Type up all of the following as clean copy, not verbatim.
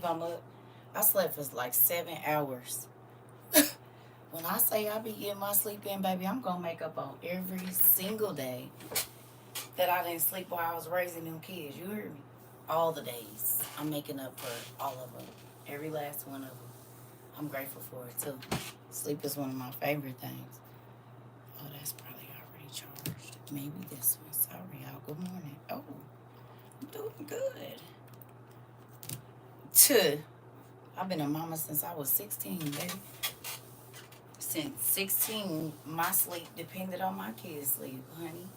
believe I'm up. I slept for like 7 hours. When I say I be getting my sleep in, baby, I'm gonna make up on every single day that I didn't sleep while I was raising them kids. You hear me? All the days. I'm making up for all of them. Every last one of them. I'm grateful for it too. Sleep is one of my favorite things. Oh, that's probably already charged. Maybe this one. Sorry, y'all. Good morning. Oh, I'm doing good. Tuh. I've been a mama since I was 16, baby. Since 16, my sleep depended on my kids' sleep, honey.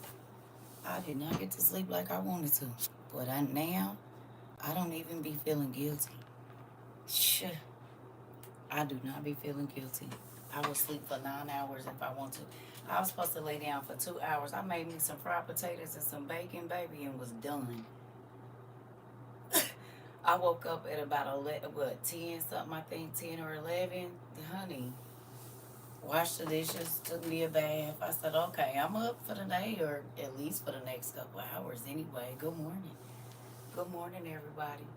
I did not get to sleep like I wanted to. But now, I don't even be feeling guilty. Shh. I do not be feeling guilty. I will sleep for 9 hours if I want to. I was supposed to lay down for 2 hours. I made me some fried potatoes and some bacon, baby, and was done. I woke up at about 11, 10 something, I think, 10 or 11. Honey, washed the dishes, took me a bath. I said, okay, I'm up for the day, or at least for the next couple of hours anyway. Good morning. Good morning, everybody.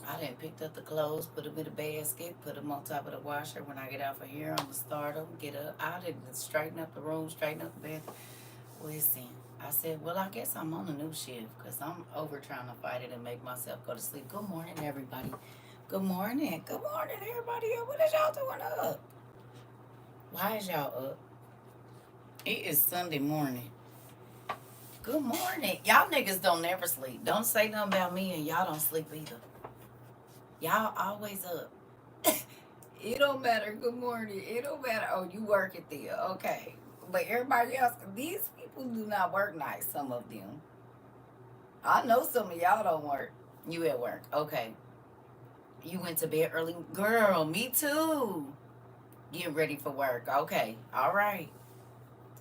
I done picked up the clothes, put them in the basket, put them on top of the washer. When I get out of here, I'm going to start them, get up. I didn't straighten up the room, straighten up the bed. Listen, I said, well, I guess I'm on a new shift because I'm over trying to fight it and make myself go to sleep. Good morning, everybody. Good morning. Good morning, everybody. What is y'all doing up? Why is y'all up? It is Sunday morning. Good morning. Y'all niggas don't never sleep. Don't say nothing about me and y'all don't sleep either. Y'all always up. It don't matter. Good morning. It don't matter. Oh, you work it there. Okay. But everybody else, these people do not work nights, some of them. I know some of y'all don't work. You at work. Okay. You went to bed early. Girl, me too. Getting ready for work. Okay. All right.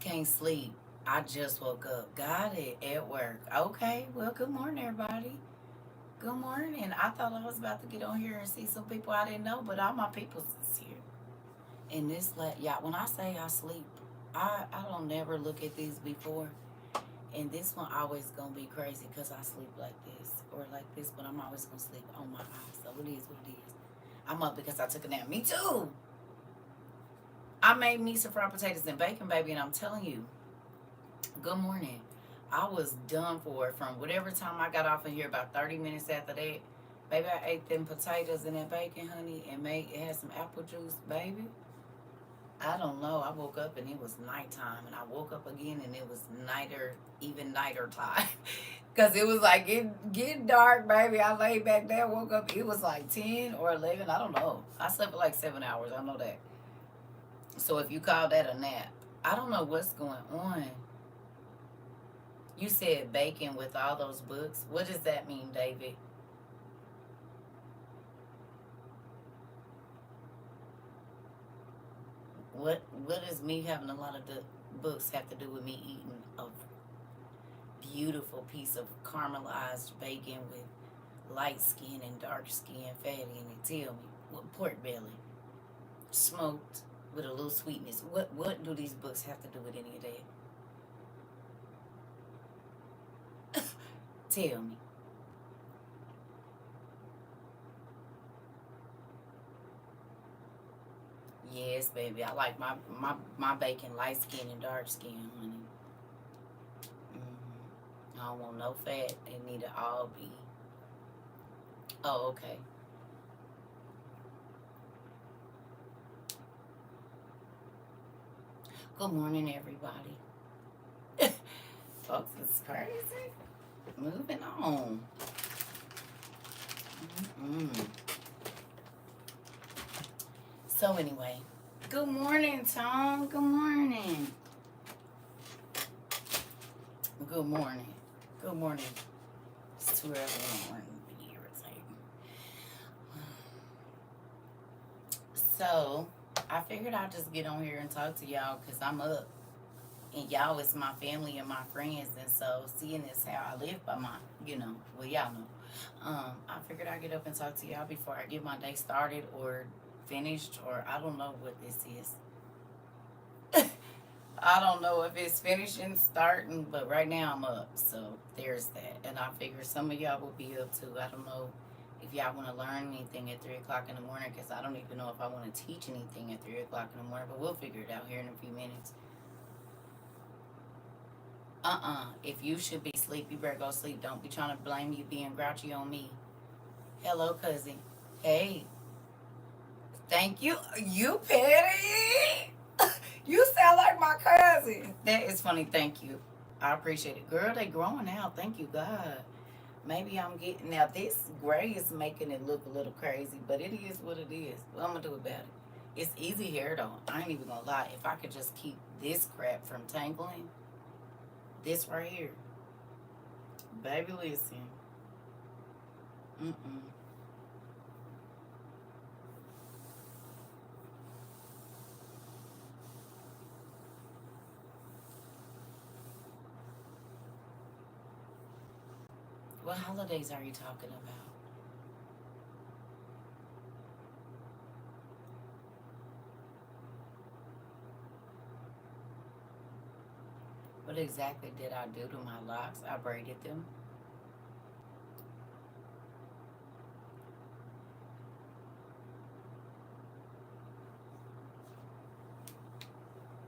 Can't sleep. I just woke up. Got it. At work. Okay. Well, good morning, everybody. Good morning. I thought I was about to get on here and see some people I didn't know, but all my people's is here. And this, yeah, when I say I sleep, I don't never look at these before. And this one always gonna be crazy because I sleep like this or like this, but I'm always gonna sleep on my eyes. So it is what it is. I'm up because I took a nap. Me too. I made me some fried potatoes and bacon, baby, and I'm telling you, good morning. I was done for it from whatever time I got off of here, about 30 minutes after that. Baby, I ate them potatoes and that bacon, honey, and it had some apple juice, baby. I don't know. I woke up and it was nighttime, and I woke up again and it was even nighter time. Because it was like getting dark, baby. I laid back there, woke up. It was like 10 or 11. I don't know. I slept for like 7 hours. I know that. So if you call that a nap, I don't know what's going on. You said bacon with all those books. What does that mean, David? What does me having a lot of the books have to do with me eating a beautiful piece of caramelized bacon with light skin and dark skin fatty in it? Tell me. What pork belly? Smoked with a little sweetness. What do these books have to do with any of that? Tell me. Yes, baby. I like my bacon light skin and dark skin, honey. I don't want no fat. It need to all be. Oh, okay. Good morning, everybody. Folks, it's crazy. Moving on. Mm-mm. So anyway, good morning, Tom. Good morning. Good morning. Good morning. It's too early in the morning to be irritating. So I figured I'd just get on here and talk to y'all because I'm up. And y'all is my family and my friends. And so seeing this how I live by my, well, y'all know. I figured I'd get up and talk to y'all before I get my day started or finished, or I don't know what this is. I don't know if it's finishing, starting, but right now I'm up. So there's that. And I figure some of y'all will be up too. I don't know if If y'all want to learn anything at 3 o'clock in the morning, because I don't even know if I want to teach anything at 3 o'clock in the morning, but we'll figure it out here in a few minutes. If you should be asleep, you better go sleep. Don't be trying to blame you being grouchy on me. Hello, cousin. Hey, thank you. You petty. You sound like my cousin. That is funny. Thank you. I appreciate it. Girl, they growing out. Thank you, God. Maybe I'm getting now. This gray is making it look a little crazy, but it is what it is. What I'm gonna do about it? It's easy hair though. I ain't even gonna lie. If I could just keep this crap from tangling, this right here, baby, listen. Mm-mm. What holidays are you talking about? What exactly did I do to my locks? I braided them.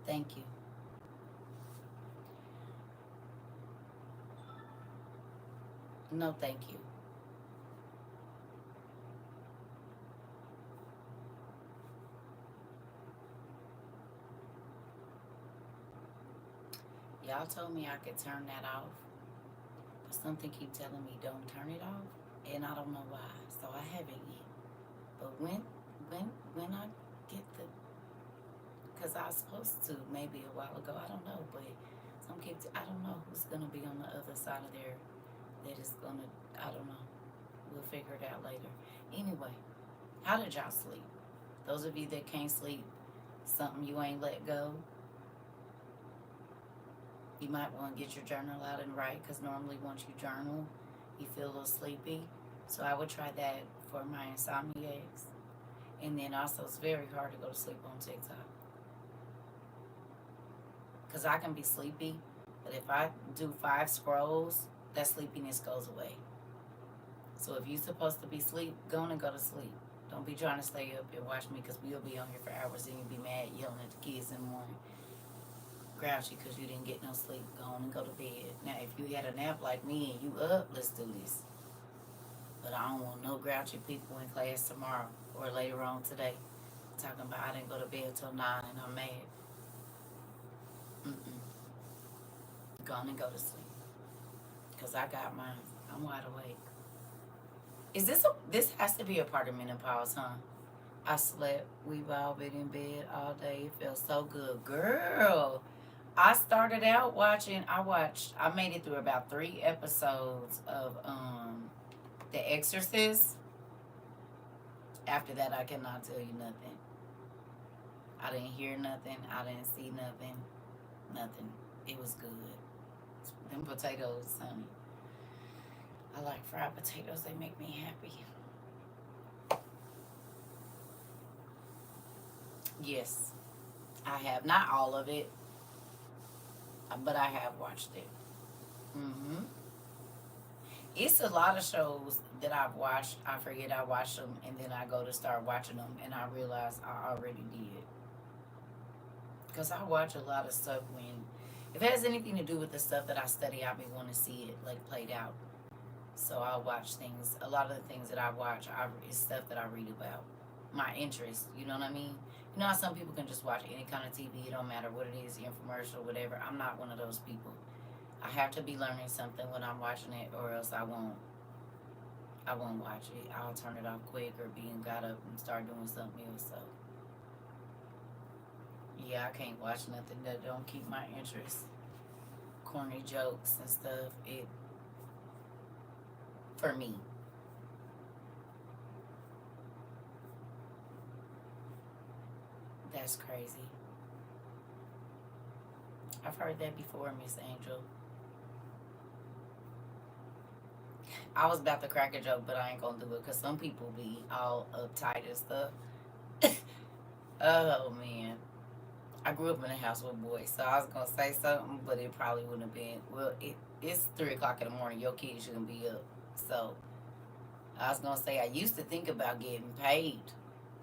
Thank you. No, thank you. Y'all told me I could turn that off, but something keep telling me don't turn it off, and I don't know why. So I haven't yet. But when I get the, cause I was supposed to maybe a while ago. I don't know, but some keep. I don't know who's gonna be on the other side of there. That is gonna. I don't know. We'll figure it out later. Anyway, how did y'all sleep? Those of you that can't sleep, something you ain't let go, you might want to get your journal out and write, because normally once you journal, you feel a little sleepy. So I would try that for my insomniacs. And then also, it's very hard to go to sleep on TikTok, because I can be sleepy, but if I do 5 scrolls, that sleepiness goes away. So if you're supposed to be asleep, go on and go to sleep. Don't be trying to stay up and watch me, because we'll be on here for hours and you'll be mad yelling at the kids in the morning. Grouchy because you didn't get no sleep. Go on and go to bed. Now, if you had a nap like me and you up, let's do this. But I don't want no grouchy people in class tomorrow or later on today talking about I didn't go to bed till 9 and I'm mad. Mm-mm. Go on and go to sleep. Because I got mine. I'm wide awake. This has to be a part of menopause, huh? I slept. We've all been in bed all day. It felt so good. Girl, I started out watching. I made it through about 3 episodes of The Exorcist. After that, I cannot tell you nothing. I didn't hear nothing. I didn't see nothing. Nothing. It was good. Them potatoes, honey. I like fried potatoes. They make me happy. Yes, I have. Not all of it, but I have watched it. Hmm. It's a lot of shows that I've watched. I forget I watched them, and then I go to start watching them, and I realize I already did. Because I watch a lot of stuff when, if it has anything to do with the stuff that I study, I be wanting to see it like played out. So I watch things. A lot of the things that I watch is stuff that I read about. My interest, you know what I mean? You know how some people can just watch any kind of TV, it don't matter what it is, infomercial, whatever. I'm not one of those people. I have to be learning something when I'm watching it, or else I won't watch it. I'll turn it off quick or got up and start doing something else. So yeah, I can't watch nothing that don't keep my interest. Corny jokes and stuff. It for me. That's crazy. I've heard that before, Miss Angel. I was about to crack a joke, but I ain't gonna do it because some people be all uptight and stuff. Oh man, I grew up in a house with boys, so I was gonna say something, but it probably wouldn't have been. Well, it's 3 o'clock in the morning. Your kids shouldn't be up, so I was gonna say I used to think about getting paid,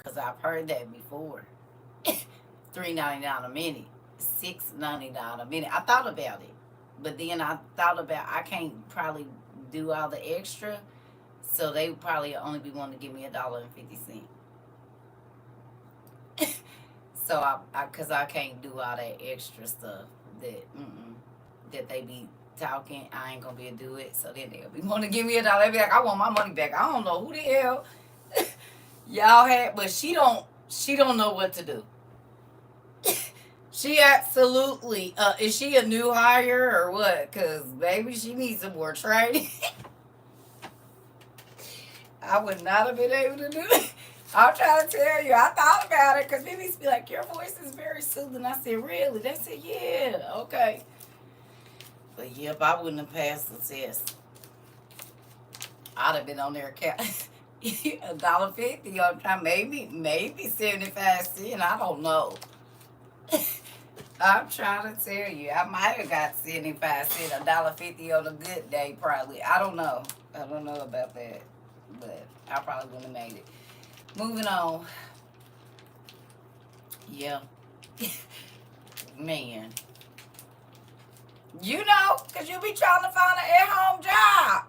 cause I've heard that before. $3.99 a minute, $6.99 a minute. I thought about it, but then I thought about I can't probably do all the extra, so they would probably only be wanting to give me $1.50. So cause I can't do all that extra stuff that they be talking. I ain't gonna be able to do it. So then they'll be wanting to give me $1. They be like, I want my money back. I don't know who the hell y'all had, but she don't know what to do. She absolutely is she a new hire or what? Cause baby, she needs some more training. I would not have been able to do it. I'm trying to tell you, I thought about it because people used to be like, your voice is very soothing. I said, really? They said, yeah, okay. But yep, I wouldn't have passed the test. I'd have been on there $1.50 on time, maybe 75 cents. I don't know. I'm trying to tell you, I might have got 75 cents, $1.50 on a good day, probably. I don't know. I don't know about that, but I probably wouldn't have made it. Moving on. Yeah. Man. You know, because you be trying to find an at-home job.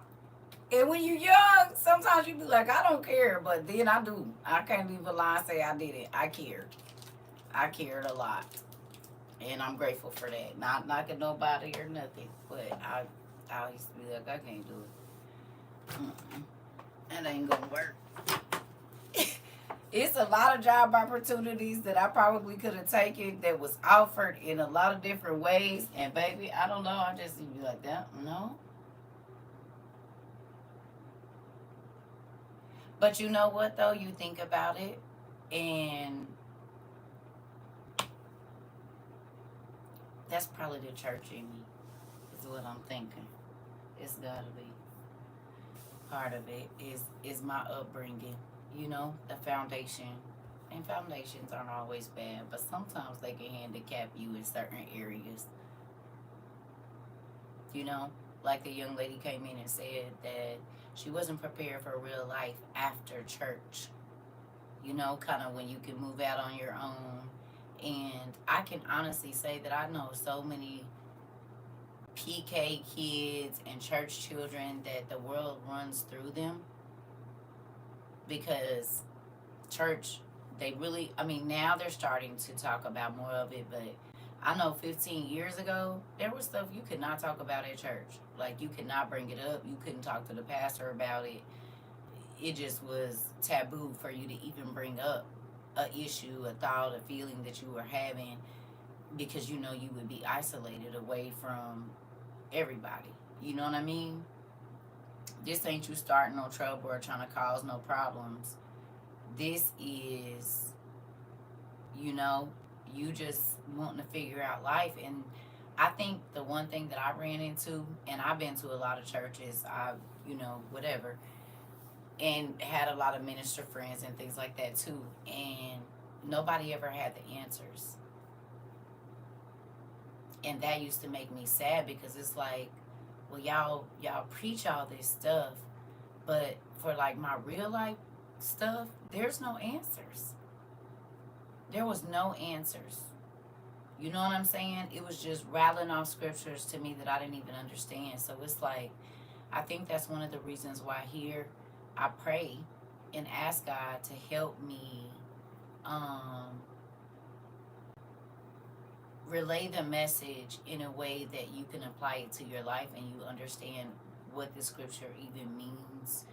And when you're young, sometimes you be like, I don't care. But then I do. I can't even lie and say I did it. I cared. I cared a lot. And I'm grateful for that. Not knocking nobody or nothing. But I used to be like, I can't do it. That ain't going to work. It's a lot of job opportunities that I probably could have taken that was offered in a lot of different ways. And baby, I don't know. I just be like that. No. But you know what though? You think about it and that's probably the church in me, is what I'm thinking. It's gotta be. Part of it is my upbringing, the foundation. And foundations aren't always bad, but sometimes they can handicap you in certain areas. Like the young lady came in and said that she wasn't prepared for real life after church. Kind of when you can move out on your own. And I can honestly say that I know so many PK kids and church children that the world runs through them because church, now they're starting to talk about more of it, but I know 15 years ago, there was stuff you could not talk about at church. Like, you could not bring it up. You couldn't talk to the pastor about it. It just was taboo for you to even bring up a issue, a thought, a feeling that you were having because you would be isolated away from everybody. You know what I mean? This ain't you starting no trouble or trying to cause no problems. This is, you just wanting to figure out life. And I think the one thing that I ran into, and I've been to a lot of churches, whatever, and had a lot of minister friends and things like that too. And nobody ever had the answers. And that used to make me sad because it's like, well, y'all preach all this stuff, but for like my real life stuff, there's no answers. There was no answers. You know what I'm saying? It was just rattling off scriptures to me that I didn't even understand. So it's like, I think that's one of the reasons why here I pray and ask God to help me relay the message in a way that you can apply it to your life and you understand what the scripture even means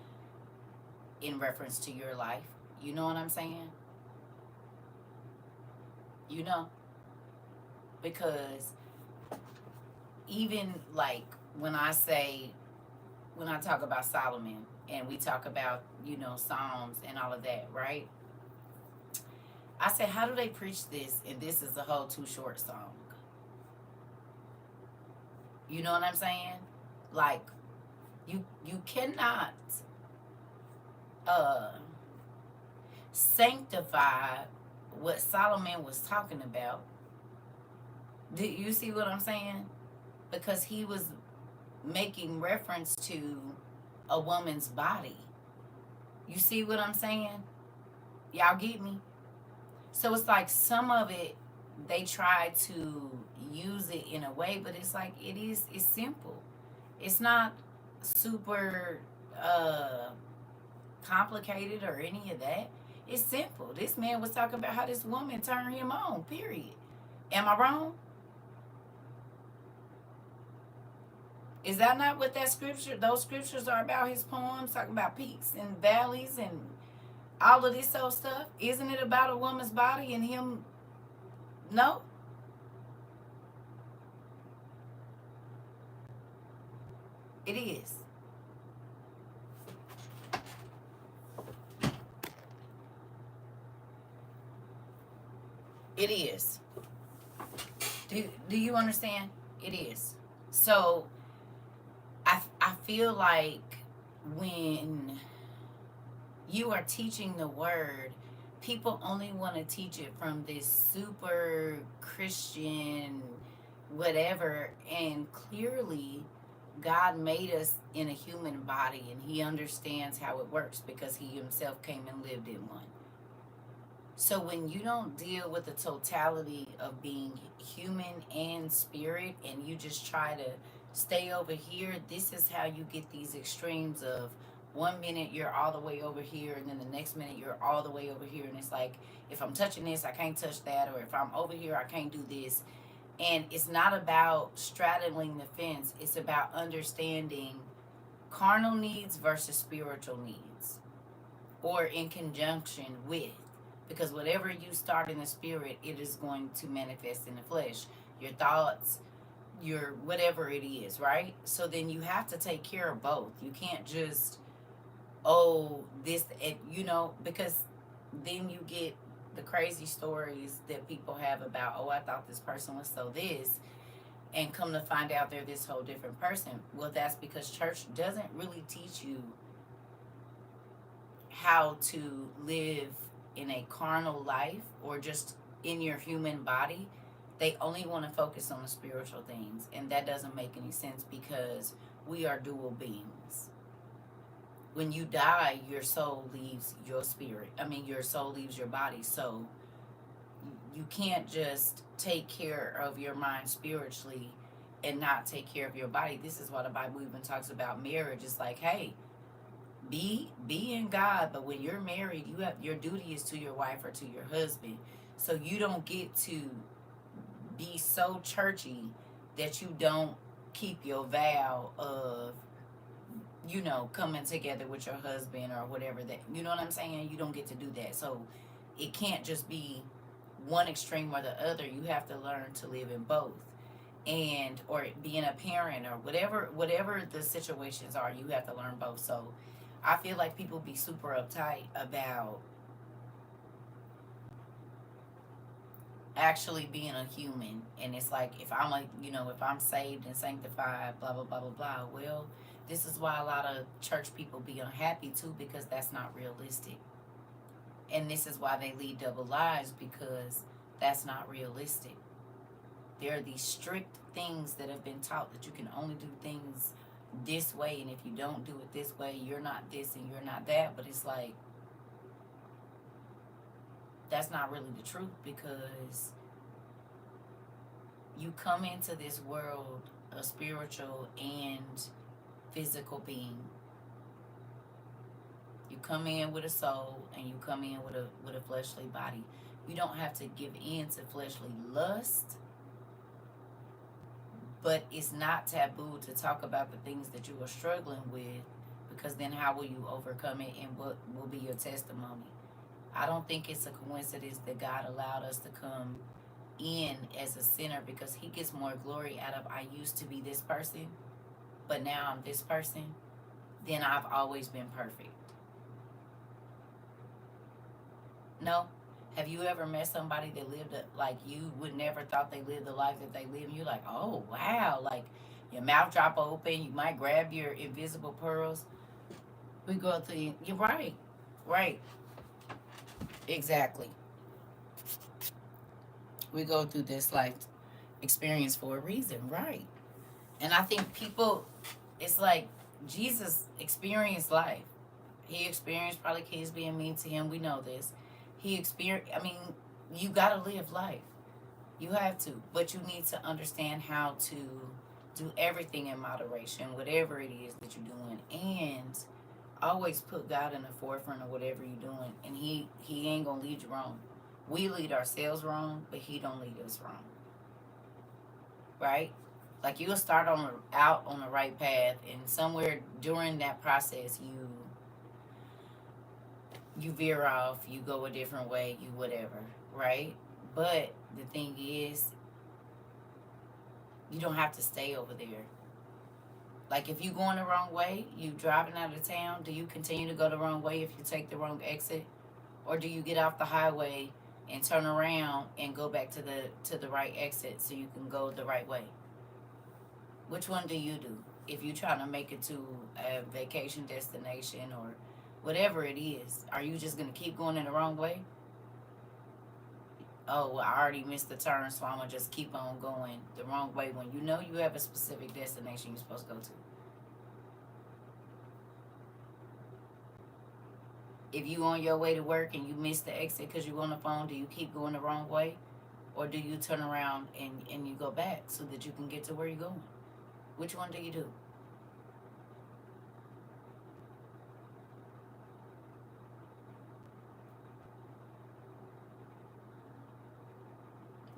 in reference to your life. You know what I'm saying? Because even like when I talk about Solomon and we talk about, Psalms and all of that, right? I said, how do they preach this? And this is a whole Too Short song. You know what I'm saying? Like, you cannot sanctify what Solomon was talking about. Do you see what I'm saying? Because he was making reference to a woman's body. You see what I'm saying? Y'all get me? So it's like some of it, they try to use it in a way, but it's like it's simple. It's not super uh complicated or any of that. It's simple. This man was talking about how this woman turned him on, period. Am I wrong? Is that not what that scripture, those scriptures are about? His poems talking about peaks and valleys and all of this old stuff. Isn't it about a woman's body and him? No, it is. It is. Do you understand? It is. So I feel like when you are teaching the word, people only want to teach it from this super Christian whatever, and clearly God made us in a human body and he understands how it works because he himself came and lived in one. So when you don't deal with the totality of being human and spirit and you just try to stay over here, this is how you get these extremes of 1 minute you're all the way over here and then the next minute you're all the way over here, and it's like if I'm touching this I can't touch that, or if I'm over here I can't do this. And it's not about straddling the fence, it's about understanding carnal needs versus spiritual needs, or in conjunction with. Because whatever you start in the spirit, it is going to manifest in the flesh. Your thoughts, your whatever it is, right? So then you have to take care of both. You can't just, oh, this, because then you get the crazy stories that people have about, oh, I thought this person was so this, and come to find out they're this whole different person. Well, that's because church doesn't really teach you how to live in a carnal life or just in your human body. They only want to focus on the spiritual things, and that doesn't make any sense because we are dual beings. When you die, your soul leaves your spirit. Your soul leaves your body. So you can't just take care of your mind spiritually and not take care of your body. This is why the Bible even talks about marriage. It's like, hey, be in God, but when you're married, you have your duty is to your wife or to your husband. So you don't get to be so churchy that you don't keep your vow of coming together with your husband or whatever, that you know what I'm saying. You don't get to do that. So it can't just be one extreme or the other. You have to learn to live in both, and or being a parent or whatever the situations are, you have to learn both. So I feel like people be super uptight about actually being a human, and it's like if I'm saved and sanctified, blah blah blah blah blah. Well, this is why a lot of church people be unhappy too, because that's not realistic, and this is why they lead double lives, because that's not realistic. There are these strict things that have been taught that you can only do things this way, and if you don't do it this way, you're not this and you're not that. But it's like that's not really the truth, because you come into this world a spiritual and physical being. You come in with a soul and you come in with a fleshly body. You don't have to give in to fleshly lust, but it's not taboo to talk about the things that you are struggling with, because then how will you overcome it, and what will be your testimony? I don't think it's a coincidence that God allowed us to come in as a sinner, because he gets more glory out of I used to be this person, but now I'm this person, than I've always been perfect. No? Have you ever met somebody that lived like you would never thought they lived the life that they live, and you're like, oh wow, like your mouth drop open, you might grab your invisible pearls. We go through, you're right. Right. Exactly. We go through this life experience for a reason, right? And I think people, it's like Jesus experienced life. He experienced probably kids being mean to him. We know this. He experienced, I mean, you got to live life. You have to. But you need to understand how to do everything in moderation, whatever it is that you're doing. And always put God in the forefront of whatever you're doing. And he ain't going to lead you wrong. We lead ourselves wrong, but he don't lead us wrong. Right? Like you'll start out on the right path, and somewhere during that process you veer off, you go a different way, you whatever, right? But the thing is, you don't have to stay over there. Like if you going the wrong way, you driving out of town, do you continue to go the wrong way if you take the wrong exit? Or do you get off the highway and turn around and go back to the right exit so you can go the right way? Which one do you do? If you're trying to make it to a vacation destination or whatever it is, are you just going to keep going in the wrong way? Oh, well, I already missed the turn, so I'm going to just keep on going the wrong way when you know you have a specific destination you're supposed to go to. If you on your way to work and you miss the exit because you're on the phone, do you keep going the wrong way? Or do you turn around and you go back so that you can get to where you're going? Which one do you do?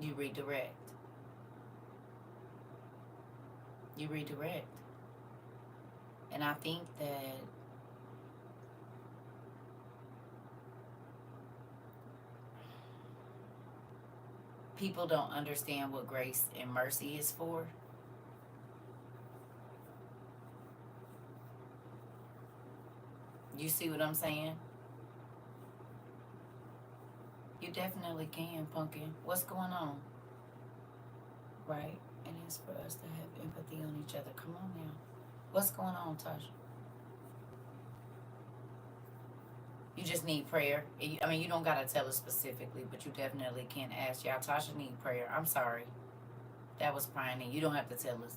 You redirect. You redirect. And I think that people don't understand what grace and mercy is for. You see what I'm saying? You definitely can, Pumpkin. What's going on? Right? And it's for us to have empathy on each other. Come on now. What's going on, Tasha? You just need prayer. I mean, you don't got to tell us specifically, but you definitely can ask. Y'all, Tasha need prayer. I'm sorry. That was prying. You don't have to tell us.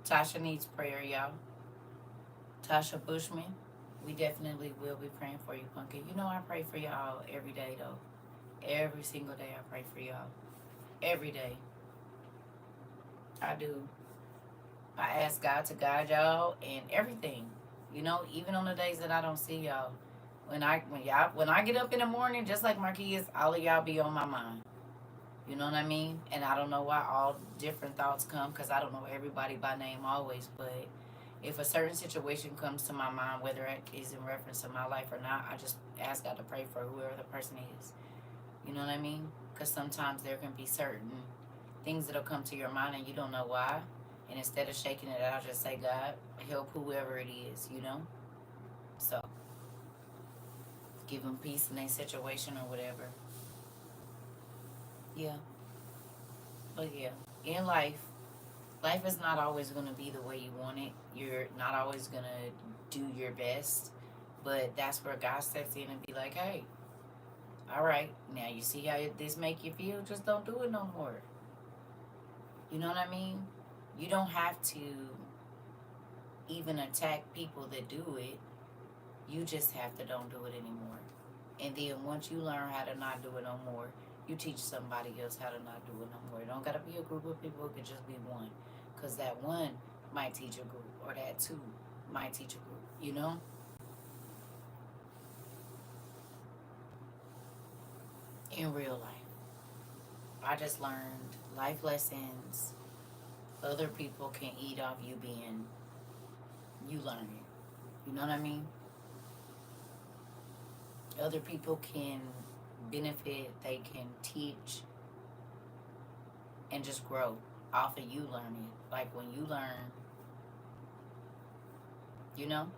Tasha needs prayer, y'all. Tasha Bushman, we definitely will be praying for you, Pumpkin. You know I pray for y'all every day, though. Every single day I pray for y'all. Every day. I do. I ask God to guide y'all in everything. You know, even on the days that I don't see y'all. When I get up in the morning, just like my kids, all of y'all be on my mind. You know what I mean? And I don't know why all different thoughts come, because I don't know everybody by name always. But if a certain situation comes to my mind, whether it is in reference to my life or not, I just ask God to pray for whoever the person is. You know what I mean? Because sometimes there can be certain things that'll come to your mind and you don't know why. And instead of shaking it out, just say, God, help whoever it is, you know? So, give them peace in their situation or whatever. Yeah. But yeah, in life, life is not always going to be the way you want it. You're not always going to do your best. But that's where God steps in and be like, hey, all right, now you see how this make you feel? Just don't do it no more. You know what I mean? You don't have to even attack people that do it. You just have to don't do it anymore. And then once you learn how to not do it no more, you teach somebody else how to not do it no more. It don't got to be a group of people. It could just be one. Because that one might teach a group. Or that two might teach a group. You know? In real life. I just learned life lessons. Other people can eat off you being, you learning. You know what I mean? Other people can benefit, they can teach, and just grow off of you learning. Like when you learn, you know?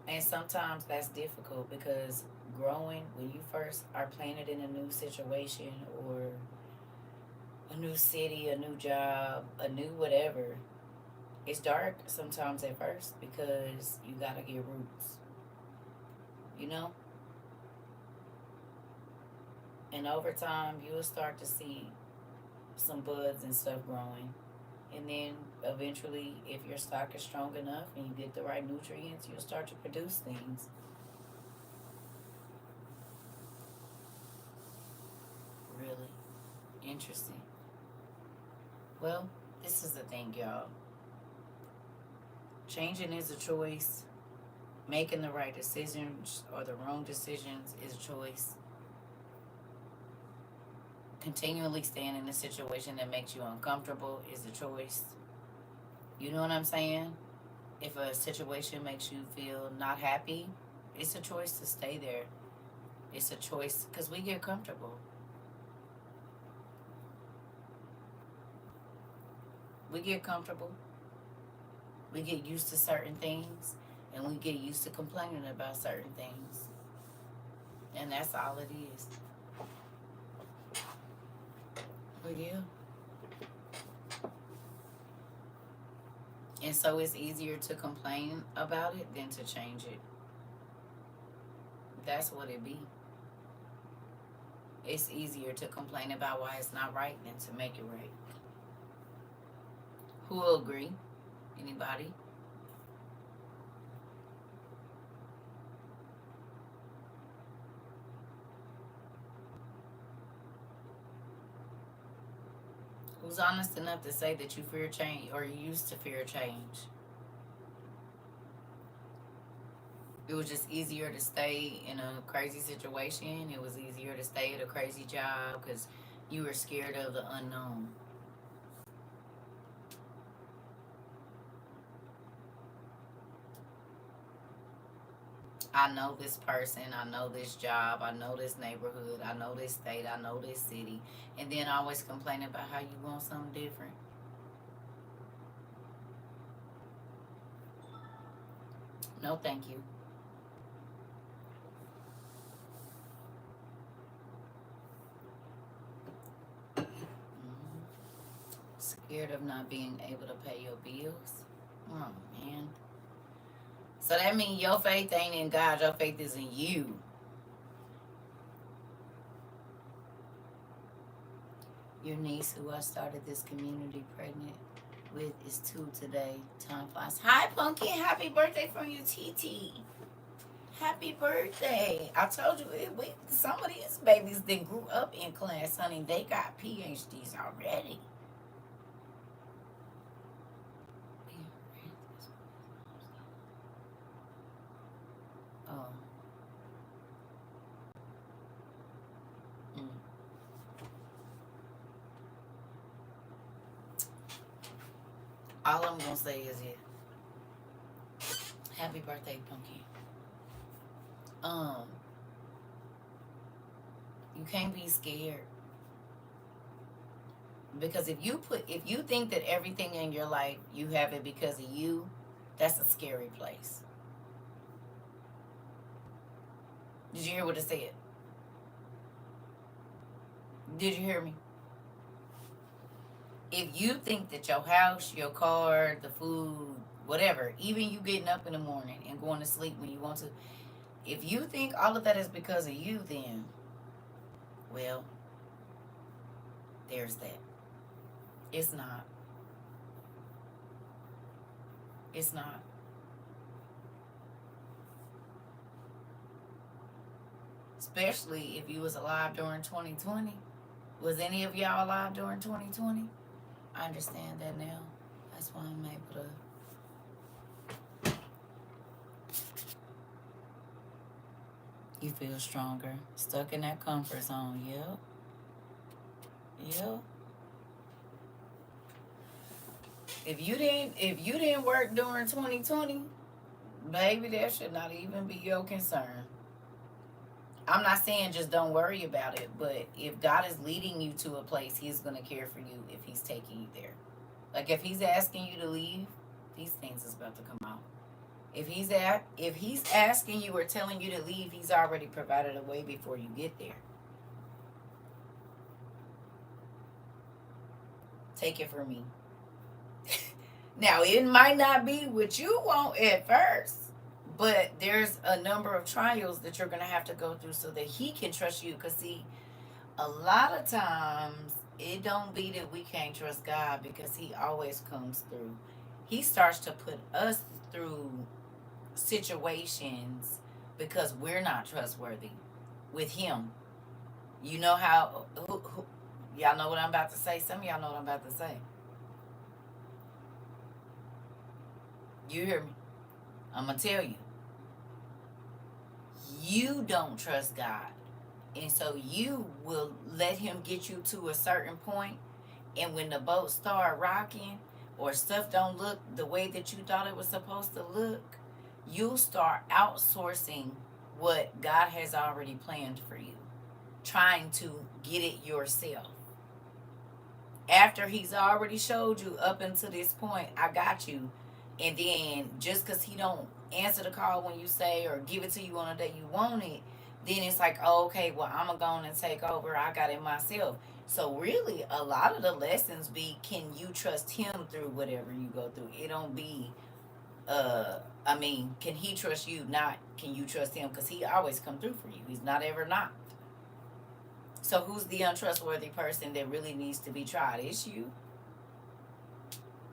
And sometimes that's difficult because growing, when you first are planted in a new situation or a new city, a new job, a new whatever, it's dark sometimes at first because you gotta get roots, you know? And over time, you'll start to see some buds and stuff growing. And then eventually, if your stock is strong enough and you get the right nutrients, you'll start to produce things. Really interesting. Well, this is the thing, y'all. Changing is a choice. Making the right decisions or the wrong decisions is a choice. Continually staying in a situation that makes you uncomfortable is a choice. You know what I'm saying? If a situation makes you feel not happy, it's a choice to stay there. It's a choice because we get comfortable. We get comfortable. We get used to certain things, and we get used to complaining about certain things. And that's all it is. But yeah. And so it's easier to complain about it than to change it. That's what it be. It's easier to complain about why it's not right than to make it right. Who will agree? Anybody? Who's honest enough to say that you fear change or you used to fear change? It was just easier to stay in a crazy situation. It was easier to stay at a crazy job because you were scared of the unknown. I know this person, I know this job, I know this neighborhood, I know this state, I know this city, and then always complain about how you want something different. No, thank you. Mhm. Scared of not being able to pay your bills? Oh, man. So that means your faith ain't in God, your faith is in you. Your niece, who I started this community pregnant with, is 2 today. Time flies. Hi, Punky. Happy birthday from you, TT. Happy birthday. I told you, some of these babies that grew up in class, honey, they got PhDs already. Oh. Mm. All I'm going to say is, yeah, happy birthday, Punky. Um, you can't be scared. Because if you think that everything in your life you have it because of you, that's a scary place. Did you hear what I said? Did you hear me? If you think that your house, your car, the food, whatever, even you getting up in the morning and going to sleep when you want to, if you think all of that is because of you, then, well, there's that. It's not. It's not. Especially if you was alive during 2020. Was any of y'all alive during 2020? I understand that now. That's why I'm able to. You feel stronger. Stuck in that comfort zone. Yep. Yep. If you didn't work during 2020, baby, that should not even be your concern. I'm not saying just don't worry about it, but if God is leading you to a place, He's gonna care for you if He's taking you there. Like if He's asking you to leave, these things is about to come out. If he's asking you or telling you to leave, He's already provided a way before you get there. Take it from me. Now it might not be what you want at first, but there's a number of trials that you're gonna have to go through so that He can trust you. Cause see, a lot of times it don't be that we can't trust God, because He always comes through. He starts to put us through situations because we're not trustworthy with Him. You know how, y'all know what I'm about to say? Some of y'all know what I'm about to say. You hear me? I'm going to tell you. You don't trust God. And so you will let Him get you to a certain point, and when the boat start rocking or stuff don't look the way that you thought it was supposed to look, you'll start outsourcing what God has already planned for you, trying to get it yourself. After He's already showed you up until this point, I got you. And then just because He don't answer the call when you say, or give it to you on a day you want it, then it's like, oh, okay, well, I'm going to go on and take over. I got it myself. So really, a lot of the lessons be, can you trust Him through whatever you go through? It don't be, can He trust you? Not, can you trust Him? Because He always come through for you. He's not ever not. So who's the untrustworthy person that really needs to be tried? It's you.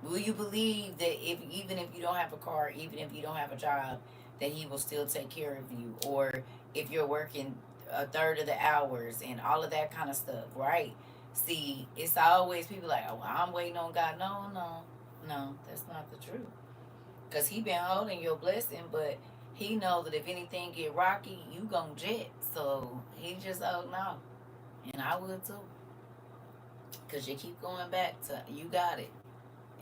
Will you believe that even if you don't have a car, even if you don't have a job, that He will still take care of you? Or if you're working a third of the hours and all of that kind of stuff, right? See, it's always people like, oh, I'm waiting on God. No, that's not the truth. Because He been holding your blessing, but He knows that if anything get rocky, you gon' jet. So He just, oh no. And I would too. Because you keep going back to, you got it.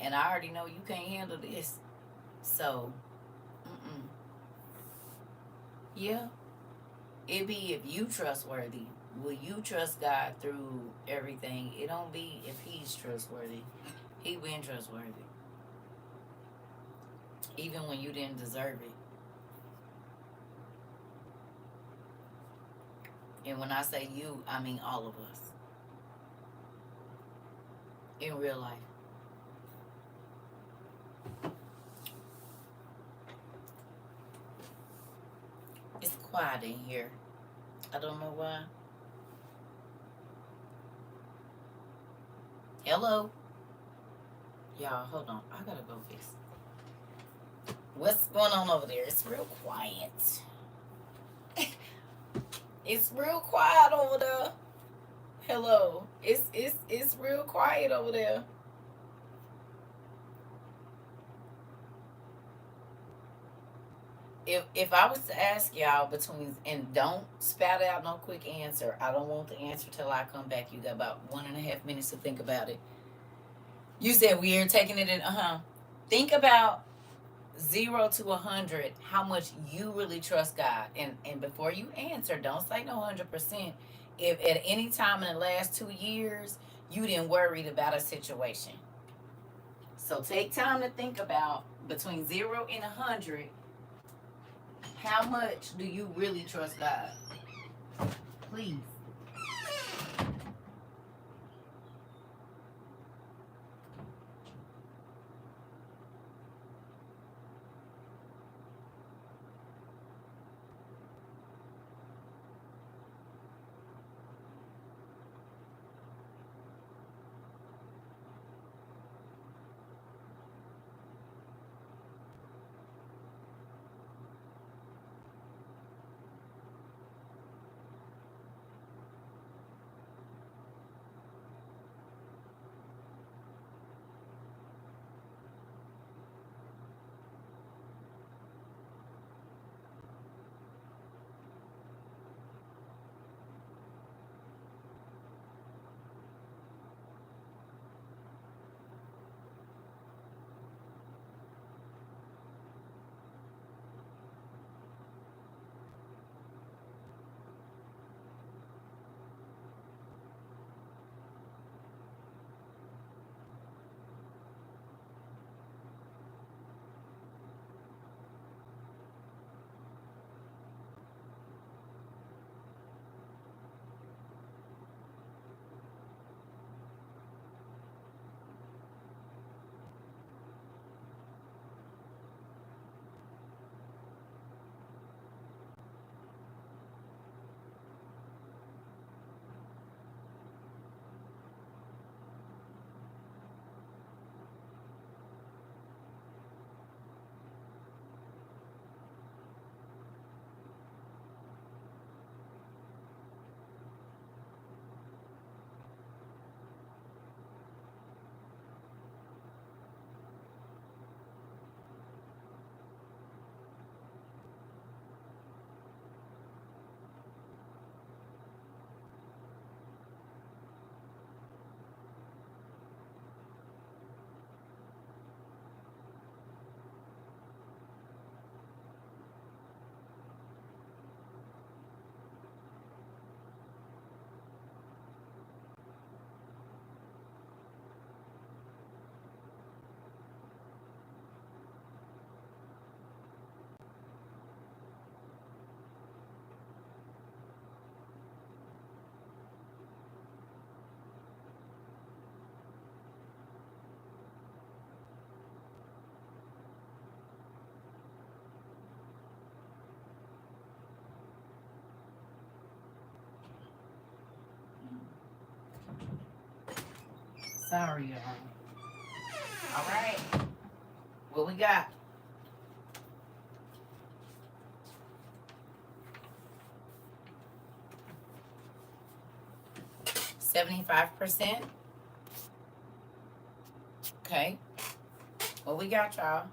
And I already know you can't handle this. So, yeah. It be if you trustworthy. Will you trust God through everything? It don't be if He's trustworthy. He been trustworthy. Even when you didn't deserve it. And when I say you, I mean all of us. In real life. It's quiet in here. I don't know why. Hello? Y'all, hold on. I gotta go fix. What's going on over there? It's real quiet. It's real quiet over there. Hello. It's real quiet over there. If I was to ask y'all between, and don't spout out no quick answer. I don't want the answer till I come back. You got about 1.5 minutes to think about it. You said we are taking it in. Think about 0 to 100. How much you really trust God, and before you answer, don't say no 100%. If at any time in the last 2 years you didn't worried about a situation, so take time to think about between 0 and 100. How much do you really trust God? Please. Sorry, y'all. All right. What we got? $75%. Okay. What we got, y'all?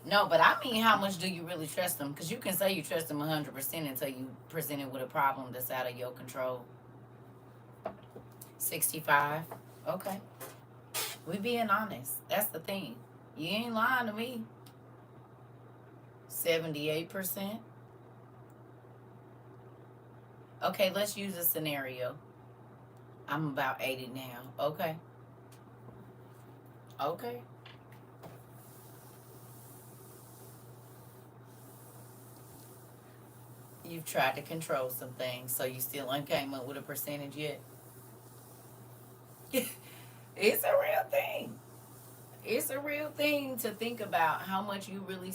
No, but I mean, how much do you really trust them? Because you can say you trust them 100% until you presented with a problem that's out of your control. 65. Okay. We being honest. That's the thing. You ain't lying to me. 78%. Okay, let's use a scenario. I'm about 80 now. Okay. Okay. You've tried to control some things, so you still ain't came up with a percentage yet. It's a real thing. It's a real thing to think about how much you really,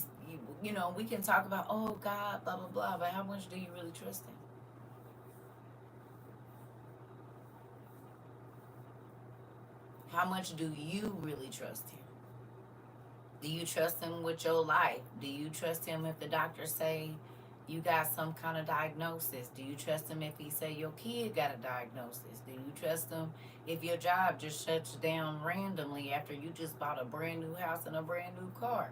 you know, we can talk about, oh God, blah, blah, blah, but how much do you really trust Him? How much do you really trust Him? Do you trust Him with your life? Do you trust Him if the doctors say you got some kind of diagnosis? Do you trust Him if He say your kid got a diagnosis? Do you trust Him if your job just shuts down randomly after you just bought a brand new house and a brand new car?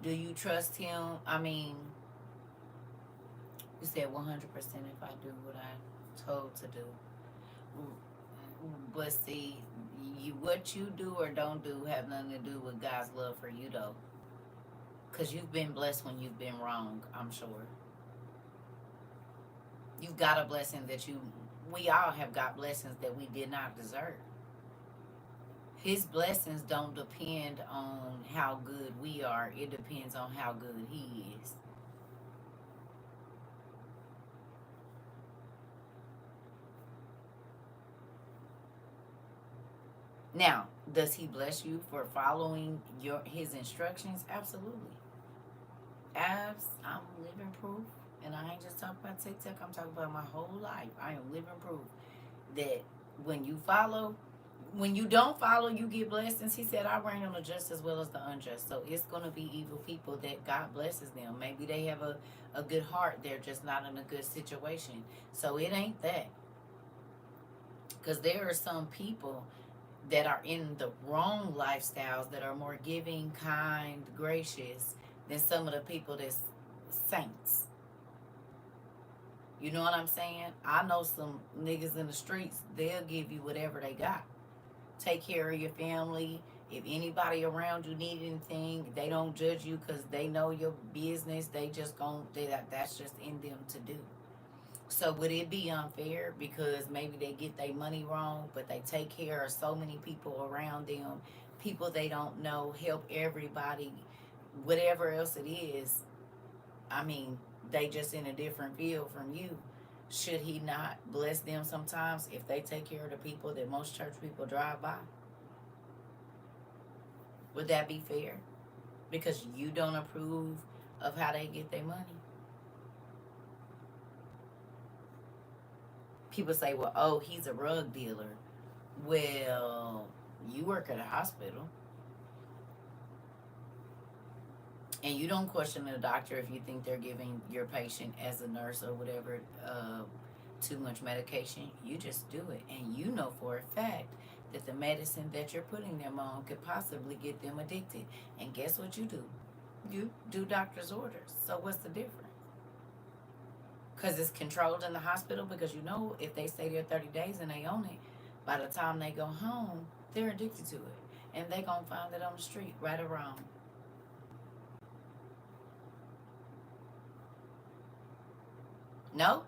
Do you trust Him? I mean, you said 100% if I do what I'm told to do. But see, what you do or don't do have nothing to do with God's love for you, though. Because you've been blessed when you've been wrong, I'm sure. You've got a blessing that we all have got blessings that we did not deserve. His blessings don't depend on how good we are. It depends on how good He is. Now, does He bless you for following His instructions? Absolutely. I'm living proof, and I ain't just talking about TikTok. I'm talking about my whole life. I am living proof that when you follow, when you don't follow, you get blessings. He said, I reign on the just as well as the unjust. So it's going to be evil people that God blesses them. Maybe they have a good heart. They're just not in a good situation. So it ain't that. Because there are some people that are in the wrong lifestyles that are more giving, kind, gracious than some of the people that's saints. You know what I'm saying? I know some niggas in the streets, they'll give you whatever they got. Take care of your family. If anybody around you need anything, they don't judge you because they know your business. They just that's just in them to do. So would it be unfair because maybe they get their money wrong, but they take care of so many people around them, people they don't know, help everybody, whatever else it is. I mean, they just in a different field from you. Should He not bless them sometimes if they take care of the people that most church people drive by? Would that be fair? Because you don't approve of how they get their money? People say, well, oh, he's a rug dealer. Well, you work at a hospital. And you don't question the doctor if you think they're giving your patient as a nurse or whatever too much medication. You just do it. And you know for a fact that the medicine that you're putting them on could possibly get them addicted. And guess what you do? You do doctor's orders. So what's the difference? Because it's controlled in the hospital, because you know if they stay there 30 days and they own it, by the time they go home, they're addicted to it. And they going to find it on the street, right or wrong. No?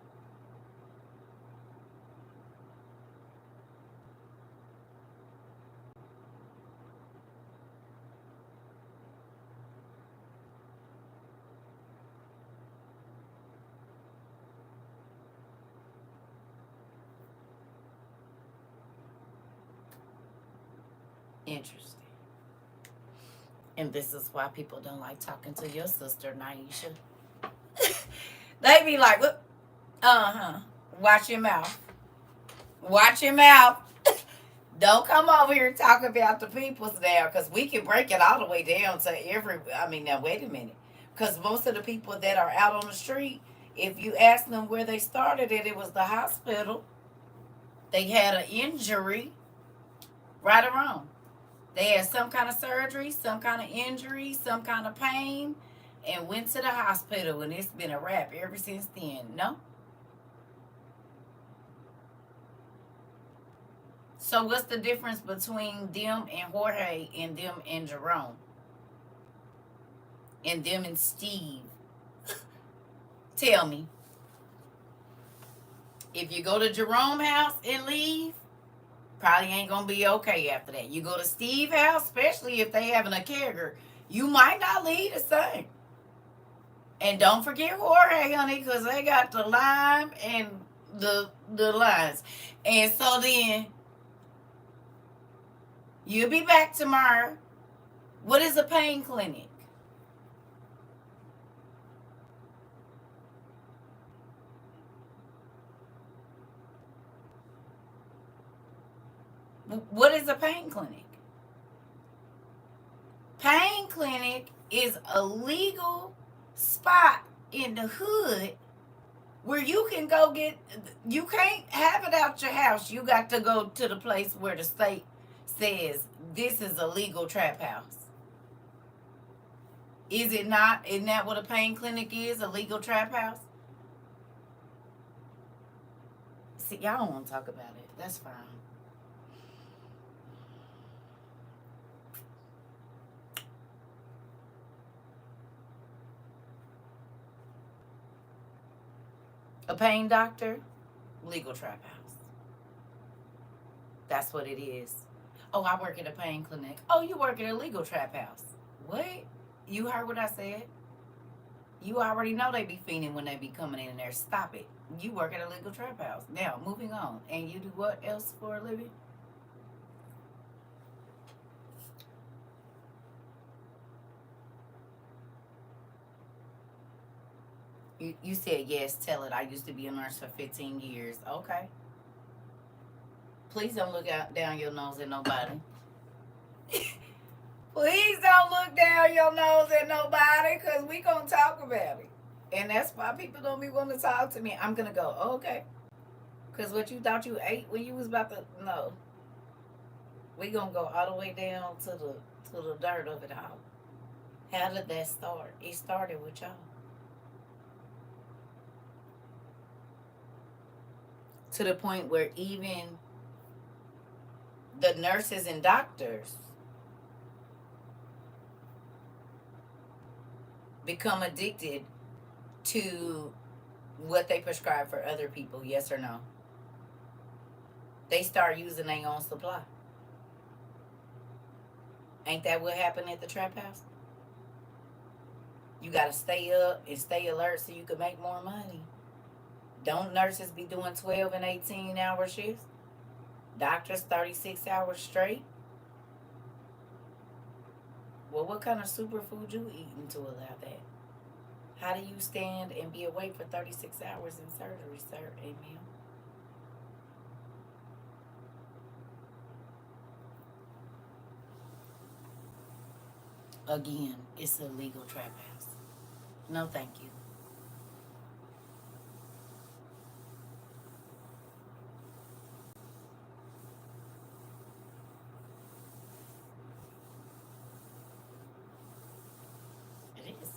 Interesting. And this is why people don't like talking to your sister, Naisha. They be like, what? Uh-huh. Watch your mouth. Watch your mouth. Don't come over here talking about the peoples now, because we can break it all the way down to every. I mean, now wait a minute, because most of the people that are out on the street, if you ask them where they started it was the hospital. They had an injury, right or wrong. They had some kind of surgery, some kind of injury, some kind of pain, and went to the hospital, and it's been a wrap ever since then. No. So what's the difference between them and Jorge and them and Jerome? And them and Steve? Tell me. If you go to Jerome's house and leave, probably ain't gonna be okay after that. You go to Steve's house, especially if they having a caregiver, you might not leave the same. And don't forget Jorge, honey, because they got the lime and the lines. And so then you'll be back tomorrow. What is a pain clinic? What is a pain clinic? Pain clinic is a legal spot in the hood where you can go get. You can't have it out your house. You got to go to the place where the state says this is a legal trap house. Is it not? Isn't that what a pain clinic is? A legal trap house? See, y'all don't want to talk about it. That's fine. A pain doctor, legal trap house. That's what it is. Oh, I work at a pain clinic. Oh, you work at a legal trap house. What? You heard what I said? You already know they be fiending when they be coming in there. Stop it. You work at a legal trap house. Now, moving on. And you do what else for a living? You said yes, tell it. I used to be a nurse for 15 years. Okay. Please don't look out down your nose at nobody. Please don't look down your nose at nobody, because we going to talk about it. And that's why people don't be wanting to talk to me. I'm going to go, oh, okay. Because what you thought you ate when you was about to, no. We going to go all the way down to the dirt of it all. How did that start? It started with y'all. To the point where even the nurses and doctors become addicted to what they prescribe for other people, yes or no? They start using their own supply. Ain't that what happened at the trap house? You gotta stay up and stay alert so you can make more money. Don't nurses be doing 12 and 18-hour shifts? Doctors 36 hours straight? Well, what kind of superfood you eating to allow that? How do you stand and be awake for 36 hours in surgery, sir? Amen. Again, it's a legal trap house. No, thank you. It is.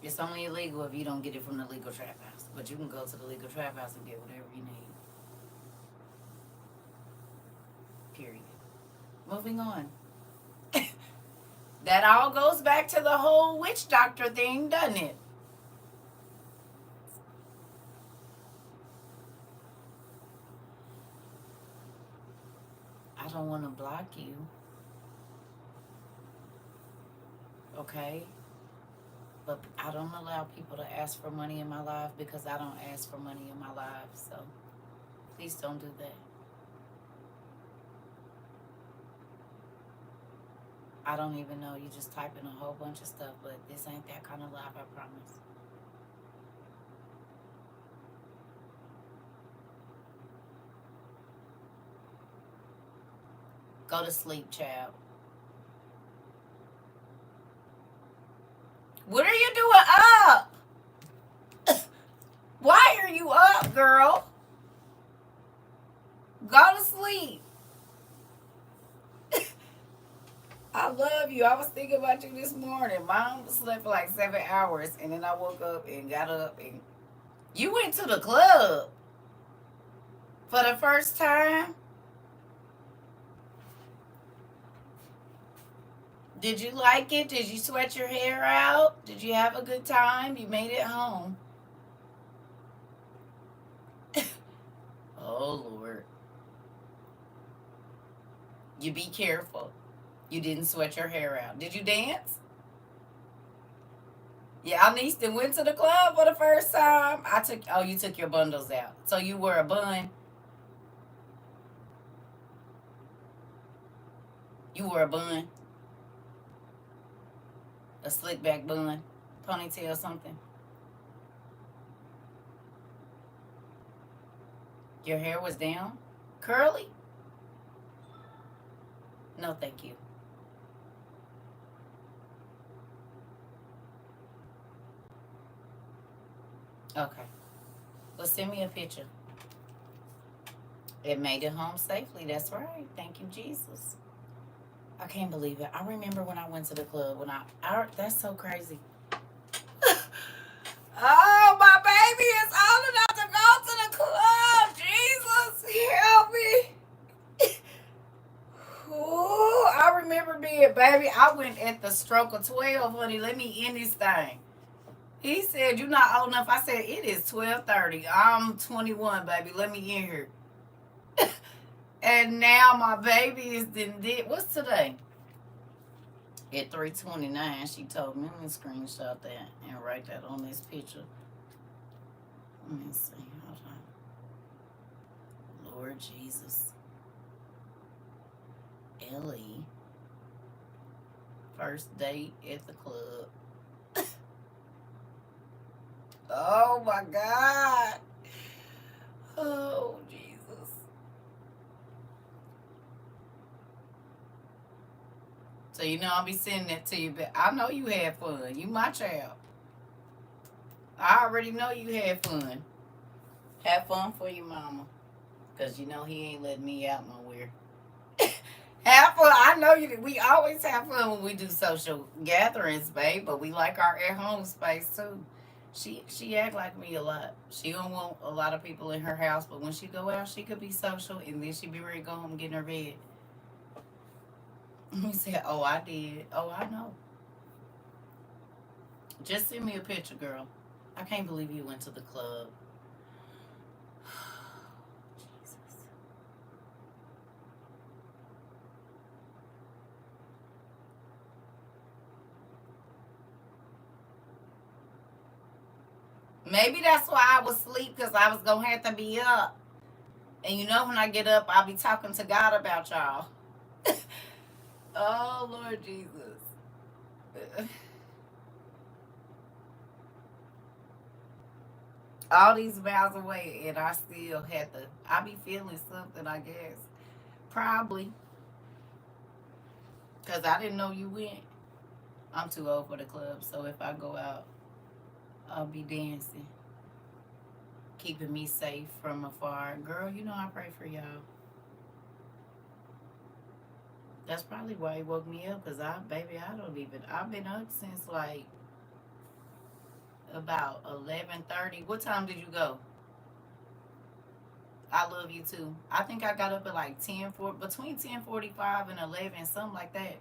It's only illegal if you don't get it from the legal trap house. But you can go to the legal trap house and get whatever you need. Period. Moving on. That all goes back to the whole witch doctor thing, doesn't it? I don't want to block you. Okay? But I don't allow people to ask for money in my life because I don't ask for money in my life. So please don't do that. I don't even know. You just typing a whole bunch of stuff, but this ain't that kind of live, I promise. Go to sleep, child. What are you doing up? Why are you up, girl? Go to sleep. I love you. I was thinking about you this morning. Mom slept for like 7 hours, and then I woke up and got up, and you went to the club for the first time. Did you like it? Did you sweat your hair out? Did you have a good time? You made it home. Oh, Lord. You be careful. You didn't sweat your hair out. Did you dance? Yeah, I niece went to the club for the first time. You took your bundles out. So you wore a bun. You wore a bun. A slick back bun. Ponytail something. Your hair was down? Curly? No, thank you. Okay. Well, send me a picture. It made it home safely. That's right. Thank you, Jesus. I can't believe it. I remember when I went to the club. That's so crazy. Oh, my baby is old enough to go to the club. Jesus, help me. Ooh, I remember being baby. I went at the stroke of 12, honey. Let me in this thing. He said, "You're not old enough." I said, "It is 12:30. I'm 21, baby. Let me in here." And now my baby is what's today? At 3:29, she told me. Let me screenshot that and write that on this picture. Let me see. Hold on. Lord Jesus. Ellie. First date at the club. Oh my God. Oh, Jesus. So, I'll be sending that to you, but I know you had fun. You my child. I already know you had fun. Have fun for your mama. Because he ain't letting me out nowhere. Have fun. I know you. We always have fun when we do social gatherings, babe, but we like our at-home space, too. She act like me a lot. She don't want a lot of people in her house, but when she go out, she could be social, and then she be ready to go home and get in her bed. He said, "Oh, I did. Oh, I know. Just send me a picture, girl. I can't believe you went to the club." Jesus. Maybe that's why I was asleep, because I was going to have to be up. And when I get up, I'll be talking to God about y'all. Oh, Lord Jesus. All these miles away, and I still I be feeling something, I guess. Probably. Because I didn't know you went. I'm too old for the club, so if I go out, I'll be dancing. Keeping me safe from afar. Girl, I pray for y'all. That's probably why he woke me up, because I've been up since like about 11:30. What time did you go? I love you too. I think I got up at like between 10:45 and 11, something like that.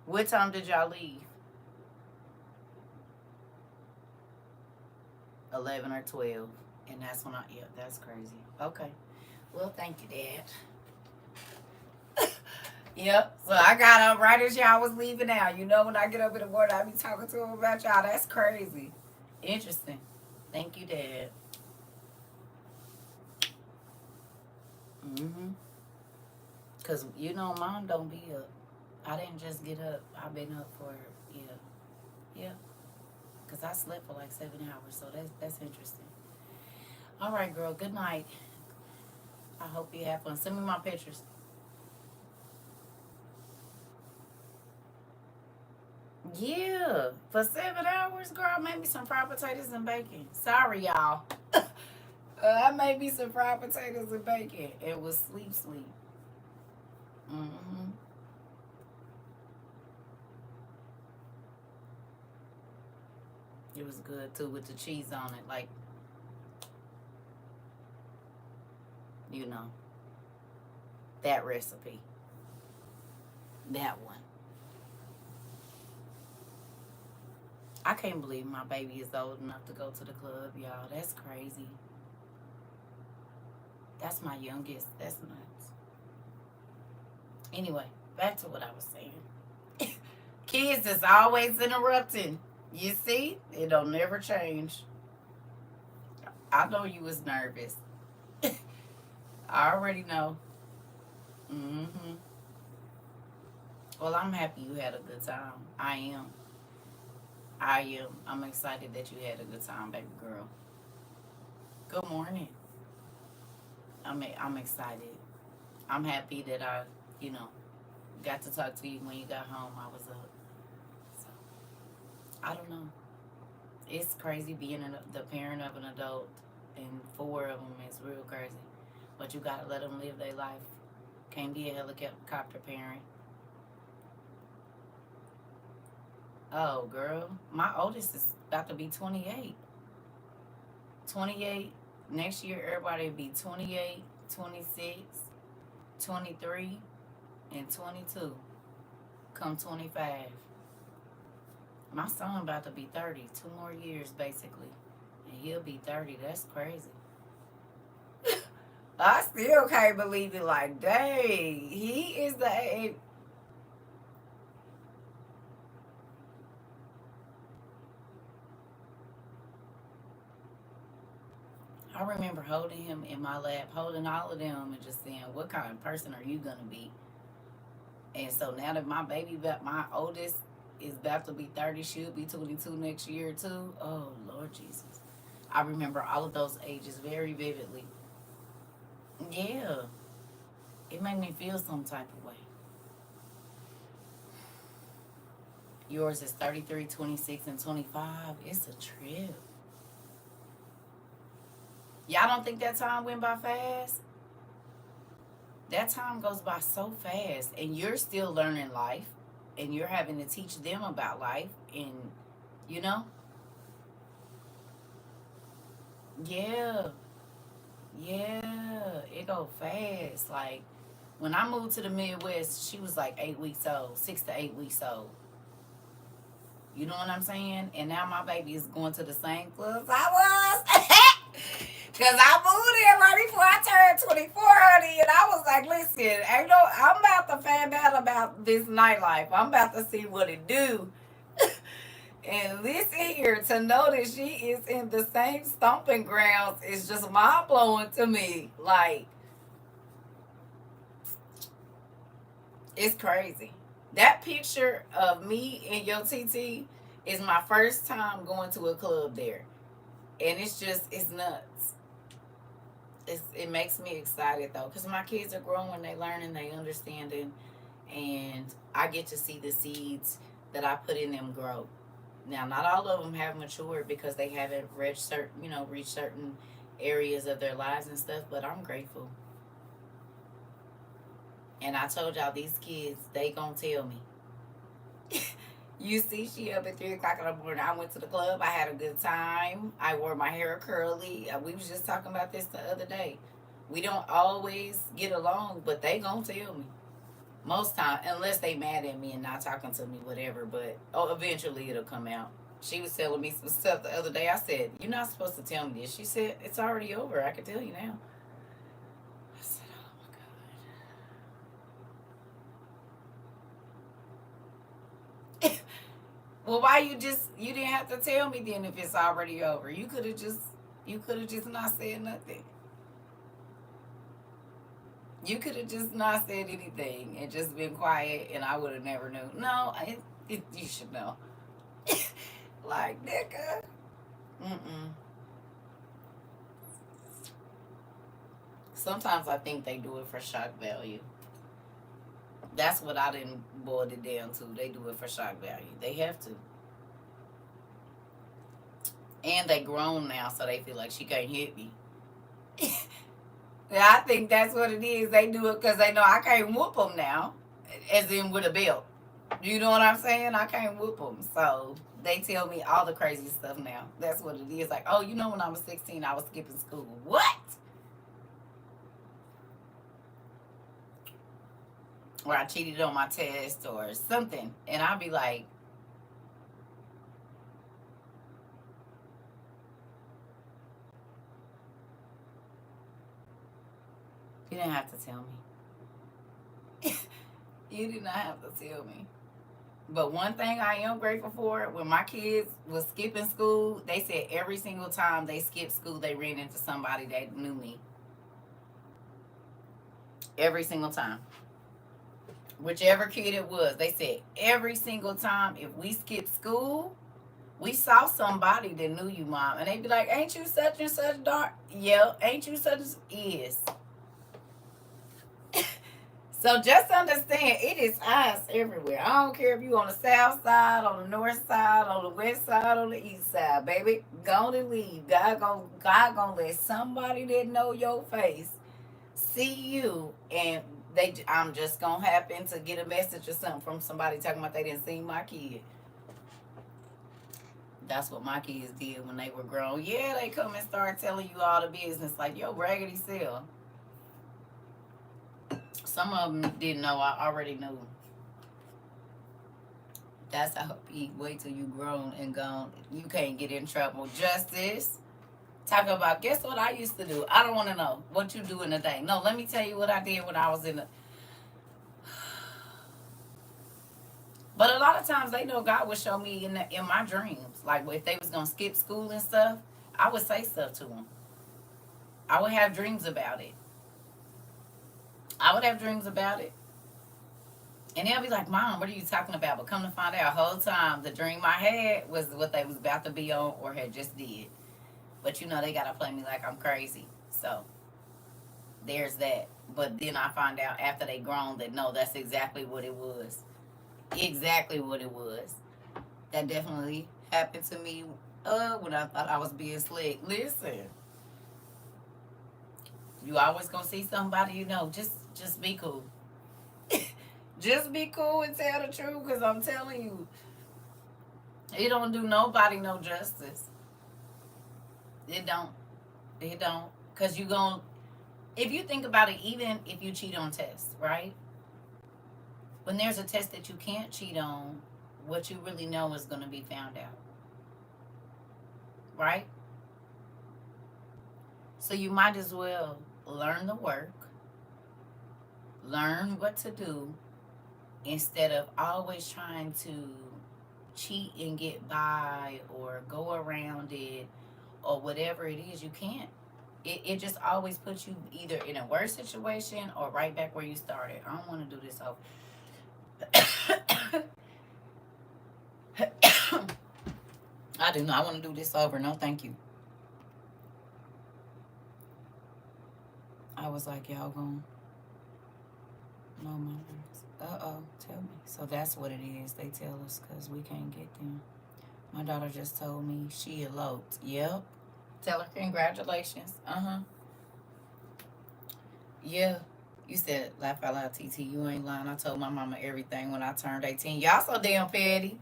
What time did y'all leave? 11 or 12. And that's when that's crazy. Okay. Well, thank you, Dad. Yep. So I got up right as y'all was leaving out. When I get up in the morning, I be talking to him about y'all. That's crazy. Interesting. Thank you, Dad. Mm-hmm. Because, Mom don't be up. I didn't just get up. I've been up for, yeah. Because I slept for like 7 hours. So that's interesting. All right, girl. Good night. I hope you have fun. Send me my pictures. Yeah, for 7 hours, girl. I made me some fried potatoes and bacon. Sorry, y'all. I made me some fried potatoes and bacon. It was sleep, sleep. Mm-hmm. It was good too with the cheese on it, like you know that recipe. That one. I can't believe my baby is old enough to go to the club, y'all. That's crazy. That's my youngest. That's nuts. Anyway, back to what I was saying. Kids is always interrupting. You see? It don't never change. I know you was nervous. I already know. Mm-hmm. Well, I'm happy you had a good time. I am. I am. I'm excited that you had a good time, baby girl. Good morning. I'm excited. I'm happy that you know, got to talk to you when you got home. I was up. So, I don't know. It's crazy being the parent of an adult, and four of them is real crazy. But you gotta let them live their life. Can't be a helicopter parent. Oh, girl. My oldest is about to be 28. 28. Next year, everybody will be 28, 26, 23, and 22. Come 25. My son about to be 30. 2 more years, basically. And he'll be 30. That's crazy. I still can't believe it. Like, dang. He is the age. I remember holding him in my lap, holding all of them, and just saying, "What kind of person are you gonna be?" And so now that my oldest is about to be 30, she'll be 22 next year too. Oh Lord Jesus, I remember all of those ages very vividly. Yeah, it made me feel some type of way. Yours is 33, 26, and 25. It's a trip. Y'all don't think that time went by fast? That time goes by so fast, and you're still learning life, and you're having to teach them about life, and you know, yeah, yeah, it go fast. Like when I moved to the Midwest, she was like 8 weeks old, 6 to 8 weeks old. You know what I'm saying? And now my baby is going to the same clubs I was. Cause I moved there right before I turned 24, honey, and I was like, "Listen, ain't no, I'm about to find out about this nightlife. I'm about to see what it do." And listen here, to know that she is in the same stomping grounds is just mind blowing to me. Like, it's crazy. That picture of me and your TT is my first time going to a club there, and it's nuts. It makes me excited though, because my kids are growing, they learning, they understanding, and I get to see the seeds that I put in them grow. Now, not all of them have matured because they haven't reached certain areas of their lives and stuff, but I'm grateful. And I told y'all, these kids, they gonna tell me. You see, she up at 3 o'clock in the morning. I went to the club. I had a good time. I wore my hair curly. We was just talking about this the other day. We don't always get along, but they gonna tell me most time, unless they mad at me and not talking to me, whatever. But eventually it'll come out. She was telling me some stuff the other day. I said, "You're not supposed to tell me this." She said, "It's already over. I can tell you now." I said, "Oh my god." Well, why you didn't have to tell me then if it's already over? You could have just not said nothing. You could have just not said anything and just been quiet, and I would have never knew. No, you should know. Like, nigga. Mm-mm. Sometimes I think they do it for shock value. That's what I didn't boil it down to. They do it for shock value. They have to. And they grown now, so they feel like she can't hit me. I think that's what it is. They do it because they know I can't whoop them now, as in with a belt. You know what I'm saying? I can't whoop them. So they tell me all the crazy stuff now. That's what it is. Like, oh, you know, when I was 16, I was skipping school. What? Or I cheated on my test or something. And I'll be like, you didn't have to tell me. You did not have to tell me. But one thing I am grateful for, when my kids was skipping school, they said every single time they skipped school, they ran into somebody that knew me. Every single time. Whichever kid it was, they said every single time if we skipped school, we saw somebody that knew you, mom. And they'd be like, ain't you such and such dark? Yeah, ain't you such as is. So just understand, it is eyes everywhere. I don't care if you on the south side, on the north side, on the west side, on the east side, baby. Go on and leave. God gonna let somebody that know your face see you, and I'm just gonna happen to get a message or something from somebody talking about they didn't see my kid. That's what my kids did when they were grown. Yeah, they come and start telling you all the business, like, yo, raggedy self. Some of them didn't know. I already knew. That's how people wait till you grown and gone. You can't get in trouble. Justice. Talk about, guess what I used to do? I don't want to know what you do in the day. No, let me tell you what I did when I was in the... But a lot of times they know God would show me in my dreams. Like if they was going to skip school and stuff, I would say stuff to them. I would have dreams about it. And they'll be like, Mom, what are you talking about? But come to find out, whole time, the dream I had was what they was about to be on or had just did. But you know, they got to play me like I'm crazy. So, there's that. But then I find out after they grown that, no, that's exactly what it was. Exactly what it was. That definitely happened to me when I thought I was being slick. Listen. You always gonna see somebody you know. Just be cool. Just be cool and tell the truth, because I'm telling you, it don't do nobody no justice. It don't. It don't. Because you gon' if you think about it, even if you cheat on tests, right? When there's a test that you can't cheat on, what you really know is going to be found out. Right? So you might as well learn the work, learn what to do, instead of always trying to cheat and get by or go around it or whatever it is. You can't. It just always puts you either in a worse situation or right back where you started. I don't want to do this over. I do not want to do this over. No, thank you. I was like, y'all gonna know my nerves. Uh-oh, tell me. So that's what it is. They tell us because we can't get them. My daughter just told me she eloped. Yep. Tell her congratulations. Uh-huh. Yeah. You said, laugh out loud, TT. You ain't lying. I told my mama everything when I turned 18. Y'all so damn petty.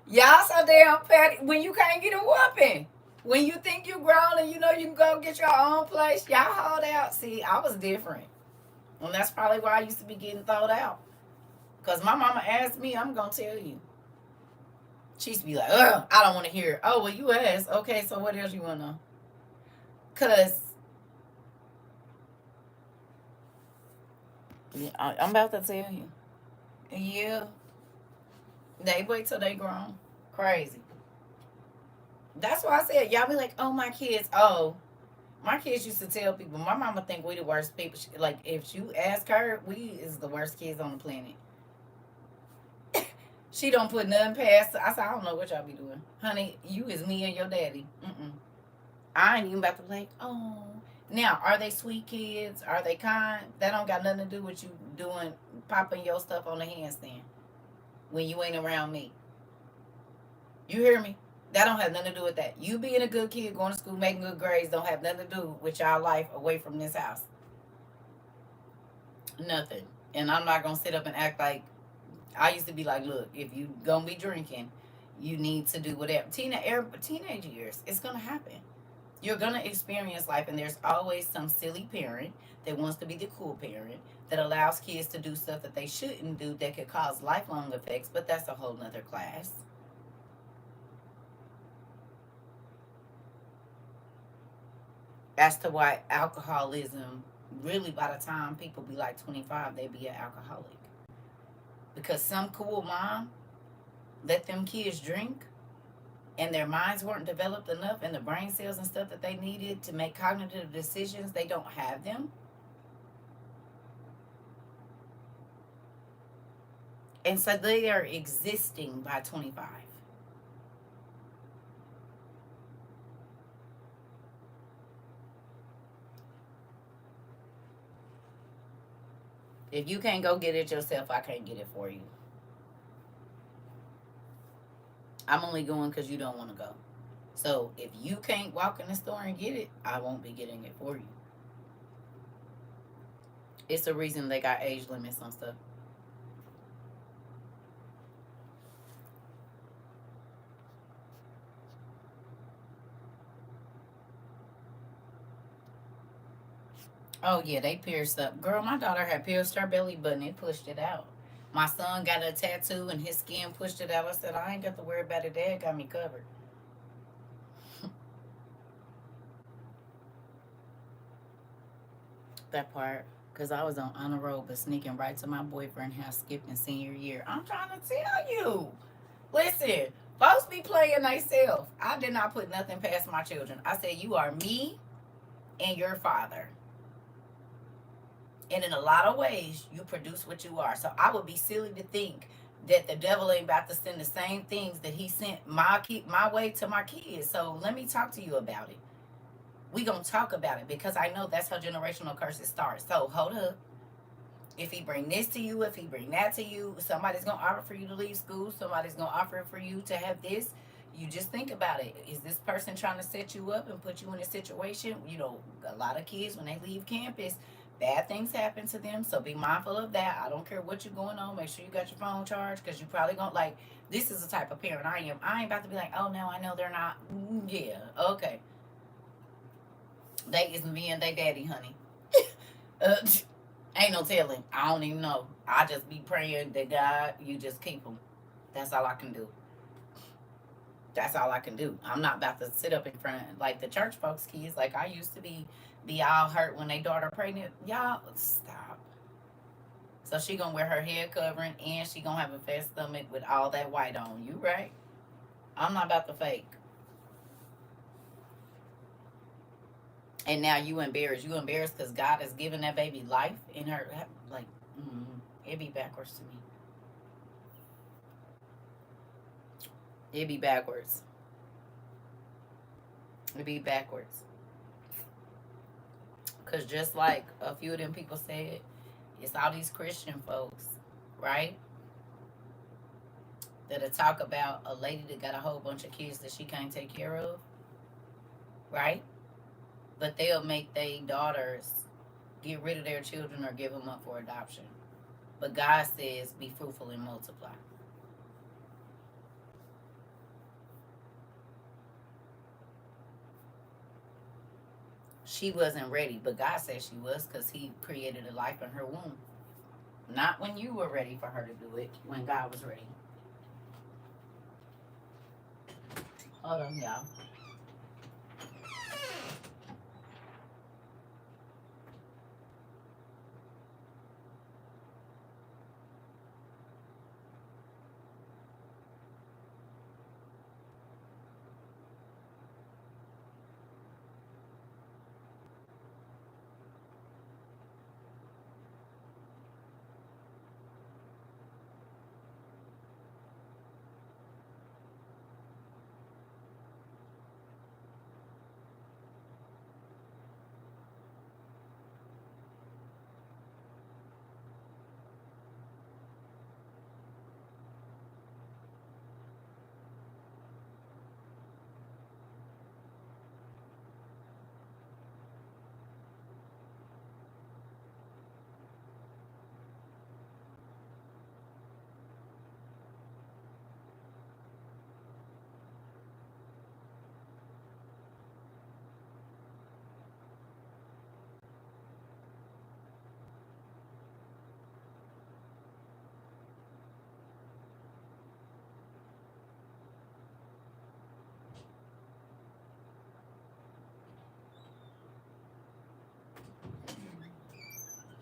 Y'all so damn petty. When you can't get a whooping. When you think you grown and you know you can go get your own place, y'all hold out. See, I was different. And that's probably why I used to be getting thrown out. Because my mama asked me, I'm going to tell you. She used to be like, ugh, I don't want to hear it. Oh, well, you asked. Okay, so what else you want to know? Because I'm about to tell you. Yeah. They wait till they grown. Crazy. That's why I said, y'all be like, oh, my kids. Oh, my kids used to tell people, my mama think we the worst people. Like, if you ask her, we is the worst kids on the planet. She don't put nothing past. I said, I don't know what y'all be doing. Honey, you is me and your daddy. I ain't even about to play, oh, Now, are they sweet kids? Are they kind? That don't got nothing to do with you doing popping your stuff on the handstand when you ain't around me. You hear me? That don't have nothing to do with that. You being a good kid, going to school, making good grades, don't have nothing to do with y'all life away from this house. Nothing. And I'm not gonna sit up and act like I used to be like, look, if you gonna be drinking, you need to do whatever. Teenage years, it's gonna happen. You're gonna experience life, and there's always some silly parent that wants to be the cool parent that allows kids to do stuff that they shouldn't do that could cause lifelong effects. But that's a whole nother class. As to why alcoholism, really, by the time people be like 25, they be an alcoholic. Because some cool mom let them kids drink and their minds weren't developed enough and the brain cells and stuff that they needed to make cognitive decisions, they don't have them. And so they are existing by 25. If you can't go get it yourself, I can't get it for you. I'm only going because you don't want to go. So if you can't walk in the store and get it, I won't be getting it for you. It's the reason they got age limits on stuff. Oh yeah, they pierced up. Girl, my daughter had pierced her belly button. It pushed it out. My son got a tattoo and his skin pushed it out. I said, I ain't got to worry about it. Dad got me covered. That part. Because I was on honor roll, but sneaking right to my boyfriend house, skipping senior year. I'm trying to tell you. Listen, folks be playing themselves. I did not put nothing past my children. I said, you are me and your father. And in a lot of ways, you produce what you are. So I would be silly to think that the devil ain't about to send the same things that he sent my way to my kids. So let me talk to you about it. We gonna talk about it because I know that's how generational curses start. So hold up. If he bring this to you, if he bring that to you, somebody's gonna offer for you to leave school. Somebody's gonna offer for you to have this. You just think about it. Is this person trying to set you up and put you in a situation? You know, a lot of kids when they leave campus, bad things happen to them. So be mindful of that. I don't care what you're going on. Make sure you got your phone charged because you probably gonna like. This is the type of parent I am. I ain't about to be like, oh no, I know they're not. Yeah, okay. They is me and they daddy, honey. uh, ain't no telling. I don't even know. I just be praying that God, you just keep them. That's all I can do. That's all I can do. I'm not about to sit up in front like the church folks kids like I used to be all hurt when they daughter pregnant. Y'all stop. So she gonna wear her head covering and she gonna have a fat stomach with all that white on. You right? I'm not about to fake. And now you embarrassed. You embarrassed because God has given that baby life in her. Like, it'd be backwards to me. It'd be backwards. It'd be backwards. Because just like a few of them people said, it's all these Christian folks, right? That'll talk about a lady that got a whole bunch of kids that she can't take care of, right? But they'll make their daughters get rid of their children or give them up for adoption. But God says, be fruitful and multiply. She wasn't ready, but God said she was because He created a life in her womb. Not when you were ready for her to do it, when God was ready. Hold on, y'all.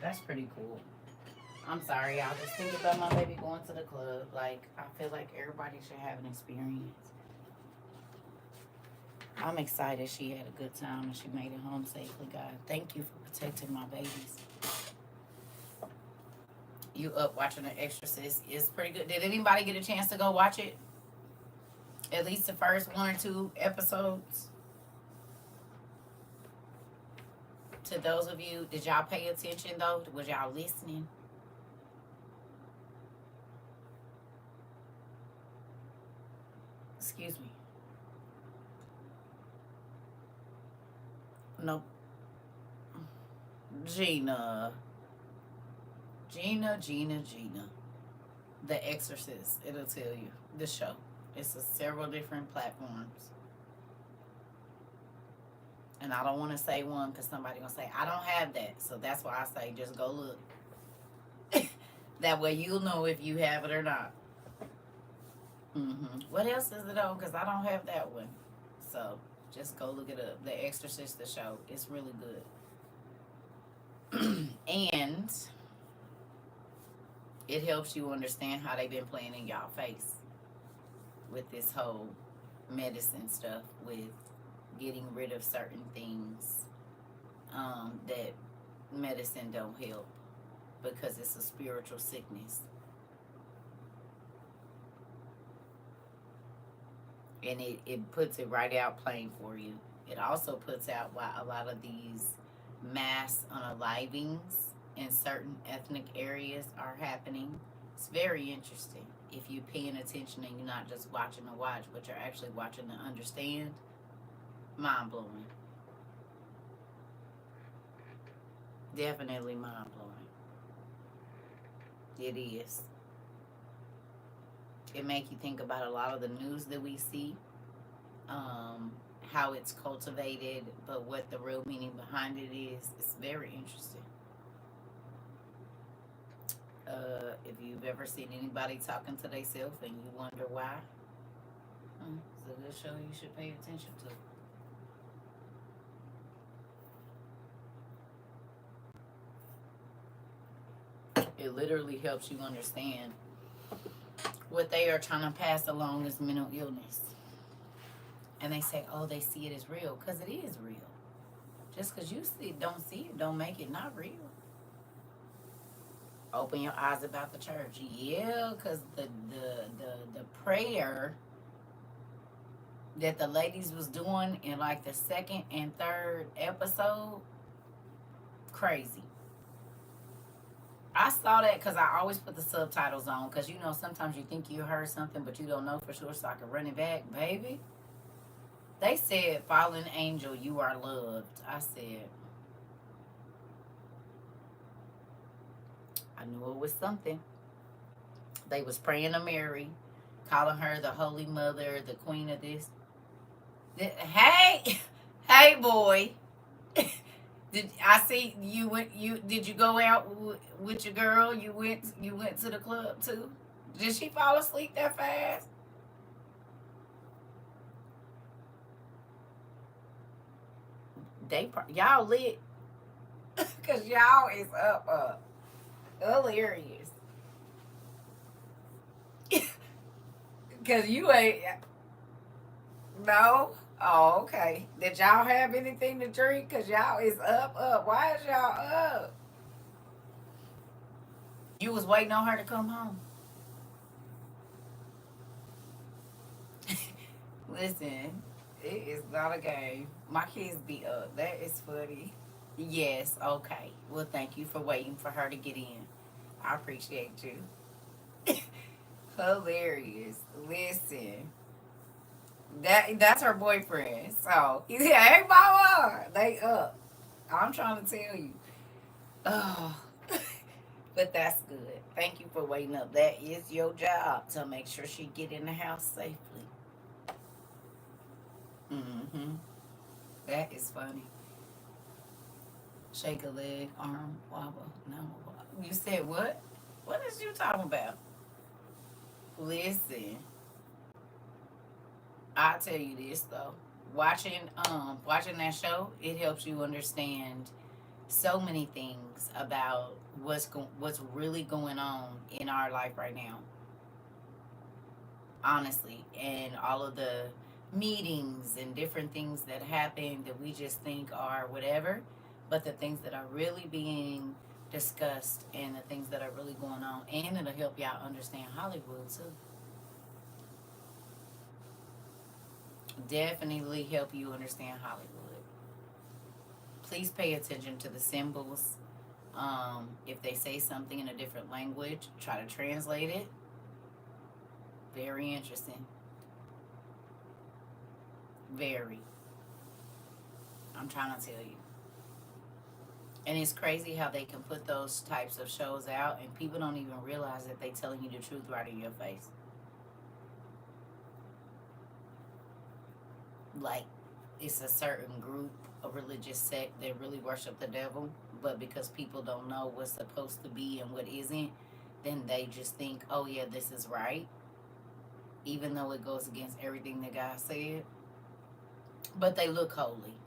That's pretty cool. I'm sorry, y'all. Just think about my baby going to the club. Like, I feel like everybody should have an experience. I'm excited she had a good time and she made it home safely, God. Thank you for protecting my babies. You up watching The Exorcist? It's pretty good. Did anybody get a chance to go watch it? At least the first 1 or 2 episodes? To those of you, did y'all pay attention though? Was y'all listening? Excuse me. No. Gina. The Exorcist. It'll tell you. The show. It's several different platforms. And I don't want to say one because somebody going to say, I don't have that. So that's why I say just go look. That way you'll know if you have it or not. What else is it on? Because I don't have that one. So just go look it up. The Exorcist, the show. It's really good. And it helps you understand how they've been playing in y'all face with this whole medicine stuff, with getting rid of certain things that medicine don't help because it's a spiritual sickness. And it puts it right out plain for you. It also puts out why a lot of these mass unalivings in certain ethnic areas are happening. It's very interesting if you're paying attention and you're not just watching to watch, but you're actually watching to understand. Mind blowing. Definitely mind blowing. It is. It makes you think about a lot of the news that we see, how it's cultivated, but what the real meaning behind it is. It's very interesting. If you've ever seen anybody talking to themselves and you wonder why, it's a good show you should pay attention to. It literally helps you understand what they are trying to pass along as mental illness. And they say, oh, they see it as real, because it is real. Just because you don't see it, don't make it not real. Open your eyes about the church. Yeah, because the prayer that the ladies was doing in like the 2nd and 3rd episode, crazy. I saw that because I always put the subtitles on, because you know sometimes you think you heard something but you don't know for sure, so I can run it back. Baby, they said, fallen angel, you are loved. I said, I knew it was something. They was praying to Mary, calling her the Holy Mother, the Queen of this. Hey, hey, boy. Did I see you went? Did you go out with your girl? You went to the club too. Did she fall asleep that fast? Y'all lit, cause y'all is up. Hilarious. Cause you ain't. No. Oh, okay. Did y'all have anything to drink? Cause y'all is up. Why is y'all up? You was waiting on her to come home. Listen, it is not a game. My kids be up. That is funny. Yes, okay. Well, thank you for waiting for her to get in. I appreciate you. Hilarious. Listen. That's her boyfriend. So he's here. Hey, mama, they up. I'm trying to tell you. Oh, but that's good. Thank you for waiting up. That is your job to make sure she get in the house safely. That is funny. Shake a leg, arm wobble. No, you said what? What is you talking about? Listen, I'll tell you this though. Watching that show, it helps you understand so many things about what's really going on in our life right now, honestly, and all of the meetings and different things that happen that we just think are whatever, but the things that are really being discussed and the things that are really going on, and it'll help y'all understand Hollywood too. Definitely help you understand Hollywood. Please pay attention to the symbols. If they say something in a different language, try to translate it. Very interesting. Very. I'm trying to tell you. And it's crazy how they can put those types of shows out and people don't even realize that they telling you the truth right in your face. Like, it's a certain group, a religious sect that really worship the devil, but because people don't know what's supposed to be and what isn't, then they just think, oh yeah, this is right, even though it goes against everything that God said. But they look holy.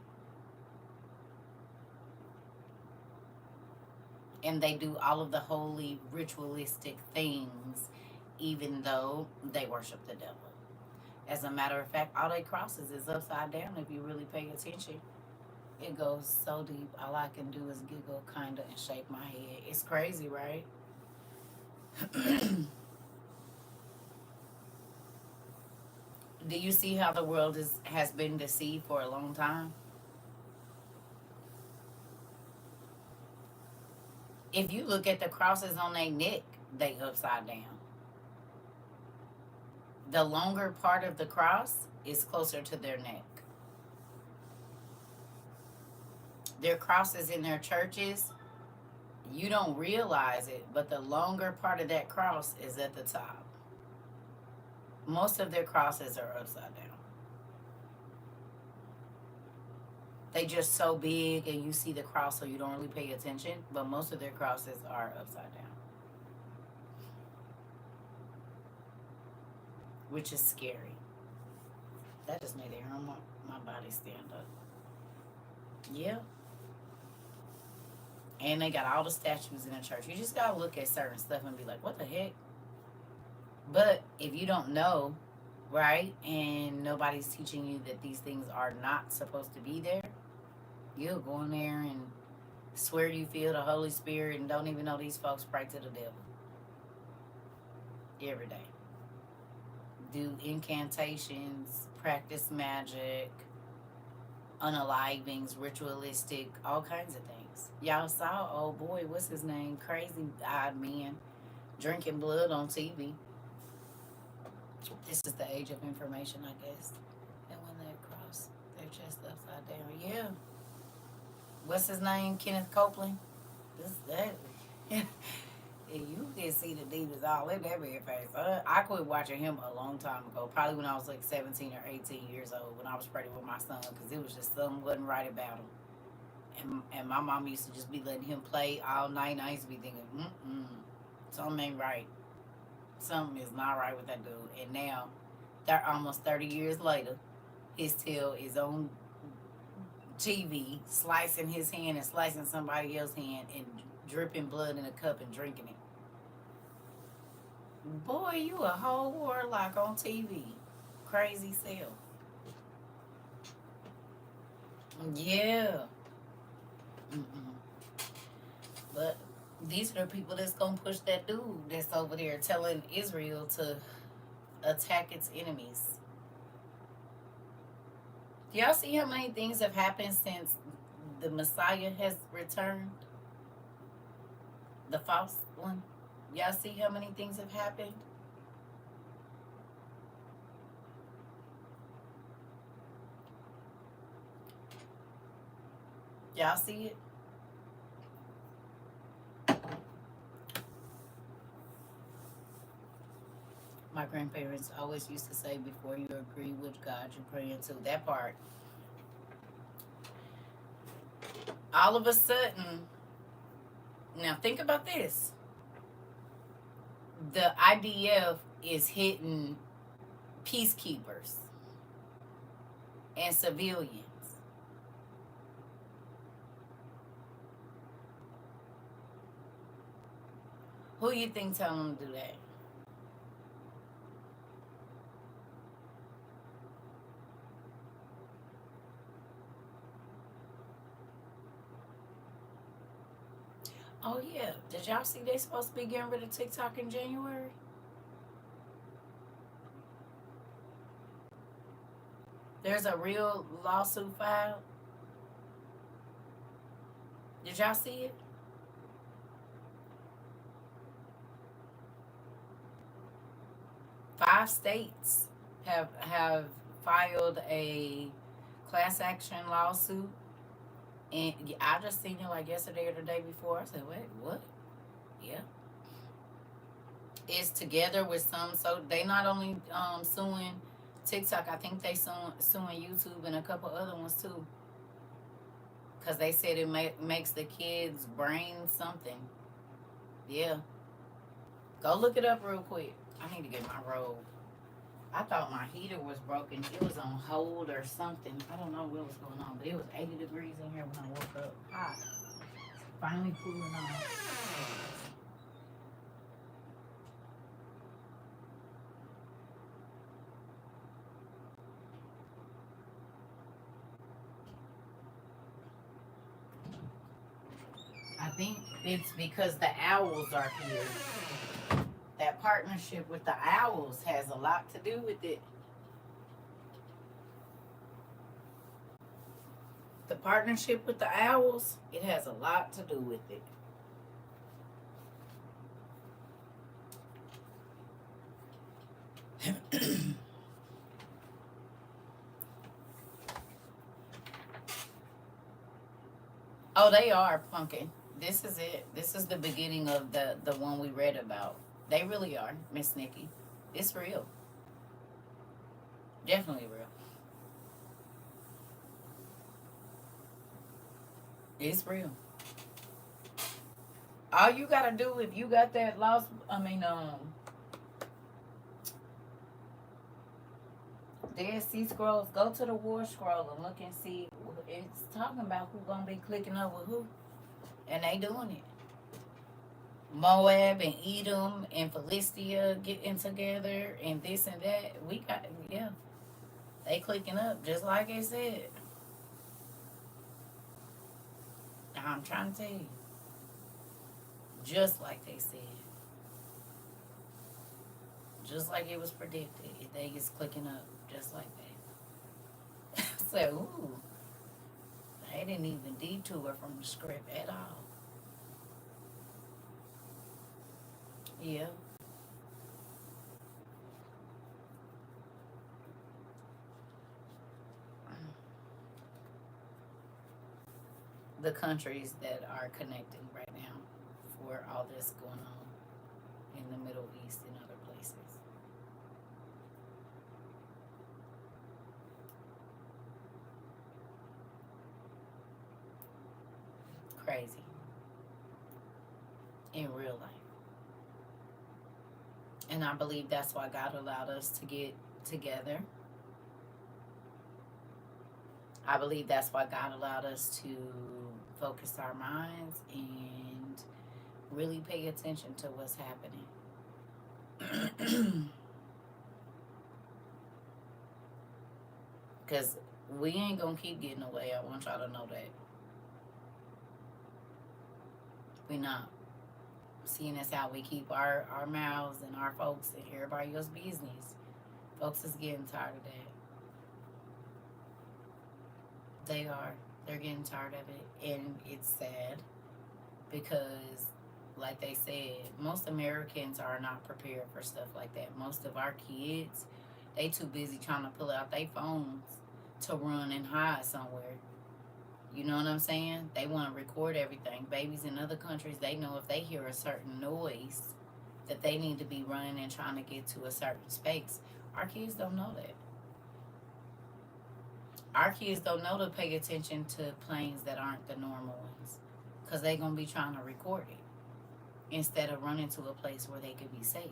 And they do all of the holy ritualistic things, even though they worship the devil. As a matter of fact, all their crosses is upside down if you really pay attention. It goes so deep. All I can do is giggle, kinda, and shake my head. It's crazy, right? Do you see how the world has been deceived for a long time? If you look at the crosses on their neck, they upside down. The longer part of the cross is closer to their neck. Their crosses in their churches, you don't realize it, but the longer part of that cross is at the top. Most of their crosses are upside down. They just so big and you see the cross so you don't really pay attention, but most of their crosses are upside down, which is scary. That just made my body stand up. Yeah. And they got all the statues in the church. You just gotta look at certain stuff and be like, what the heck? But if you don't know, right, and nobody's teaching you that these things are not supposed to be there, you'll go in there and swear you feel the Holy Spirit and don't even know these folks pray to the devil every day. Do incantations, practice magic, unalivings, ritualistic, all kinds of things. Y'all saw, oh boy, what's his name? Crazy odd man drinking blood on TV. This is the age of information, I guess. And when they cross their chest upside down, yeah. What's his name? Kenneth Copeland. This that. You can see the demons all in that man's face. I quit watching him a long time ago, probably when I was like 17 or 18 years old, when I was pregnant with my son, because it was just something wasn't right about him. And my mom used to just be letting him play all night, and I used to be thinking, something ain't right. Something is not right with that dude. And now, almost 30 years later, his tail is on TV, slicing his hand and slicing somebody else's hand and dripping blood in a cup and drinking it. Boy, you a whole warlock on TV. Crazy self. Yeah. Mm-mm. But these are the people that's gonna push that dude that's over there telling Israel to attack its enemies. Do y'all see how many things have happened since the Messiah has returned? The false one? Y'all see how many things have happened? Y'all see it? My grandparents always used to say, before you agree which God you're praying to, that part. All of a sudden, now think about this. The IDF is hitting peacekeepers and civilians. Who you think tell them to do that? Oh yeah. Did y'all see they supposed to be getting rid of TikTok in January? There's a real lawsuit filed. Did y'all see it? 5 states have filed a class action lawsuit, and I just seen it like yesterday or the day before. I said, "Wait, what?" Yeah, it's together with some. So they not only suing TikTok. I think they suing YouTube and a couple other ones too, because they said it makes the kids' brain something. Yeah, go look it up real quick. I need to get my robe. I thought my heater was broken. It was on hold or something. I don't know what was going on, but it was 80 degrees in here when I woke up. Hot. Finally cooling off. I think it's because the owls are here. That partnership with the owls has a lot to do with it. The partnership with the owls, it has a lot to do with it. Oh, they are pumpkin. This is it. This is the beginning of the one we read about. They really are, Miss Nikki. It's real. Definitely real. It's real. All you gotta do if you got that lost, Dead Sea Scrolls, go to the War Scroll and look and see. It's talking about who gonna be clicking up with who, and they doing it. Moab and Edom and Philistia getting together and this and that. We got, yeah, they clicking up just like it said. I'm trying to tell you, just like they said, just like it was predicted. They is clicking up just like that. So, ooh, they didn't even detour from the script at all. Yeah, the countries that are connecting right now for all this going on in the Middle East and other places. Crazy in real life. And I believe that's why God allowed us to get together. I believe that's why God allowed us to focus our minds and really pay attention to what's happening. Because we ain't going to keep getting away. I want y'all to know that. We not. Seeing as how we keep our mouths and our folks and everybody else's business. Folks is getting tired of that. They are. They're getting tired of it. And it's sad because, like they said, most Americans are not prepared for stuff like that. Most of our kids, they too busy trying to pull out their phones to run and hide somewhere. You know what I'm saying? They want to record everything. Babies in other countries, they know if they hear a certain noise that they need to be running and trying to get to a certain space. Our kids don't know that. Our kids don't know to pay attention to planes that aren't the normal ones because they're going to be trying to record it instead of running to a place where they could be safe.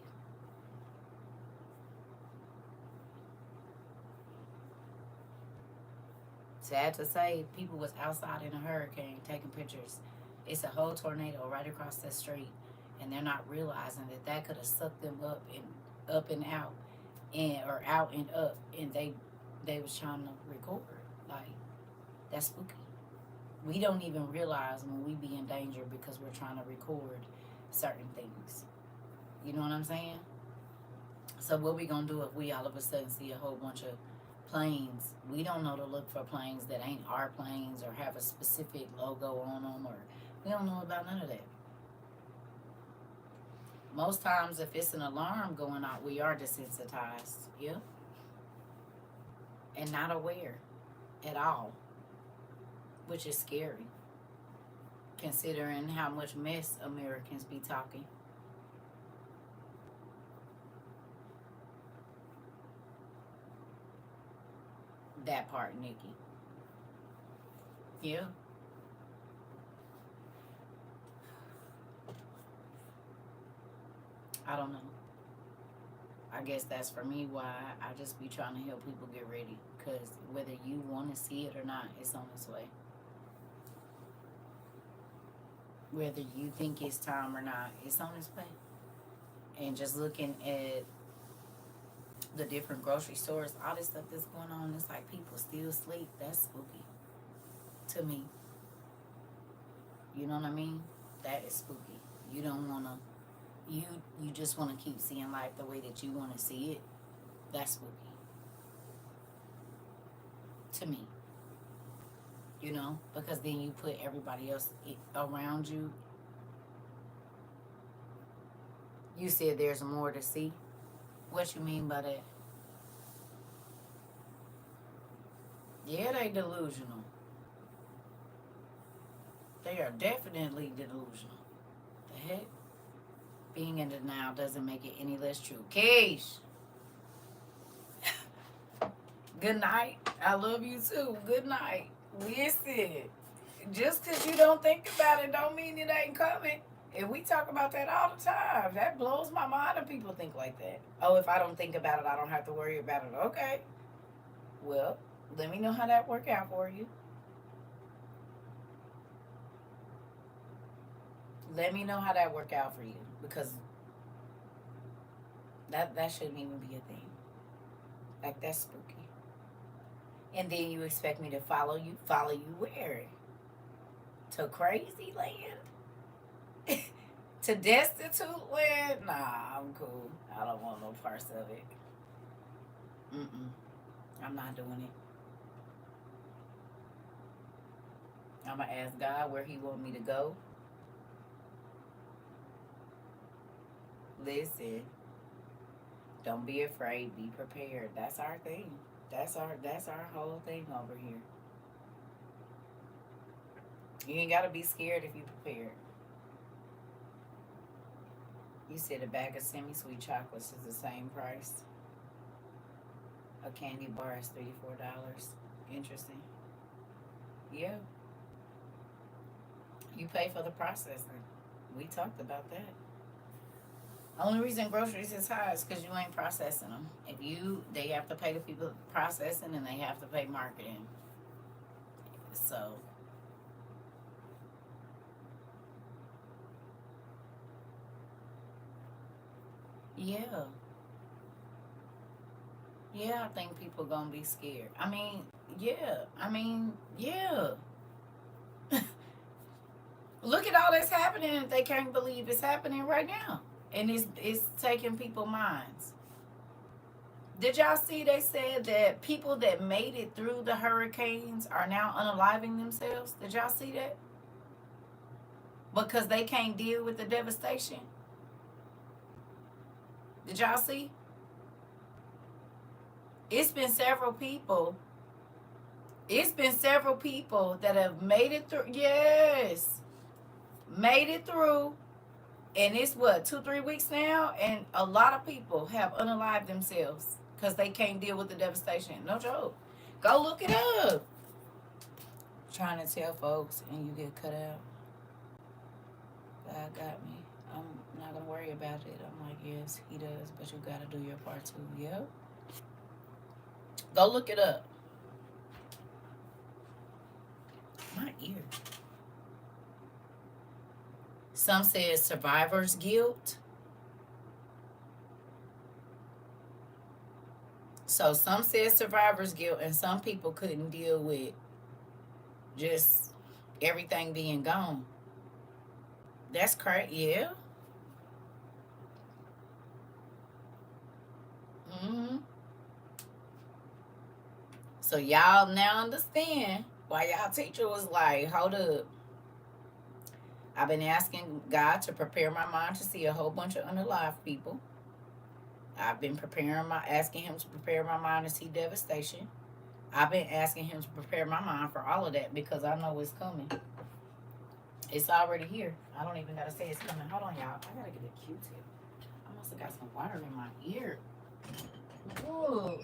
Sad to say, people was outside in a hurricane taking pictures. It's a whole tornado right across the street, and they're not realizing that that could have sucked them up and out, and or out and up, and they was trying to record. Like, that's spooky. We don't even realize when we be in danger because we're trying to record certain things. You know what I'm saying? So what we gonna do if we all of a sudden see a whole bunch of planes? We don't know to look for planes that ain't our planes or have a specific logo on them, or we don't know about none of that. Most times, if it's an alarm going off, we are desensitized, yeah, and not aware at all, which is scary, considering how much mess Americans be talking. That part, Nikki. Yeah. I don't know. I guess that's for me why I just be trying to help people get ready. Because whether you want to see it or not, it's on its way. Whether you think it's time or not, it's on its way. And just looking at the different grocery stores, all this stuff that's going on, it's like people still sleep. That's spooky to me. You know what I mean? That is spooky. You don't want to, you just want to keep seeing life the way that you want to see it. That's spooky to me. You know, because then you put everybody else around you. You said there's more to see. What you mean by that? Yeah, they delusional. They are definitely delusional. The heck? Being in denial doesn't make it any less true. Keish. Good night. I love you too. Good night. Listen, just because you don't think about it don't mean it ain't coming. And we talk about that all the time. That blows my mind when people think like that. Oh, if I don't think about it, I don't have to worry about it. Okay. Well, let me know how that work out for you. Let me know how that work out for you. Because that shouldn't even be a thing. Like, that's spooky. And then you expect me to follow you? Follow you where? To crazy land? To destitute land? Nah, I'm cool. I don't want no parts of it. I'm not doing it. I'm going to ask God where he want me to go. Listen, don't be afraid. Be prepared. That's our thing. That's our whole thing over here. You ain't gotta be scared if you prepared. You said a bag of semi-sweet chocolates is the same price. A candy bar is $34. Interesting. Yeah. You pay for the processing. We talked about that. Only reason groceries is high is because you ain't processing them. They have to pay the people processing, and they have to pay marketing. So, yeah. Yeah, I think people gonna be scared. Yeah. Look at all that's happening, and they can't believe it's happening right now. And it's taking people's minds. Did y'all see they said that people that made it through the hurricanes are now unaliving themselves? Did y'all see that? Because they can't deal with the devastation. Did y'all see? It's been several people. It's been several people that have made it through. Yes. Made it through. And it's what, 2-3 weeks now? And a lot of people have unalived themselves because they can't deal with the devastation. No joke. Go look it up. Trying to tell folks and you get cut out. God got me. I'm not going to worry about it. I'm like, yes, he does, but you got to do your part too. Yep. Go look it up. My ear. Some said survivor's guilt. So some said survivor's guilt, and some people couldn't deal with just everything being gone. That's correct. Yeah. Hmm. So y'all now understand why y'all teacher was like, hold up. I've been asking God to prepare my mind to see a whole bunch of unalive people. I've been asking him to prepare my mind to see devastation. I've been asking him to prepare my mind for all of that because I know it's coming. It's already here. I don't even gotta say it's coming. Hold on, y'all. I gotta get a Q-tip. I must have got some water in my ear. Ooh.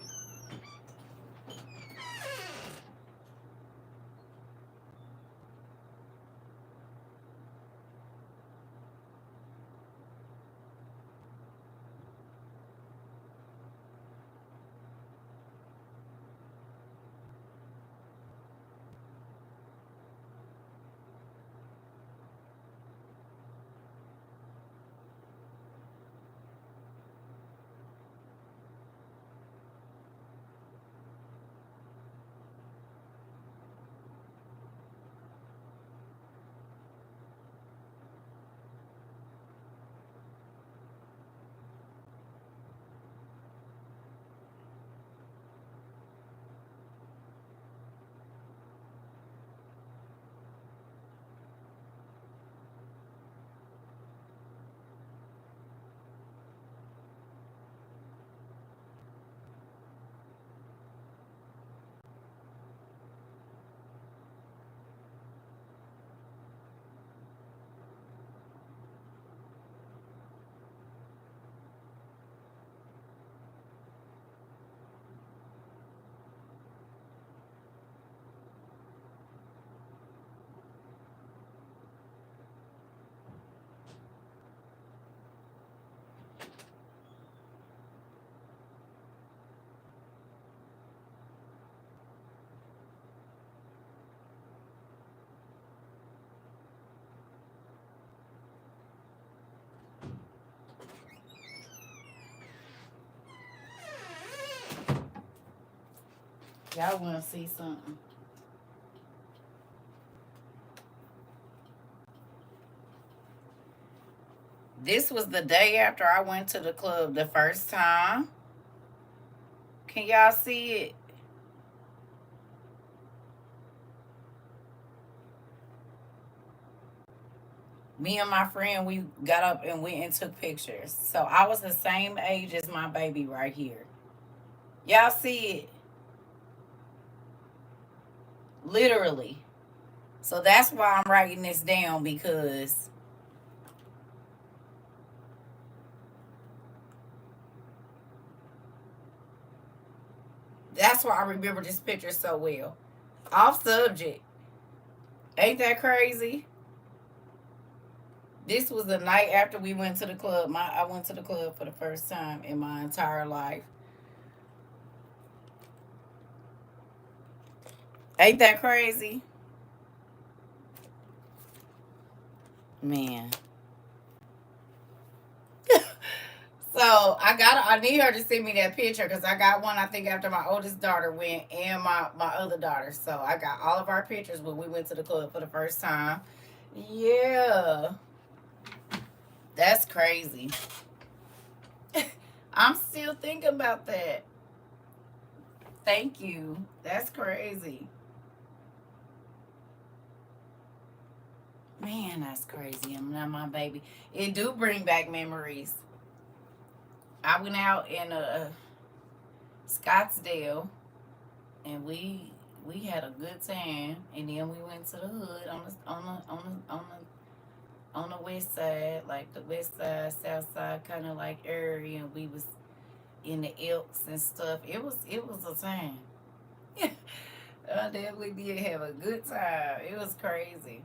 Y'all wanna see something? This was the day after I went to the club the first time. Can y'all see it? Me and my friend, we got up and went and took pictures. So I was the same age as my baby right here. Y'all see it? Literally. So that's why I'm writing this down because that's why I remember this picture so well. Off subject. Ain't that crazy? This was the night after we went to the club. I went to the club for the first time in my entire life. Ain't that crazy? Man. So I need her to send me that picture because I got one I think after my oldest daughter went and my other daughter. So I got all of our pictures when we went to the club for the first time. Yeah. That's crazy. I'm still thinking about that. Thank you. That's crazy. Man, that's crazy. I'm not my baby. It do bring back memories. I went out in Scottsdale and we had a good time and then we went to the hood on the west side, like the west side, south side kind of like area, and we was in the Elks and stuff. It was a time. I definitely did have a good time. It was crazy.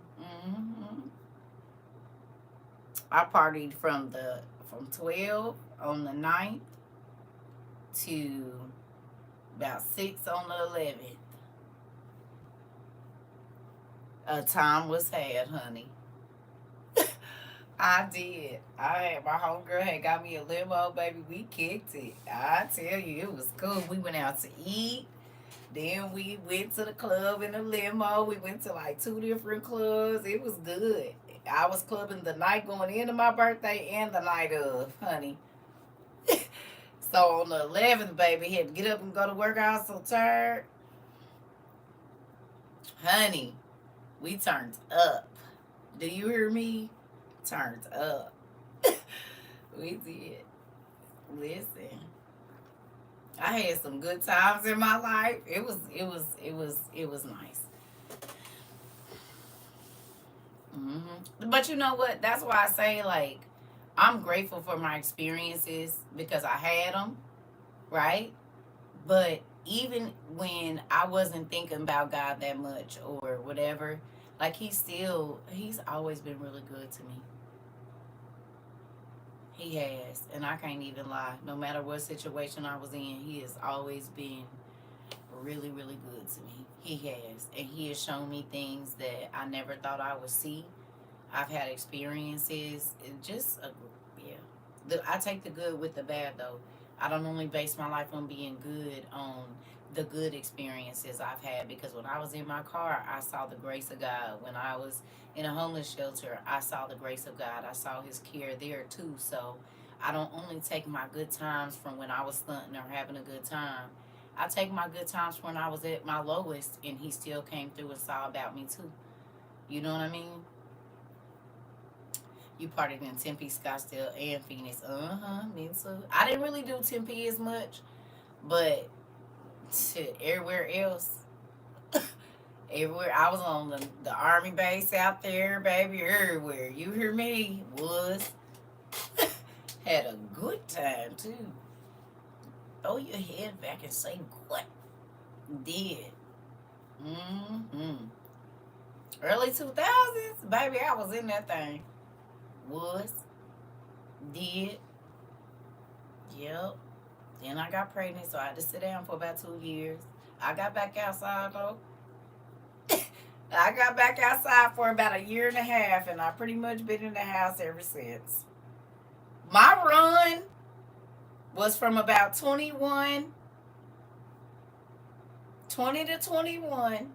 I partied from 12 on the 9th to about 6 on the 11th. A time was had, honey. I did. My homegirl had got me a limo, baby. We kicked it. I tell you, it was cool. We went out to eat. Then we went to the club in the limo. We went to like two different clubs. It was good. I was clubbing the night going into my birthday and the night of, honey. So on the 11th, baby, had to get up and go to work. I was so tired. Honey, we turned up. Do you hear me? Turned up. We did. Listen, I had some good times in my life. It was nice. But you know what? That's why I say, like, I'm grateful for my experiences because I had them, right? But even when I wasn't thinking about God that much or whatever, like, he's always been really good to me. He has. And I can't even lie. No matter what situation I was in, he has always been really, really good to me. He has. And he has shown me things that I never thought I would see. I've had experiences. Yeah. I take the good with the bad, though. I don't only base my life on being good on the good experiences I've had, because when I was in my car, I saw the grace of God. When I was in a homeless shelter, I saw the grace of God. I saw his care there too. So I don't only take my good times from when I was stunting or having a good time. I take my good times when I was at my lowest and he still came through and saw about me too. You know what I mean? You partied in Tempe, Scottsdale, and Phoenix. Me too. I didn't really do Tempe as much, but everywhere else, everywhere I was on the army base out there, baby, everywhere. You hear me? Was had a good time too. Throw your head back and say what? Did. Early 2000s, baby, I was in that thing. Was. Did. Yep. Then I got pregnant, so I had to sit down for about 2 years. I got back outside though. I got back outside for about a year and a half, and I pretty much been in the house ever since. My run was from about 20 to 21.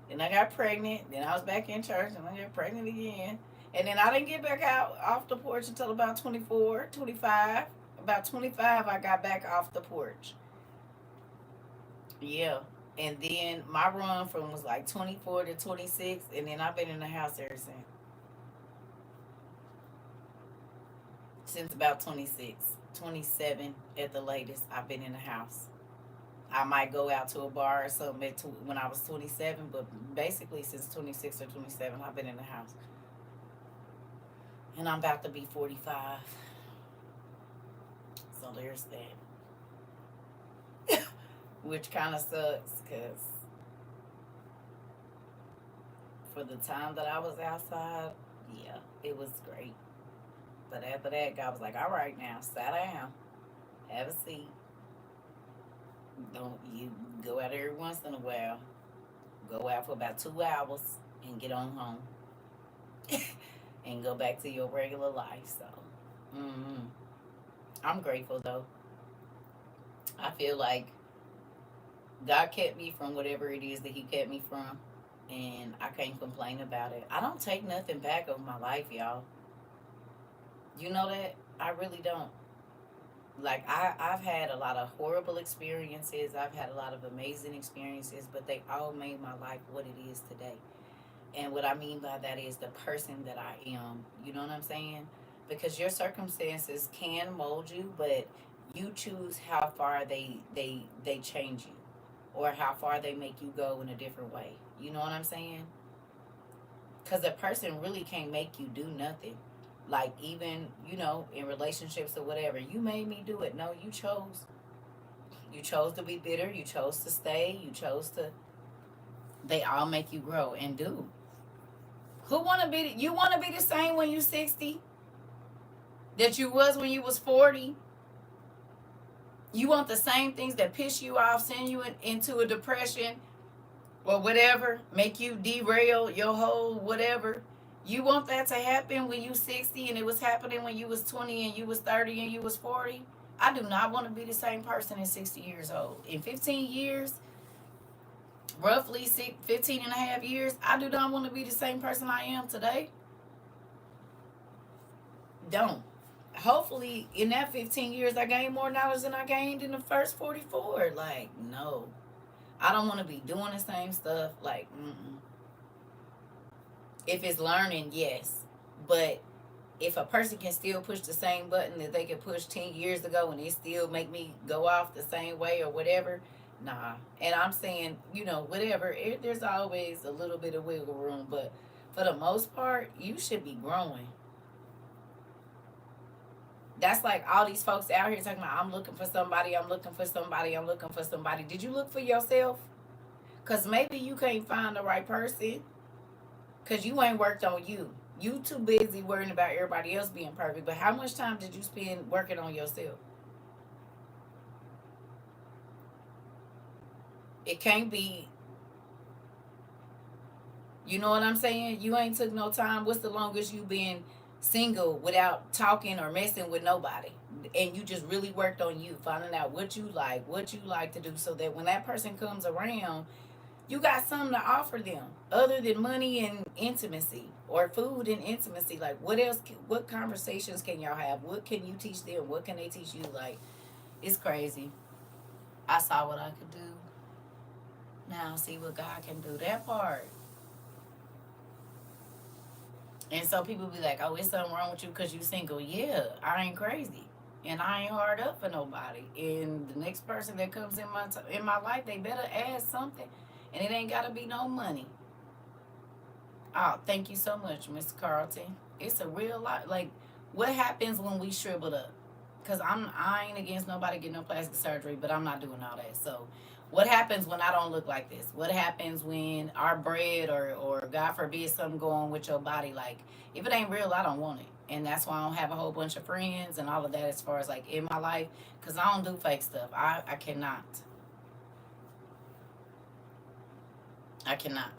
Then I got pregnant. Then I was back in church, and I got pregnant again. And then I didn't get back out off the porch until about 24, 25. About 25, I got back off the porch. Yeah. And then my run from was like 24 to 26, and then I've been in the house ever since. Since about 26, 27 at the latest, I've been in the house. I might go out to a bar or something when I was 27, but basically since 26 or 27, I've been in the house. And I'm about to be 45. So there's that. Which kind of sucks because for the time that I was outside, yeah, it was great. But after that, God was like, all right, now, sit down, have a seat. Don't you go out every once in a while. Go out for about 2 hours and get on home and go back to your regular life. So, mm I'm grateful though. I feel like God kept me from whatever it is that He kept me from, and I can't complain about it. I don't take nothing back of my life, y'all. You know that? I really don't. Like, I've had a lot of horrible experiences. I've had a lot of amazing experiences, but they all made my life what it is today. And what I mean by that is the person that I am. You know what I'm saying? Because your circumstances can mold you, but you choose how far they change you, or how far they make you go in a different way. You know what I'm saying? Because a person really can't make you do nothing. Like, even, in relationships or whatever, you made me do it. No, you chose. You chose to be bitter. You chose to stay. You chose to. They all make you grow and do. Who want to be? You want to be the same when you're 60 that you was when you was 40? You want the same things that piss you off, send you into a depression or whatever, make you derail your whole whatever. You want that to happen when you 60 and it was happening when you was 20 and you was 30 and you was 40? I do not want to be the same person at 60 years old. In 15 years, roughly 15 and a half years, I do not want to be the same person I am today. Don't. Hopefully, in that 15 years, I gained more knowledge than I gained in the first 44. Like, no. I don't want to be doing the same stuff. Like, mm-mm. If it's learning, yes. But if a person can still push the same button that they could push 10 years ago and it still make me go off the same way or whatever, nah. And I'm saying, whatever, there's always a little bit of wiggle room, but for the most part, you should be growing. That's like all these folks out here talking about, I'm looking for somebody, I'm looking for somebody, I'm looking for somebody. Did you look for yourself? Because maybe you can't find the right person because you ain't worked on you. You too busy worrying about everybody else being perfect. But how much time did you spend working on yourself? It can't be, you know what I'm saying? You ain't took no time. What's the longest you been single without talking or messing with nobody? And you just really worked on you, finding out what you like to do, so that when that person comes around, you got something to offer them other than money and intimacy, or food and intimacy. Like, what else? What conversations can y'all have? What can you teach them? What can they teach you? Like, it's crazy. I saw what I could do. Now see what God can do. That part. And so people be like, "Oh, it's something wrong with you because you single." Yeah, I ain't crazy, and I ain't hard up for nobody. And the next person that comes in my life, they better add something, and it ain't gotta be no money. Oh, thank you so much, Mr. Carlton. It's a real lot. Like, what happens when we shriveled up? Cause I ain't against nobody getting no plastic surgery, but I'm not doing all that. So, what happens when I don't look like this? What happens when our bread or God forbid something go on with your body? Like, if it ain't real, I don't want it, and that's why I don't have a whole bunch of friends and all of that as far as like in my life, cause I don't do fake stuff. I cannot. I cannot.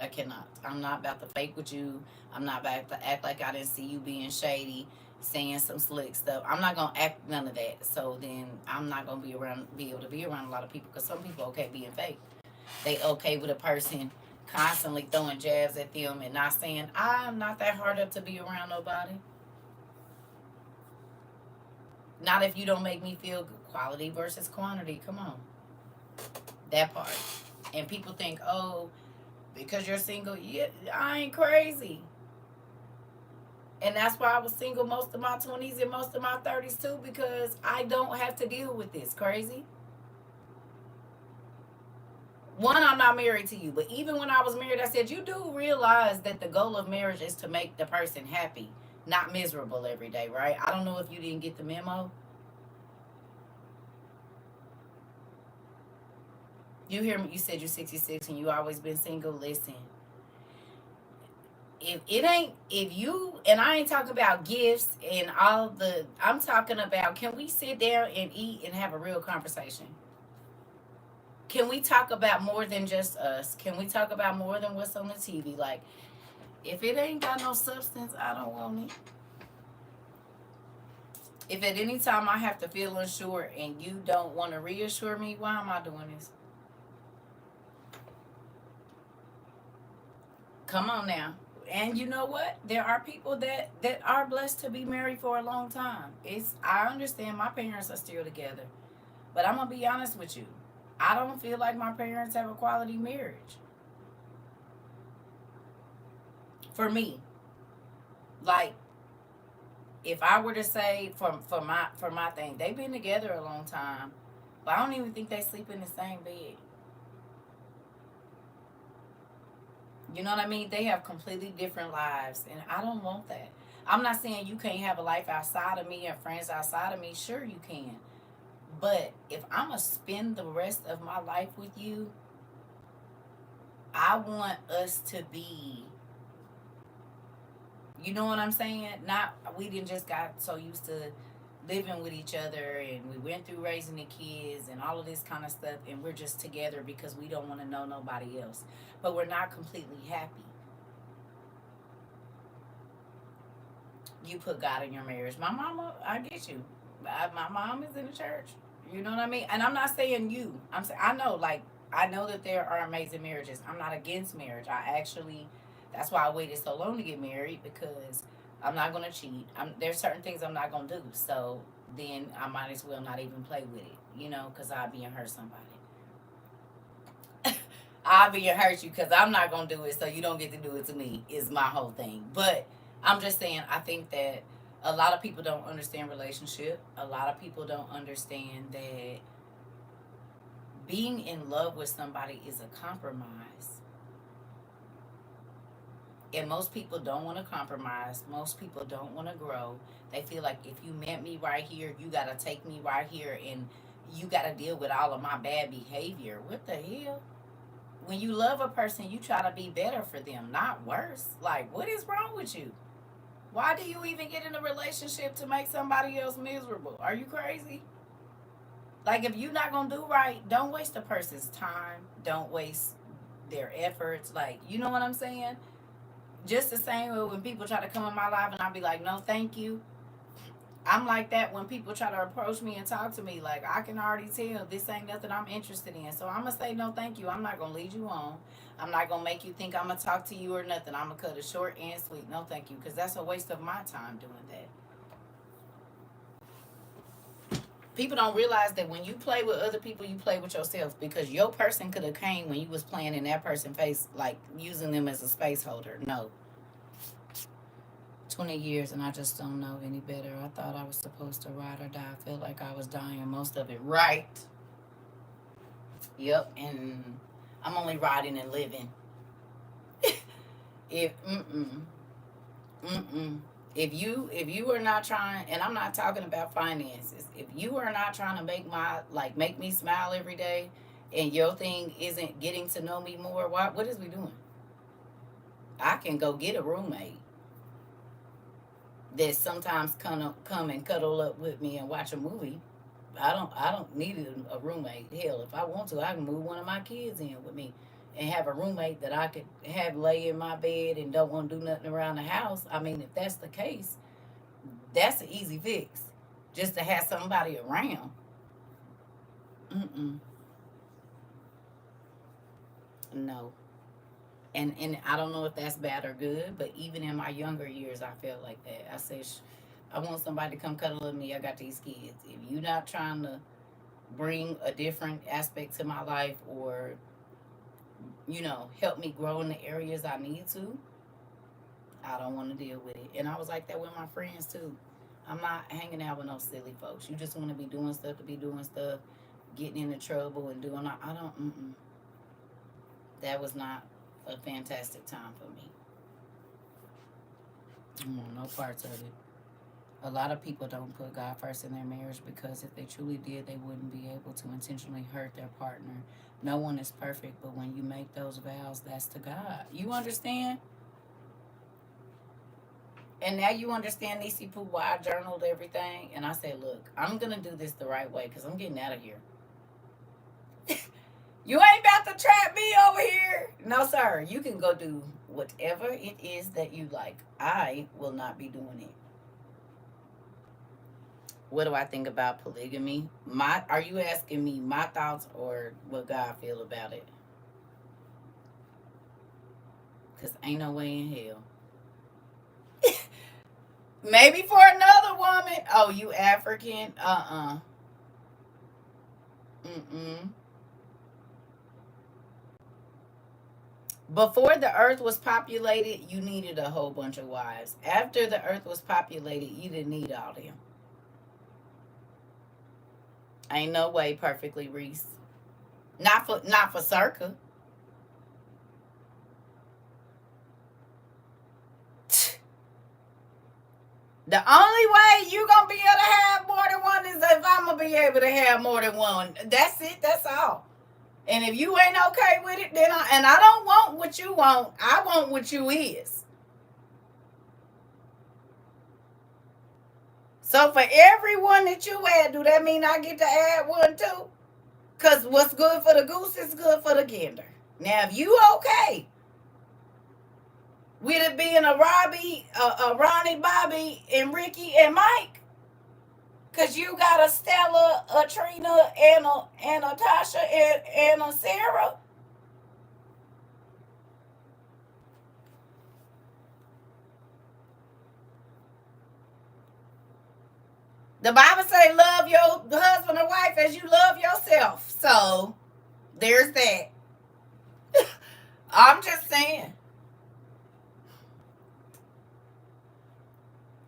I cannot. I'm not about to fake with you. I'm not about to act like I didn't see you being shady, saying some slick stuff. I'm not gonna act none of that. So then I'm not gonna be able to be around a lot of people, because some people okay being fake. They okay with a person constantly throwing jabs at them and not saying, I'm not that hard up to be around nobody. Not if you don't make me feel good. Quality versus quantity. Come on, that part. And people think, oh, because you're single, yeah, I ain't crazy. And that's why I was single most of my 20s and most of my 30s too, because I don't have to deal with this crazy. One, I'm not married to you, but even when I was married, I said, you do realize that the goal of marriage is to make the person happy, not miserable every day, right? I don't know if you didn't get the memo. You hear me? You said you're 66 and you always been single. Listen, if you, and I ain't talking about gifts and all the, I'm talking about, can we sit down and eat and have a real conversation? Can we talk about more than just us? Can we talk about more than what's on the TV? Like, if it ain't got no substance, I don't want it. If at any time I have to feel unsure and you don't want to reassure me, why am I doing this? Come on now. And you know what? There are people that are blessed to be married for a long time. I understand my parents are still together. But I'm gonna be honest with you. I don't feel like my parents have a quality marriage. For me. Like, if I were to say for my thing, they've been together a long time. But I don't even think they sleep in the same bed. You know what I mean? They have completely different lives, and I don't want that. I'm not saying you can't have a life outside of me and friends outside of me. Sure, you can. But if I'm going to spend the rest of my life with you, I want us to be, you know what I'm saying? Not, we didn't just got so used to living with each other and we went through raising the kids and all of this kind of stuff, and we're just together because we don't want to know nobody else. But we're not completely happy. you put God in your marriage. My mama, I get you. My mom is in the church. You know what I mean? And I'm not saying you. I'm saying I know, like I know that there are amazing marriages. I'm not against marriage. I actually, that's why I waited so long to get married because I'm not gonna cheat. There's certain things I'm not gonna do. So then I might as well not even play with it. Because I'll be and hurt somebody. I'll be and hurt you because I'm not gonna do it, so you don't get to do it to me. Is my whole thing. But I'm just saying, I think that a lot of people don't understand relationship. A lot of people don't understand that being in love with somebody is a compromise. And most people don't want to compromise. Most people don't want to grow. They feel like if you met me right here, you got to take me right here and you got to deal with all of my bad behavior. What the hell? When you love a person, you try to be better for them, not worse. Like, what is wrong with you? Why do you even get in a relationship to make somebody else miserable? Are you crazy? Like, if you're not going to do right, don't waste a person's time. Don't waste their efforts. Like, you know what I'm saying? Just the same way when people try to come in my life and I'll be like, no, thank you. I'm like that when people try to approach me and talk to me. Like, I can already tell this ain't nothing I'm interested in. So I'm going to say no, thank you. I'm not going to lead you on. I'm not going to make you think I'm going to talk to you or nothing. I'm going to cut it short and sweet. No, thank you. Because that's a waste of my time doing that. People don't realize that when you play with other people, you play with yourself. Because your person could have came when you was playing in that person's face, like using them as a space holder. No. 20 years and I just don't know any better. I thought I was supposed to ride or die. I feel like I was dying most of it. Right. Yep. And I'm only riding and living. if if you are not trying, and I'm not talking about finances, if you are not trying to make me smile every day, and your thing isn't getting to know me more, what is we doing? I can go get a roommate that sometimes come and cuddle up with me and watch a movie. I don't need a roommate. Hell, if I want to, I can move one of my kids in with me and have a roommate that I could have lay in my bed and don't want to do nothing around the house. I mean, if that's the case, that's an easy fix. Just to have somebody around. Mm-mm. No. And I don't know if that's bad or good, but even in my younger years, I felt like that. I said, I want somebody to come cuddle with me. I got these kids. If you're not trying to bring a different aspect to my life or, help me grow in the areas I need to, I don't want to deal with it. And I was like that with my friends too. I'm not hanging out with no silly folks. You just want to be doing stuff to be doing stuff, getting into trouble and doing. I don't. That was not a fantastic time for me. No parts of it. A lot of people don't put God first in their marriage because if they truly did, they wouldn't be able to intentionally hurt their partner. No one is perfect, but when you make those vows, that's to God. You understand? And now you understand, Nisi Poo, why I journaled everything. And I said, look, I'm going to do this the right way because I'm getting out of here. You ain't about to trap me over here. No, sir. You can go do whatever it is that you like. I will not be doing it. What do I think about polygamy? Are you asking me my thoughts or what God feel about it? Because ain't no way in hell. Maybe for another woman. Oh, you African? Mm-mm. Before the earth was populated, you needed a whole bunch of wives. After the earth was populated, you didn't need all them. Ain't no way, perfectly Reese. Not for CERCA. The only way you gonna be able to have more than one is if I'm gonna be able to have more than one. That's it. That's all. And if you ain't okay with it, then I don't want what you want. I want what you is. So for every one that you add, do that mean I get to add one too? Because what's good for the goose is good for the gander. Now, if you okay, With it being a Robbie, a Ronnie, Bobby, and Ricky and Mike, cause you got a Stella, a Trina, and a Tasha and a Sarah. The Bible say love your husband or wife as you love yourself. So there's that. I'm just saying.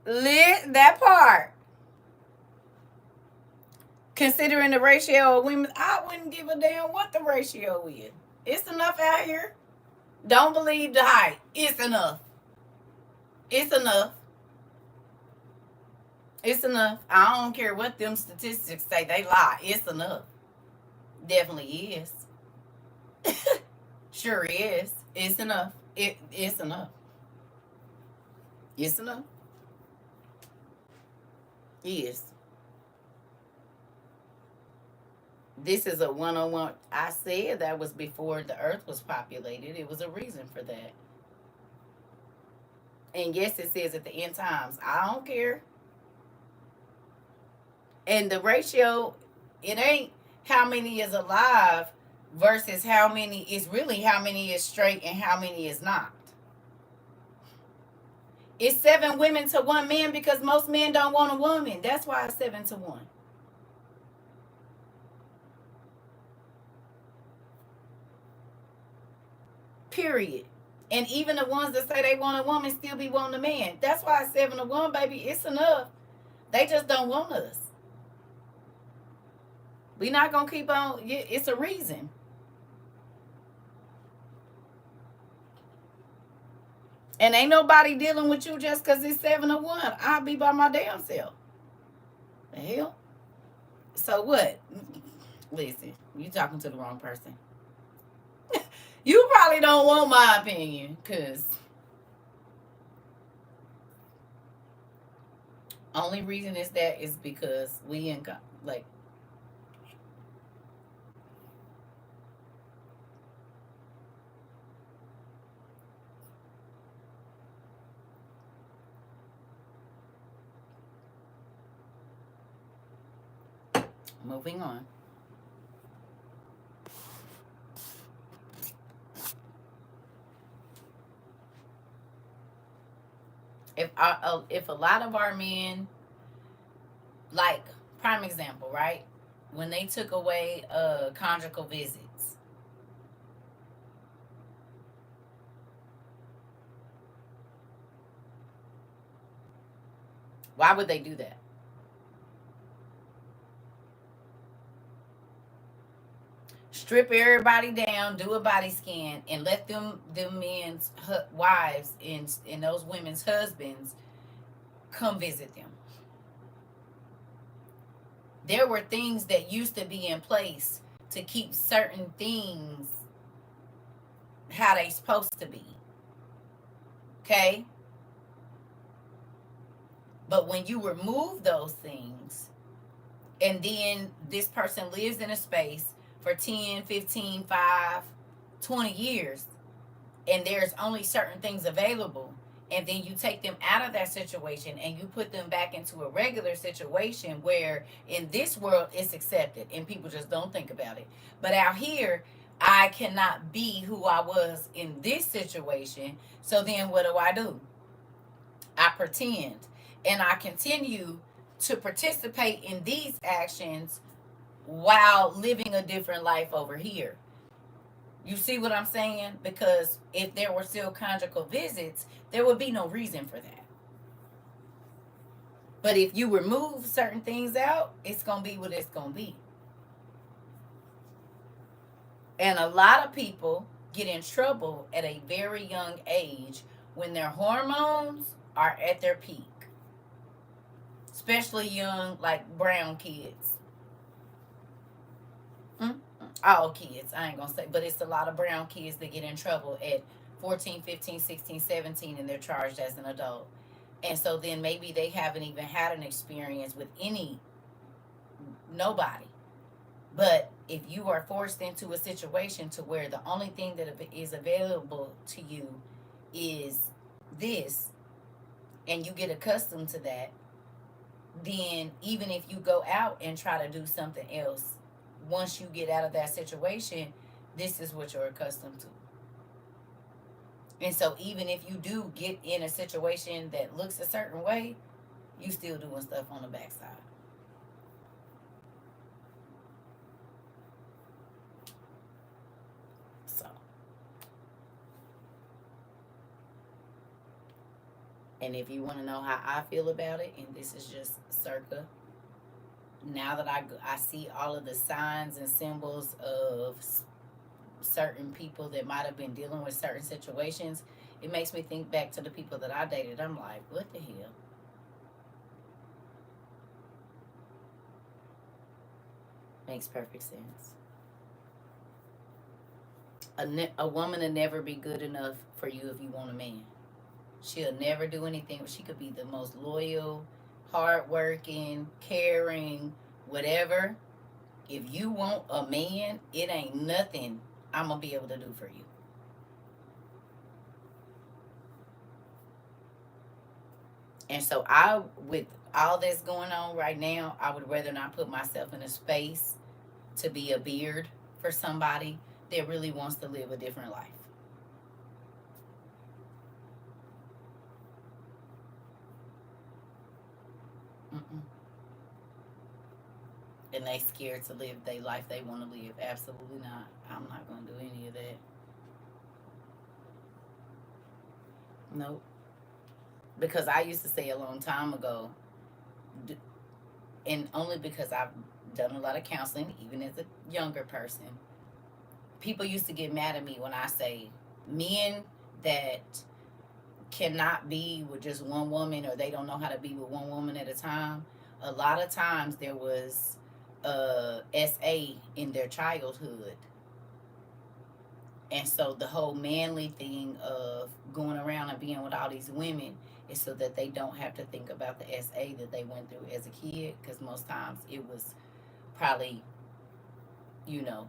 Lit that part. Considering the ratio of women, I wouldn't give a damn what the ratio is. It's enough out here. Don't believe the hype. It's enough. It's enough. It's enough. I don't care what them statistics say. They lie. It's enough. Definitely is. Sure is. It's enough. It's enough. It's enough. Yes. This is a one-on-one. I said that was before the earth was populated. It was a reason for that. And yes, it says at the end times. I don't care. And the ratio, it ain't how many is alive versus how many is really how many is straight and how many is not. It's 7 women to 1 man because most men don't want a woman. That's why it's 7 to 1. Period. And even the ones that say they want a woman still be wanting a man. That's why it's 7 to 1, baby. It's enough. They just don't want us. We not gonna keep on. It's a reason. And ain't nobody dealing with you just because it's 7 to 1. I'll be by my damn self. The hell? So what? Listen, you talking to the wrong person. You probably don't want my opinion, cause only reason is that is because we in like moving on. If a lot of our men, like prime example, right? When they took away conjugal visits, why would they do that? Strip everybody down, do a body scan, and let them men's wives and those women's husbands come visit them. There were things that used to be in place to keep certain things how they supposed to be. Okay? But when you remove those things, and then this person lives in a space for 10, 15, 5, 20 years, and there's only certain things available, and then you take them out of that situation and you put them back into a regular situation where in this world it's accepted and people just don't think about it. But out here, I cannot be who I was in this situation. So then what do? I pretend and I continue to participate in these actions while living a different life over here. You see what I'm saying? Because if there were still conjugal visits, there would be no reason for that. But if you remove certain things out, it's going to be what it's going to be. And a lot of people get in trouble at a very young age when their hormones are at their peak. Especially young, like brown kids. All kids, I ain't gonna say, but it's a lot of brown kids that get in trouble at 14, 15, 16, 17, and they're charged as an adult. And so then maybe they haven't even had an experience with nobody. But if you are forced into a situation to where the only thing that is available to you is this and you get accustomed to that, then even if you go out and try to do something else, once you get out of that situation, this is what you're accustomed to. And so even if you do get in a situation that looks a certain way, you still doing stuff on the backside. So, and if you want to know how I feel about it, and this is just circa, now that I see all of the signs and symbols of certain people that might have been dealing with certain situations, it makes me think back to the people that I dated. I'm like, what the hell? Makes perfect sense. A woman will never be good enough for you if you want a man. She'll never do anything. She could be the most loyal, hardworking, caring, whatever. If you want a man, it ain't nothing I'm gonna be able to do for you. And so with all that's going on right now, I would rather not put myself in a space to be a beard for somebody that really wants to live a different life. Mm-mm. And they scared to live their life they want to live. Absolutely not. I'm not going to do any of that. Nope. Because I used to say a long time ago, and only because I've done a lot of counseling, even as a younger person, people used to get mad at me when I say men that cannot be with just one woman, or they don't know how to be with one woman at a time. A lot of times there was SA in their childhood. And so the whole manly thing of going around and being with all these women is so that they don't have to think about the SA that they went through as a kid, because most times it was probably, you know,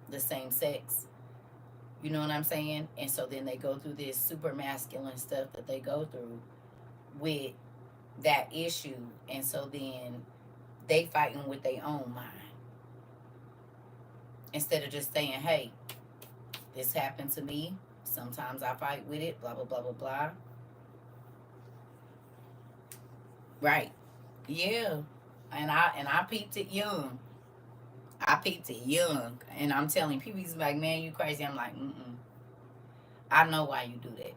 the same sex. You know what I'm saying? And so then they go through this super masculine stuff that they go through with that issue. And so then they fighting with their own mind. Instead of just saying, hey, this happened to me. Sometimes I fight with it, blah, blah, blah, blah, blah. Right. Yeah. And I peeped it young. I peeped it young. And I'm telling people, he's like, man, you crazy. I'm like, mm-mm. I know why you do that.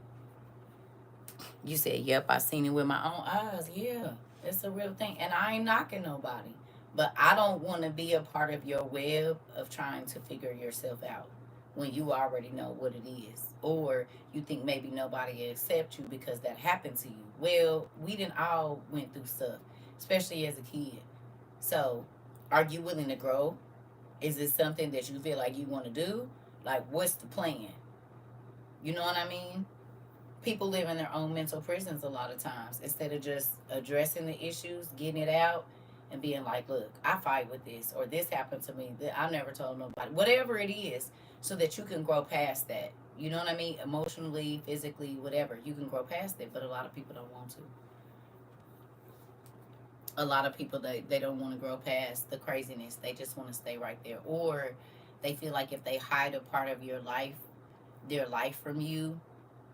You said, yep, I seen it with my own eyes. Yeah, it's a real thing. And I ain't knocking nobody. But I don't want to be a part of your web of trying to figure yourself out when you already know what it is. Or you think maybe nobody will accept you because that happened to you. Well, we didn't all went through stuff, especially as a kid. So are you willing to grow? Is it something that you feel like you want to do? Like, what's the plan? You know what I mean? People live in their own mental prisons a lot of times, instead of just addressing the issues, getting it out, and being like, look, I fight with this, or this happened to me that I never told nobody, whatever it is, so that you can grow past that. You know what I mean? Emotionally, physically, whatever, you can grow past it. But a lot of people don't want to. A lot of people, they don't want to grow past the craziness. They just want to stay right there. Or they feel like if they hide a part of your life, their life from you,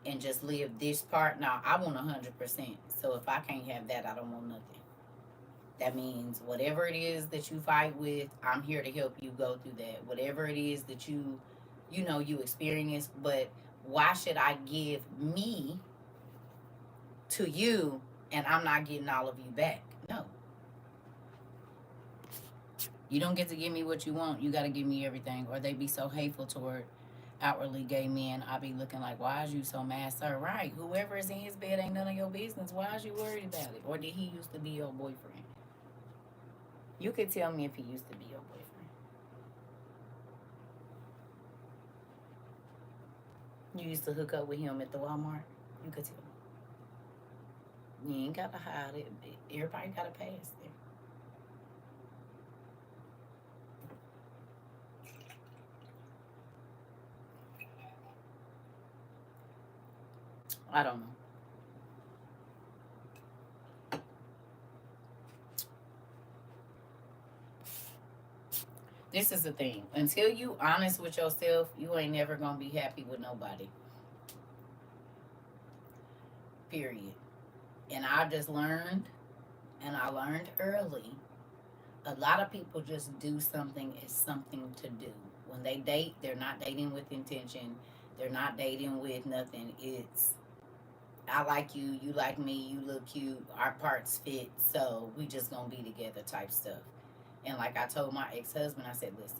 and just live this part. Now, I want 100%. So if I can't have that, I don't want nothing. That means whatever it is that you fight with, I'm here to help you go through that. Whatever it is that you experience, but why should I give me to you and I'm not getting all of you back? No. You don't get to give me what you want. You got to give me everything. Or they be so hateful toward outwardly gay men. I be looking like, why is you so mad, sir? Right. Whoever is in his bed ain't none of your business. Why is you worried about it? Or did he used to be your boyfriend? You could tell me if he used to be your boyfriend. You used to hook up with him at the Walmart. You could tell me. You ain't got to hide it. Everybody got to pass there. I don't know. This is the thing. Until you honest with yourself, you ain't never gonna be happy with nobody. Period. And I just learned, and I learned early, a lot of people just do something as something to do. When they date, they're not dating with intention. They're not dating with nothing. It's I like you, you like me, you look cute, our parts fit, so we just gonna be together type stuff. And like I told my ex husband, I said, listen,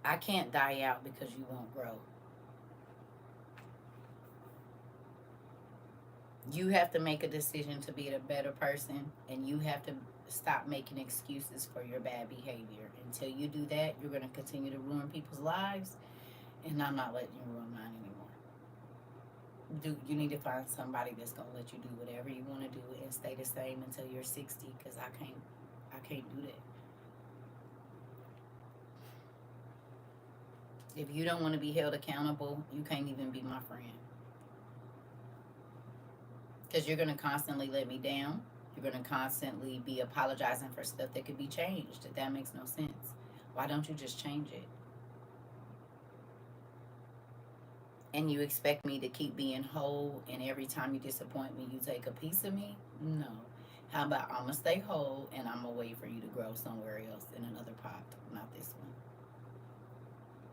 I can't die out because you won't grow. You have to make a decision to be a better person, and you have to stop making excuses for your bad behavior. Until you do that, you're going to continue to ruin people's lives, and I'm not letting you ruin mine anymore. You need to find somebody that's going to let you do whatever you want to do and stay the same until you're 60, because I can't do that. If you don't want to be held accountable, you can't even be my friend, because you're going to constantly let me down. You're going to constantly be apologizing for stuff that could be changed. That makes no sense. Why don't you just change it? And you expect me to keep being whole, and every time you disappoint me, you take a piece of me? No. How about I'm going to stay whole, and I'm going to wait for you to grow somewhere else in another pot, not this one.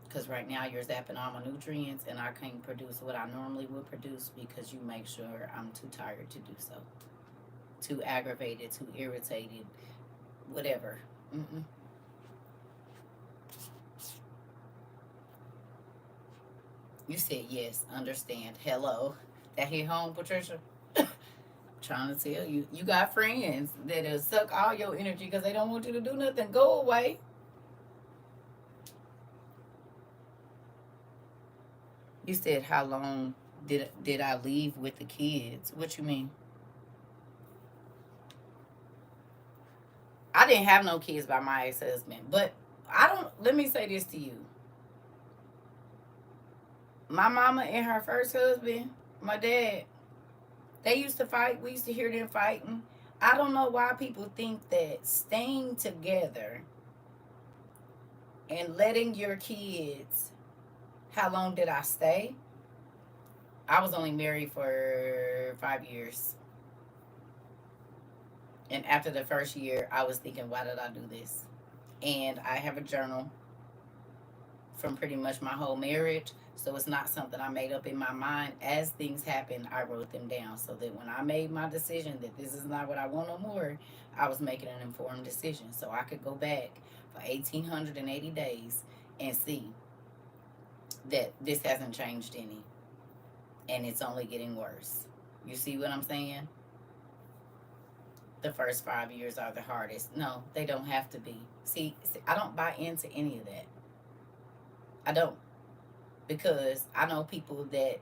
Because right now you're zapping all my nutrients, and I can't produce what I normally would produce because you make sure I'm too tired to do so. Too aggravated, too irritated, whatever. Mm-mm. You said yes, understand. Hello. That hit home, Patricia? Trying to tell you, you got friends that'll suck all your energy because they don't want you to do nothing. Go away. You said how long did I leave with the kids? What you mean? I didn't have no kids by my ex husband, but I don't. Let me say this to you. My mama and her first husband, my dad, they used to fight. We used to hear them fighting. I don't know why people think that staying together and letting your kids. How long did I stay? I was only married for 5 years. And after the first year, I was thinking, why did I do this? And I have a journal from pretty much my whole marriage. So it's not something I made up in my mind. As things happened, I wrote them down so that when I made my decision that this is not what I want no more, I was making an informed decision. So I could go back for 1,880 days and see that this hasn't changed any. And it's only getting worse. You see what I'm saying? The first 5 years are the hardest. No, they don't have to be. See, I don't buy into any of that. I don't. Because I know people that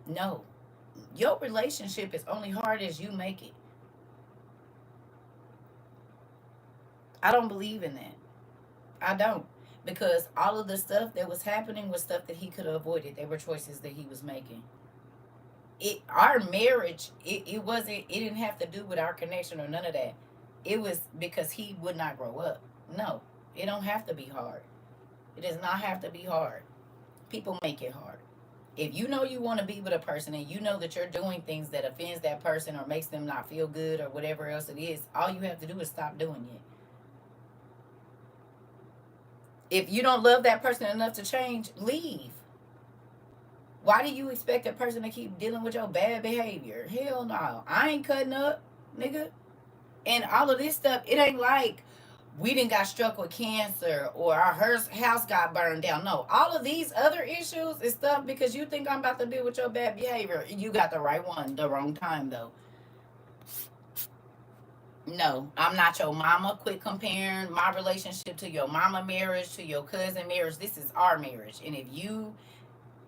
know your relationship is only hard as you make it. I don't believe in that. I don't. Because all of the stuff that was happening was stuff that he could have avoided. They were choices that he was making. Our marriage, it wasn't, it didn't have to do with our connection or none of that. It was because he would not grow up. No, it don't have to be hard. It does not have to be hard. People make it hard. If you know you want to be with a person and you know that you're doing things that offends that person or makes them not feel good or whatever else it is, all you have to do is stop doing it. If you don't love that person enough to change, leave. Why do you expect a person to keep dealing with your bad behavior? Hell no. I ain't cutting up, nigga. And all of this stuff, it ain't like we didn't got struck with cancer or our house got burned down. No, all of these other issues is stuff because you think I'm about to deal with your bad behavior. You got the right one, the wrong time though. No, I'm not your mama. Quit comparing my relationship to your mama marriage, to your cousin marriage. This is our marriage. And if you,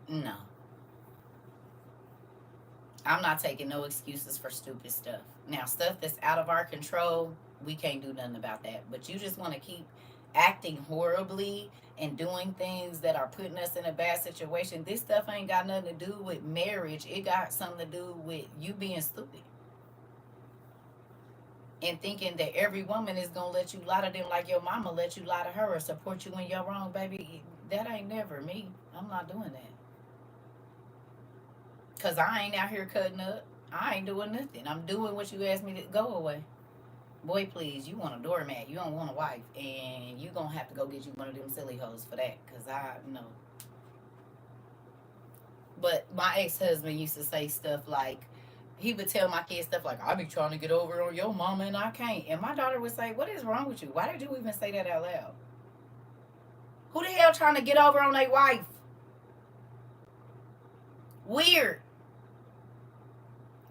no, I'm not taking no excuses for stupid stuff. Now, stuff that's out of our control, we can't do nothing about that. But you just want to keep acting horribly and doing things that are putting us in a bad situation. This stuff ain't got nothing to do with marriage. It got something to do with you being stupid. and thinking that every woman is gonna let you lie to them like your mama let you lie to her or support you when you're wrong, baby. That ain't never me. I'm not doing that. Cause I ain't out here cutting up. I ain't doing nothing. I'm doing what you asked me to go away. Boy, please, you want a doormat. You don't want a wife. And you gonna have to go get you one of them silly hoes for that. Cause I know. But my ex-husband used to say stuff like, he would tell my kids stuff like, I be trying to get over on your mama and I can't. And my daughter would say, what is wrong with you? Why did you even say that out loud? Who the hell trying to get over on their wife? Weird.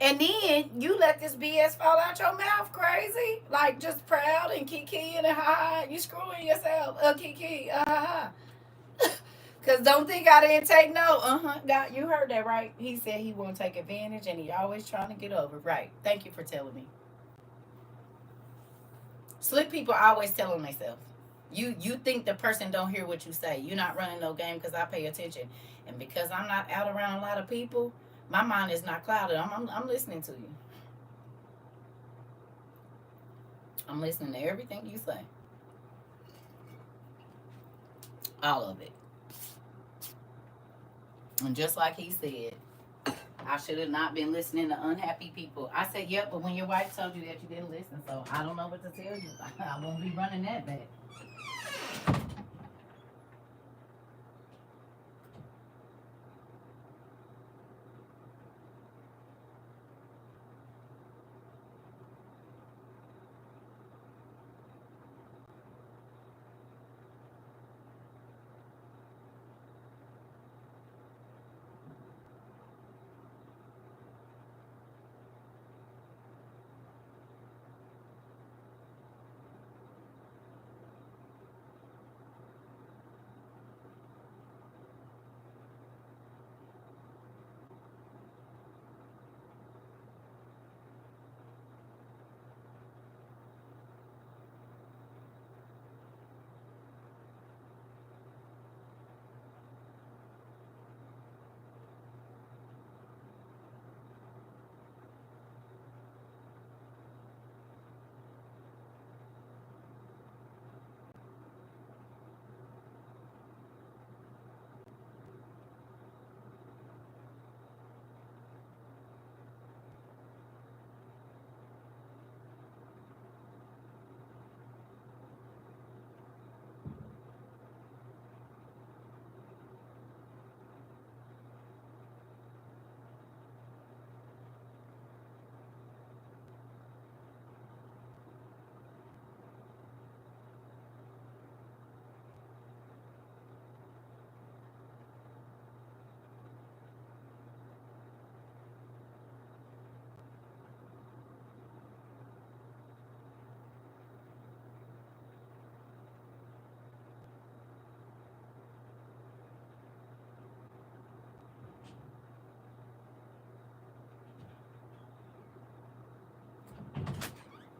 And then you let this BS fall out your mouth, crazy. Like just proud and kiki and ha ha. You screwing yourself. Kiki, ha ha. Cause don't think I didn't take no. God, you heard that right. He said he won't take advantage, and he always trying to get over. Right. Thank you for telling me. Slick people always telling themselves. You think the person don't hear what you say. You're not running no game because I pay attention, and because I'm not out around a lot of people, my mind is not clouded. I'm listening to you. I'm listening to everything you say. All of it. And just like he said, I should have not been listening to unhappy people. I said, yep, but when your wife told you that you didn't listen, so I don't know what to tell you. I won't be running that back.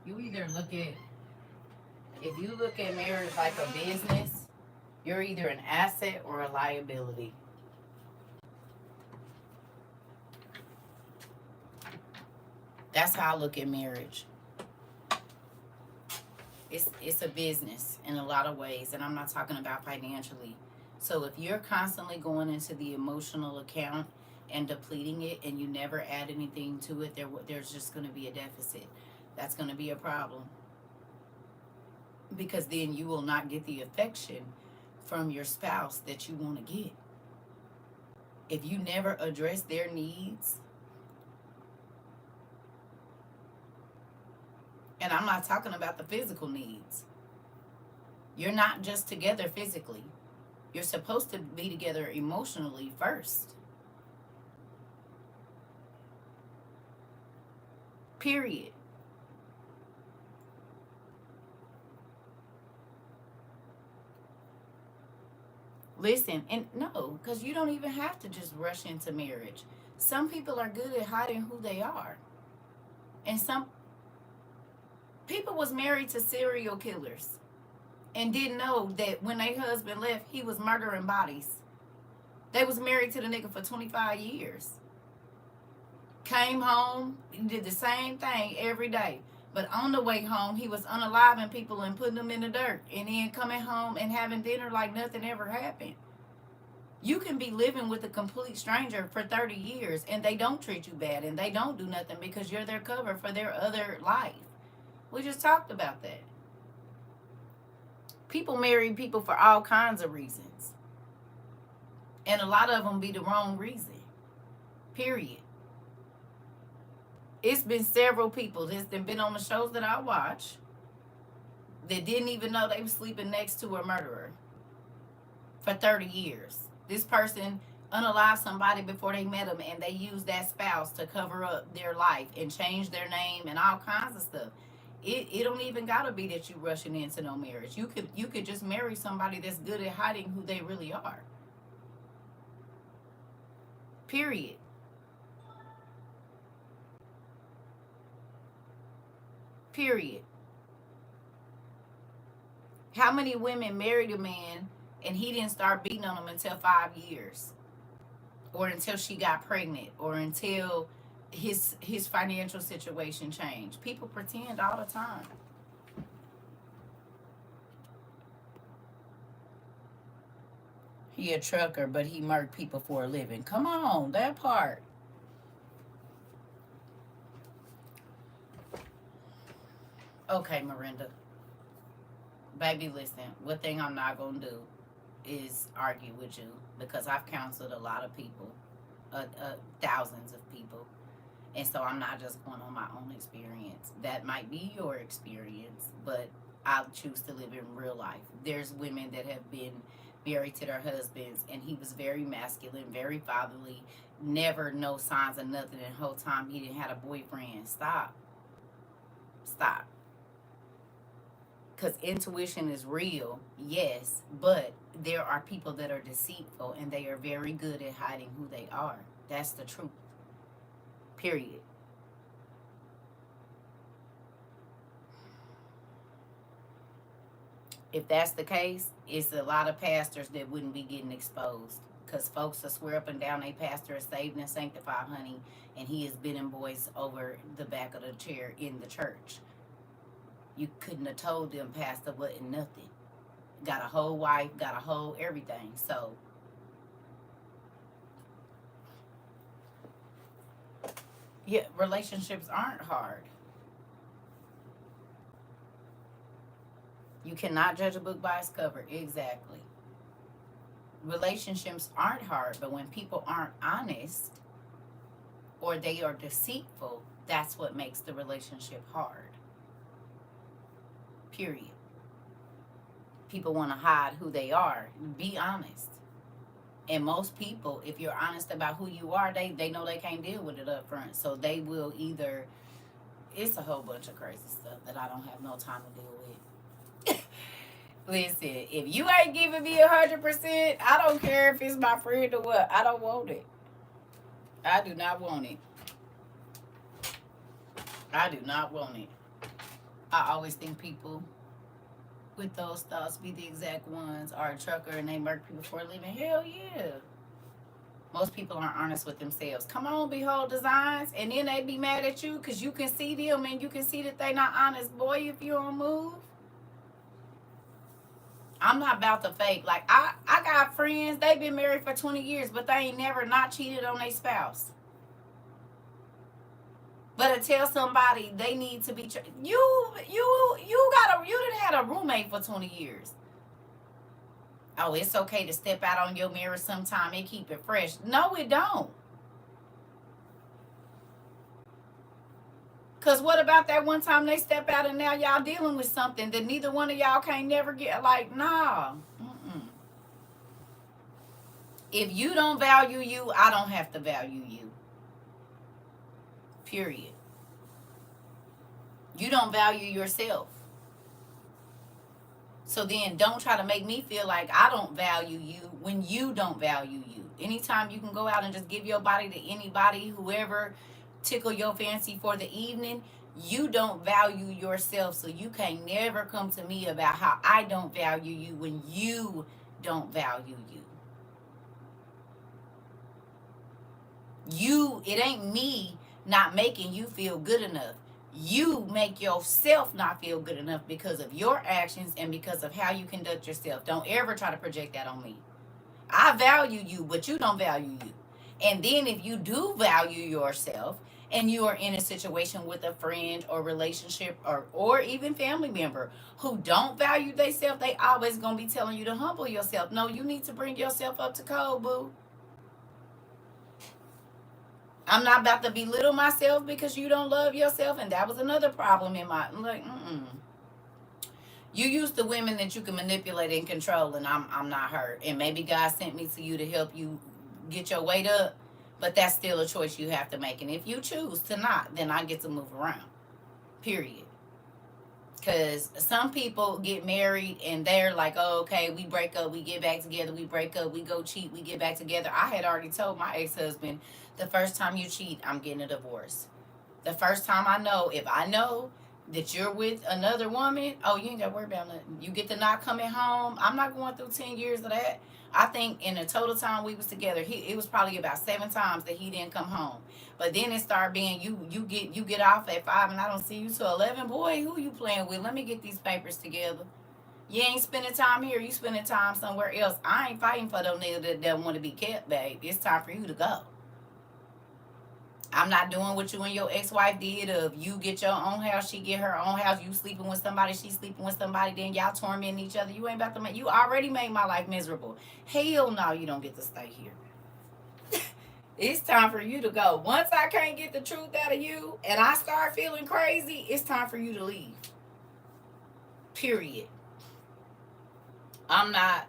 You either look at, if you look at marriage like a business, you're either an asset or a liability. That's how I look at marriage. It's a business in a lot of ways, and I'm not talking about financially. So if you're constantly going into the emotional account and depleting it, and you never add anything to it, there's just going to be a deficit. That's going to be a problem, because then you will not get the affection from your spouse that you want to get. If you never address their needs, and I'm not talking about the physical needs. You're not just together physically. You're supposed to be together emotionally first. Period. Listen, and no, because you don't even have to just rush into marriage. Some people are good at hiding who they are. And some people was married to serial killers and didn't know that when their husband left, he was murdering bodies. They was married to the nigga for 25 years. Came home, did the same thing every day. But on the way home, he was unaliving people and putting them in the dirt, and then coming home and having dinner like nothing ever happened. You can be living with a complete stranger for 30 years and they don't treat you bad and they don't do nothing because you're their cover for their other life. We just talked about that. People marry people for all kinds of reasons. And a lot of them be the wrong reason. Period. It's been several people that's been on the shows that I watch that didn't even know they were sleeping next to a murderer for 30 years. This person unalived somebody before they met them, and they used that spouse to cover up their life and change their name and all kinds of stuff. It don't even gotta be that you rushing into no marriage. You could just marry somebody that's good at hiding who they really are. Period. Period. How many women married a man and he didn't start beating on them until 5 years, or until she got pregnant, or until his financial situation changed? People pretend all the time. He a trucker, but he murked people for a living. Come on, that part. Okay, Miranda. Baby, listen. One thing I'm not gonna do is argue with you, because I've counseled a lot of people, thousands of people, and so I'm not just going on my own experience. That might be your experience, but I choose to live in real life. There's women that have been married to their husbands, and he was very masculine, very fatherly, never no signs of nothing, and the whole time he didn't have a boyfriend. Stop. Stop. Because intuition is real, yes, but there are people that are deceitful and they are very good at hiding who they are. That's the truth. Period. If that's the case, it's a lot of pastors that wouldn't be getting exposed. Because folks will swear up and down they pastor is saved and sanctified, honey, and he is bending boys over the back of the chair in the church. You couldn't have told them pastor wasn't nothing. Got a whole wife, got a whole everything. So, yeah, relationships aren't hard. You cannot judge a book by its cover. Exactly. Relationships aren't hard, but when people aren't honest or they are deceitful, that's what makes the relationship hard. Period. People want to hide who they are. Be honest. And most people, if you're honest about who you are, they know they can't deal with it up front. So they will either, it's a whole bunch of crazy stuff that I don't have no time to deal with. Listen, if you ain't giving me 100%, I don't care if it's my friend or what. I don't want it. I do not want it. I do not want it. I always think people with those thoughts be the exact ones, are a trucker and they murk people for a living. Hell yeah. Most people aren't honest with themselves. Come on, Behold Designs. And then they be mad at you because you can see them and you can see that they not honest. Boy, if you don't move. I'm not about to fake. Like, I got friends, they've been married for 20 years, but they ain't never not cheated on their spouse. But to tell somebody they need to be you done had a roommate for 20 years. Oh, it's okay to step out on your mirror sometime and keep it fresh. No, it don't. Cause what about that one time they step out and now y'all dealing with something that neither one of y'all can't never get? Like, nah. Mm-mm. If you don't value you, I don't have to value you. Period. You don't value yourself. So then don't try to make me feel like I don't value you when you don't value you. Anytime you can go out and just give your body to anybody, whoever tickle your fancy for the evening, you don't value yourself. So you can't never come to me about how I don't value you when you don't value you. It ain't me not making you feel good enough. You make yourself not feel good enough because of your actions and because of how you conduct yourself. Don't ever try to project that on me. I value you, but you don't value you. And then if you do value yourself and you are in a situation with a friend or relationship or even family member who don't value themselves, they always gonna be telling you to humble yourself. No, you need to bring yourself up to code, boo. I'm not about to belittle myself because you don't love yourself, and that was another problem in my like. You used to women that you can manipulate and control, and I'm not her. And maybe God sent me to you to help you get your weight up, but that's still a choice you have to make. And if you choose to not, then I get to move around. Period. Because some people get married and they're like, oh, okay, we break up, we get back together, we break up, we go cheat, we get back together. I had already told my ex-husband, the first time you cheat, I'm getting a divorce. The first time if I know that you're with another woman, oh, you ain't got to worry about nothing. You get to not coming home. I'm not going through 10 years of that. I think in the total time we was together, it was probably about 7 times that he didn't come home. But then it started being you get off at 5 and I don't see you till 11. Boy, who you playing with? Let me get these papers together. You ain't spending time here. You spending time somewhere else. I ain't fighting for those niggas that don't want to be kept, babe. It's time for you to go. I'm not doing what you and your ex-wife did of you get your own house, she get her own house, you sleeping with somebody, she sleeping with somebody, then y'all tormenting each other. You ain't about to make, you already made my life miserable. Hell no, you don't get to stay here. It's time for you to go. Once I can't get the truth out of you and I start feeling crazy, it's time for you to leave. Period. I'm not,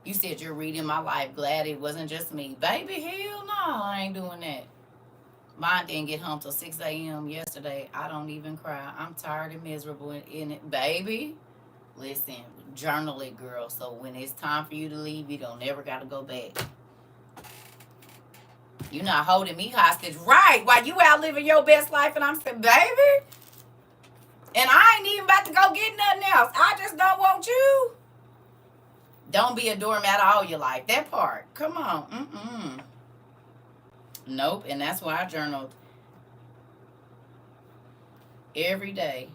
you said you're reading my life. Glad it wasn't just me. Baby, hell no, I ain't doing that. Mine didn't get home till 6 a.m. yesterday. I don't even cry. I'm tired and miserable in it. Baby, listen, journal it, girl. So when it's time for you to leave, you don't never got to go back. You're not holding me hostage. Right, while you out living your best life and I'm saying, baby, and I ain't even about to go get nothing else. I just don't want you. Don't be a doormat all your life. That part. Come on. Nope. And that's why I journaled every day.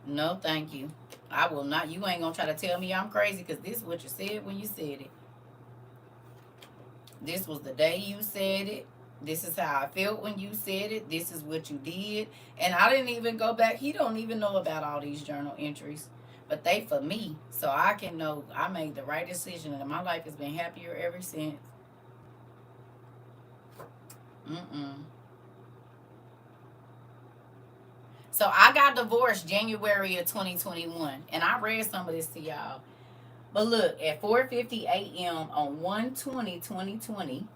No, thank you. I will not. You ain't gonna try to tell me I'm crazy because this is what you said when you said it. This was the day you said it. This is how I felt when you said it. This is what you did. And I didn't even go back. He don't even know about all these journal entries. But they for me. So I can know I made the right decision. And my life has been happier ever since. So I got divorced January of 2021. And I read some of this to y'all. But look, at 4:50 a.m. on 1/20/2020,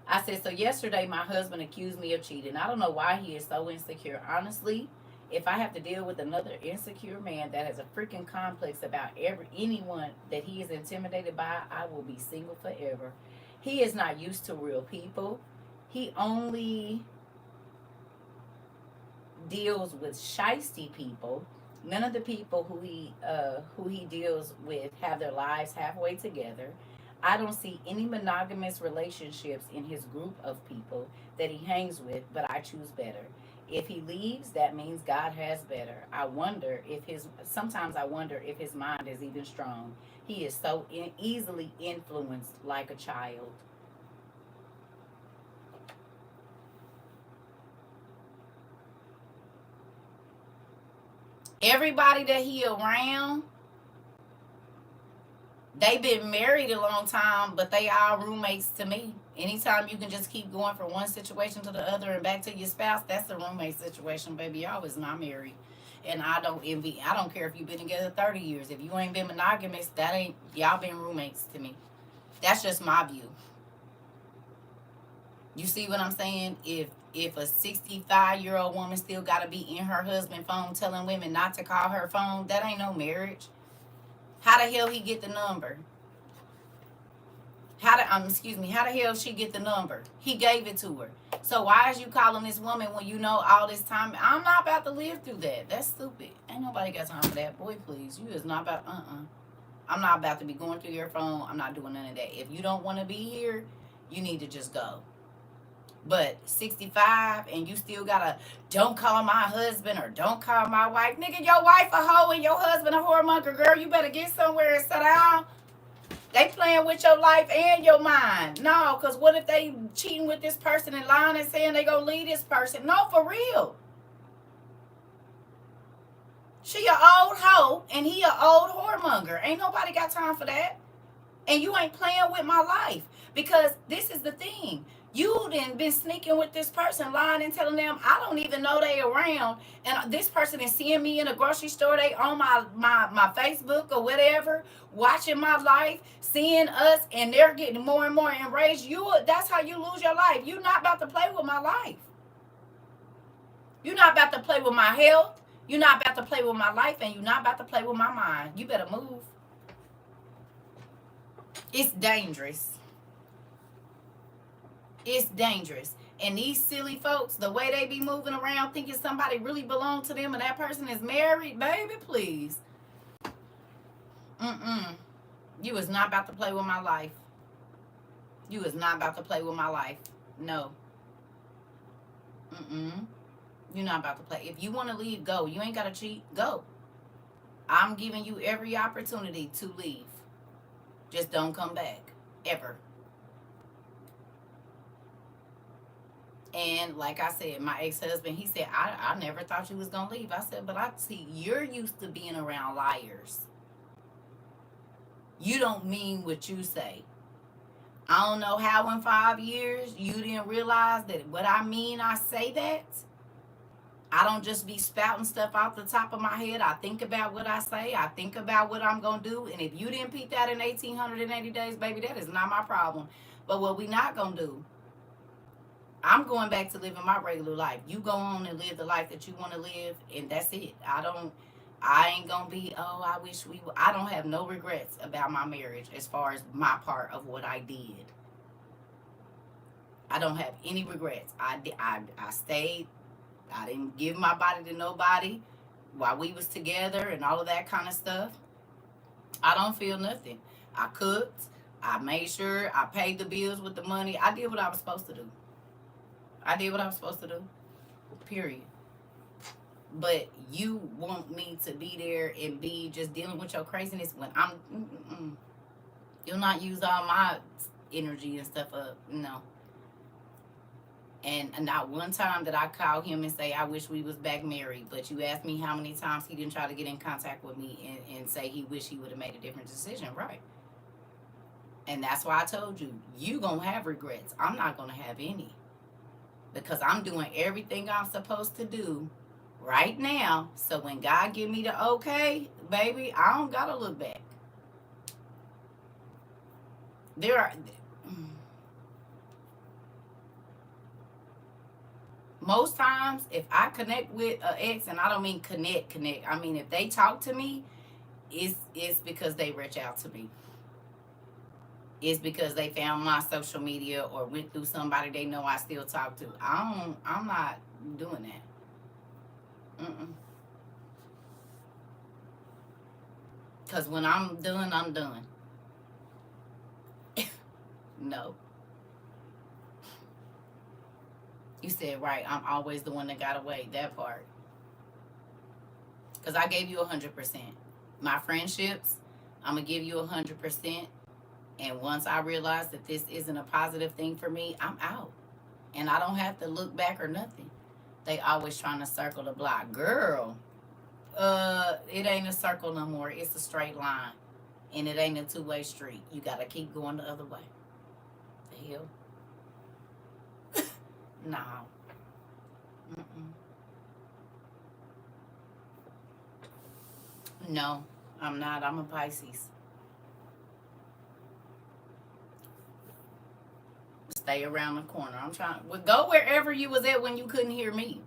I said, so yesterday my husband accused me of cheating. I don't know why he is so insecure. Honestly, if I have to deal with another insecure man that has a freaking complex about anyone that he is intimidated by, I will be single forever. He is not used to real people. He only deals with shiesty people. None of the people who he deals with have their lives halfway together. I don't see any monogamous relationships in his group of people that he hangs with, but I choose better. If he leaves, that means God has better. Sometimes I wonder if his mind is even strong. He is so easily influenced like a child. Everybody that he around, they been married a long time, but they all roommates to me. Anytime you can just keep going from one situation to the other and back to your spouse, that's a roommate situation, baby. Y'all is not married. And I don't envy, I don't care if you've been together 30 years. If you ain't been monogamous, that ain't, y'all been roommates to me. That's just my view. You see what I'm saying? If a 65-year-old woman still got to be in her husband's phone telling women not to call her phone, that ain't no marriage. How the hell he get the number? How the hell she get the number? He gave it to her. So why is you calling this woman when you know all this time? I'm not about to live through that. That's stupid. Ain't nobody got time for that. Boy, please. You is not about, I'm not about to be going through your phone. I'm not doing none of that. If you don't want to be here, you need to just go. But 65 and you still gotta don't call my husband or don't call my wife. Nigga, your wife a hoe and your husband a whoremonger, girl. You better get somewhere and sit down. They playing with your life and your mind. No, because what if they cheating with this person and lying and saying they gonna leave this person? No, for real. She a old hoe and he a old whoremonger. Ain't nobody got time for that. And you ain't playing with my life. Because this is the thing. You done been sneaking with this person, lying and telling them I don't even know they around. And this person is seeing me in a grocery store. They on my Facebook or whatever, watching my life, seeing us, and they're getting more and more enraged. That's how you lose your life. You're not about to play with my life. You're not about to play with my health. You're not about to play with my life, and you're not about to play with my mind. You better move. It's dangerous. It's dangerous. And these silly folks, the way they be moving around thinking somebody really belong to them and that person is married, baby, please. You is not about to play with my life. You is not about to play with my life. No. You're not about to play. If you want to leave, go. You ain't got to cheat. Go. I'm giving you every opportunity to leave. Just don't come back. Ever. And like I said, my ex-husband, he said, I never thought you was going to leave. I said, but I see you're used to being around liars. You don't mean what you say. I don't know how in 5 years you didn't realize that what I mean, I say that. I don't just be spouting stuff off the top of my head. I think about what I say. I think about what I'm going to do. And if you didn't peep that in 1,880 days, baby, that is not my problem. But what we not going to do, I'm going back to living my regular life. You go on and live the life that you want to live, and that's it. I ain't going to be, I wish I don't have no regrets about my marriage as far as my part of what I did. I don't have any regrets. I stayed. I didn't give my body to nobody while we was together and all of that kind of stuff. I don't feel nothing. I cooked. I made sure I paid the bills with the money. I did what I was supposed to do. Period. But you want me to be there and be just dealing with your craziness when you'll not use all my energy and stuff up. No. And not one time did I call him and say, I wish we was back married. But you asked me how many times he didn't try to get in contact with me and say he wished he would have made a different decision. Right. And that's why I told you, you going to have regrets. I'm not going to have any. Because I'm doing everything I'm supposed to do right now. So when God give me the okay, baby, I don't got to look back. Most times, if I connect with an ex, and I don't mean connect, I mean if they talk to me, it's because they reach out to me. It's because they found my social media or went through somebody they know I still talk to. I'm not doing that. Because when I'm done, I'm done. No. You said right. I'm always the one that got away. That part. Because I gave you 100%. My friendships, I'm going to give you 100%. And once I realize that this isn't a positive thing for me, I'm out. And I don't have to look back or nothing. They always trying to circle the block. Girl, it ain't a circle no more. It's a straight line. And it ain't a two-way street. You got to keep going the other way. The hell? No. No, I'm not. I'm a Pisces. Stay around the corner. I'm trying. Well, go wherever you was at when you couldn't hear me.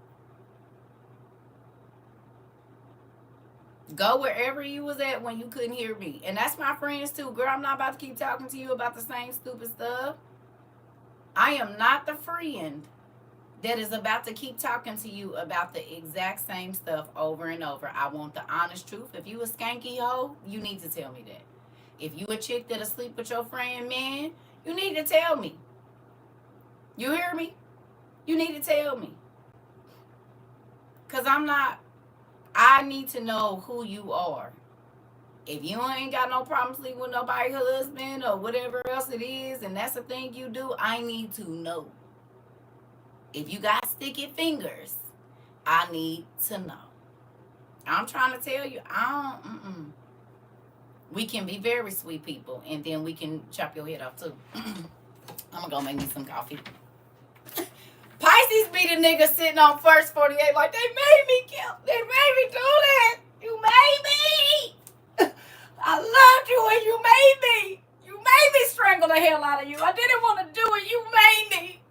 Go wherever you was at when you couldn't hear me. And that's my friends too. Girl, I'm not about to keep talking to you about the same stupid stuff. I am not the friend that is about to keep talking to you about the exact same stuff over and over. I want the honest truth. If you a skanky hoe, you need to tell me that. If you a chick that'll sleep with your friend man, you need to tell me. You hear me? You need to tell me. Because I need to know who you are. If you ain't got no problem sleeping with nobody's husband or whatever else it is, and that's the thing you do, I need to know. If you got sticky fingers, I need to know. I'm trying to tell you, I don't. We can be very sweet people, and then we can chop your head off too. I'm gonna go make me some coffee. Pisces be the nigga sitting on first 48 like, they made me kill. They made me do that. You made me. I loved you and you made me. You made me strangle the hell out of you. I didn't want to do it. You made me.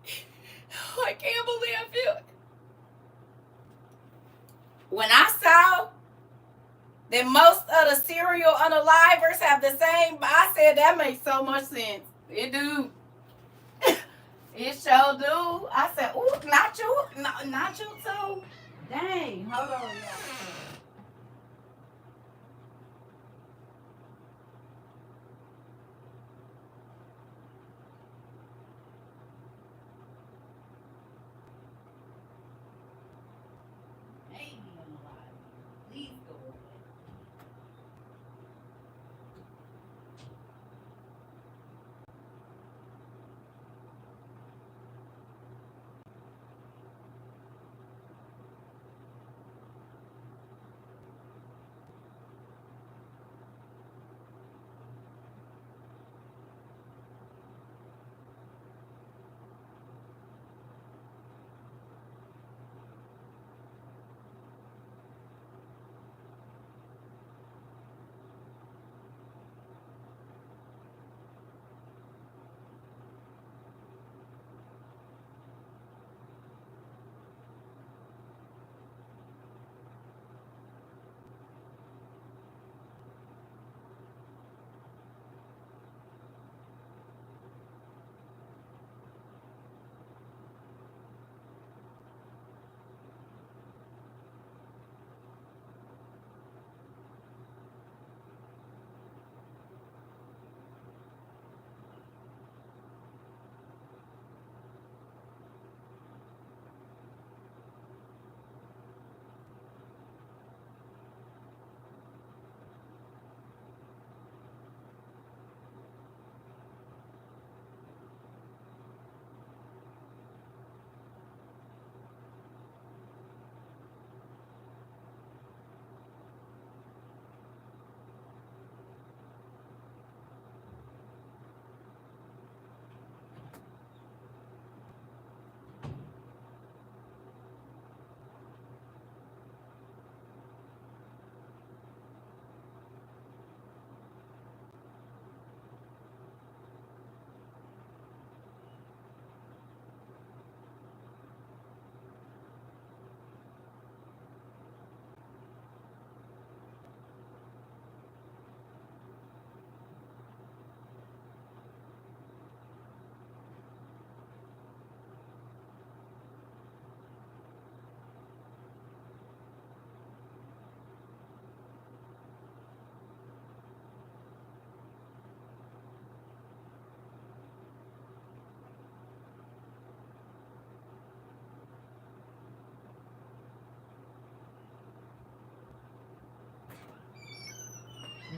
I can't believe I feel it. When I saw that most of the serial unalivers have the same, I said that makes so much sense. It do. It sure do. I said, ooh, not you. No, not you too. Dang, hold on, y'all. Maybe unalive. Please go away.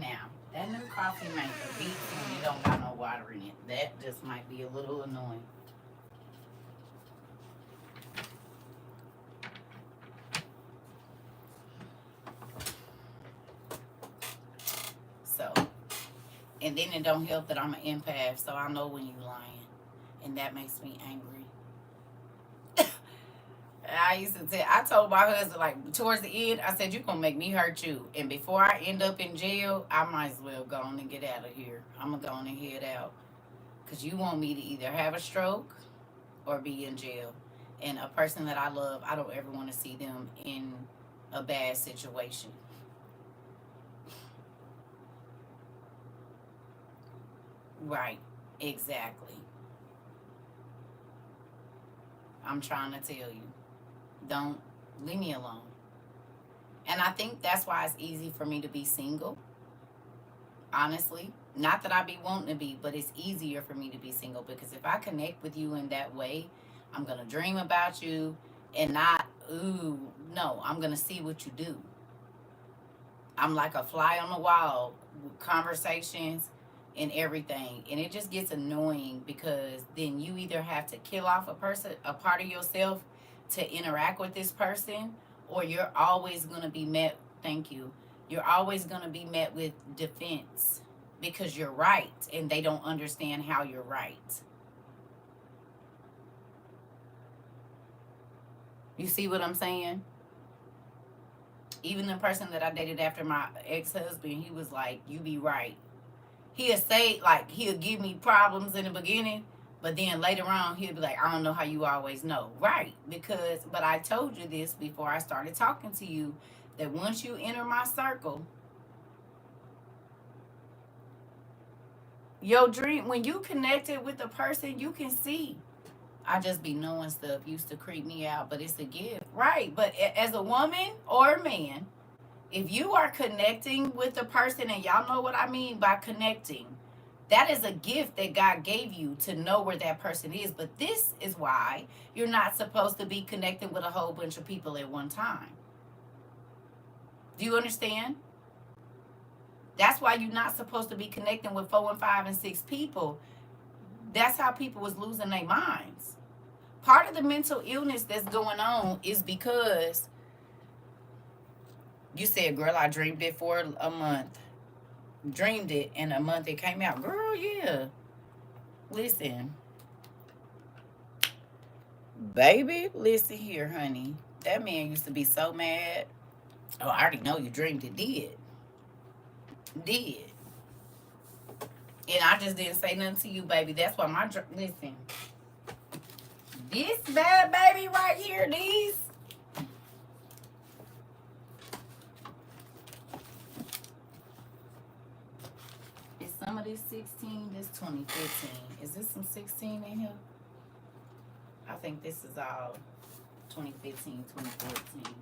Now, that new coffee maker beats when you don't got no water in it. That just might be a little annoying. So, and then it don't help that I'm an empath, so I know when you lying, and that makes me angry. I told my husband, like, towards the end, I said, you're going to make me hurt you. And before I end up in jail, I might as well go on and get out of here. I'm going to go on and head out. Because you want me to either have a stroke or be in jail. And a person that I love, I don't ever want to see them in a bad situation. Right. Exactly. I'm trying to tell you. Don't leave me alone. And I think that's why it's easy for me to be single. Honestly, not that I be wanting to be, but it's easier for me to be single because if I connect with you in that way, I'm going to dream about you and not, ooh, no, I'm going to see what you do. I'm like a fly on the wall with conversations and everything. And it just gets annoying because then you either have to kill off a person, a part of yourself to interact with this person, or you're always going to be met, thank you, you're always going to be met with defense because you're right and they don't understand how you're right. You see what I'm saying? Even the person that I dated after my ex-husband, he was like, you be right. He'll say, like, he'll give me problems in the beginning, but then later on, he'll be like, I don't know how you always know. Right. Because, but I told you this before I started talking to you, that once you enter my circle, your dream, when you connected with a person, you can see. I just be knowing stuff used to creep me out, but it's a gift. Right. But as a woman or a man, if you are connecting with a person, and y'all know what I mean by connecting, that is a gift that God gave you to know where that person is. But this is why you're not supposed to be connecting with a whole bunch of people at one time. Do you understand? That's why you're not supposed to be connecting with 4 and 5 and 6 people. That's how people was losing their minds. Part of the mental illness that's going on is because you said, girl, I dreamed it for a month. Dreamed it, and a month it came out. Girl, yeah. Listen, baby, listen here, honey. That man used to be so mad. Oh, I already know you dreamed it. Did. And I just didn't say nothing to you, baby. That's why listen. This bad baby right here, these. Is some of this 16? This 2015. Is this some 16 in here? I think this is all 2015, 2014.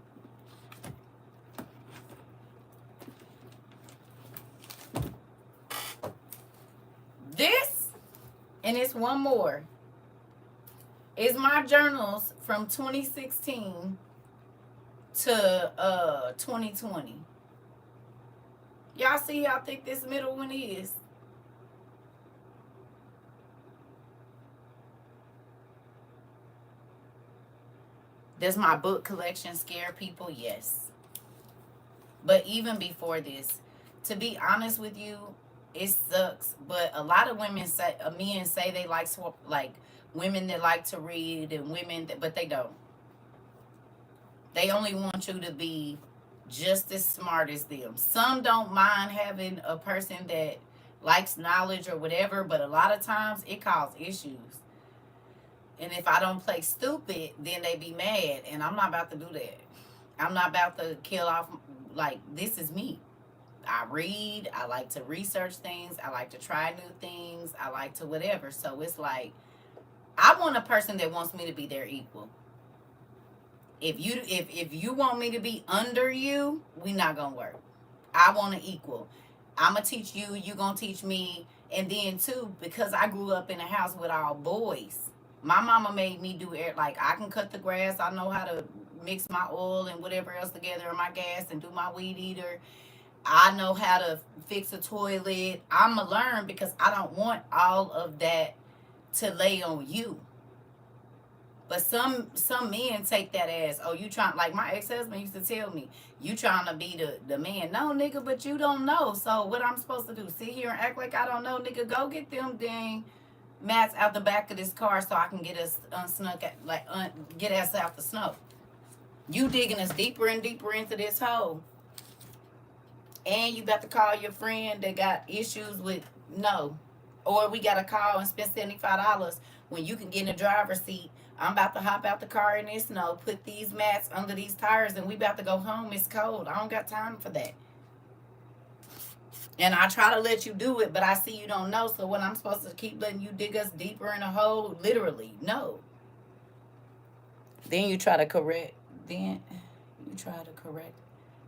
This, and it's one more, is my journals from 2016 to 2020. Y'all see how thick this middle one is? Does my book collection scare people? Yes. But even before this, to be honest with you, it sucks. But a lot of women say, men say they like women that like to read and women that, but they don't. They only want you to be just as smart as them. Some don't mind having a person that likes knowledge or whatever, but a lot of times it causes issues. And if I don't play stupid, then they be mad. And I'm not about to do that. I'm not about to kill off, like, this is me. I read. I like to research things. I like to try new things. I like to whatever. So it's like, I want a person that wants me to be their equal. If you want me to be under you, we not gonna work. I want an equal. I'm gonna teach you. You gonna teach me. And then too, because I grew up in a house with all boys, my mama made me do it. Like, I can cut the grass. I know how to mix my oil and whatever else together in my gas and do my weed eater. I know how to fix a toilet. I'ma learn because I don't want all of that to lay on you. But some men take that as, oh, you trying, like my ex-husband used to tell me, you trying to be the man. No, nigga, but you don't know. So what I'm supposed to do? Sit here and act like I don't know, nigga? Go get them dang mats out the back of this car so I can get us get us out the snow. You digging us deeper and deeper into this hole. And you got to call your friend that got issues with no. Or we got to call and spend $75 when you can get in the driver's seat. I'm about to hop out the car in this snow, put these mats under these tires, and we about to go home. It's cold. I don't got time for that. And I try to let you do it, but I see you don't know. So what, I'm supposed to keep letting you dig us deeper in a hole? Literally, no. Then you try to correct.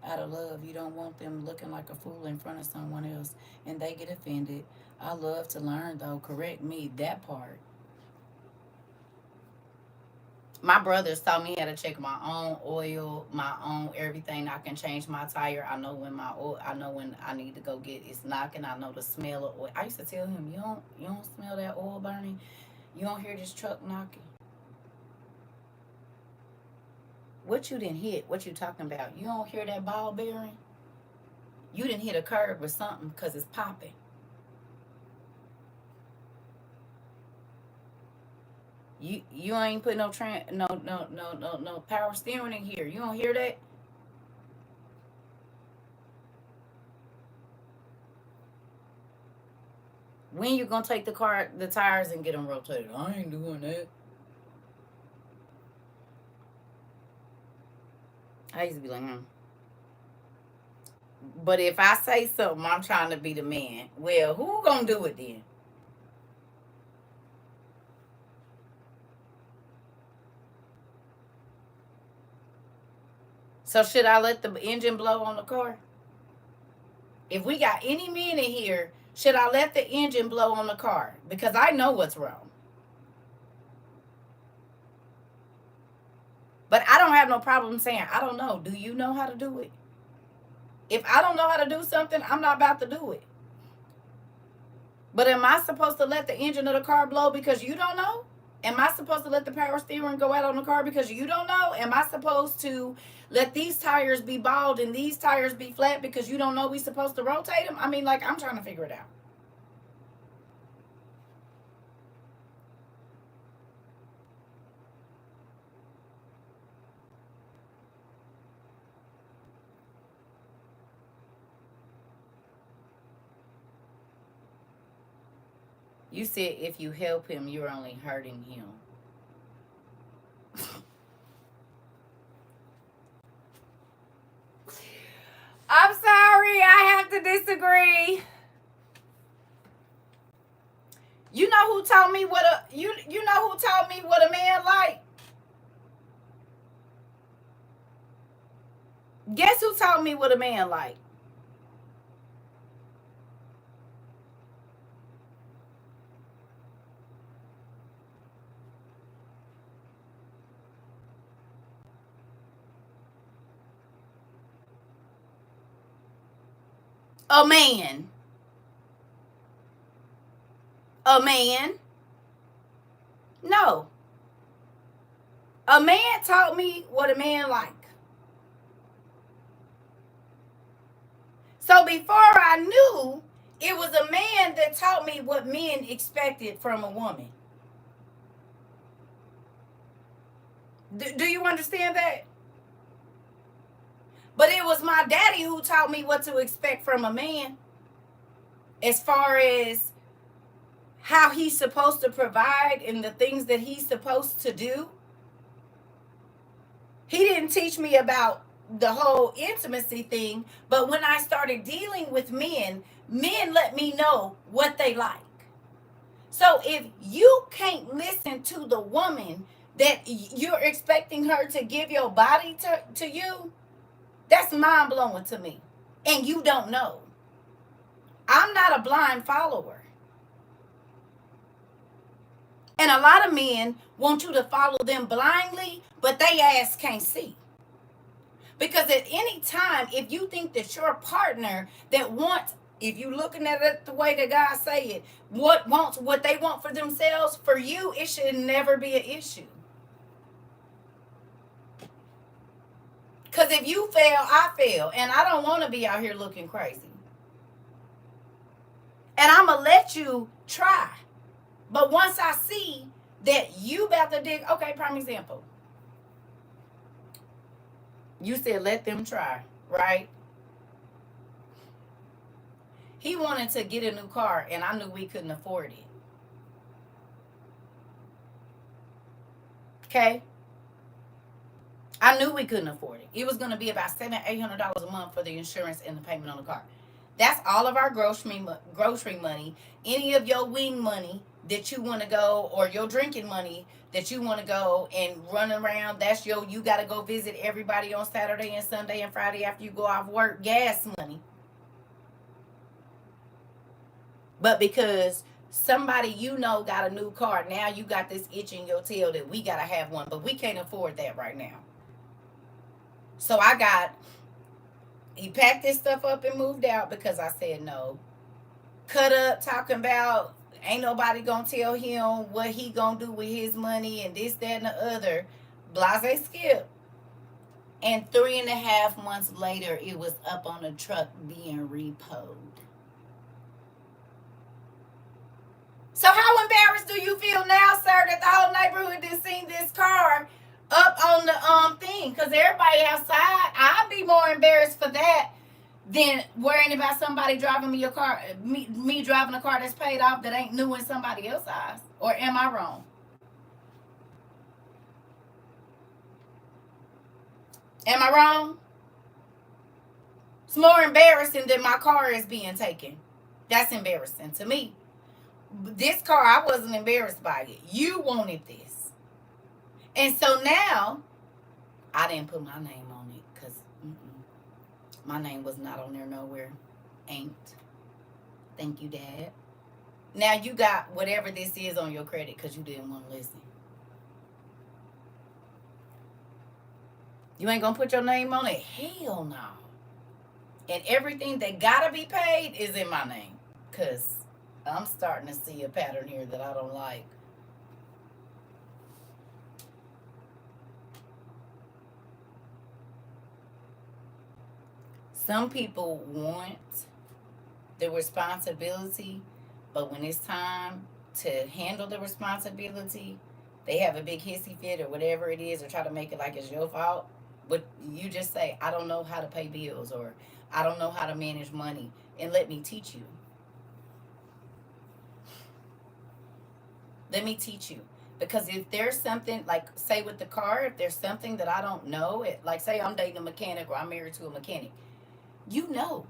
Out of love. You don't want them looking like a fool in front of someone else, and they get offended. I love to learn, though. Correct me, that part. My brothers taught me how to check my own oil, my own everything. I can change my tire. I know when my oil. I know when I need to go get it's knocking. I know the smell of oil. I used to tell him, you don't smell that oil burning. You don't hear this truck knocking. What you didn't hit? What you talking about? You don't hear that ball bearing? You didn't hit a curb or something because it's popping. You ain't put no power steering in here. You don't hear that? When you gonna take the tires and get them rotated? I ain't doing that. I used to be like, But if I say something, I'm trying to be the man. Well, who gonna do it then? So should I let the engine blow on the car? If we got any men in here, should I let the engine blow on the car? Because I know what's wrong. But I don't have no problem saying, I don't know. Do you know how to do it? If I don't know how to do something, I'm not about to do it. But am I supposed to let the engine of the car blow because you don't know? Am I supposed to let the power steering go out on the car because you don't know? Am I supposed to let these tires be bald and these tires be flat because you don't know we supposed to rotate them? I mean, like, I'm trying to figure it out. You said if you help him, you're only hurting him. I'm sorry, I have to disagree. You know who taught me what a you know who taught me what a man like? Guess who taught me what a man like? A man. A man. No. A man taught me what a man like. So before I knew, it was a man that taught me what men expected from a woman. Do you understand that? But it was my daddy who taught me what to expect from a man as far as how he's supposed to provide and the things that he's supposed to do. He didn't teach me about the whole intimacy thing, but when I started dealing with men let me know what they like. So if you can't listen to the woman that you're expecting her to give your body to you, that's mind blowing to me. And you don't know. I'm not a blind follower. And a lot of men want you to follow them blindly, but they ass can't see. Because at any time, if you think that your partner that wants, if you're looking at it the way that God say it, what they want for themselves, for you, it should never be an issue. Because if you fail, I fail. And I don't want to be out here looking crazy. And I'm going to let you try. But once I see that you about to dig, okay, prime example. You said let them try, right? He wanted to get a new car, and I knew we couldn't afford it. Okay? I knew we couldn't afford it. It was going to be about $700-800 a month for the insurance and the payment on the car. That's all of our grocery money. Any of your wing money that you want to go, or your drinking money that you want to go and run around, that's you got to go visit everybody on Saturday and Sunday and Friday after you go off work, gas money. But because Somebody you know got a new car. Now you got this itch in your tail that we got to have one, but we can't afford that right now. So he packed his stuff up and moved out because I said no. Cut up talking about ain't nobody gonna tell him what he gonna do with his money and this, that, and the other. Blase skip. And 3.5 months later, it was up on a truck being repoed. So how embarrassed do you feel now, sir, that the whole neighborhood done seen this car up on the thing? Because everybody outside, I'd be more embarrassed for that than worrying about somebody driving me a car, me driving a car that's paid off that ain't new in somebody else's eyes. Or am I wrong? Am I wrong? It's more embarrassing than my car is being taken. That's embarrassing to me. This car, I wasn't embarrassed by it. You wanted this. And so now, I didn't put my name on it because my name was not on there nowhere. Ain't. Thank you, Dad. Now you got whatever this is on your credit because you didn't want to listen. You ain't going to put your name on it? Hell no. And everything that got to be paid is in my name because I'm starting to see a pattern here that I don't like. Some people want the responsibility, but when it's time to handle the responsibility, they have a big hissy fit or whatever it is, or try to make it like it's your fault. But you just say, I don't know how to pay bills, or I don't know how to manage money, and let me teach you. Let me teach you. Because if there's something, like, say with the car, if there's something that I don't know, like, say I'm dating a mechanic or I'm married to a mechanic, you know.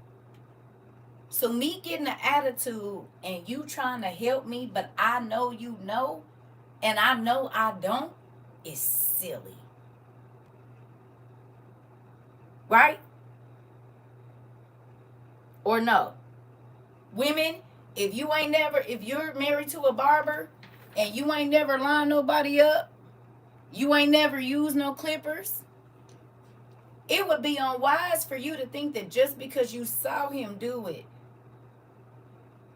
So me getting an attitude and you trying to help me, but I know you know, and I know I don't, is silly. Right? Or no? Women, if you're married to a barber and you ain't never lined nobody up, you ain't never used no clippers, it would be unwise for you to think that just because you saw him do it,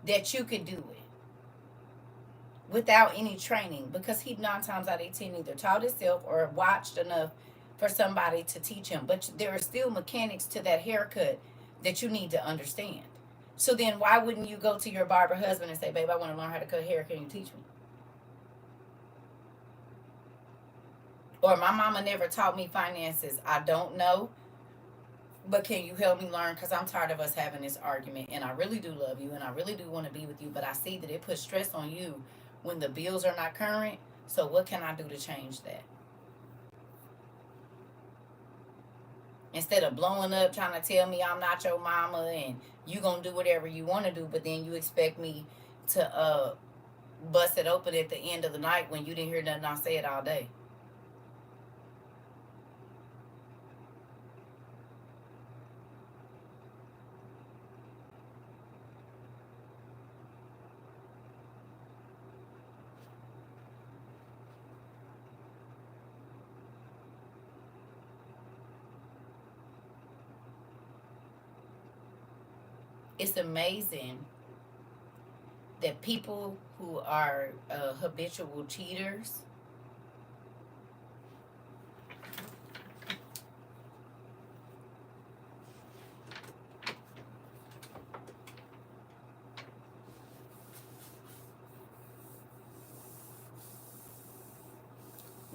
that you could do it without any training, because he 9 times out of 10 either taught himself or watched enough for somebody to teach him. But there are still mechanics to that haircut that you need to understand. So then why wouldn't you go to your barber husband and say, babe, I want to learn how to cut hair. Can you teach me? Or my mama never taught me finances. I don't know. But can you help me learn? Because I'm tired of us having this argument. And I really do love you. And I really do want to be with you. But I see that it puts stress on you when the bills are not current. So what can I do to change that? Instead of blowing up trying to tell me I'm not your mama and you going to do whatever you want to do. But then you expect me to bust it open at the end of the night when you didn't hear nothing I said all day. It's amazing that people who are habitual cheaters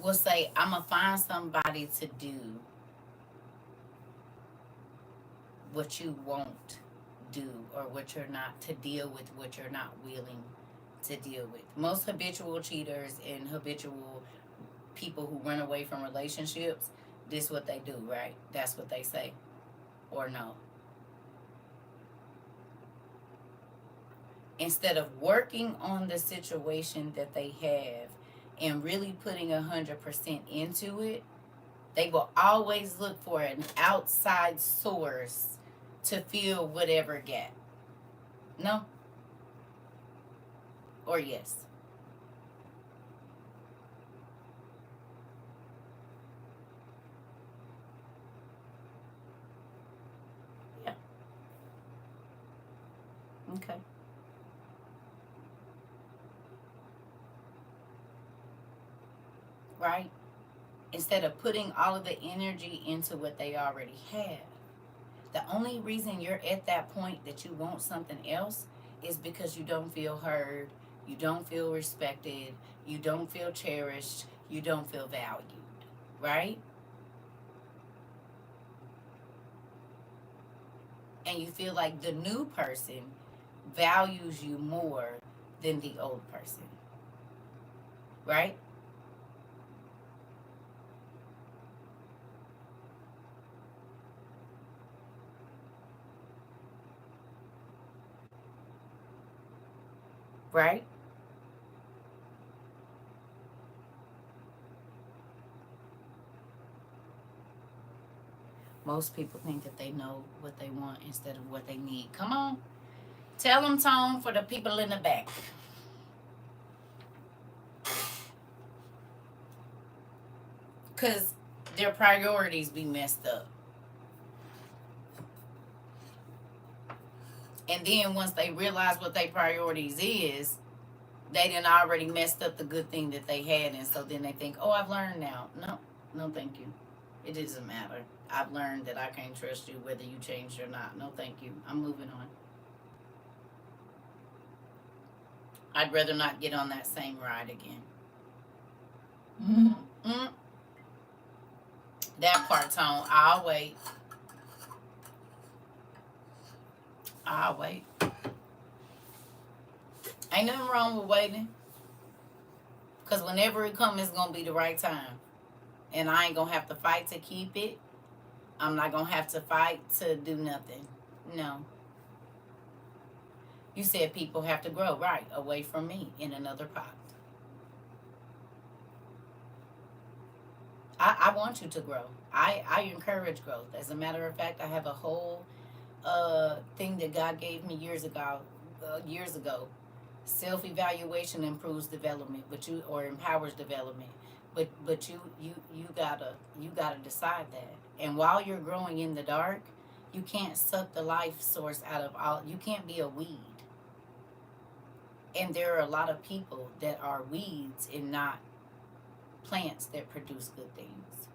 will say, I'm going to find somebody to do what you won't do, or what you're not, to deal with what you're not willing to deal with. Most habitual cheaters and habitual people who run away from relationships, this is what they do, right? That's what they say. Or no. Instead of working on the situation that they have and really putting 100% into it, they will always look for an outside source to fill whatever gap. No. Or yes? Yeah. Okay. Right? Instead of putting all of the energy into what they already have. The only reason you're at that point that you want something else is because you don't feel heard, you don't feel respected, you don't feel cherished, you don't feel valued. Right? And you feel like the new person values you more than the old person. Right? Right? Most people think that they know what they want instead of what they need. Come on. Tell them, Tone, for the people in the back. Because their priorities be messed up. And then once they realize what their priorities is, they done already messed up the good thing that they had. And so then they think, oh, I've learned now. No, no, thank you. It doesn't matter. I've learned that I can't trust you whether you changed or not. No, thank you. I'm moving on. I'd rather not get on that same ride again. Mm-hmm. That part, Tone. I'll wait. I'll wait. Ain't nothing wrong with waiting. Because whenever it comes, it's going to be the right time. And I ain't going to have to fight to keep it. I'm not going to have to fight to do nothing. No. You said people have to grow, right, away from me in another pot. I want you to grow. I encourage growth. As a matter of fact, I have a whole thing that God gave me years ago. Self-evaluation improves development, but you or empowers development. But you gotta decide that. And while you're growing in the dark, you can't suck the life source out of all. You can't be a weed. And there are a lot of people that are weeds and not plants that produce good things.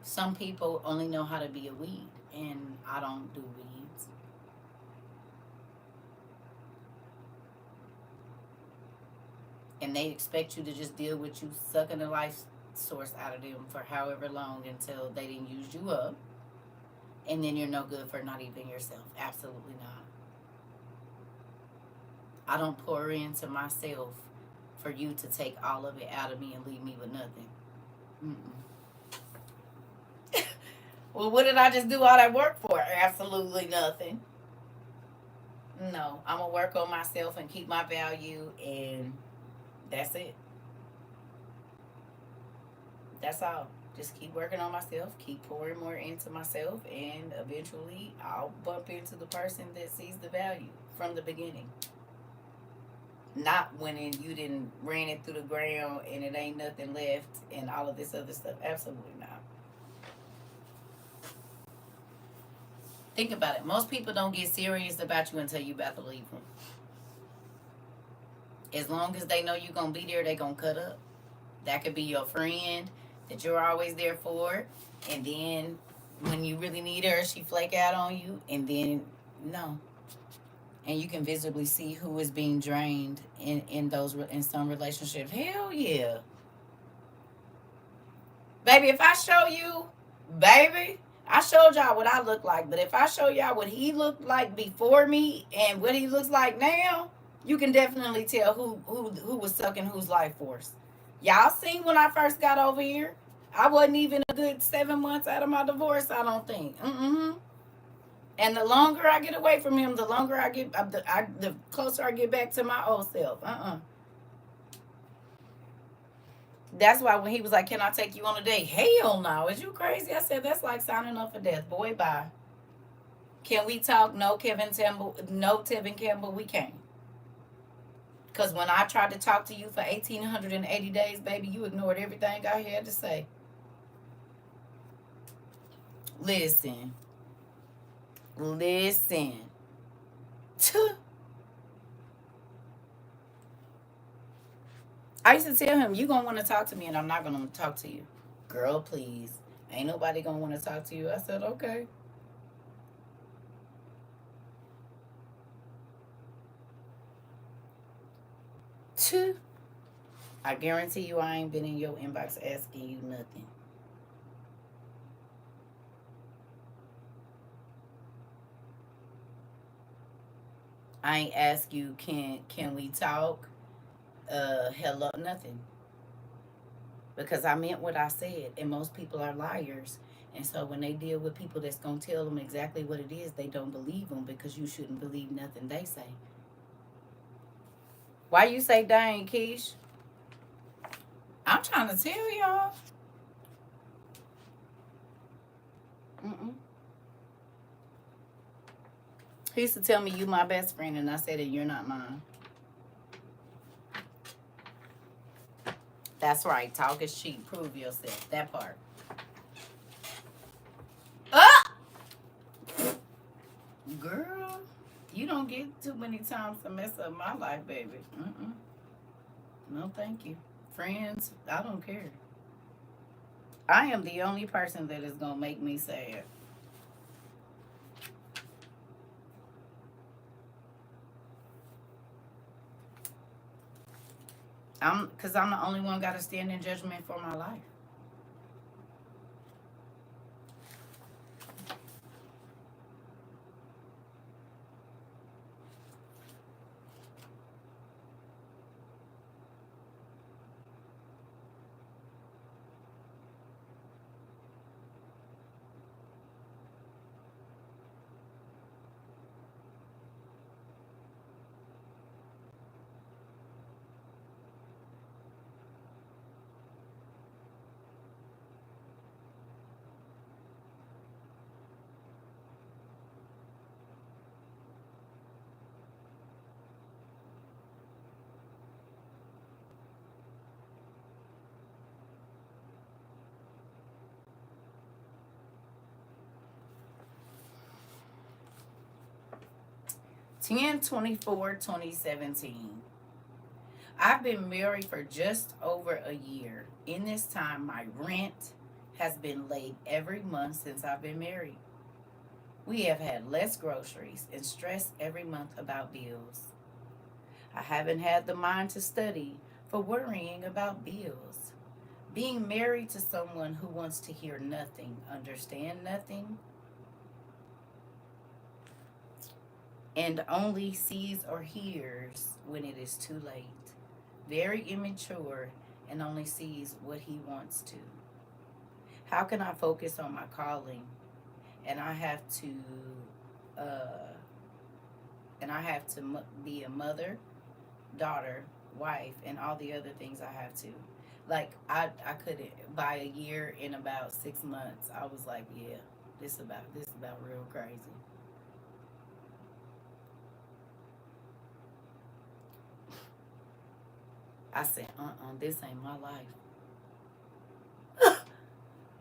Some people only know how to be a weed, and I don't do weeds. And they expect you to just deal with you sucking the life source out of them for however long until they didn't use you up. And then you're no good for not even yourself. Absolutely not. I don't pour into myself for you to take all of it out of me and leave me with nothing. Mm-mm. Well, what did I just do all that work for? Absolutely nothing. No, I'm gonna work on myself and keep my value, and that's it. That's all. Just keep working on myself, keep pouring more into myself, and eventually I'll bump into the person that sees the value from the beginning. Not when you didn't ran it through the ground and it ain't nothing left and all of this other stuff. Absolutely not. Think about it. Most people don't get serious about you until you about to leave them. As long as they know you're gonna be there, they gonna cut up. That could be your friend that you're always there for, and then when you really need her, she flake out on you, and then no. And you can visibly see who is being drained in some relationships. Hell yeah, baby. If I show you, baby, I showed y'all what I look like, but if I show y'all what he looked like before me and what he looks like now, you can definitely tell who was sucking whose life force. Y'all seen when I first got over here? I wasn't even a good 7 months out of my divorce. I don't think. Mm-mm. And the longer I get away from him, the longer the closer I get back to my old self. That's why when he was like, "Can I take you on a date?" Hell no, is you crazy? I said that's like signing up for death. Boy, bye. Can we talk? No, Kevin Campbell. No, Tevin Campbell. We can't. Because when I tried to talk to you for 1,880 days, baby, you ignored everything I had to say. Listen. Listen. I used to tell him, you going to want to talk to me and I'm not going to talk to you. Girl, please. Ain't nobody going to want to talk to you. I said, okay. I guarantee you I ain't been in your inbox asking you nothing. I ain't ask you, can we talk? Hello, nothing. Because I meant what I said, and most people are liars. And so when they deal with people that's gonna tell them exactly what it is, they don't believe them because you shouldn't believe nothing they say. Why you say dang, Keish? I'm trying to tell y'all. Mm-mm. He used to tell me you my best friend, and I said that you're not mine. That's right. Talk is cheap. Prove yourself. That part. Ah! Girl, you don't get too many times to mess up my life, baby. Mm-mm. No, thank you. Friends, I don't care. I am the only person that is going to make me sad. Because I'm the only one got to stand in judgment for my life. Ten 2017. I've been married for just over a year. In this time, my rent has been late every month since I've been married. We have had less groceries and stress every month about bills. I haven't had the mind to study for worrying about bills. Being married to someone who wants to hear nothing, understand nothing, and only sees or hears when it is too late. Very immature and only sees what he wants to. How can I focus on my calling and I have to uh be a mother, daughter, wife, and all the other things I have to. Like I couldn't by a year in about 6 months. I was like, yeah, this about real crazy. I said, this ain't my life.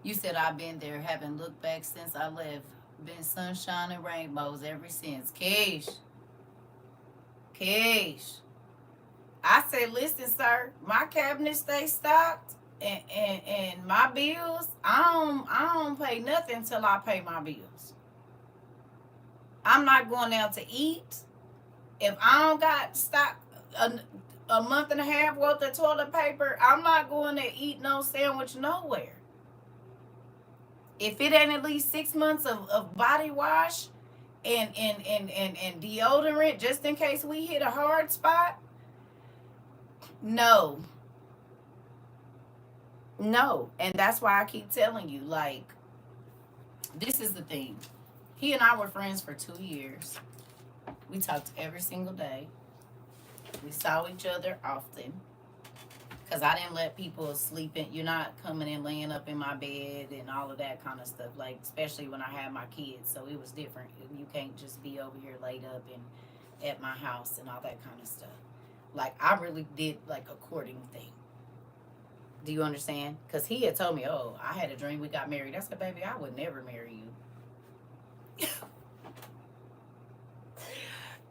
You said I've been there, haven't looked back since I left. Been sunshine and rainbows ever since. Keish, Keish. I said, listen, sir, my cabinet stay stocked and my bills, I don't pay nothing till I pay my bills. I'm not going out to eat. If I don't got stock a month and a half worth of toilet paper, I'm not going to eat no sandwich nowhere. If it ain't at least 6 months of body wash and deodorant just in case we hit a hard spot, no. No. And that's why I keep telling you, like, this is the thing. He and I were friends for 2 years. We talked every single day. We saw each other often. Because I didn't let people sleep in. You're not coming and laying up in my bed and all of that kind of stuff. Like, especially when I had my kids. So it was different. You can't just be over here laid up and at my house and all that kind of stuff. Like, I really did like a courting thing. Do you understand? Because he had told me, oh, I had a dream we got married. I said, baby, I would never marry you.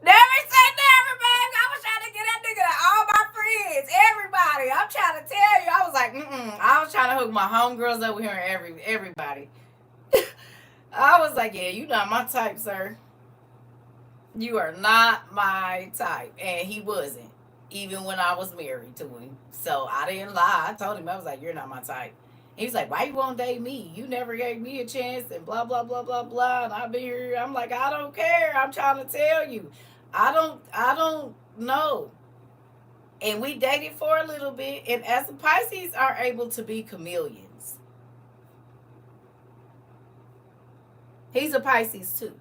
Never say never, babe. I was trying to get that nigga to all my friends, everybody. I'm trying to tell you. I was like, I was trying to hook my homegirls up with her and everybody. I was like, yeah, you not my type, sir. You are not my type. And he wasn't, even when I was married to him. So I didn't lie. I told him, I was like, you're not my type. He was like, why you won't date me? You never gave me a chance and blah, blah, blah, blah, blah. And I've been here. I'm like, I don't care. I'm trying to tell you. I don't know. And we dated for a little bit. And as the Pisces are able to be chameleons. He's a Pisces too.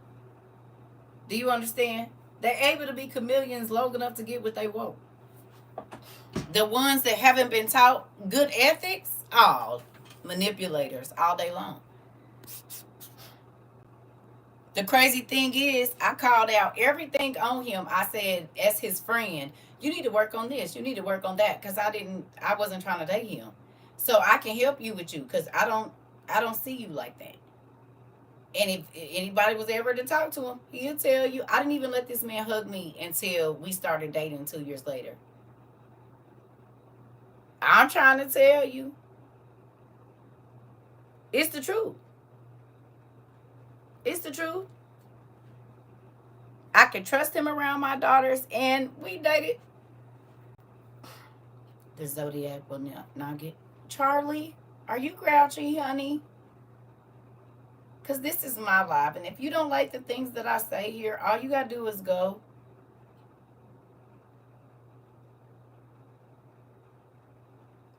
Do you understand? They're able to be chameleons long enough to get what they want. The ones that haven't been taught good ethics, all manipulators all day long. The crazy thing is, I called out everything on him. I said, as his friend, you need to work on this. You need to work on that, because I wasn't trying to date him. So I can help you with you, because I don't see you like that. And if anybody was ever to talk to him, he'll tell you, I didn't even let this man hug me until we started dating 2 years later. I'm trying to tell you. It's the truth. It's the truth. I could trust him around my daughters, and we dated. The Zodiac will not get. Charlie, are you grouchy, honey? Because this is my life, and if you don't like the things that I say here, all you got to do is go.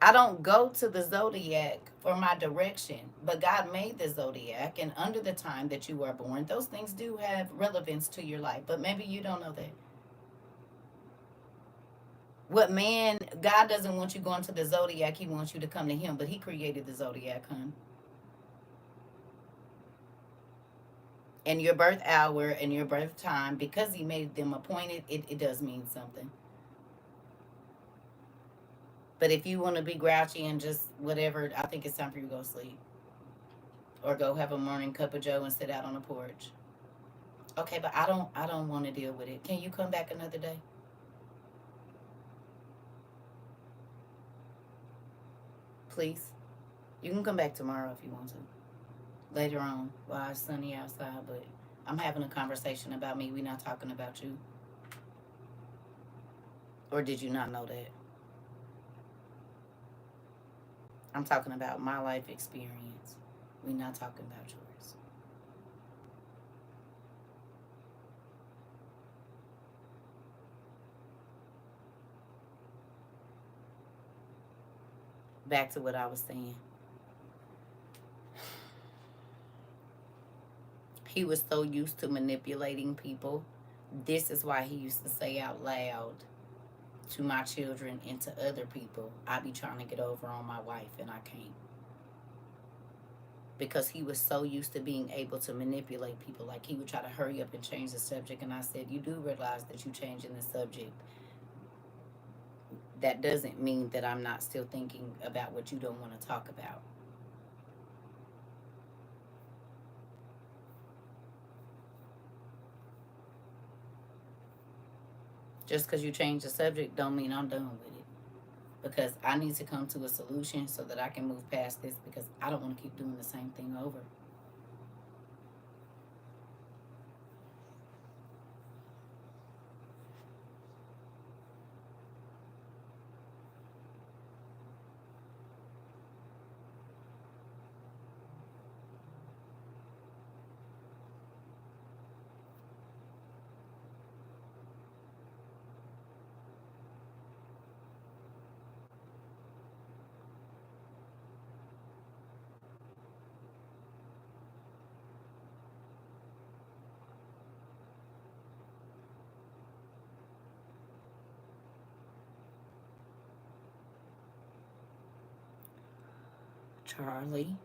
I don't go to the Zodiac for my direction, but God made the Zodiac, and under the time that you were born, those things do have relevance to your life, but maybe you don't know that. What man, God doesn't want you going to the Zodiac, he wants you to come to him, but he created the Zodiac, hon. And your birth hour and your birth time, because he made them appointed, it does mean something. But if you want to be grouchy and just whatever, I think it's time for you to go sleep. Or go have a morning cup of joe and sit out on the porch. Okay, but I don't want to deal with it. Can you come back another day? Please. You can come back tomorrow if you want to. Later on, while it's sunny outside, but I'm having a conversation about me. We're not talking about you. Or did you not know that? I'm talking about my life experience. We're not talking about yours. Back to what I was saying. He was so used to manipulating people. This is why he used to say out loud to my children and to other people, I be trying to get over on my wife and I can't. Because he was so used to being able to manipulate people. Like, he would try to hurry up and change the subject, and I said, you do realize that you changing the subject. That doesn't mean that I'm not still thinking about what you don't want to talk about. Just because you change the subject don't mean I'm done with it. Because I need to come to a solution so that I can move past this, because I don't want to keep doing the same thing over. Charlie,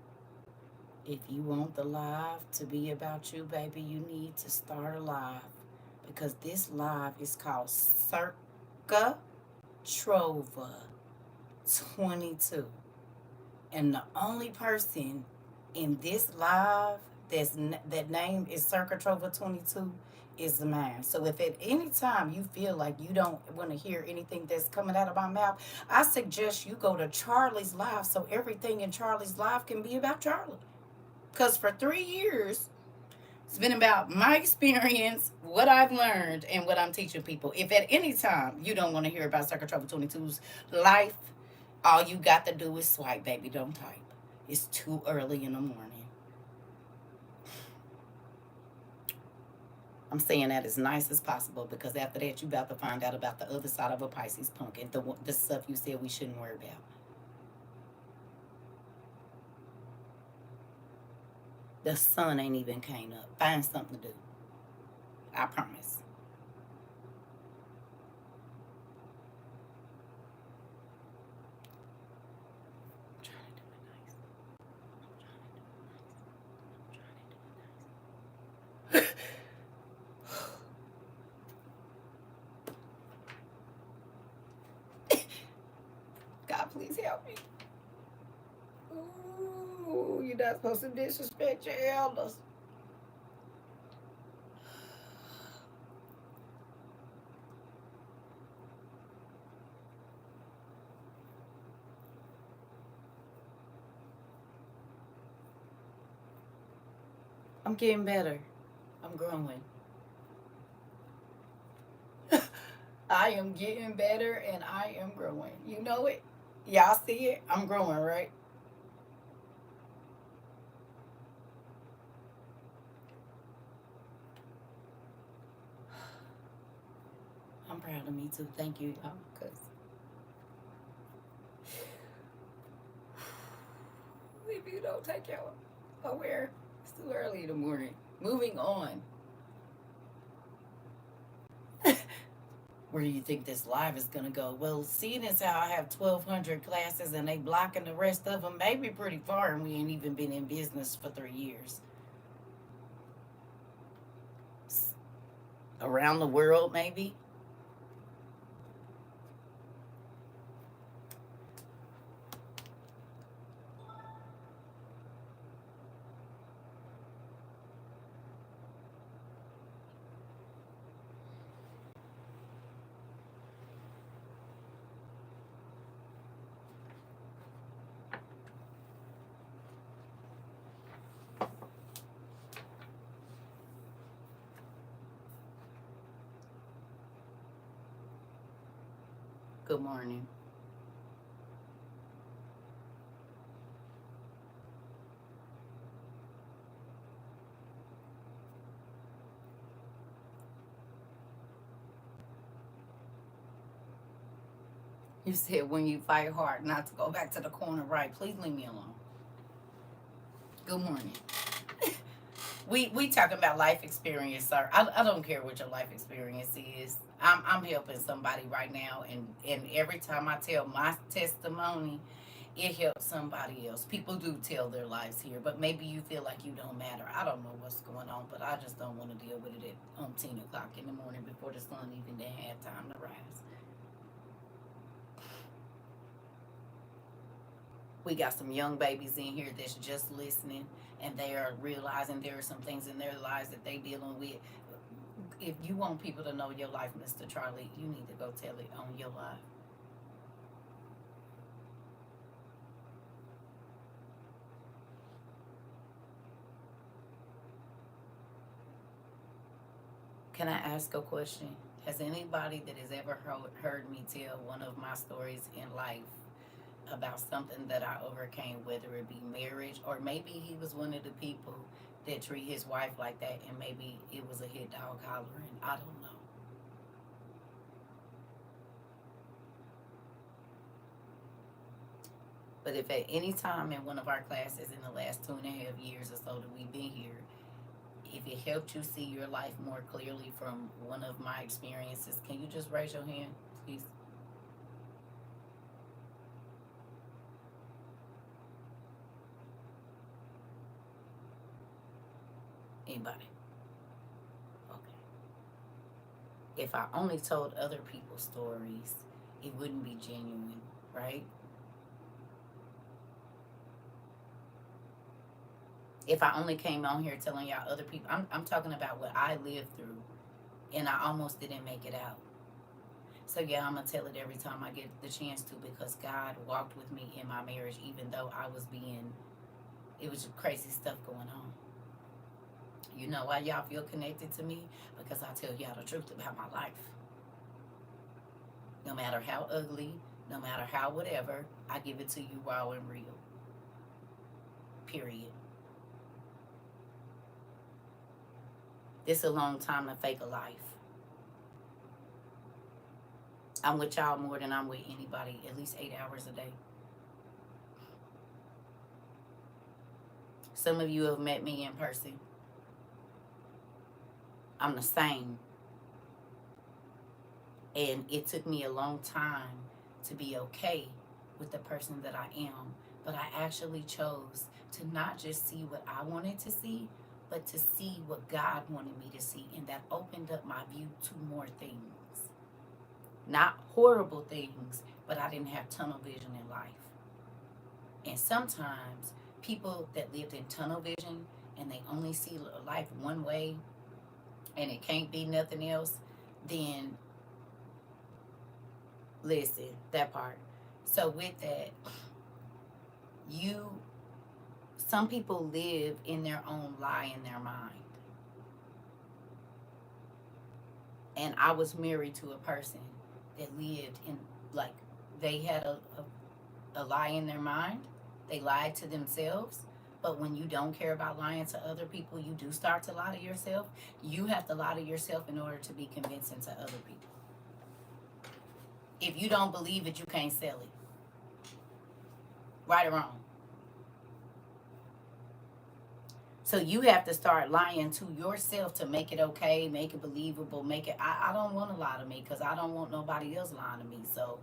if you want the live to be about you, baby, you need to start a live. Because this live is called CERCA TROVA 22. And the only person in this live that name is CERCA TROVA 22 is mine. So if at any time you feel like you don't want to hear anything that's coming out of my mouth, I suggest you go to Charlie's live so everything in Charlie's live can be about Charlie. Because for 3 years, it's been about my experience, what I've learned, and what I'm teaching people. If at any time you don't want to hear about CERCA TROVA 22's life, all you got to do is swipe, baby. Don't type. It's too early in the morning. I'm saying that as nice as possible because after that, you about to find out about the other side of a Pisces punk and the stuff you said we shouldn't worry about. The sun ain't even came up. Find something to do. I promise. God, please help me. Ooh, you're not supposed to disrespect your elders. I'm getting better. I'm growing. I am getting better and I am growing. You know it? Y'all see it? I'm growing, right? I'm proud of me too. Thank you, y'all. Because if you don't take your aware, it's too early in the morning. Moving on. Where do you think this live is going to go? Well, seeing as how I have 1,200 classes and they blocking the rest of them, maybe pretty far, and we ain't even been in business for 3 years. Around the world, maybe. Good morning. You said when you fight hard not to go back to the corner, right? Please leave me alone. Good morning. We talking about life experience, sir. I don't care what your life experience is. I'm helping somebody right now, and every time I tell my testimony, it helps somebody else. People do tell their lives here, but maybe you feel like you don't matter. I don't know what's going on, but I just don't want to deal with it at 10 o'clock in the morning before the sun even didn't have time to rise. We got some young babies in here that's just listening, and they are realizing there are some things in their lives that they dealing with. If you want people to know your life, Mr. Charlie, you need to go tell it on your life. Can I ask a question? Has anybody that has ever heard me tell one of my stories in life about something that I overcame, whether it be marriage or maybe he was one of the people that treat his wife like that, and maybe it was a hit dog hollering? I don't know. But if at any time in one of our classes in the last 2.5 years or so that we've been here, if it helped you see your life more clearly from one of my experiences, can you just raise your hand, please? Anybody? Okay. If I only told other people's stories, it wouldn't be genuine, right? If I only came on here telling y'all other people, I'm talking about what I lived through, and I almost didn't make it out. So yeah, I'm gonna tell it every time I get the chance to, because God walked with me in my marriage, even though it was crazy stuff going on. You know why y'all feel connected to me? Because I tell y'all the truth about my life. No matter how ugly, no matter how whatever, I give it to you raw and real. Period. It's a long time to fake a life. I'm with y'all more than I'm with anybody, at least 8 hours a day. Some of you have met me in person. I'm the same. And it took me a long time to be okay with the person that I am. But I actually chose to not just see what I wanted to see, but to see what God wanted me to see. And that opened up my view to more things. Not horrible things, but I didn't have tunnel vision in life. And sometimes people that lived in tunnel vision and they only see life one way and it can't be nothing else, then listen, that part. So with that, some people live in their own lie in their mind. And I was married to a person that lived in, like, they had a lie in their mind. They lied to themselves. But when you don't care about lying to other people, you do start to lie to yourself. You have to lie to yourself in order to be convincing to other people. If you don't believe it, you can't sell it. Right or wrong. So you have to start lying to yourself to make it okay, make it believable, make it. I don't want to lie to me because I don't want nobody else lying to me. So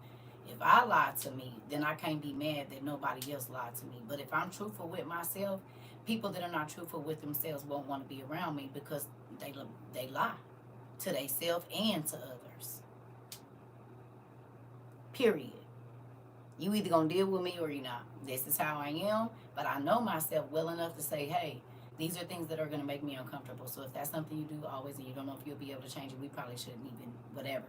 if I lie to me, then I can't be mad that nobody else lied to me. But if I'm truthful with myself, people that are not truthful with themselves won't want to be around me because they lie to themselves and to others. Period. You either gonna deal with me or you're not. This is how I am, but I know myself well enough to say, hey, these are things that are gonna make me uncomfortable. So if that's something you do always and you don't know if you'll be able to change it, we probably shouldn't even, whatever.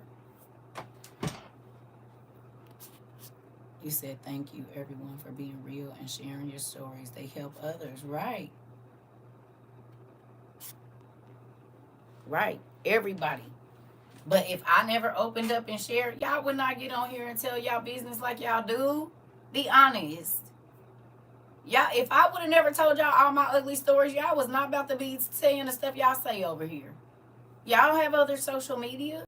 You said thank you everyone for being real and sharing your stories. They help others. Right. Right. Everybody. But if I never opened up and shared, y'all would not get on here and tell y'all business like y'all do. Be honest. Y'all, if I would have never told y'all all my ugly stories, y'all was not about to be saying the stuff y'all say over here. Y'all have other social media.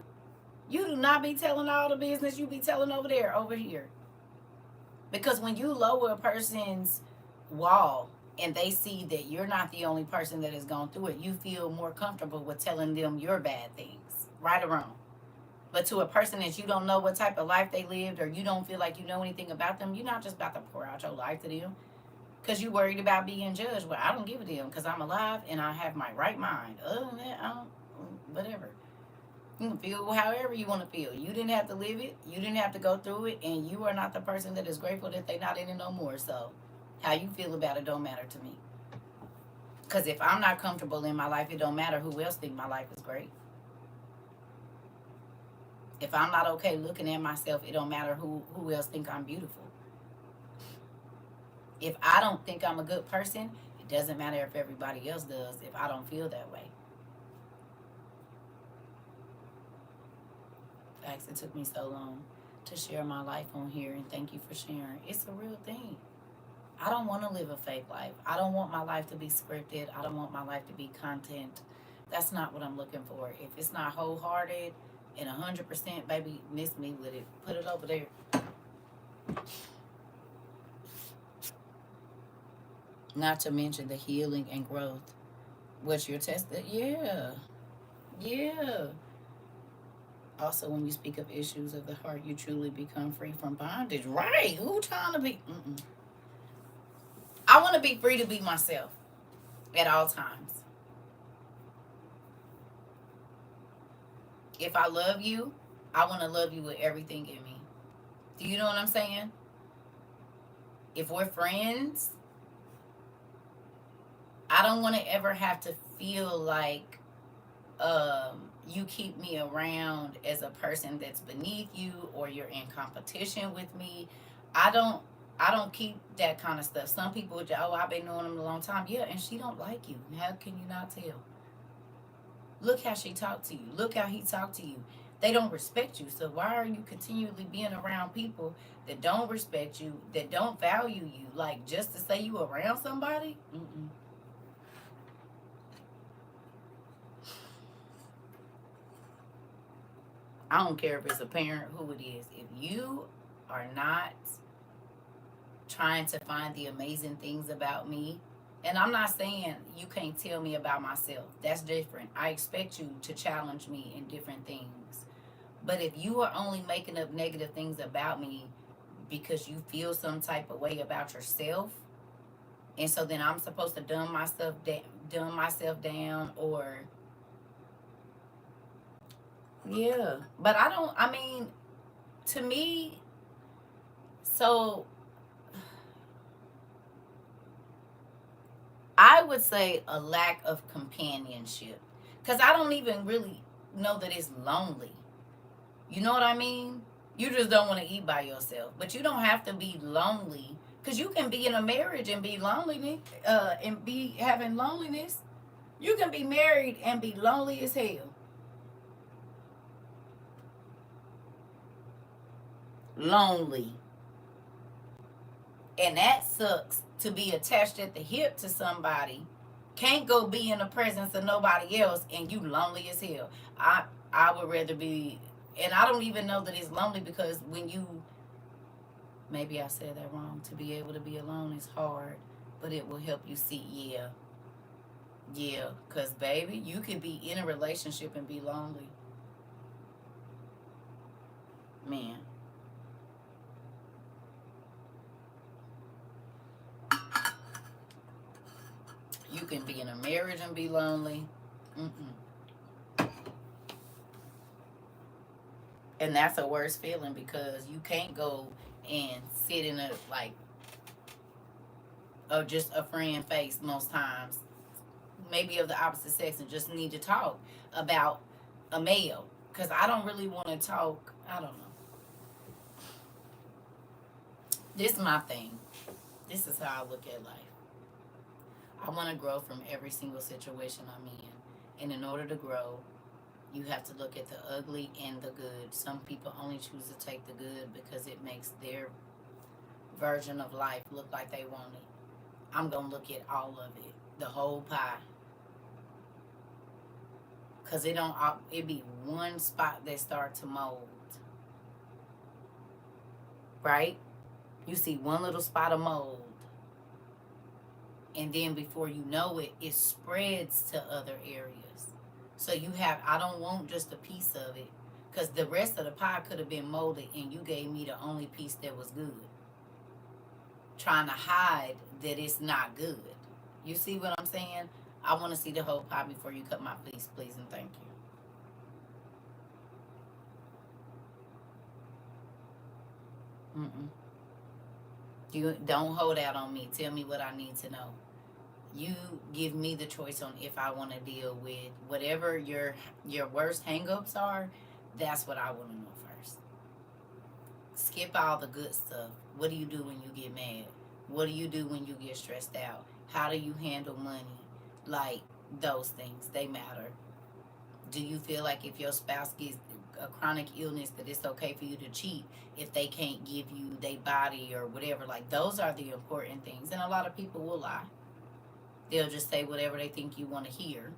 You do not be telling all the business you be telling over there, over here. Because when you lower a person's wall and they see that you're not the only person that has gone through it, you feel more comfortable with telling them your bad things, right or wrong. But to a person that you don't know what type of life they lived or you don't feel like you know anything about them, you're not just about to pour out your life to them because you're worried about being judged. Well, I don't give a damn because I'm alive and I have my right mind. Other than that, I don't, whatever. You can feel however you want to feel. You didn't have to live it. You didn't have to go through it. And you are not the person that is grateful that they not in it no more. So how you feel about it don't matter to me. Because if I'm not comfortable in my life, it don't matter who else think my life is great. If I'm not okay looking at myself, it don't matter who else think I'm beautiful. If I don't think I'm a good person, it doesn't matter if everybody else does if I don't feel that way. Facts, it took me so long to share my life on here, and thank you for sharing. It's a real thing. I don't want to live a fake life. I don't want my life to be scripted. I don't want my life to be content. That's not what I'm looking for. If it's not wholehearted and 100%, baby, miss me with it. Put it over there. Not to mention the healing and growth. What you're tested, yeah. Yeah. Also, when you speak of issues of the heart, you truly become free from bondage. Right. Who trying to be? I want to be free to be myself at all times. if I love you, I want to love you with everything in me. Do you know what I'm saying? If we're friends, I don't want to ever have to feel like you keep me around as a person that's beneath you, or you're in competition with me. I don't I don't keep that kind of stuff. Some people would, oh, I've been knowing him a long time. Yeah, and she don't like you. How can you not tell? Look how she talked to you. Look how he talked to you. They don't respect you. So why are you continually being around people that don't respect you, that don't value you? Like, just to say you around somebody? Mm-mm. I don't care if it's a parent, who it is. If you are not trying to find the amazing things about me, and I'm not saying you can't tell me about myself. That's different. I expect you to challenge me in different things. But if you are only making up negative things about me because you feel some type of way about yourself, and so then I'm supposed to dumb myself down, or yeah. But I don't. I mean, to me, so I would say a lack of companionship, because I don't even really know that it's lonely. You know what I mean? You just don't want to eat by yourself, but you don't have to be lonely, because you can be in a marriage and be lonely, and be having loneliness. You can be married and be lonely as hell. Lonely. And that sucks, to be attached at the hip to somebody. Can't go be in the presence of nobody else and you lonely as hell. I would rather be, and I don't even know that it's lonely, because when you, maybe I said that wrong. To be able to be alone is hard, but it will help you see, yeah. Yeah, because baby, you could be in a relationship and be lonely. Man, you can be in a marriage and be lonely. Mm-mm. And that's a worse feeling, because you can't go and sit in a, like, or just a friend face most times, maybe of the opposite sex, and just need to talk about a male, because I don't really want to talk. I don't know. This is my thing. This is how I look at life. I want to grow from every single situation I'm in, and in order to grow, you have to look at the ugly and the good. Some people only choose to take the good because it makes their version of life look like they want it. I'm gonna look at all of it, the whole pie, cause it don't. It be one spot that start to mold, right? You see one little spot of mold, and then before you know it, it spreads to other areas. So you have. I don't want just a piece of it, cause the rest of the pie could have been molded, and you gave me the only piece that was good, trying to hide that it's not good. You see what I'm saying? I want to see the whole pie before you cut my piece, please and thank you. Mm-mm. You don't hold out on me. Tell me what I need to know. You give me the choice on if I want to deal with whatever your worst hangups are. That's what I want to know first. Skip all the good stuff. What do you do when you get mad? What do you do when you get stressed out? How do you handle money? Like, those things, they matter. Do you feel like if your spouse gets a chronic illness that it's okay for you to cheat if they can't give you their body or whatever? Like, those are the important things. And a lot of people will lie. They'll just say whatever they think you want to hear.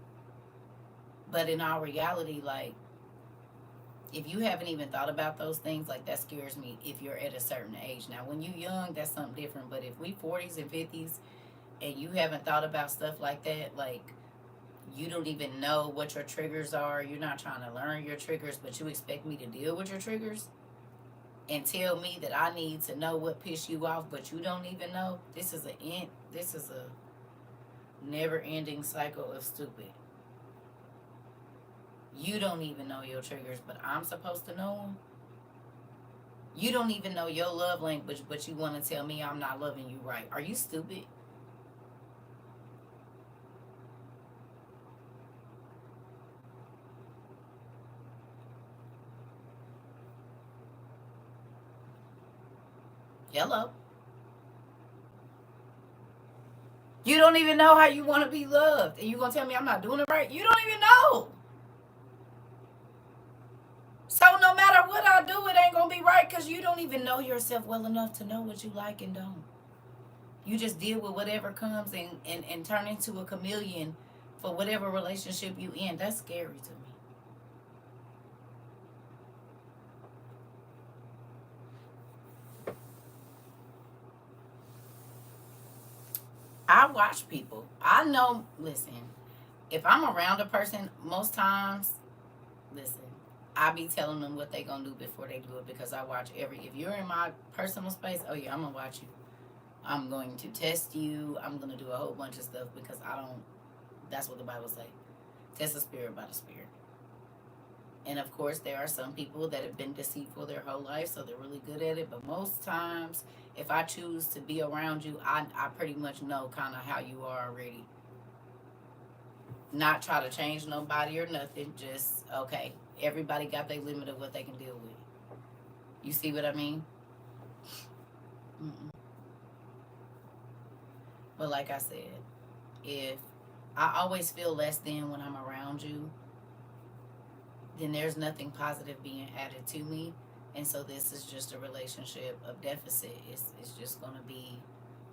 But in all reality, like, if you haven't even thought about those things, like, that scares me if you're at a certain age. Now, when you're young, that's something different. But if we 40s and 50s and you haven't thought about stuff like that, like, you don't even know what your triggers are. You're not trying to learn your triggers, but you expect me to deal with your triggers and tell me that I need to know what pissed you off, but you don't even know. This is a never-ending cycle of stupid. You don't even know your triggers, but I'm supposed to know them. You don't even know your love language, but you want to tell me I'm not loving you right. Are you stupid? Hello. You don't even know how you want to be loved. And you going to tell me I'm not doing it right? You don't even know. So no matter what I do, it ain't going to be right because you don't even know yourself well enough to know what you like and don't. You just deal with whatever comes and turn into a chameleon for whatever relationship you in. That's scary to me. I watch people. I know, listen, if I'm around a person, most times, listen, I be telling them what they gonna do before they do it because I watch if you're in my personal space, oh yeah, I'm gonna watch you. I'm going to test you. I'm gonna do a whole bunch of stuff because I don't, that's what the Bible say. Test the spirit by the spirit. And of course, there are some people that have been deceitful their whole life, so they're really good at it. But most times, if I choose to be around you, I pretty much know kind of how you are already. Not try to change nobody or nothing. Just, okay, everybody got their limit of what they can deal with. You see what I mean? Mm-mm. But like I said, if I always feel less than when I'm around you, then there's nothing positive being added to me. And so this is just a relationship of deficit. It's just going to be,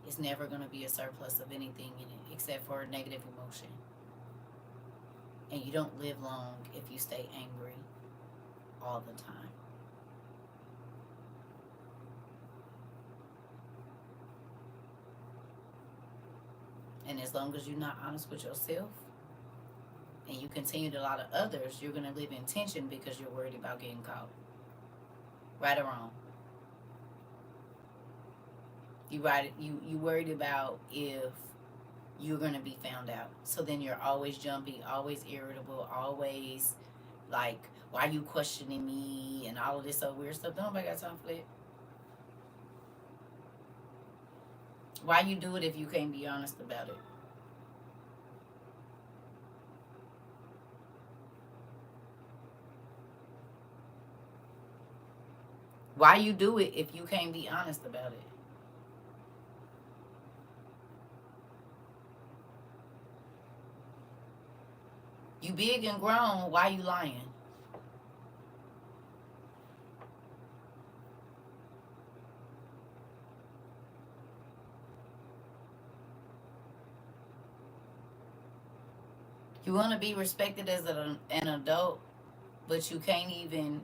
it's never going to be a surplus of anything in it except for negative emotion. And you don't live long if you stay angry all the time. And as long as you're not honest with yourself and you continue to lie to others, you're going to live in tension because you're worried about getting caught. Right or wrong. You worried about if you're going to be found out. So then you're always jumpy, always irritable, always like, why are you questioning me and all of this other weird stuff. Nobody got time for that. Why you do it if you can't be honest about it? Why you do it if you can't be honest about it? You big and grown, why you lying? You want to be respected as an adult, but you can't even.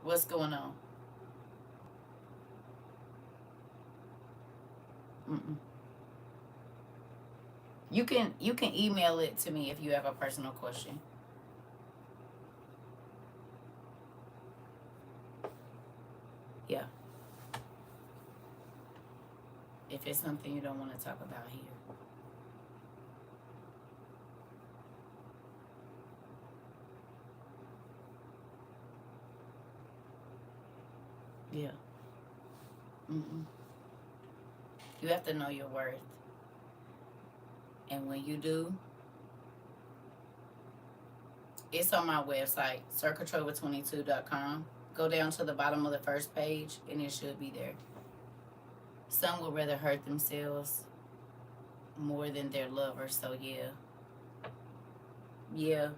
What's going on? Mm-mm. You can email it to me if you have a personal question. Yeah, if it's something you don't want to talk about here. Yeah. Mm-mm. You have to know your worth, and when you do, it's on my website, CERCATROVA22.com. Go down to the bottom of the first page, and it should be there. Some would rather hurt themselves more than their lover, so yeah. Yeah.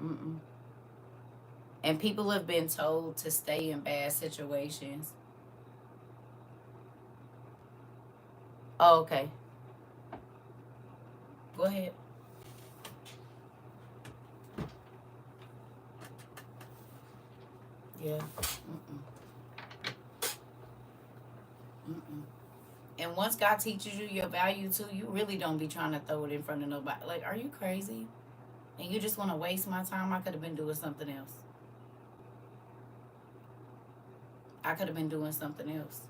Mm-mm. And people have been told to stay in bad situations. Oh, okay. Go ahead. Yeah. Mm-mm. Mm-mm. And once God teaches you your value too, you really don't be trying to throw it in front of nobody. Like, are you crazy? And you just want to waste my time? I could have been doing something else. I could have been doing something else.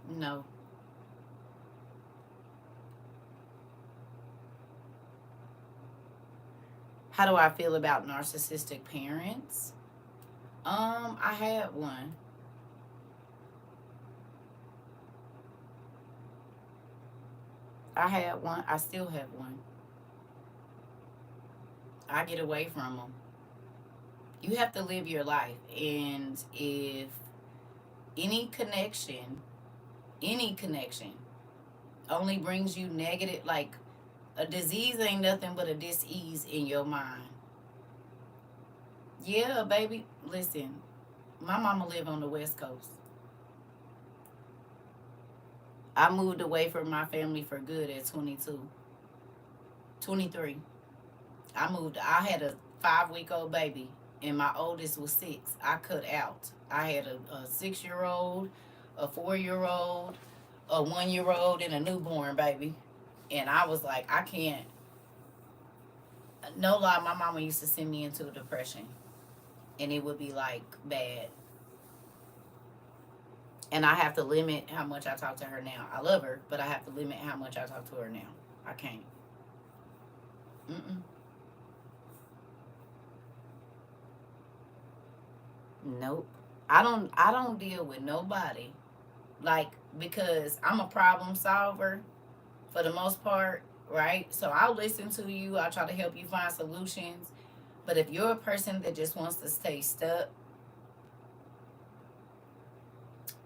No. How do I feel about narcissistic parents? I had one. I had one. I still have one. I get away from them. You have to live your life, and if any connection, any connection, only brings you negative, like a disease ain't nothing but a dis-ease in your mind. Yeah, baby. Listen, my mama lived on the West Coast. I moved away from my family for good at 22, 23. I had a 5 week old baby, and my oldest was 6. I cut out. I had a 6 year old, a 4 year old, a 1 year old, and a newborn baby. And I was like, I can't. No lie, my mama used to send me into a depression, and it would be like bad. And I have to limit how much I talk to her now. I love her, but I have to limit how much I talk to her now. I can't. Mm-mm. Nope. I don't deal with nobody. Like, because I'm a problem solver for the most part, right? So I'll listen to you, I'll try to help you find solutions. But if you're a person that just wants to stay stuck,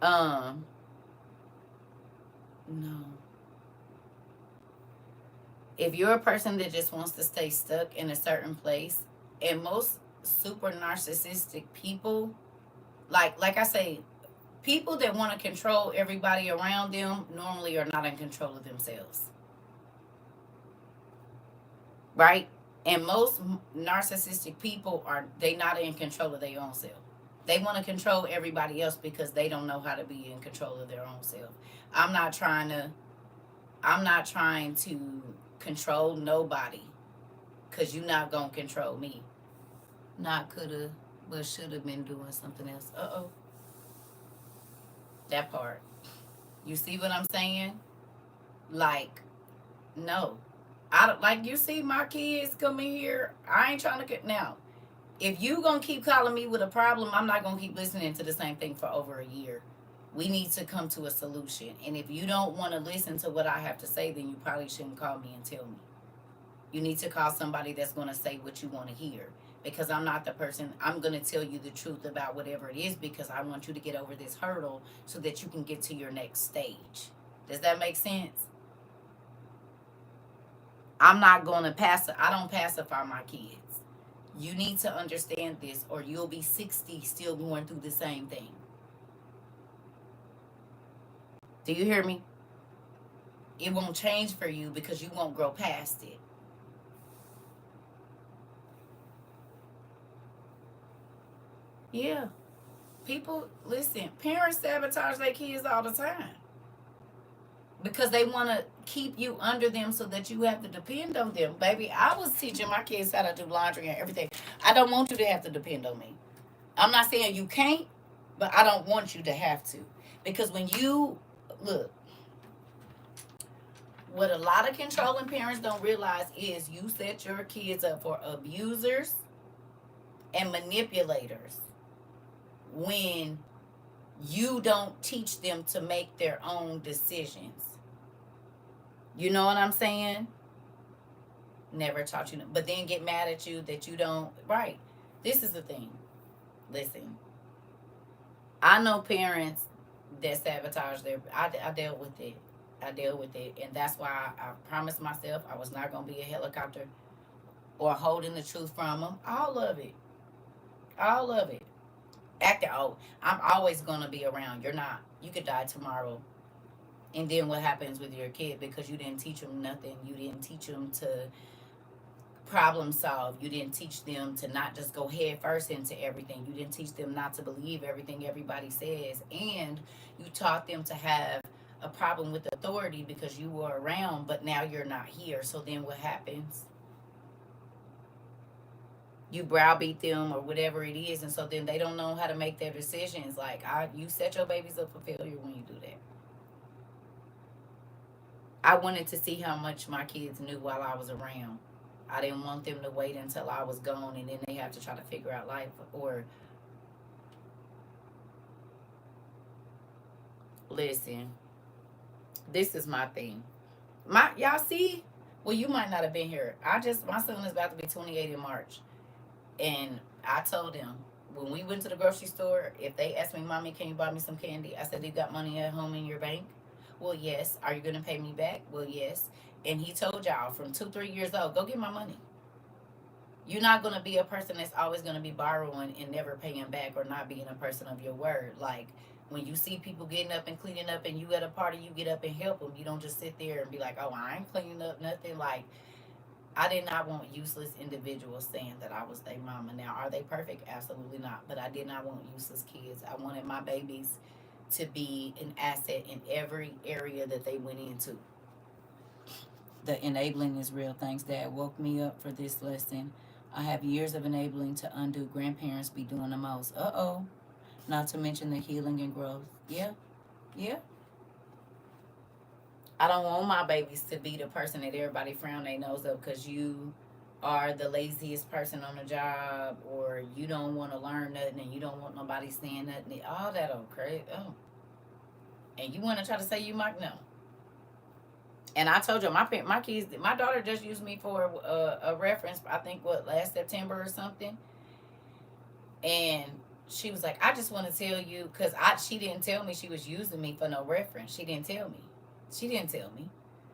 um, no. If you're a person that just wants to stay stuck in a certain place, and most super narcissistic people, like I say, people that want to control everybody around them normally are not in control of themselves, right? And most narcissistic people are they not in control of their own self. They want to control everybody else because they don't know how to be in control of their own self. I'm not trying to I'm not trying to control nobody, cuz you're not going to control me. Not coulda, but shoulda been doing something else. Uh-oh. That part. You see what I'm saying? Like, no. I don't, like, you see my kids coming here. I ain't trying to get now. If you gonna keep calling me with a problem, I'm not gonna keep listening to the same thing for over a year. We need to come to a solution. And if you don't want to listen to what I have to say, then you probably shouldn't call me and tell me. You need to call somebody that's gonna say what you want to hear. Because I'm not the person. I'm gonna tell you the truth about whatever it is because I want you to get over this hurdle so that you can get to your next stage. Does that make sense? I'm not going to I don't pacify my kids. You need to understand this or you'll be 60 still going through the same thing. Do you hear me? It won't change for you because you won't grow past it. Yeah. People, listen, parents sabotage their kids all the time because they want to keep you under them so that you have to depend on them. Baby, I was teaching my kids how to do laundry and everything. I don't want you to have to depend on me. I'm not saying you can't, but I don't want you to have to. Because when you look, what a lot of controlling parents don't realize is you set your kids up for abusers and manipulators when you don't teach them to make their own decisions. You know what I'm saying? Never taught you, but then get mad at you that you don't. Right. This is the thing. Listen, I know parents that sabotage their. I dealt with it. I dealt with it, and that's why I promised myself I was not gonna be a helicopter or holding the truth from them. All of it. All of it. Acting, oh, I'm always gonna be around. You're not. You could die tomorrow. And then what happens with your kid because you didn't teach them nothing. You didn't teach them to problem solve. You didn't teach them to not just go head first into everything. You didn't teach them not to believe everything everybody says. And you taught them to have a problem with authority because you were around, but now you're not here. So then what happens? You browbeat them or whatever it is, and so then they don't know how to make their decisions. Like you set your babies up for failure when you do that. I wanted to see how much my kids knew while I was around. I didn't want them to wait until I was gone and then they have to try to figure out life. Or listen, this is my thing. Y'all see? Well, you might not have been here. My son is about to be 28 in March. And I told them when we went to the grocery store, if they asked me, Mommy, can you buy me some candy? I said, you got money at home in your bank? Well, yes. Are you going to pay me back? Well, yes. And he told y'all from 2, 3 years old, go get my money. You're not going to be a person that's always going to be borrowing and never paying back, or not being a person of your word. Like, when you see people getting up and cleaning up and you at a party, you get up and help them. You don't just sit there and be like, oh, I ain't cleaning up nothing. Like, I did not want useless individuals saying that I was their mama. Now, are they perfect? Absolutely not. But I did not want useless kids. I wanted my babies to be an asset in every area that they went into. The enabling is real. Thanks, Dad. Woke me up for this lesson. I have years of enabling to undo. Grandparents be doing the most. Uh-oh. Not to mention the healing and growth. Yeah, yeah. I don't want my babies to be the person that everybody frown their nose up because you are the laziest person on the job, or you don't want to learn nothing and you don't want nobody saying nothing. All that old crap. Oh. And you want to try to say you might know. And I told you, my kids, my daughter just used me for a reference, I think, last September or something. And she was like, I just want to tell you, because she didn't tell me she was using me for no reference. She didn't tell me.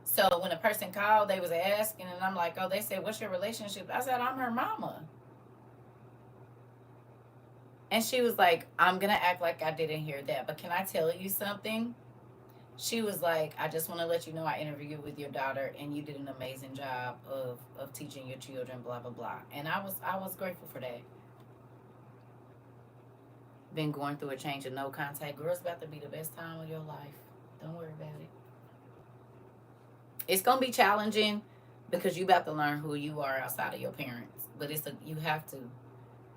So when a person called, they was asking, and I'm like, oh, they said, what's your relationship? I said, I'm her mama. And she was like, I'm going to act like I didn't hear that. But can I tell you something? She was like, I just want to let you know I interviewed with your daughter, and you did an amazing job of teaching your children, blah, blah, blah. And I was grateful for that. Been going through a change of no contact. Girl, it's about to be the best time of your life. Don't worry about it. It's going to be challenging because you about to learn who you are outside of your parents. But you have to.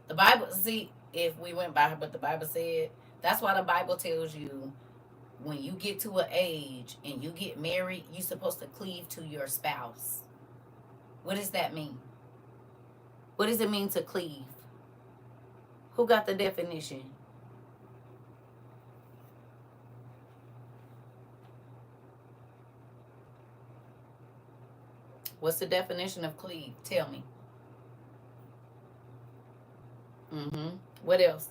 The Bible, see, if we went by what the Bible said, that's why the Bible tells you when you get to an age and you get married, you're supposed to cleave to your spouse. What does that mean? What does it mean to cleave? Who got the definition? What's the definition of cleave? Tell me. Mm-hmm. What else?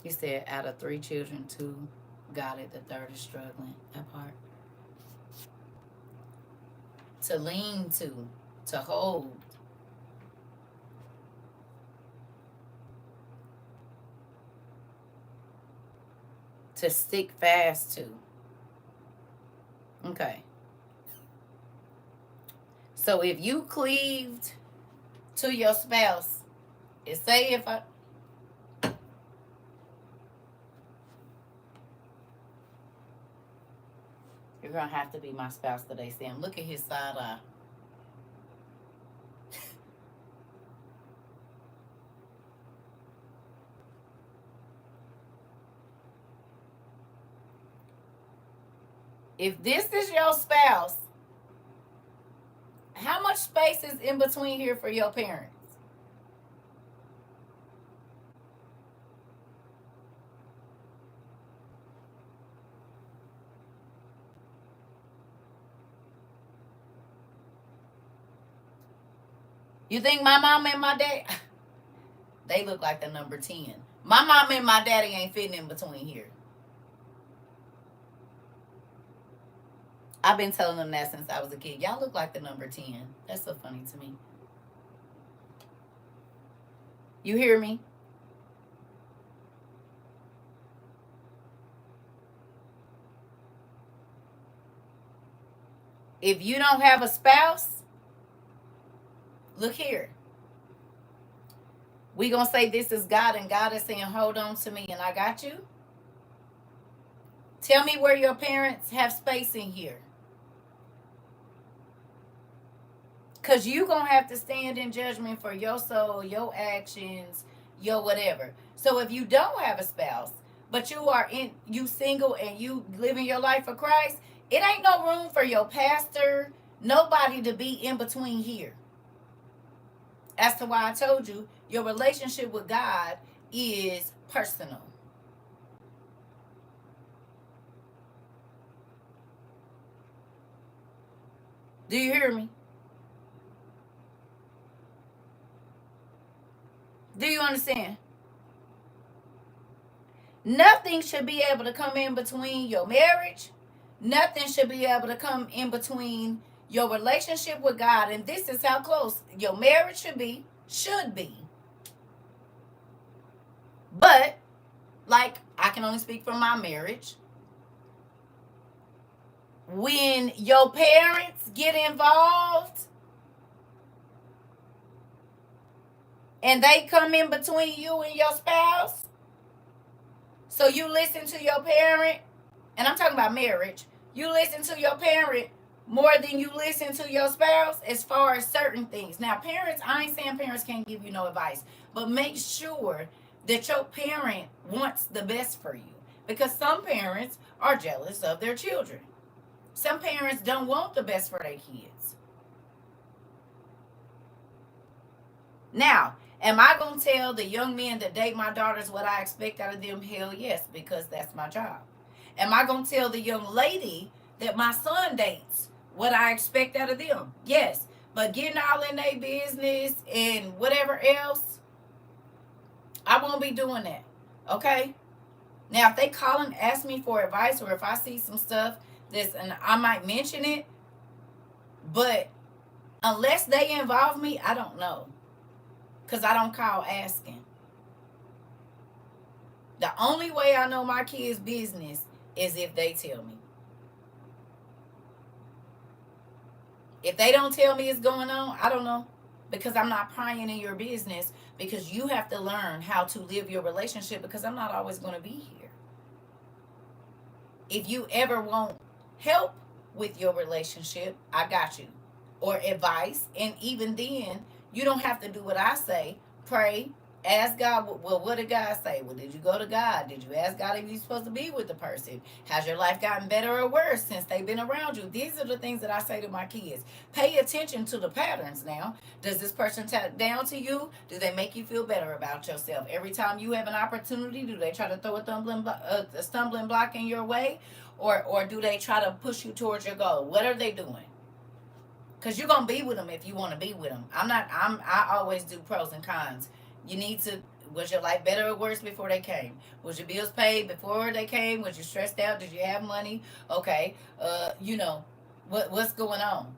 You said out of 3 children, 2 got it. The 3rd is struggling. That part. To lean to hold. To stick fast to. Okay. So if you cleaved to your spouse, say if I... You're going to have to be my spouse today, Sam. Look at his side eye. If this is your spouse, how much space is in between here for your parents? You think my mom and my dad, they look like the number 10. My mom and my daddy ain't fitting in between here. I've been telling them that since I was a kid. Y'all look like the number 10. That's so funny to me. You hear me? If you don't have a spouse, look here. We gonna say this is God, and God is saying, hold on to me, and I got you. Tell me where your parents have space in here. Because you going to have to stand in judgment for your soul, your actions, your whatever. So if you don't have a spouse, but you single and you living your life for Christ, It ain't no room for your pastor, nobody to be in between here. As to why I told you, your relationship with God is personal. Do you hear me? Do you understand? Nothing should be able to come in between your marriage. Nothing should be able to come in between your relationship with God. And this is how close your marriage should be. Should be. But, like, I can only speak for my marriage. When your parents get involved and they come in between you and your spouse, so you listen to your parent, and I'm talking about marriage, you listen to your parent more than you listen to your spouse as far as certain things. Now, parents, I ain't saying parents can't give you no advice, but make sure that your parent wants the best for you. Because some parents are jealous of their children. Some parents don't want the best for their kids. Now, am I going to tell the young men that date my daughters what I expect out of them? Hell yes, because that's my job. Am I going to tell the young lady that my son dates what I expect out of them? Yes. But getting all in their business and whatever else, I won't be doing that. Okay? Now, if they call and ask me for advice, or if I see some stuff that's, and I might mention it, but unless they involve me, I don't know. Because I don't call asking. The only way I know my kids' business is if they tell me. If they don't tell me it's going on, I don't know. Because I'm not prying in your business. Because you have to learn how to live your relationship. Because I'm not always going to be here. If you ever want help with your relationship, I got you. Or advice. And even then, you don't have to do what I say. Pray. Ask God. Well, what did God say? Well, did you go to God? Did you ask God if you're supposed to be with the person? Has your life gotten better or worse since they've been around you? These are the things that I say to my kids. Pay attention to the patterns now. Does this person talk down to you? Do they make you feel better about yourself? Every time you have an opportunity, do they try to throw a stumbling block in your way? Or do they try to push you towards your goal? What are they doing? Because you're going to be with them if you want to be with them. I always do pros and cons. You need to, was your life better or worse before they came? Was your bills paid before they came? Was you stressed out? Did you have money? Okay. What's going on?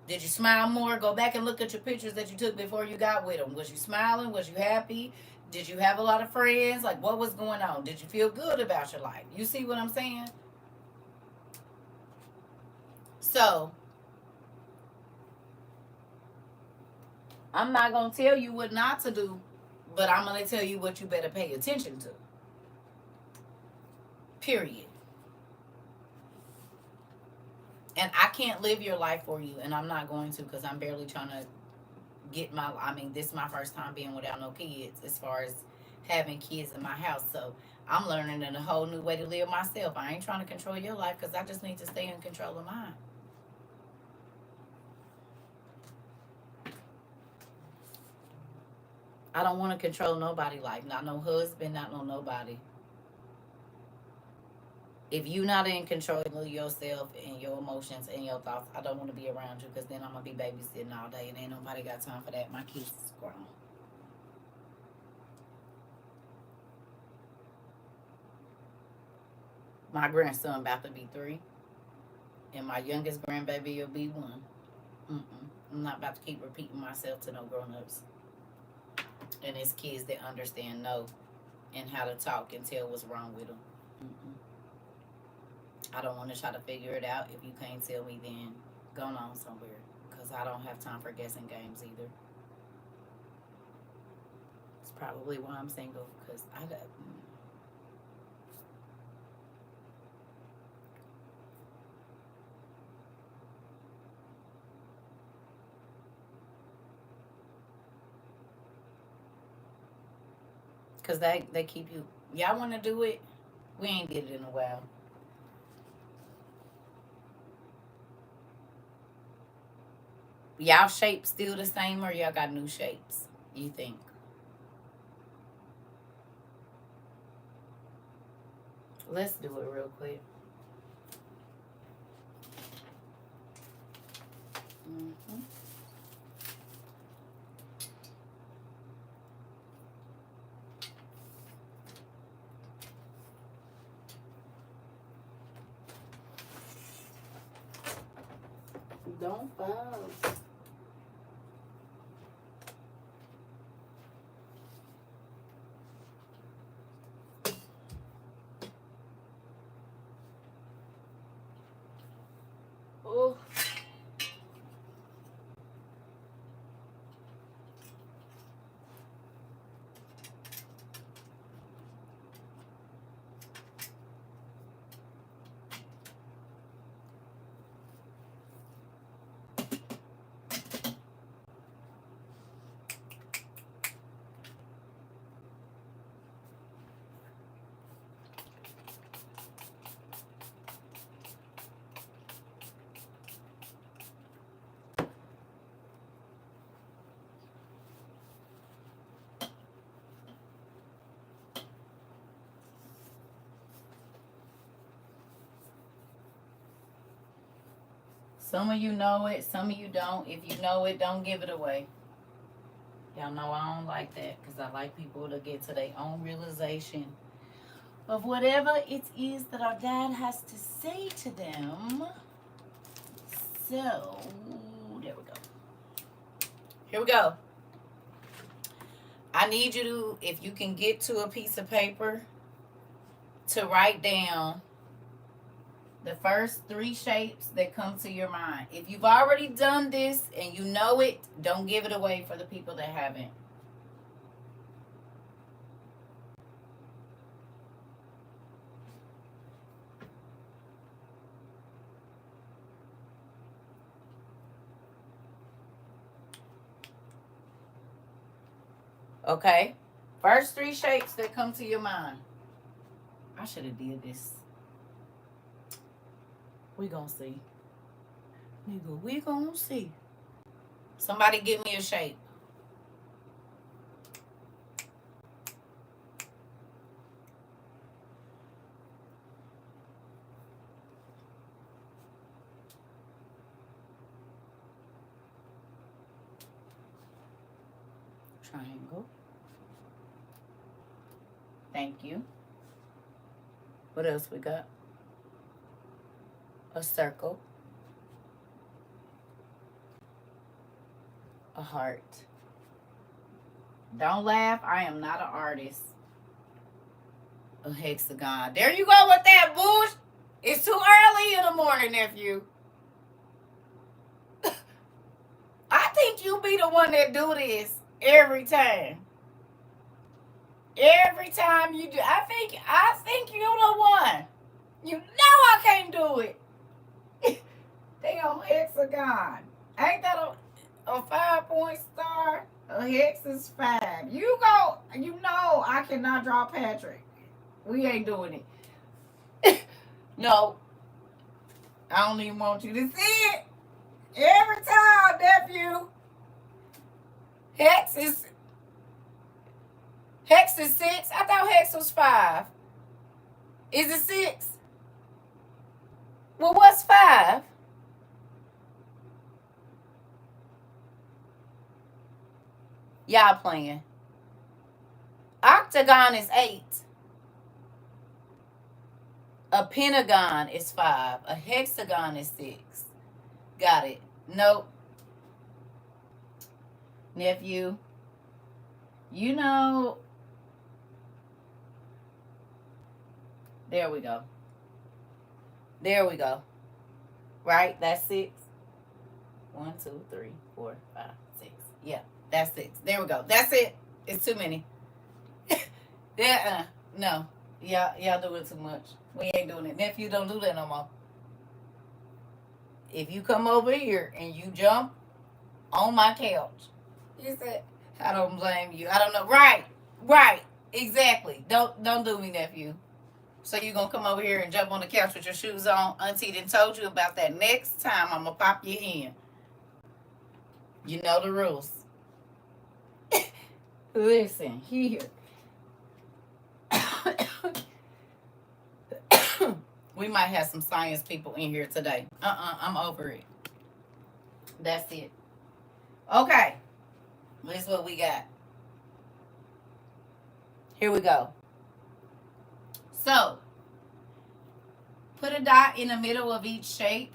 Did you smile more? Go back and look at your pictures that you took before you got with them. Was you smiling? Was you happy? Did you have a lot of friends? Like, what was going on? Did you feel good about your life? You see what I'm saying? So, I'm not going to tell you what not to do, but I'm going to tell you what you better pay attention to. Period. And I can't live your life for you, and I'm not going to, because I'm barely trying to get this is my first time being without no kids as far as having kids in my house. So I'm learning a whole new way to live myself. I ain't trying to control your life, because I just need to stay in control of mine. I don't want to control nobody's life. Not no husband, not no nobody. If you not in control of yourself and your emotions and your thoughts, I don't want to be around you, because then I'm going to be babysitting all day and ain't nobody got time for that. My kids is grown. My grandson about to be 3. And my youngest grandbaby will be 1. I'm not about to keep repeating myself to no grown-ups. And it's kids that understand no and how to talk and tell what's wrong with them. I don't want to try to figure it out. If you can't tell me, then go on somewhere. Because I don't have time for guessing games either. It's probably why I'm single. Because I got... Because they keep you... Y'all want to do it? We ain't did it in a while. Y'all shapes still the same, or y'all got new shapes, you think? Let's do it real quick. Mm-hmm. Don't fall. Oh. Some of you know it, some of you don't. If you know it, don't give it away. Y'all know I don't like that because I like people to get to their own realization of whatever it is that our dad has to say to them. So, there we go. Here we go. I need you to, if you can get to a piece of paper, to write down the first 3 shapes that come to your mind. If you've already done this and you know it, don't give it away for the people that haven't. Okay? First 3 shapes that come to your mind. I should have did this. We gonna see. Nigga, we gonna see. Somebody give me a shape. Triangle. Thank you. What else we got? A circle. A heart. Don't laugh. I am not an artist. A hexagon. There you go with that bush. It's too early in the morning, nephew. I think you be the one that do this every time. Every time you do. I think you're the one. You know I can't do it. Damn hexagon. Ain't that a 5-point star? A hex is 5. You know I cannot draw Patrick. We ain't doing it. No. I don't even want you to see it. Every time, nephew. Hex is 6. I thought hex was 5. Is it 6? Well, what's 5? Y'all playing. Octagon is 8. A pentagon is 5. A hexagon is 6. Got it. Nope. Nephew. You know. There we go. There we go. Right? That's 6. 1, 2, 3, 4, 5, 6. Yeah, that's 6. There we go. That's it. It's too many. Yeah, no. Y'all doing too much. We ain't doing it. Nephew, don't do that no more. If you come over here and you jump on my couch, you said, I don't blame you. I don't know. Right. Exactly. Don't do me, nephew. So you gonna come over here and jump on the couch with your shoes on? Auntie done told you about that. Next time I'm gonna pop your hand. You know the rules. Listen, here. We might have some science people in here today. I'm over it. That's it. Okay. This is what we got. Here we go. So, put a dot in the middle of each shape.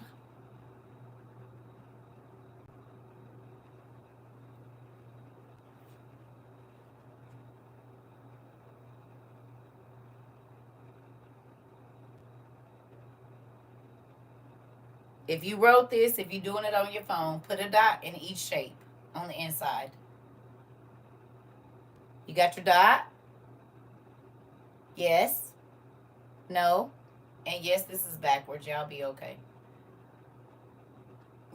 If you wrote this, if you're doing it on your phone, put a dot in each shape on the inside. You got your dot? Yes. No. And yes, this is backwards. Y'all be okay.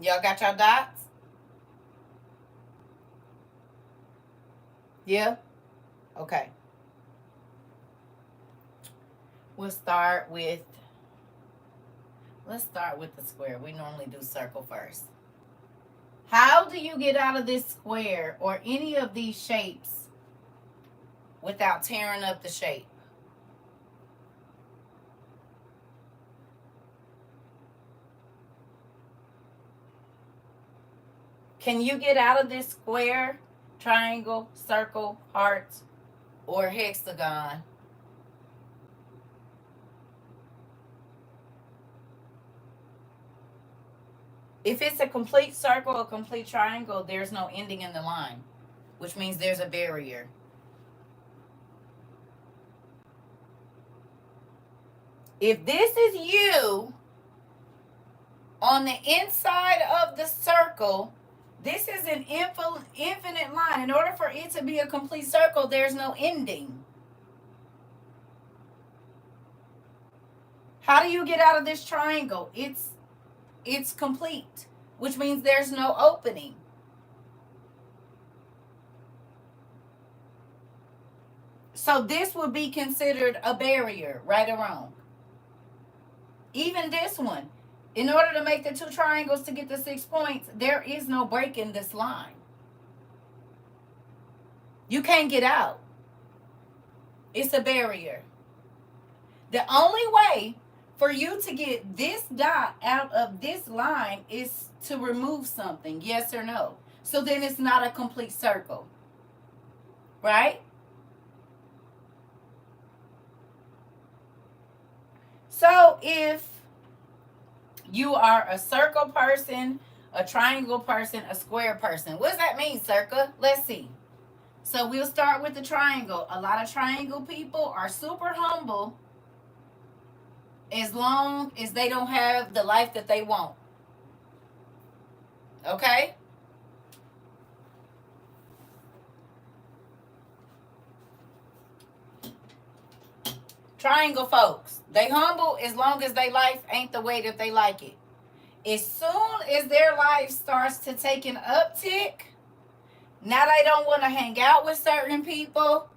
Y'all got your dots? Yeah? Okay. Let's start with the square. We normally do circle first. How do you get out of this square or any of these shapes without tearing up the shape? Can you get out of this square, triangle, circle, heart, or hexagon? If it's a complete circle or complete triangle, there's no ending in the line, which means there's a barrier. If this is you on the inside of the circle, this is an infinite line. In order for it to be a complete circle, there's no ending. How do you get out of this triangle? It's complete, which means there's no opening. So this would be considered a barrier, right or wrong. Even this one, in order to make the two triangles to get the 6 points, there is no break in this line. You can't get out. It's a barrier. The only way for you to get this dot out of this line is to remove something, yes or no. So then it's not a complete circle, right? So if you are a circle person, a triangle person, a square person, what does that mean, CERCA? Let's see. So we'll start with the triangle. A lot of triangle people are super humble as long as they don't have the life that they want. Okay? Triangle folks, they humble as long as their life ain't the way that they like it. As soon as their life starts to take an uptick, now they don't want to hang out with certain people.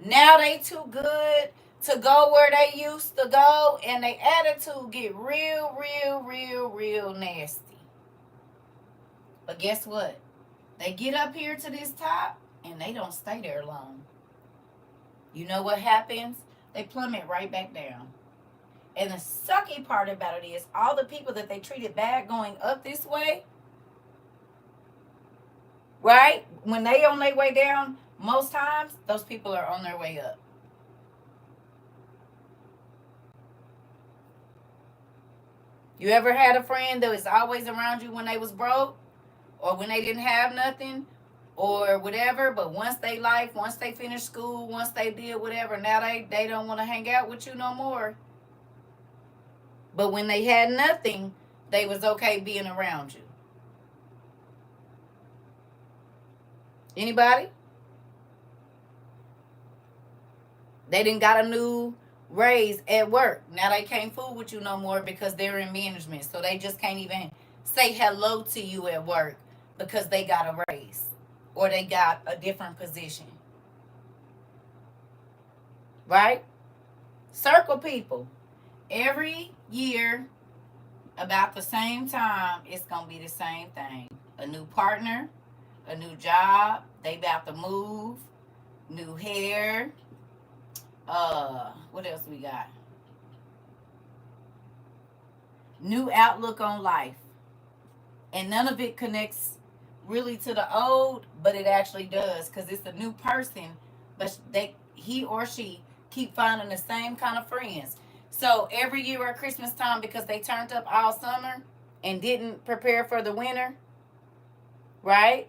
Now they too good to go where they used to go, and their attitude get real nasty. But guess what? They get up here to this top, and they don't stay there long. You know what happens? They plummet right back down. And the sucky part about it is all the people that they treated bad going up this way, right? When they on their way down, most times those people are on their way up. You ever had a friend that was always around you when they was broke or when they didn't have nothing or whatever, but once they finished school, once they did whatever, now they don't want to hang out with you no more. But when they had nothing, they was okay being around you. Anybody? They didn't got a new raise at work. Now they can't fool with you no more because they're in management. So they just can't even say hello to you at work because they got a raise or they got a different position. Right? Circle people. Every year, about the same time, it's going to be the same thing. a new partner, a new job. They about to move, new hair. What else we got? New outlook on life. And none of it connects really to the old, but it actually does, because it's a new person, but he or she keep finding the same kind of friends. So every year at Christmas time, because they turned up all summer and didn't prepare for the winter, right?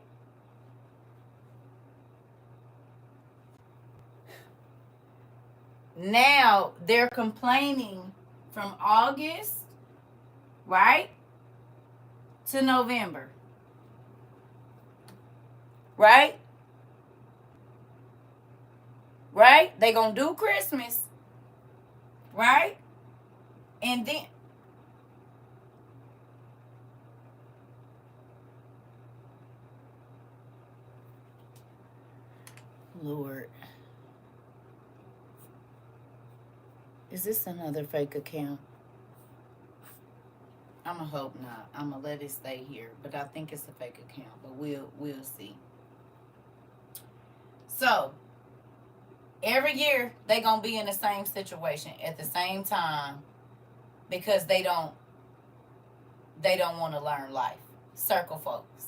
Now they're complaining from August, right, to November, right? Right? They gonna do Christmas, right? And then, Lord, is this another fake account? I'ma hope not. I'ma let it stay here, but I think it's a fake account. But we'll see. So every year they gonna be in the same situation at the same time, because they don't want to learn life. Circle folks.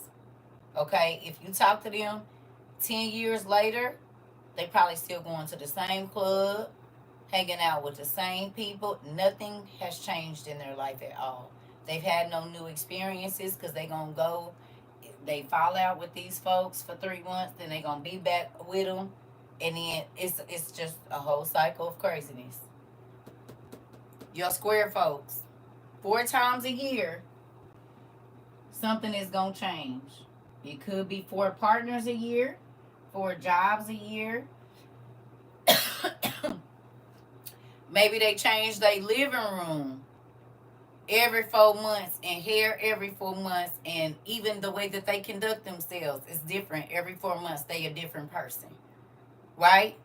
Okay, if you talk to them 10 years later, they probably still going to the same club, hanging out with the same people. Nothing has changed in their life at all. They've had no new experiences, because they gonna go, they fall out with these folks for 3 months, then they gonna be back with them, and then it's just a whole cycle of craziness. Your square folks, 4 times a year, something is gonna change. It could be 4 partners a year, 4 jobs a year. Maybe they change their living room every 4 months, and hair every 4 months, and even the way that they conduct themselves is different every 4 months. They a different person, right?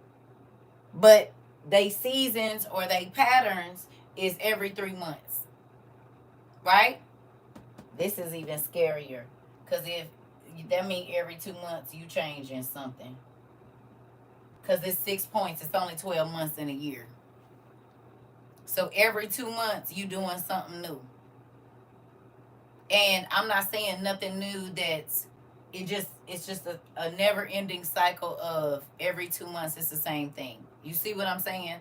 But they seasons or they patterns is every 3 months, right? This is even scarier, because if that means every 2 months you changing something, because it's 6 points. It's only 12 months in a year. So every 2 months you doing something new. And I'm not saying nothing new. It's just a never ending cycle of every 2 months it's the same thing. You see what I'm saying?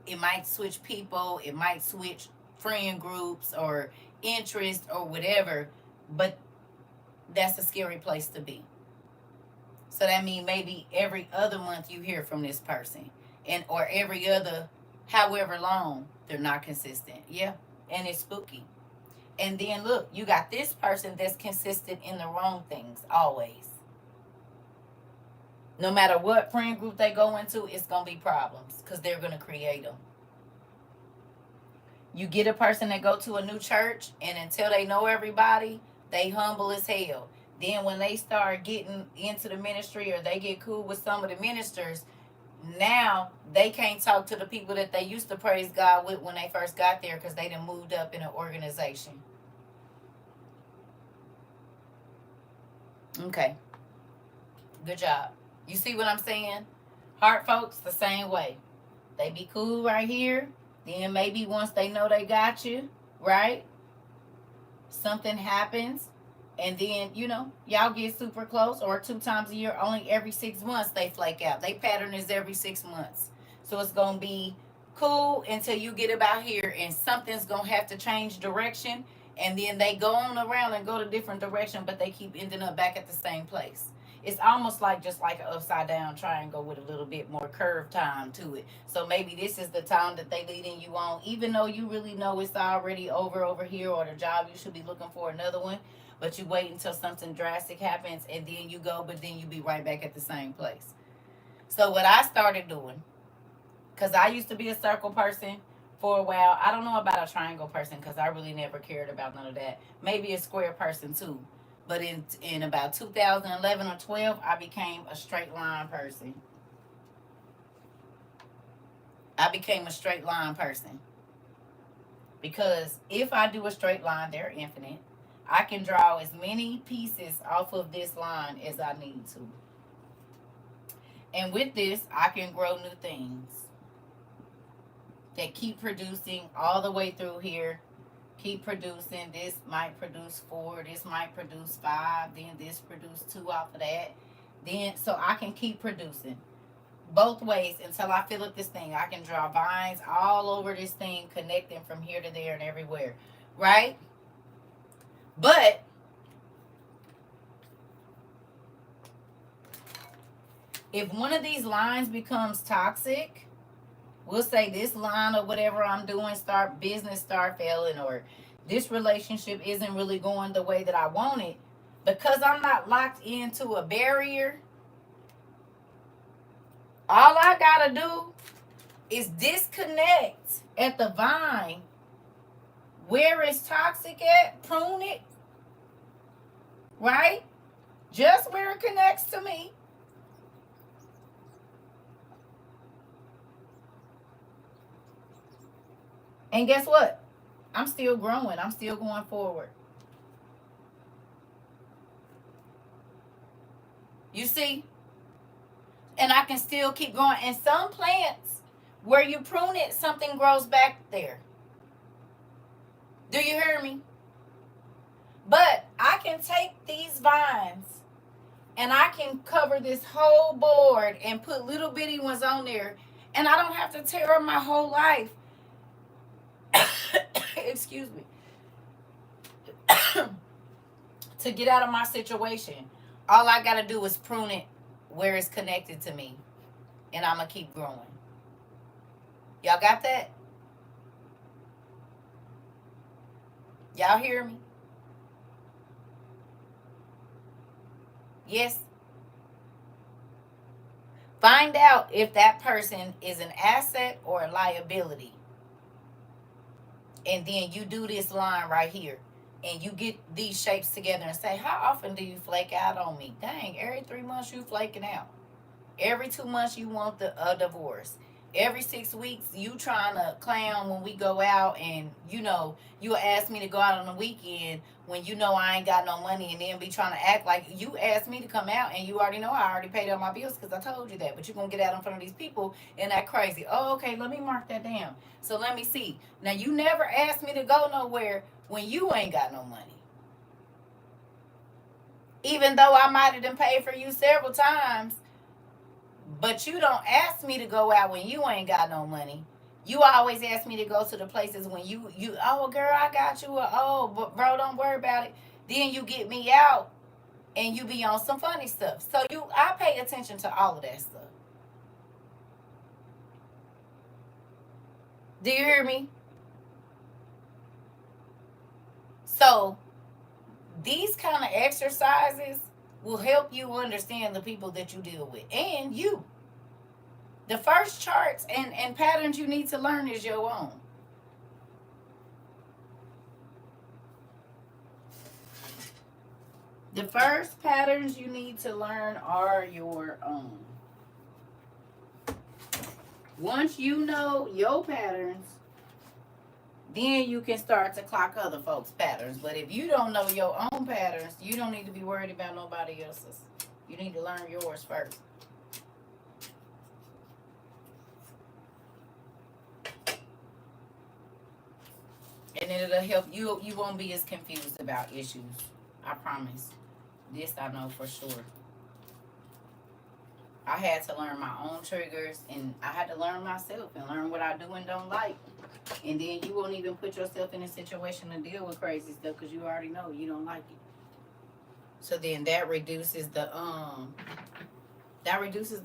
It might switch people, it might switch friend groups or interest or whatever, but that's a scary place to be. So that means maybe every other month you hear from this person, and or every other, however long, they're not consistent. Yeah, and it's spooky. And then look, you got this person that's consistent in the wrong things always. No matter what friend group they go into, it's going to be problems, because they're going to create them. You get a person that go to a new church, and until they know everybody, they humble as hell. Then when they start getting into the ministry, or they get cool with some of the ministers, now they can't talk to the people that they used to praise God with when they first got there, because they done moved up in an organization. Okay. Good job. You see what I'm saying? Heart folks, the same way. They be cool right here. Then maybe once they know they got you, right? Something happens. And then, y'all get super close, or 2 times a year, only every 6 months they flake out. They pattern is every 6 months. So it's going to be cool until you get about here, and something's going to have to change direction. And then they go on around and go to different direction, but they keep ending up back at the same place. It's almost like just like an upside down triangle with a little bit more curve time to it. So maybe this is the time that they leading you on, even though you really know it's already over here, or the job you should be looking for another one. But you wait until something drastic happens, and then you go, but then you be right back at the same place. So what I started doing, because I used to be a circle person for a while. I don't know about a triangle person, because I really never cared about none of that. Maybe a square person too. But in about 2011 or 12, I became a straight line person. Because if I do a straight line, they're infinite. I can draw as many pieces off of this line as I need to. And with this, I can grow new things that keep producing all the way through here. Keep producing. This might produce 4, this might produce 5, then this produce 2 off of that. Then, so I can keep producing both ways until I fill up this thing. I can draw vines all over this thing, connecting from here to there and everywhere, right? But if one of these lines becomes toxic, we'll say this line or whatever I'm doing, business start failing, or this relationship isn't really going the way that I want it, because I'm not locked into a barrier, all I gotta do is disconnect at the vine where it's toxic at, prune it, right? Just where it connects to me. And guess what? I'm still growing. I'm still going forward. You see? And I can still keep going. And some plants, where you prune it, something grows back there. Do you hear me? But I can take these vines and I can cover this whole board and put little bitty ones on there. And I don't have to tear up my whole life. Excuse me. To get out of my situation. All I got to do is prune it where it's connected to me. And I'm going to keep growing. Y'all got that? Y'all hear me? Yes. Find out if that person is an asset or a liability. And then you do this line right here. And you get these shapes together and say, how often do you flake out on me? Dang, every 3 months you flaking out. Every 2 months you want a divorce. Every 6 weeks you trying to clown when we go out, and you ask me to go out on the weekend when you know I ain't got no money, and then be trying to act like you asked me to come out, and you already know I already paid all my bills because I told you that. But you're going to get out in front of these people and act crazy. Oh, okay, let me mark that down. So let me see. Now, you never asked me to go nowhere when you ain't got no money. Even though I might have done paid for you several times, but you don't ask me to go out when you ain't got no money. You always ask me to go to the places when you oh, girl, I got you. Oh, but bro, don't worry about it. Then you get me out and you be on some funny stuff. So I pay attention to all of that stuff. Do you hear me? So these kind of exercises will help you understand the people that you deal with and you. The first charts and patterns you need to learn is your own. The first patterns you need to learn are your own. Once you know your patterns, then you can start to clock other folks' patterns. But if you don't know your own patterns, you don't need to be worried about nobody else's. You need to learn yours first. And then it'll help you. You won't be as confused about issues. I promise. This I know for sure. I had to learn my own triggers, and I had to learn myself and learn what I do and don't like. And then you won't even put yourself in a situation to deal with crazy stuff because you already know you don't like it. So then that reduces the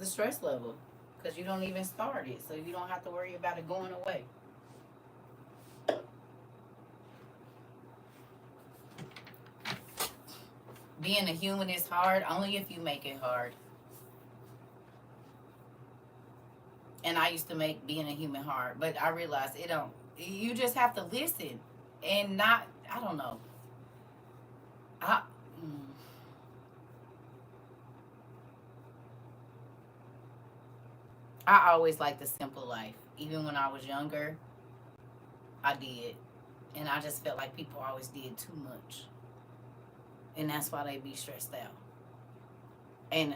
stress level because you don't even start it, so you don't have to worry about it going away. Being a human is hard only if you make it hard. And I used to make being a human hard, but I realized it don't. You just have to listen and not. I don't know. I always liked the simple life. Even when I was younger, I did, and I just felt like people always did too much. And that's why they be stressed out. And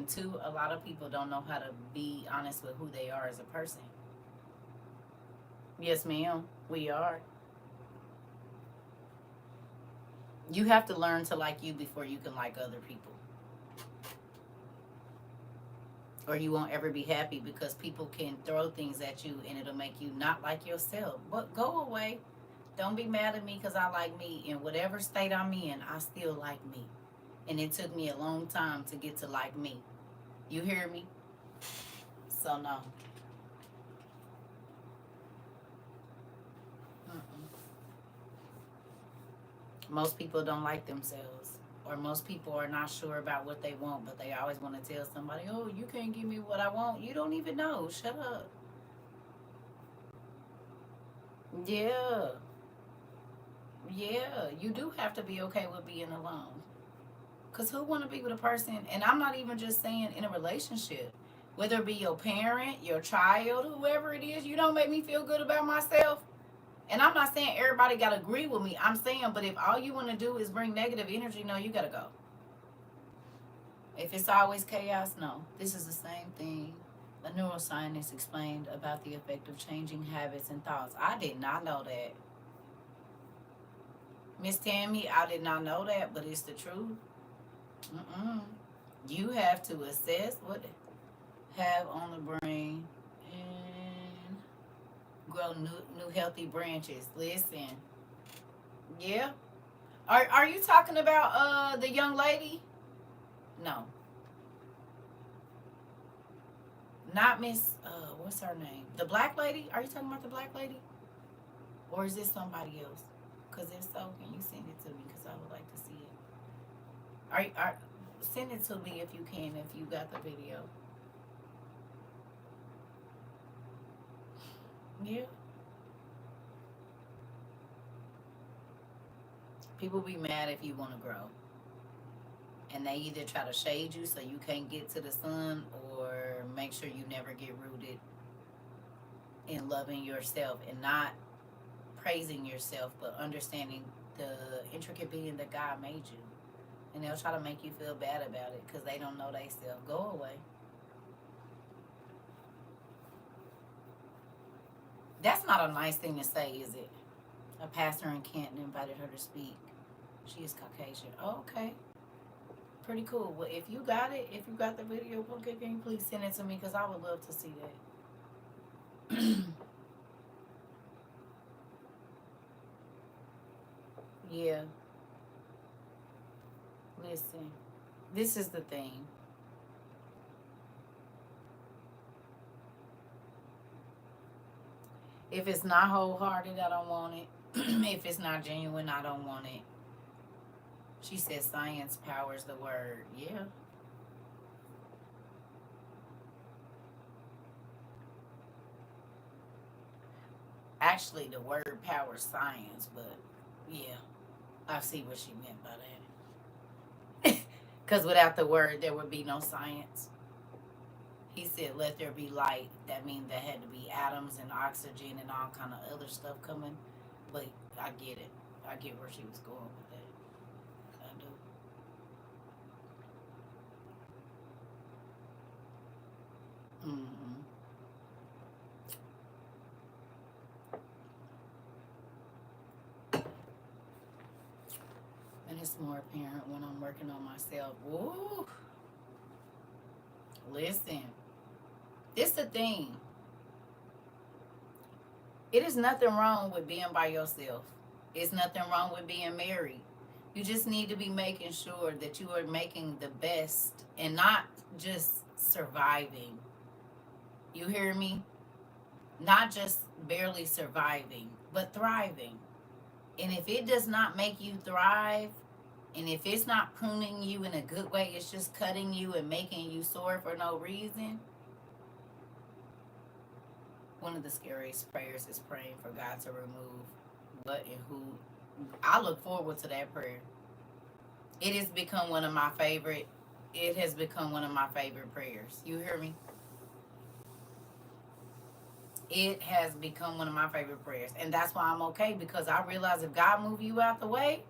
two, a lot of people don't know how to be honest with who they are as a person. Yes, ma'am, we are. You have to learn to like you before you can like other people. Or you won't ever be happy because people can throw things at you and it'll make you not like yourself. But go away. Don't be mad at me because I like me. In whatever state I'm in, I still like me. And it took me a long time to get to like me. You hear me? So, no. Mm-mm. Most people don't like themselves. Or most people are not sure about what they want, but they always want to tell somebody, oh, you can't give me what I want. You don't even know. Shut up. Yeah. Yeah. You do have to be okay with being alone. Because who want to be with a person, and I'm not even just saying in a relationship, whether it be your parent, your child, whoever it is, you don't make me feel good about myself. And I'm not saying everybody got to agree with me. I'm saying, but if all you want to do is bring negative energy, no, you got to go. If it's always chaos, no. This is the same thing a neuroscientist explained about the effect of changing habits and thoughts. I did not know that. Miss Tammy, I did not know that, but it's the truth. Mm-mm. You have to assess what have on the brain and grow new healthy branches. Listen, yeah. Are you talking about the young lady? No, not Miss what's her name? The black lady? Are you talking about the black lady? Or is this somebody else? Because if so, can you send it to me? Because I would like to see it. Send it to me if you can, if you got the video. Yeah. People be mad if you want to grow. And they either try to shade you so you can't get to the sun or make sure you never get rooted in loving yourself and not praising yourself, but understanding the intricate being that God made you. And they'll try to make you feel bad about it because they don't know they self. Go away. That's not a nice thing to say, is it? A pastor in Canton invited her to speak. She is Caucasian. Oh, okay. Pretty cool. Well, if you got it, if you got the video, okay, can you please send it to me? Because I would love to see that. Yeah. Listen, this is the thing. If it's not wholehearted, I don't want it. If it's not genuine, I don't want it. She said science powers the word. Yeah. Actually, the word powers science, but yeah, I see what she meant by that. Because without the word, there would be no science. He said, let there be light. That means there had to be atoms and oxygen and all kind of other stuff coming. But I get it. I get where she was going with that. I do. Mm-hmm. And it's more apparent when I'm working on myself. Woo! Listen, this the thing. It is nothing wrong with being by yourself. It's nothing wrong with being married. You just need to be making sure that you are making the best and not just surviving. You hear me? Not just barely surviving, but thriving. And if it does not make you thrive, and if it's not pruning you in a good way, it's just cutting you and making you sore for no reason. One of the scariest prayers is praying for God to remove what and who. I look forward to that prayer. It has become one of my favorite. It has become one of my favorite prayers. You hear me? It has become one of my favorite prayers, and that's why I'm okay because I realize if God move you out the way,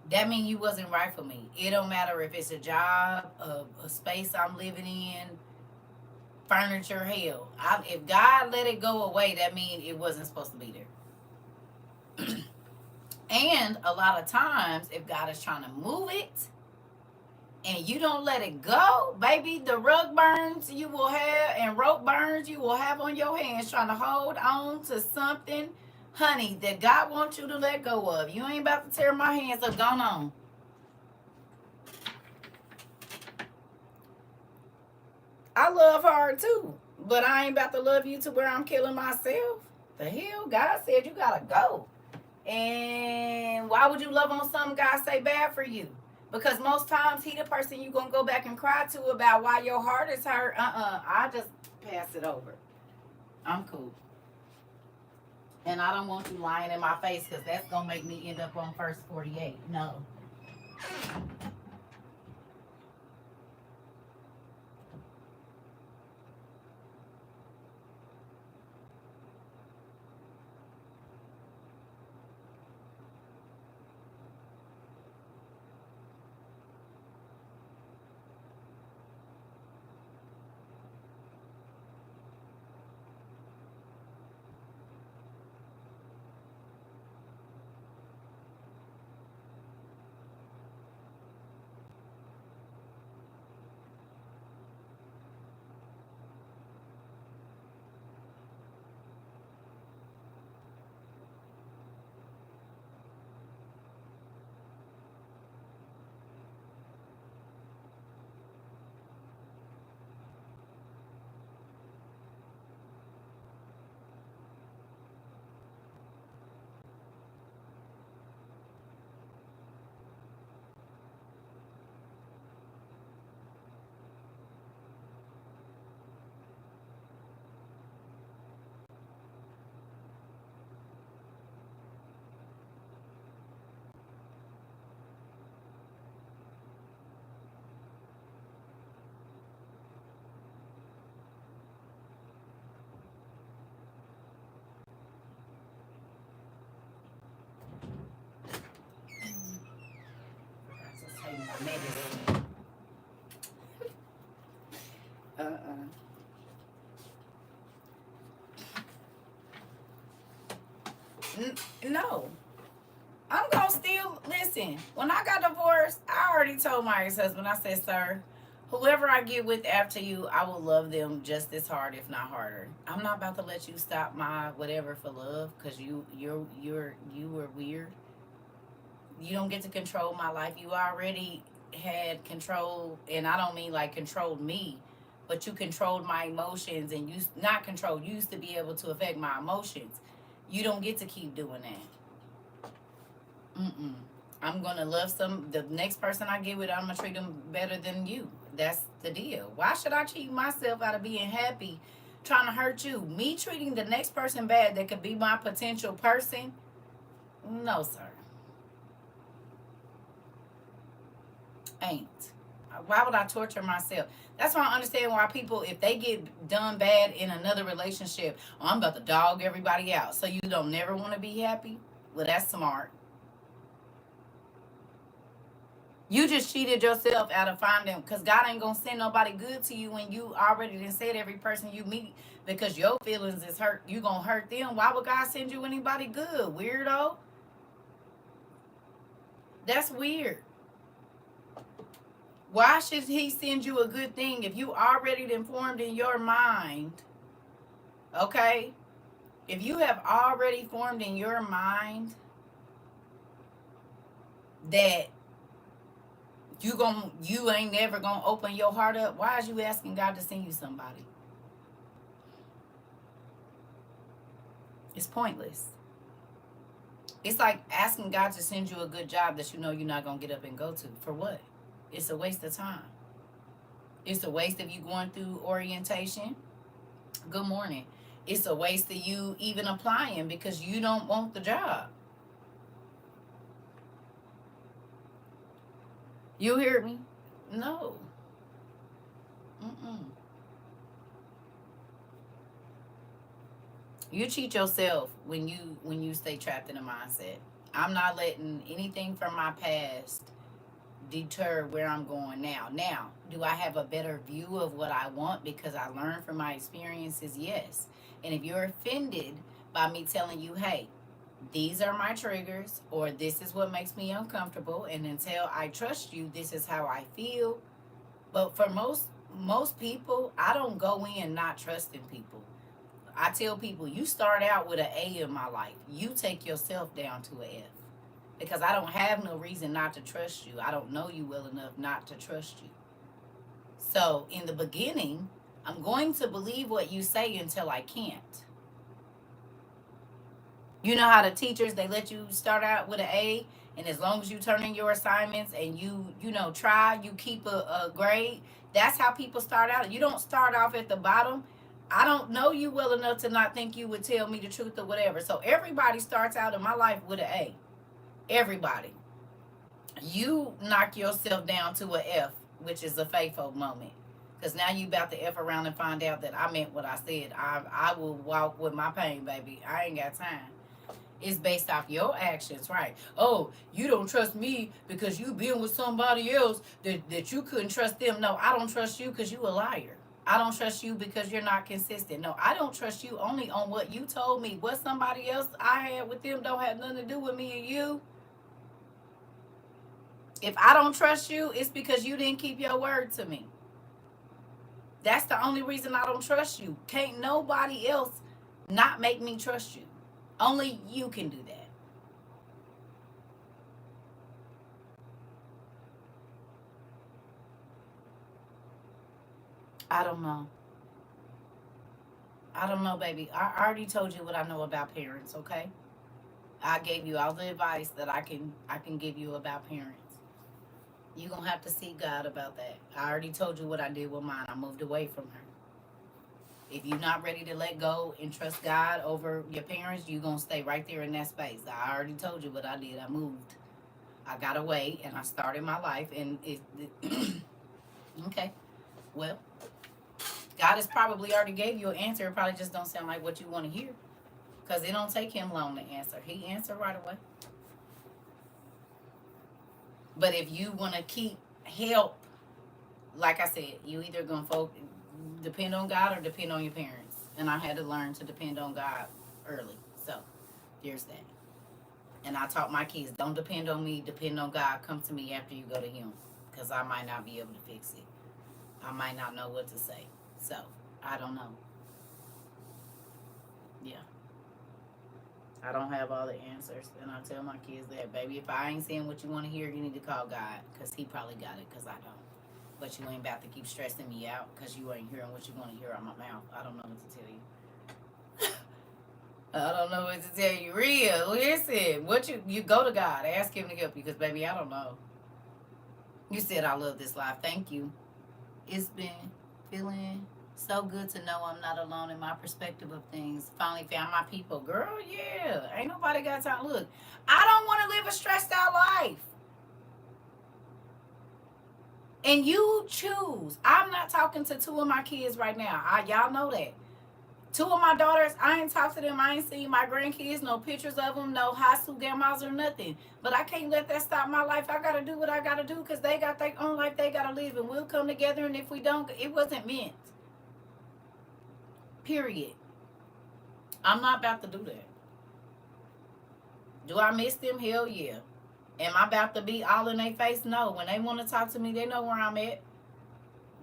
that means you wasn't right for me. It don't matter if it's a job, a space I'm living in, furniture, hell. If God let it go away, that means it wasn't supposed to be there. And a lot of times, if God is trying to move it and you don't let it go, baby, the rug burns you will have and rope burns you will have on your hands trying to hold on to something, honey, that God wants you to let go of. You ain't about to tear my hands up. Gone on. I love her too, but I ain't about to love you to where I'm killing myself. The hell? God said you gotta go. And why would you love on something God say bad for you? Because most times he the person you gonna go back and cry to about why your heart is hurt. I just pass it over. I'm cool. And I don't want you lying in my face because that's gonna make me end up on first 48. No. No. I'm gonna still listen. When I got divorced, I already told my ex-husband, I said, sir, whoever I get with after you, I will love them just as hard, if not harder. I'm not about to let you stop my whatever for love, because you were weird. You don't get to control my life. You already had control, and I don't mean like controlled me, but you controlled my emotions, and you not control. You used to be able to affect my emotions. You don't get to keep doing that. Mm-mm. I'm gonna love the next person I get with. I'm gonna treat them better than you. That's the deal. Why should I cheat myself out of being happy, trying to hurt you? Me treating the next person bad that could be my potential person? No, sir. Ain't. Why would I torture myself? That's why I understand why people, if they get done bad in another relationship, oh, I'm about to dog everybody out. So you don't never want to be happy? Well, that's smart. You just cheated yourself out of finding, because God ain't gonna send nobody good to you when you already done said every person you meet because your feelings is hurt. You gonna hurt them. Why would God send you anybody good, weirdo? That's weird. Why should He send you a good thing if you already informed in your mind? Okay, if you have already formed in your mind that you ain't never gonna open your heart up, why is you asking God to send you somebody? It's pointless. It's like asking God to send you a good job that you know you're not gonna get up and go to. For what? It's a waste of time. It's a waste of you going through orientation. Good morning. It's a waste of you even applying because you don't want the job. You hear me? No. Mm-mm. You cheat yourself when you stay trapped in a mindset. I'm not letting anything from my past deter where I'm going now. Now, do I have a better view of what I want because I learned from my experiences? Yes. And if you're offended by me telling you, hey, these are my triggers, or this is what makes me uncomfortable, and until I trust you, this is how I feel. But for most people, I don't go in not trusting people. I tell people, you start out with an A in my life. You take yourself down to an F. Because I don't have no reason not to trust you. I don't know you well enough not to trust you. So in the beginning, I'm going to believe what you say until I can't. You know how the teachers, they let you start out with an A, and as long as you turn in your assignments and you try, you keep a grade. That's how people start out. You don't start off at the bottom. I don't know you well enough to not think you would tell me the truth or whatever. So everybody starts out in my life with an A. Everybody. You knock yourself down to a F, which is a faithful moment. Because now you about to F around and find out that I meant what I said. I will walk with my pain, baby. I ain't got time. It's based off your actions, right? Oh, you don't trust me because you been with somebody else that you couldn't trust them. No, I don't trust you because you a liar. I don't trust you because you're not consistent. No, I don't trust you only on what you told me. What somebody else I had with them don't have nothing to do with me and you. If I don't trust you, it's because you didn't keep your word to me. That's the only reason I don't trust you. Can't nobody else not make me trust you. Only you can do that. I don't know. I don't know, baby. I already told you what I know about parents, okay? I gave you all the advice that I can give you about parents. You're gonna have to see God about that. I already told you what I did with mine. I moved away from her. If you're not ready to let go and trust God over your parents, you're going to stay right there in that space. I already told you what I did. I moved. I got away and I started my life. And okay, well, God has probably already gave you an answer. It probably just don't sound like what you want to hear. Because it don't take him long to answer. He answered right away. But if you want to keep help, like I said, you either going to depend on God or depend on your parents. And I had to learn to depend on God early. So there's that. And I taught my kids, don't depend on me, depend on God. Come to me after you go to him. Because I might not be able to fix it. I might not know what to say. So, I don't know. Yeah. I don't have all the answers. And I tell my kids that, baby, if I ain't saying what you want to hear, you need to call God. Because he probably got it, because I don't. But you ain't about to keep stressing me out because you ain't hearing what you want to hear out my mouth. I don't know what to tell you. I don't know what to tell you. Real. Listen, what you go to God. Ask him to help you because, baby, I don't know. You said I love this life. Thank you. It's been feeling so good to know I'm not alone in my perspective of things. Finally found my people. Girl, yeah. Ain't nobody got time. Look, I don't want to live a stressed out life. And you choose. I'm not talking to two of my kids right now. Y'all know that. Two of my daughters, I ain't talked to them. I ain't seen my grandkids, no pictures of them, no high school grandmas or nothing. But I can't let that stop my life. I got to do what I got to do because they got their own life they got to live. And we'll come together. And if we don't, it wasn't meant. Period. I'm not about to do that. Do I miss them? Hell yeah. Am I about to be all in their face? No. When they want to talk to me, they know where I'm at.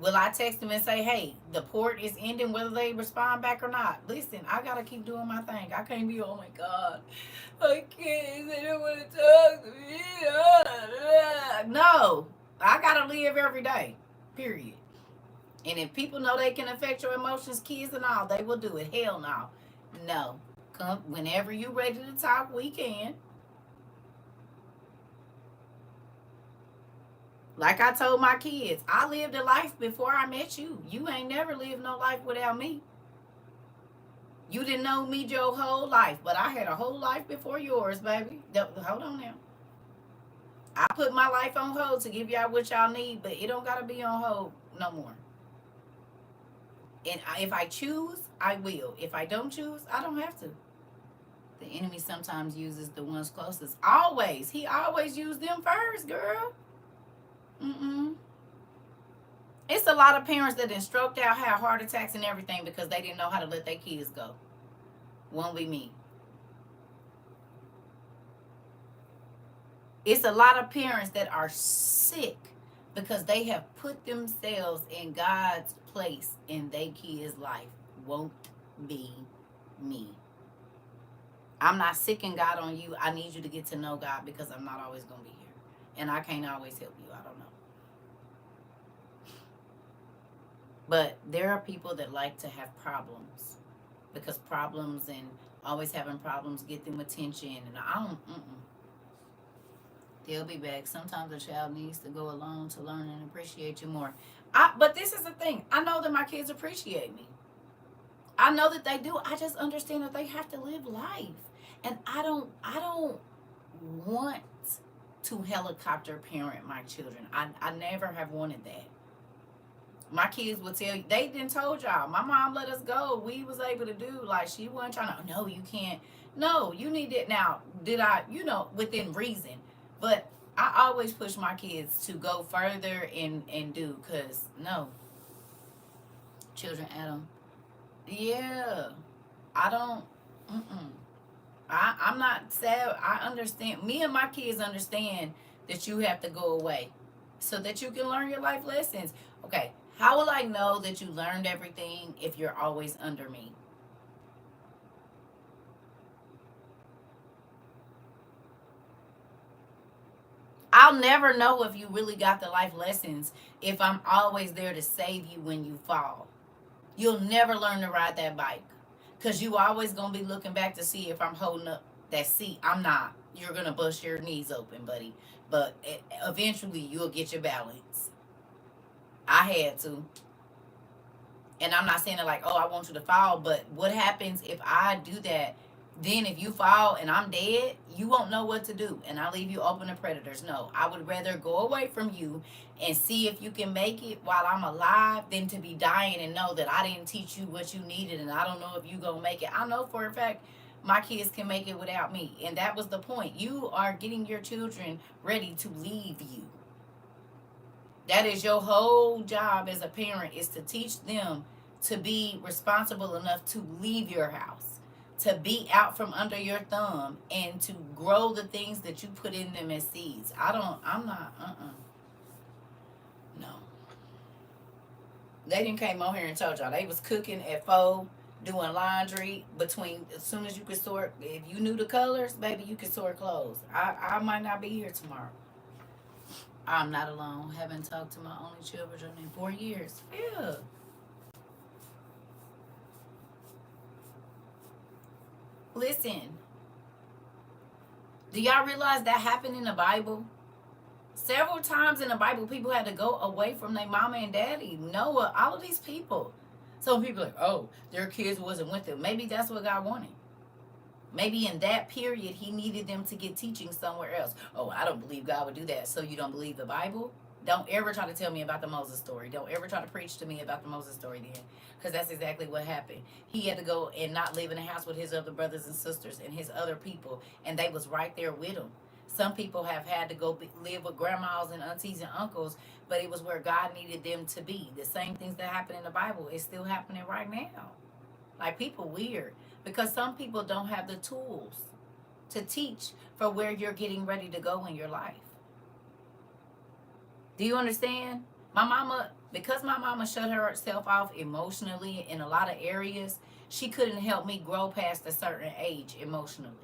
Will I text them and say, hey, the port is ending, whether they respond back or not? Listen, I got to keep doing my thing. I can't be, oh my God, I can't. They don't want to talk to me. No, I got to live every day, period. And if people know they can affect your emotions, kids and all, they will do it. Hell no. No. Come whenever you ready to talk, we can. Like I told my kids, I lived a life before I met you. You ain't never lived no life without me. You didn't know me your whole life, but I had a whole life before yours, baby. Hold on now. I put my life on hold to give y'all what y'all need, but it don't gotta be on hold no more. And if I choose, I will. If I don't choose, I don't have to. The enemy sometimes uses the ones closest. Always. He always used them first, girl. Mm-mm. It's a lot of parents that done stroked out, had heart attacks and everything because they didn't know how to let their kids go. Won't be me. It's a lot of parents that are sick because they have put themselves in God's place in their kids' life. Won't be me. I'm not sicking God on you. I need you to get to know God because I'm not always going to be here. And I can't always help you. I don't know. But there are people that like to have problems because problems and always having problems get them attention. And I don't, they'll be back. Sometimes a child needs to go alone to learn and appreciate you more. But this is the thing. I know that my kids appreciate me. I know that they do. I just understand that they have to live life. And I don't want to helicopter parent my children. I never have wanted that. My kids will tell you, they didn't told y'all, my mom let us go. We was able to do, like, she wasn't trying to, no, you can't. No, you need it. Now, did I, within reason. But I always push my kids to go further and do, because, no. Children, Adam. Yeah. I don't, I'm not sad. I understand. Me and my kids understand that you have to go away so that you can learn your life lessons. Okay, how will I know that you learned everything if you're always under me? I'll never know if you really got the life lessons if I'm always there to save you when you fall. You'll never learn to ride that bike because you always going to be looking back to see if I'm holding up that seat. I'm not. You're going to bust your knees open, buddy. But eventually you'll get your balance. I had to. And I'm not saying it like, oh, I want you to fall. But what happens if I do that? Then if you fall and I'm dead, you won't know what to do. And I leave you open to predators. No, I would rather go away from you and see if you can make it while I'm alive than to be dying and know that I didn't teach you what you needed and I don't know if you gonna make it. I know for a fact my kids can make it without me. And that was the point. You are getting your children ready to leave you. That is your whole job as a parent, is to teach them to be responsible enough to leave your house, to be out from under your thumb, and to grow the things that you put in them as seeds. I'm not, no. They didn't came on here and told y'all they was cooking at 4, doing laundry between, as soon as you could sort, if you knew the colors, baby, you could sort clothes. I might not be here tomorrow. I'm not alone. Haven't talked to my only children in 4 years. Yeah. Listen. Do y'all realize that happened in the Bible? Several times in the Bible, people had to go away from their mama and daddy. Noah, all of these people. So people are like, oh, their kids wasn't with them. Maybe that's what God wanted. Maybe in that period, he needed them to get teaching somewhere else. Oh, I don't believe God would do that. So you don't believe the Bible? Don't ever try to tell me about the Moses story. Don't ever try to preach to me about the Moses story then. Because that's exactly what happened. He had to go and not live in a house with his other brothers and sisters and his other people. And they was right there with him. Some people have had to go live with grandmas and aunties and uncles, but it was where God needed them to be. The same things that happen in the Bible is still happening right now. Like, people weird. Because some people don't have the tools to teach for where you're getting ready to go in your life. Do you understand? Because my mama shut herself off emotionally in a lot of areas, she couldn't help me grow past a certain age emotionally.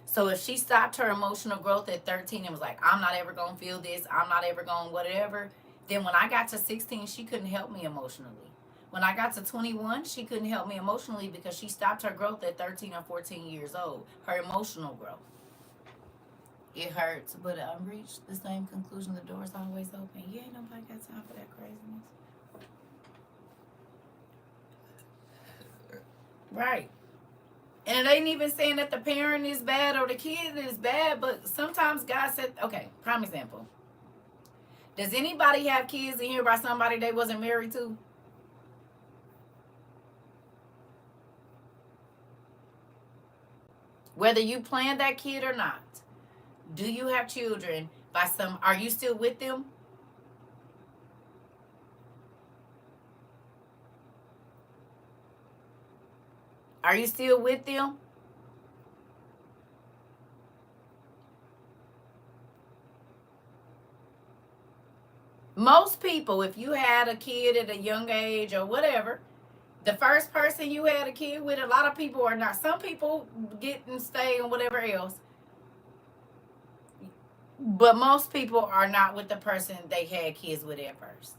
So if she stopped her emotional growth at 13 and was like, I'm not ever going to feel this, I'm not ever going to whatever, then when I got to 16, she couldn't help me emotionally. When I got to 21, she couldn't help me emotionally because she stopped her growth at 13 or 14 years old, her emotional growth. It hurts, but I reached the same conclusion. The door's always open. Yeah, ain't nobody got time for that craziness. Right. And it ain't even saying that the parent is bad or the kid is bad, but sometimes God said, okay, prime example. Does anybody have kids in here by somebody they wasn't married to? Whether you planned that kid or not, do you have children by some, are you still with them? Are you still with them? Most people, if you had a kid at a young age or whatever, the first person you had a kid with, a lot of people are not. Some people get and stay and whatever else, but most people are not with the person they had kids with at first.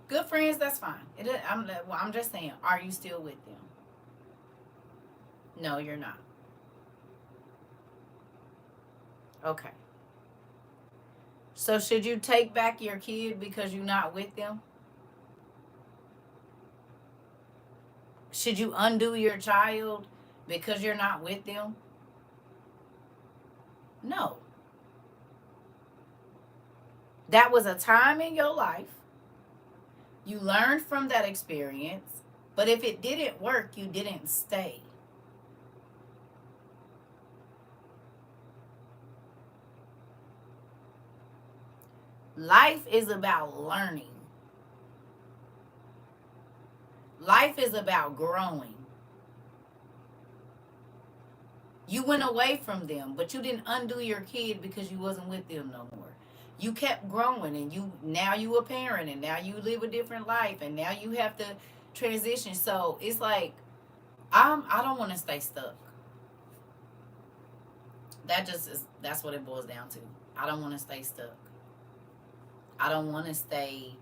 Good friends, that's fine. I'm just saying, are you still with them? No, you're not. Okay. So should you take back your kid because you're not with them? Should you undo your child because you're not with them? No. That was a time in your life. You learned from that experience. But if it didn't work, you didn't stay. Life is about learning. Life is about growing. You went away from them, but you didn't undo your kid because you wasn't with them no more. You kept growing, and now you a parent, and now you live a different life, and now you have to transition. So it's like I don't want to stay stuck. That's what it boils down to. I don't want to stay stuck. I don't want to stay.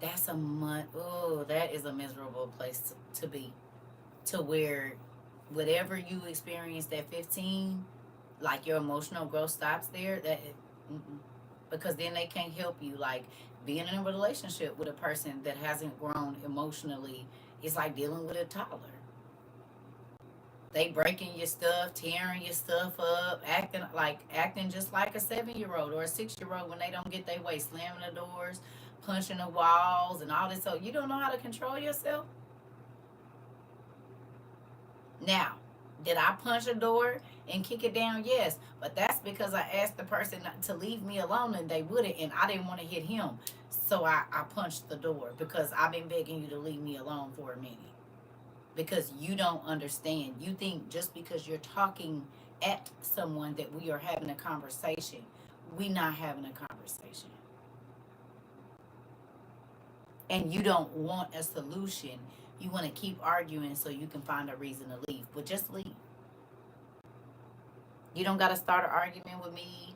That's a month. Oh, that is a miserable place to be. To where whatever you experienced at 15, like your emotional growth stops there. Because then they can't help you. Like being in a relationship with a person that hasn't grown emotionally, it's like dealing with a toddler. They breaking your stuff, tearing your stuff up, acting just like a 7-year-old or a 6-year-old when they don't get their way, slamming the doors, punching the walls, and all this. So you don't know how to control yourself. Now, did I punch a door and kick it down? Yes, but that's because I asked the person to leave me alone and they wouldn't, and I didn't want to hit him. So I punched the door because I've been begging you to leave me alone for a minute. Because you don't understand. You think just because you're talking at someone that we are having a conversation. We not having a conversation. And you don't want a solution. You want to keep arguing so you can find a reason to leave. But just leave. You don't got to start an argument with me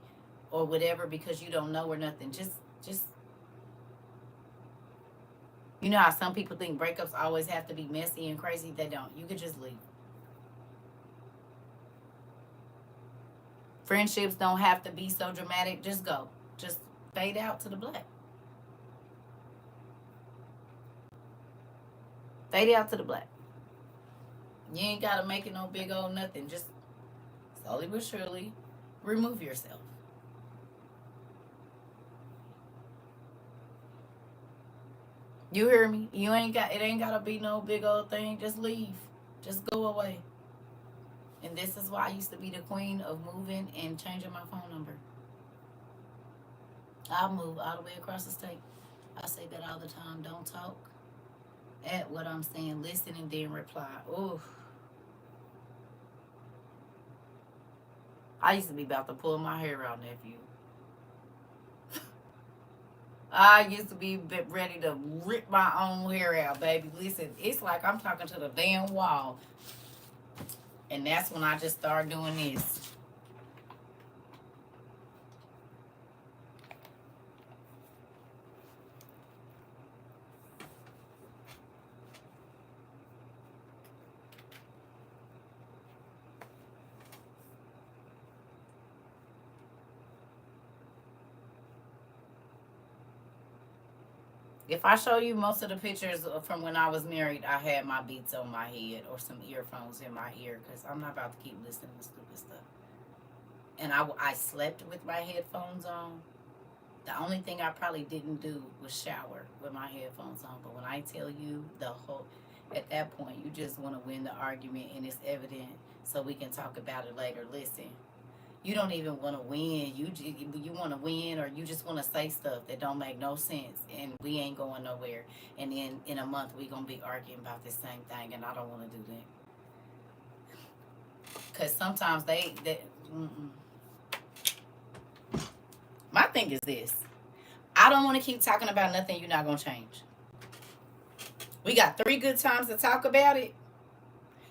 or whatever because you don't know or nothing. Just you know how some people think breakups always have to be messy and crazy? They don't. You could just leave. Friendships don't have to be so dramatic. Just go. Just fade out to the black. Fade out to the black. You ain't got to make it no big old nothing. Just slowly but surely remove yourself. You hear me? It ain't gotta be no big old thing. Just leave. Just go away. And this is why I used to be the queen of moving and changing my phone number. I'll move all the way across the state. I say that all the time. Don't talk at what I'm saying. Listen and then reply. Ooh. I used to be about to pull my hair out, nephew. I used to be ready to rip my own hair out, baby. Listen, it's like I'm talking to the damn wall. And that's when I just started doing this. If I show you most of the pictures from when I was married, I had my beats on my head or some earphones in my ear because I'm not about to keep listening to stupid stuff. And I slept with my headphones on. The only thing I probably didn't do was shower with my headphones on. But when I tell you at that point, you just want to win the argument, and it's evident so we can talk about it later. Listen, you don't even want to win. You want to win, or you just want to say stuff that don't make no sense, and we ain't going nowhere. And then in a month we gonna be arguing about the same thing, and I don't want to do that. Cause sometimes my thing is this: I don't want to keep talking about nothing you're not gonna change. We got 3 good times to talk about it,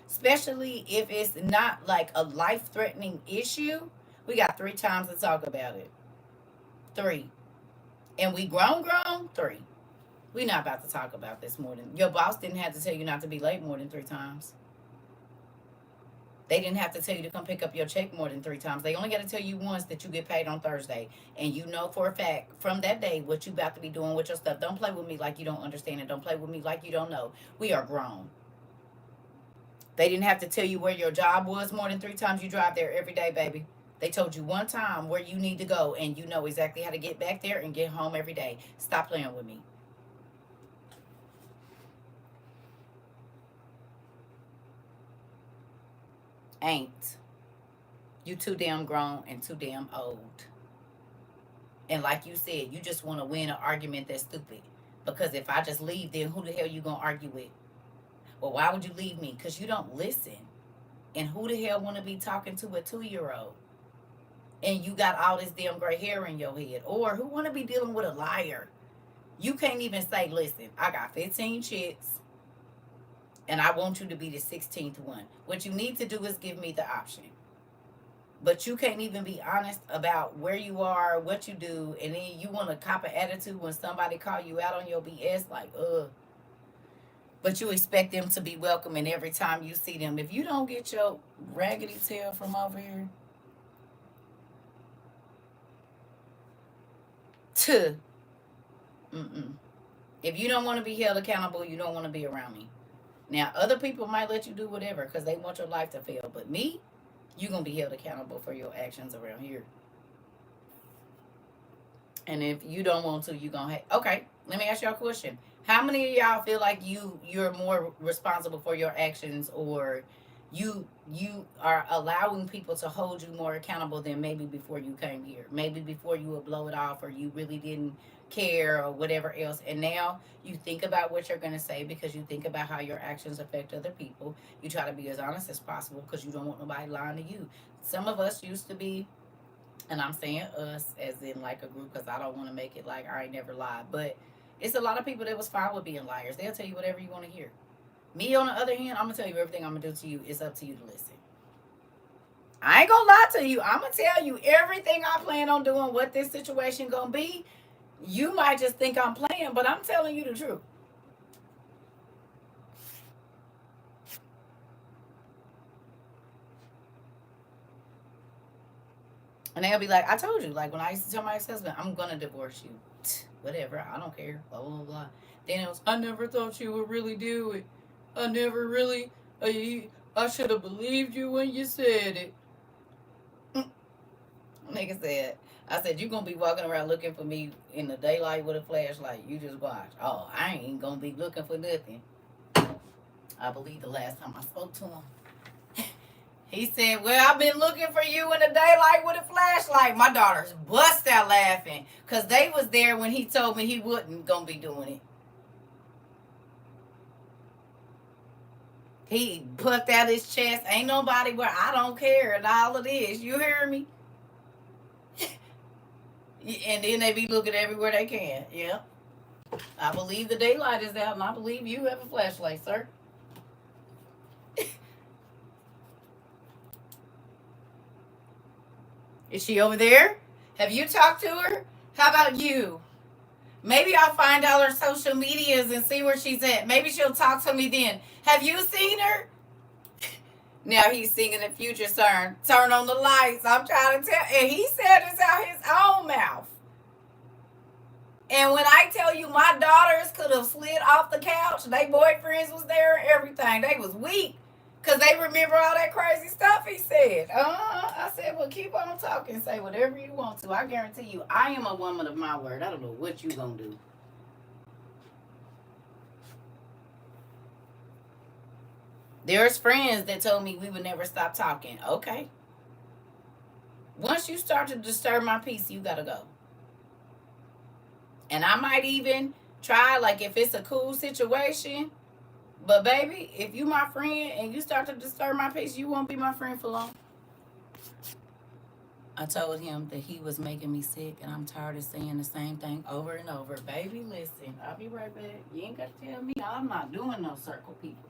especially if it's not like a life-threatening issue. We got 3 times to talk about it. 3. And we grown. 3. We not about to talk about this more than... Your boss didn't have to tell you not to be late more than 3 times. They didn't have to tell you to come pick up your check more than 3 times. They only got to tell you once that you get paid on Thursday. And you know for a fact from that day what you about to be doing with your stuff. Don't play with me like you don't understand it. Don't play with me like you don't know. We are grown. They didn't have to tell you where your job was more than 3 times. You drive there every day, baby. They told you one time where you need to go, and you know exactly how to get back there and get home every day. Stop playing with me. Ain't. You too damn grown and too damn old. And like you said, you just want to win an argument that's stupid. Because if I just leave, then who the hell you going to argue with? Well, why would you leave me? Because you don't listen. And who the hell want to be talking to a 2-year-old? And you got all this damn gray hair in your head. Or who want to be dealing with a liar? You can't even say, listen, I got 15 chicks, and I want you to be the 16th one. What you need to do is give me the option. But you can't even be honest about where you are, what you do, and then you want to cop an attitude when somebody call you out on your BS, like, But you expect them to be welcoming every time you see them. If you don't get your raggedy tail from over here, if you don't want to be held accountable, you don't want to be around me. Now, other people might let you do whatever because they want your life to fail. But me, you're going to be held accountable for your actions around here. And if you don't want to, you're going to... Okay, let me ask y'all a question. How many of y'all feel like you're more responsible for your actions, or you are allowing people to hold you more accountable than maybe before you came here? Maybe before you would blow it off, or you really didn't care, or whatever else. And now you think about what you're going to say because you think about how your actions affect other people. You try to be as honest as possible because you don't want nobody lying to you. Some of us used to be, and I'm saying us as in like a group because I don't want to make it like I ain't never lied, but it's a lot of people that was fine with being liars. They'll tell you whatever you want to hear. Me, on the other hand, I'm going to tell you everything I'm going to do to you. It's up to you to listen. I ain't going to lie to you. I'm going to tell you everything I plan on doing, what this situation going to be. You might just think I'm playing, but I'm telling you the truth. And they'll be like, I told you. Like when I used to tell my ex-husband, I'm going to divorce you. Whatever, I don't care, blah, blah, blah. Then it was, I never thought you would really do it. I never really, I should have believed you when you said it. Nigga said, I said, you going to be walking around looking for me in the daylight with a flashlight. You just watch. Oh, I ain't going to be looking for nothing. I believe the last time I spoke to him. He said, well, I've been looking for you in the daylight with a flashlight. My daughters bust out laughing because they was there when he told me he wasn't going to be doing it. He puffed out his chest. Ain't nobody where I don't care and all of this. You hear me? And then they be looking everywhere they can. Yeah. I believe the daylight is out, and I believe you have a flashlight, sir. Is she over there? Have you talked to her? How about you? Maybe I'll find out her social medias and see where she's at. Maybe she'll talk to me then. Have you seen her? Now he's singing the future song. Turn on the lights. I'm trying to tell. And he said this out his own mouth. And when I tell you my daughters could have slid off the couch, they boyfriends was there and everything. They was weak. Because they remember all that crazy stuff he said. I said, well, keep on talking. Say whatever you want to. I guarantee you, I am a woman of my word. I don't know what you going to do. There's friends that told me we would never stop talking. Okay. Once you start to disturb my peace, you gotta go. And I might even try, like, if it's a cool situation. But baby, if you my friend and you start to disturb my peace, you won't be my friend for long. I told him that he was making me sick, and I'm tired of saying the same thing over and over. Baby, listen, I'll be right back. You ain't got to tell me. I'm not doing no circle people.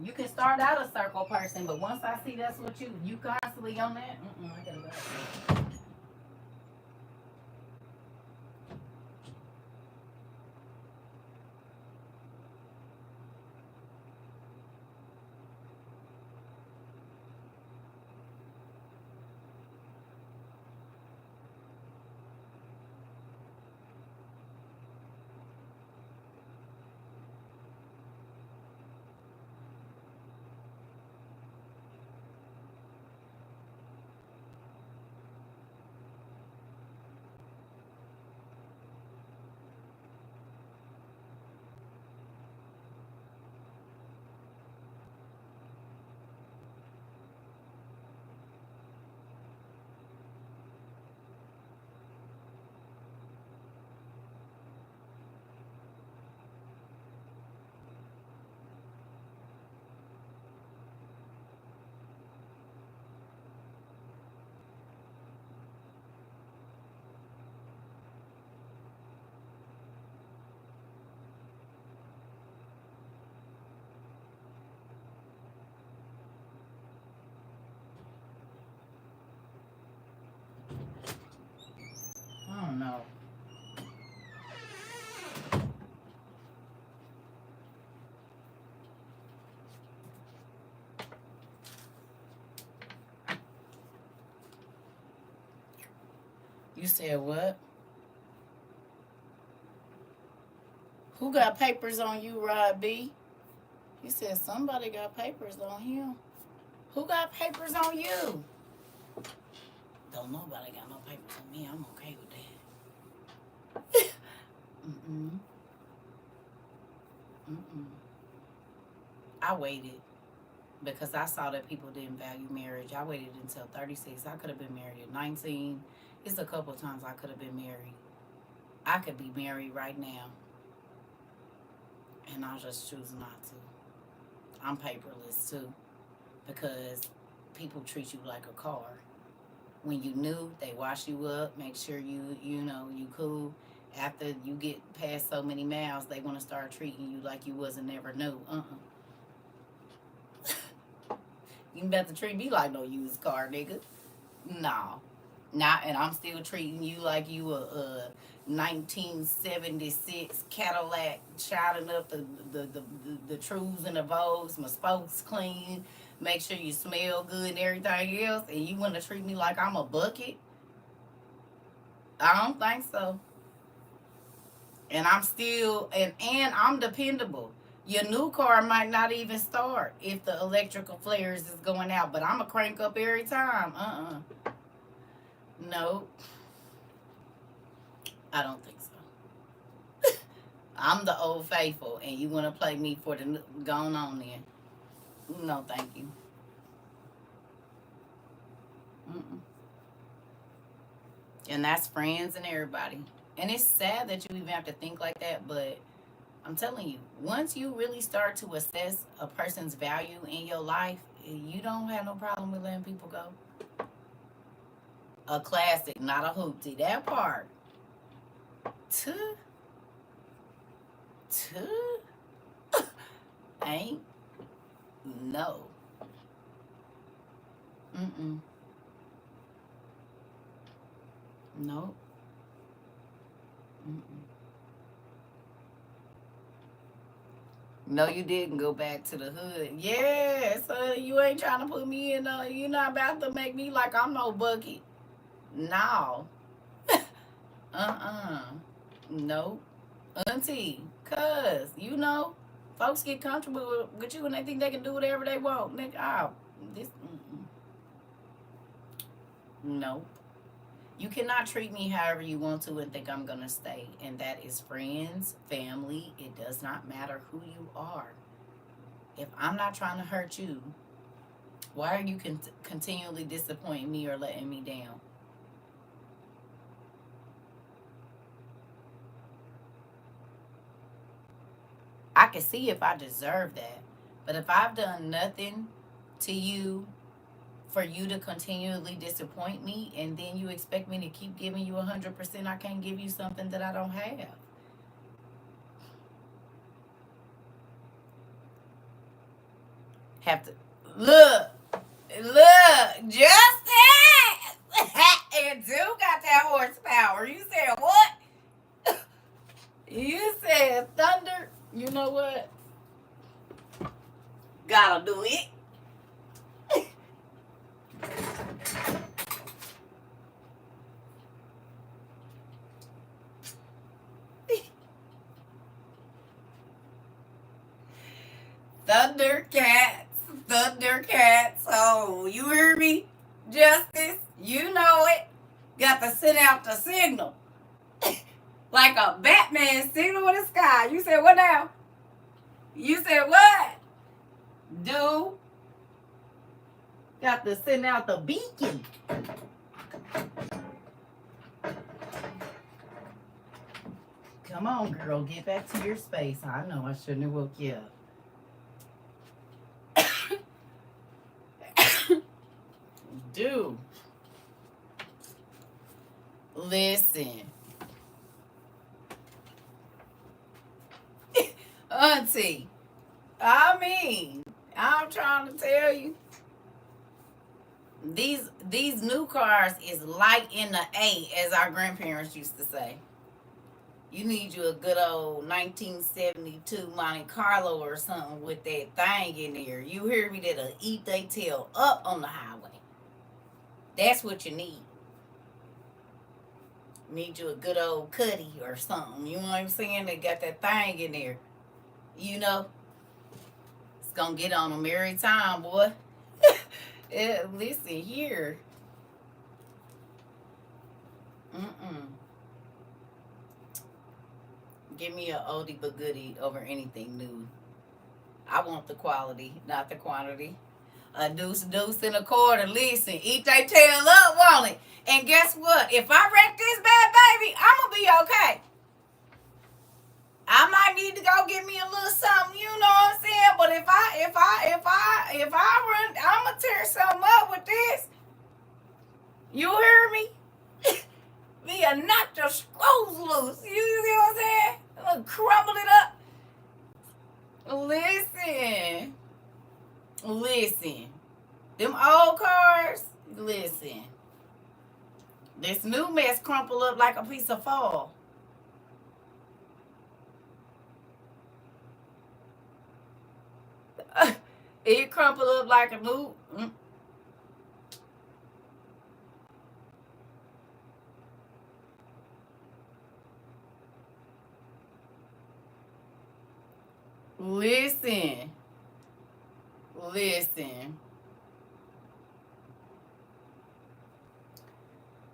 You can start out a circle person, but once I see that's what you constantly on that, I gotta go. I don't know. You said what? Who got papers on you, Rod B? He said somebody got papers on him. Who got papers on you? Don't nobody got no papers on me. I'm okay with that. Mm-mm. Mm-mm. I waited because I saw that people didn't value marriage. I waited until 36. I could have been married at 19. It's a couple of times I could have been married. I could be married right now, and I just choose not to. I'm paperless too because people treat you like a car. When you new, they wash you up, make sure you cool. After you get past so many miles, they want to start treating you like you wasn't never new. You better treat me like no used car, nigga. No. Not, and I'm still treating you like you a 1976 Cadillac, shining up the trues and the Vogues, my spokes clean, make sure you smell good and everything else, and you want to treat me like I'm a bucket? I don't think so. And I'm still, and I'm dependable. Your new car might not even start if the electrical flares is going out, but I'm a crank up every time. No, I don't think so. I'm the old faithful, and you want to play me for the going on there? No, thank you. Mm-mm. And that's friends and everybody. And it's sad that you even have to think like that, but I'm telling you, once you really start to assess a person's value in your life, you don't have no problem with letting people go. A classic, not a hoopty. That part. Tuh, tuh, ain't no. Mm-mm. No. Mm-mm. No, you didn't go back to the hood. Yeah, so you ain't trying to put me in. You're not about to make me like I'm no bucket. No. Uh-uh. No. Auntie, cuz, folks get comfortable with you and they think they can do whatever they want. Nigga, this, no. You cannot treat me however you want to and think I'm going to stay. And that is friends, family. It does not matter who you are. If I'm not trying to hurt you, why are you continually disappointing me or letting me down? I can see if I deserve that. But if I've done nothing to you for you to continually disappoint me, and then you expect me to keep giving you 100%, I can't give you something that I don't have. Have to look, just that. And do got that horsepower. You said what? You said thunder. You know what? Gotta do it. Thundercats. Thundercats. Oh, you hear me? Justice. You know it. Got to send out the signal. Like a Batman signal in the sky. You said what now? You said what? Do. Got to send out the beacon. Come on, girl. Get back to your space. I know I shouldn't have woke you up. Do. Listen. Auntie. I'm trying to tell you. These new cars is light in the A, as our grandparents used to say. You need you a good old 1972 Monte Carlo or something with that thing in there. You hear me? That'll eat they tail up on the highway. That's what you need. Need you a good old Cuddy or something. You know what I'm saying? They got that thing in there. You know? It's gonna get on them every time, boy. Listen here. Give me an oldie but goodie over anything new. I want the quality, not the quantity. A deuce, and a quarter. Listen, eat that tail up, won't it? And guess what? If I wreck this bad baby, I'm gonna be okay. I might need to go get me a little something, you know what I'm saying? But if I run, I'm gonna tear something up with this. You hear me? Me a knock the screws loose. You see what I'm saying? I'm gonna crumble it up. Listen. Them old cars, listen. This new mess crumple up like a piece of fall. It crumple up like a new. Listen.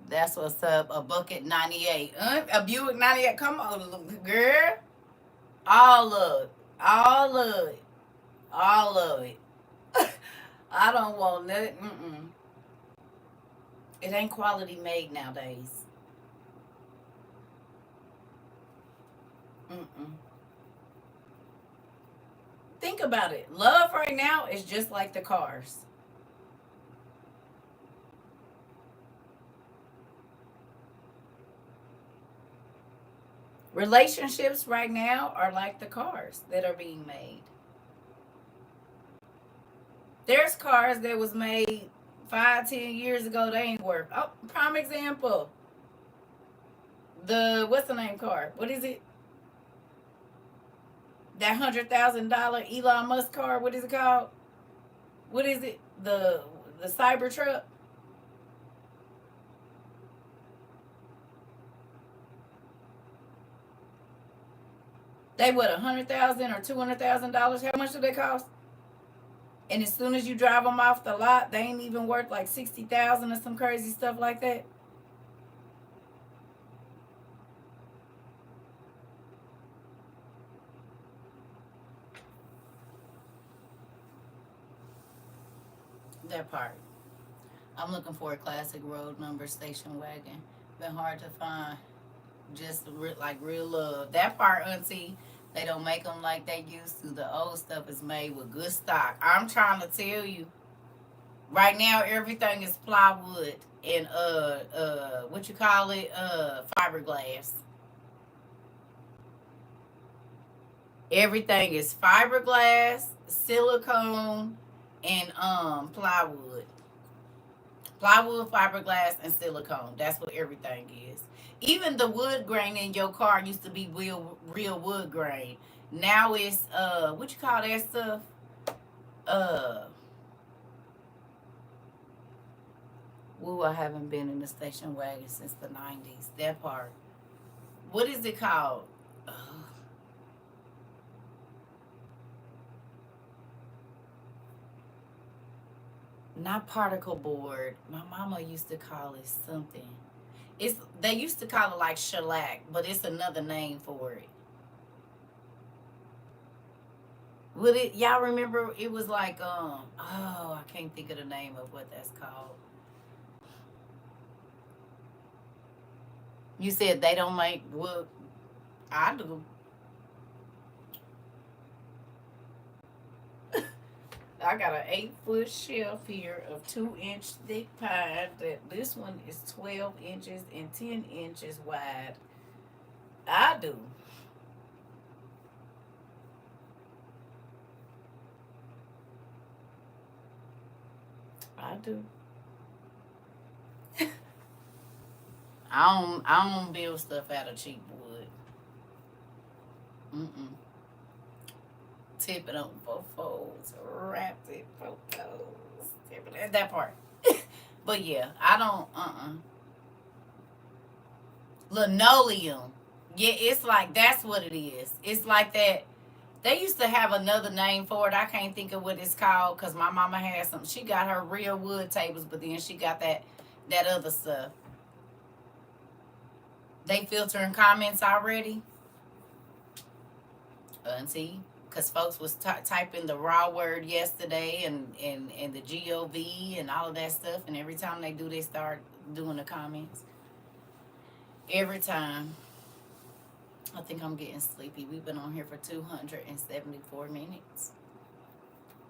That's what's up. A bucket 98. A Buick 98. Come on, girl. All of it. I don't want that. It ain't quality made nowadays. Think about it. Love right now is just like the cars. Relationships right now are like the cars that are being made. There's cars that was made 5-10 years ago. They ain't work. Oh, prime example. What's the name car? What is it? That $100,000 Elon Musk car. What is it called? What is it? The Cybertruck. They what, $100,000 or $200,000? How much do they cost? And as soon as you drive them off the lot, they ain't even worth like $60,000 or some crazy stuff like that. That part. I'm looking for a classic road number station wagon. Been hard to find. Just like real love. That part, Auntie. They don't make them like they used to. The old stuff is made with good stock. I'm trying to tell you. Right now, everything is plywood and what you call it, fiberglass. Everything is fiberglass, silicone, and plywood. Plywood, fiberglass, and silicone. That's what everything is. Even the wood grain in your car used to be real wood grain. Now it's what you call that stuff? Uh Woo, I haven't been in the station wagon since the 90s. That part. What is it called? Not particle board. My mama used to call it something. It's they used to call it like shellac, but it's another name for it. Would it y'all remember it was like oh, I can't think of the name of what that's called. You said they don't make wood. I do. I got an 8-foot shelf here of 2-inch thick pine. That this one is 12 inches and 10 inches wide. I do. I do. I don't build stuff out of cheap wood. Mm-mm. Tip it on 4 folds, wrapped it 4 folds, tip it that part. But yeah, I don't. Linoleum. Yeah, it's like that's what it is. It's like that. They used to have another name for it. I can't think of what it's called because my mama had some. She got her real wood tables, but then she got that other stuff. They filtering comments already, Auntie, because folks was typing the raw word yesterday and the gov and all of that stuff, and every time they do, they start doing the comments. Every time. I think I'm getting sleepy. We've been on here for 274 minutes.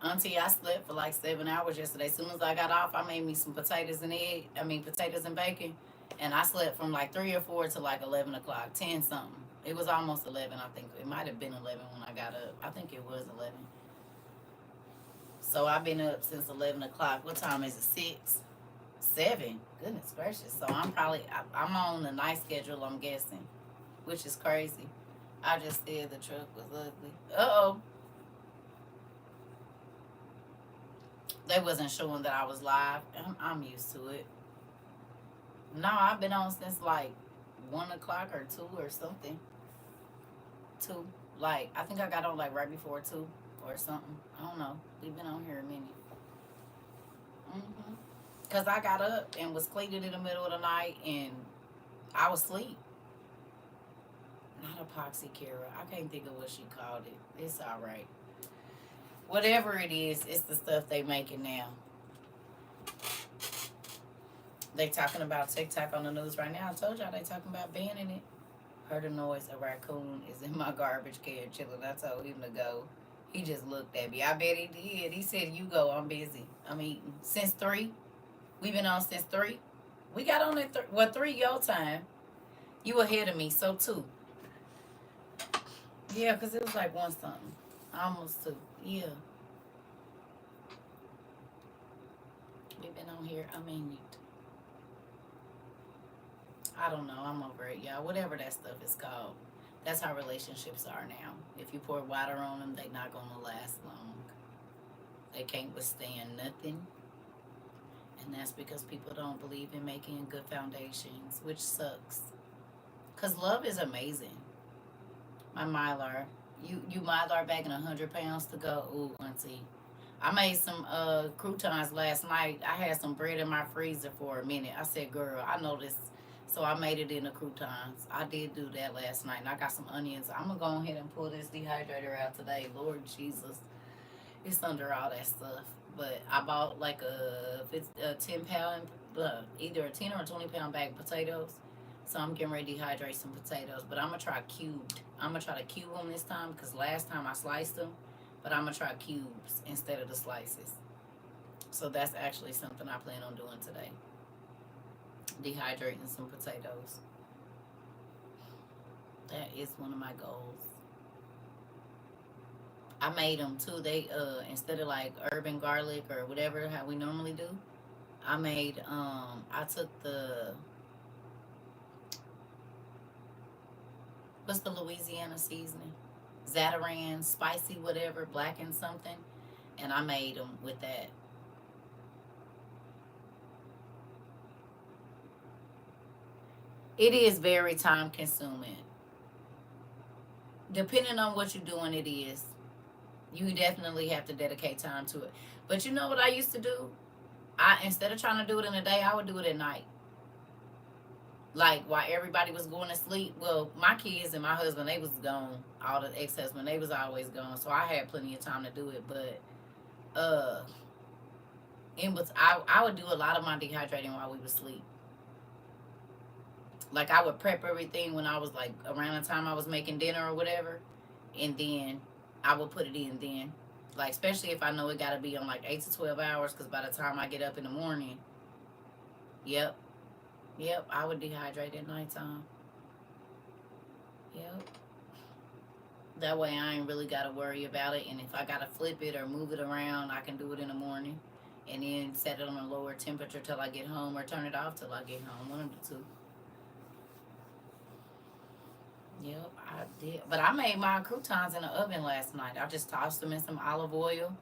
Auntie, I slept for like 7 hours yesterday. As soon as I got off, I made me some potatoes and bacon. And I slept from like 3 or 4 to like 11 o'clock, 10 something. It was almost 11, I think. It might have been 11 when I got up. I think it was 11. So I've been up since 11 o'clock. What time is it? 6? 7? Goodness gracious. So I'm on the night schedule, I'm guessing, which is crazy. I just said the truck was ugly. Uh-oh. They wasn't showing that I was live. I'm used to it. No, I've been on since like 1 o'clock or 2 or something. 2. Like, I think I got on like right before 2 or something. I don't know. We've been on here a minute. Because I got up and was cleaning in the middle of the night and I was asleep. Not epoxy Kara. I can't think of what she called it. It's all right. Whatever it is, it's the stuff they making now. They talking about TikTok on the news right now. I told y'all they talking about banning it. Heard a noise. A raccoon is in my garbage can chilling. I told him to go. He just looked at me. I bet he did. He said, "You go. I'm busy. I'm eating." Since 3. We've been on since 3. We got on at 3 your time. You ahead of me, so 2. Yeah, because it was like 1 something. Almost 2. Yeah. We've been on here a minute. I don't know. I'm over it, y'all. Whatever that stuff is called. That's how relationships are now. If you pour water on them, they're not going to last long. They can't withstand nothing. And that's because people don't believe in making good foundations, which sucks. Because love is amazing. My Mylar. You Mylar bagging 100 pounds to go. Ooh, Auntie. I made some croutons last night. I had some bread in my freezer for a minute. I said, girl, I know this. So I made it in the croutons. I did do that last night. And I got some onions. I'm going to go ahead and pull this dehydrator out today. Lord Jesus. It's under all that stuff. But I bought like a 10 pound, either a 10 or a 20 pound bag of potatoes. So I'm getting ready to dehydrate some potatoes. But I'm gonna try cubed. I'm gonna try to cube them this time because last time I sliced them. But I'm gonna try cubes instead of the slices. So that's actually something I plan on doing today. Dehydrating some potatoes. That is one of my goals. I made them too. They instead of like urban garlic or whatever how we normally do, I took the what's the Louisiana seasoning? Zataran, spicy whatever, blackened something, and I made them with that. It is very time consuming. Depending on what you're doing, it is. You definitely have to dedicate time to it. But you know what I used to do? I instead of trying to do it in the day, I would do it at night. Like while everybody was going to sleep. Well, my kids and my husband, they was gone. All the ex-husband, they was always gone. So I had plenty of time to do it. But uh I would do a lot of my dehydrating while we was asleep. Like I would prep everything when I was like around the time I was making dinner or whatever, and then I would put it in then. Like especially if I know it got to be on like 8 to 12 hours, because by the time I get up in the morning, yep, yep, I would dehydrate at nighttime. Yep. That way I ain't really got to worry about it, and if I got to flip it or move it around, I can do it in the morning, and then set it on a lower temperature till I get home, or turn it off till I get home. One of the two. Yep, I did. But I made my croutons in the oven last night. I just tossed them in some olive oil,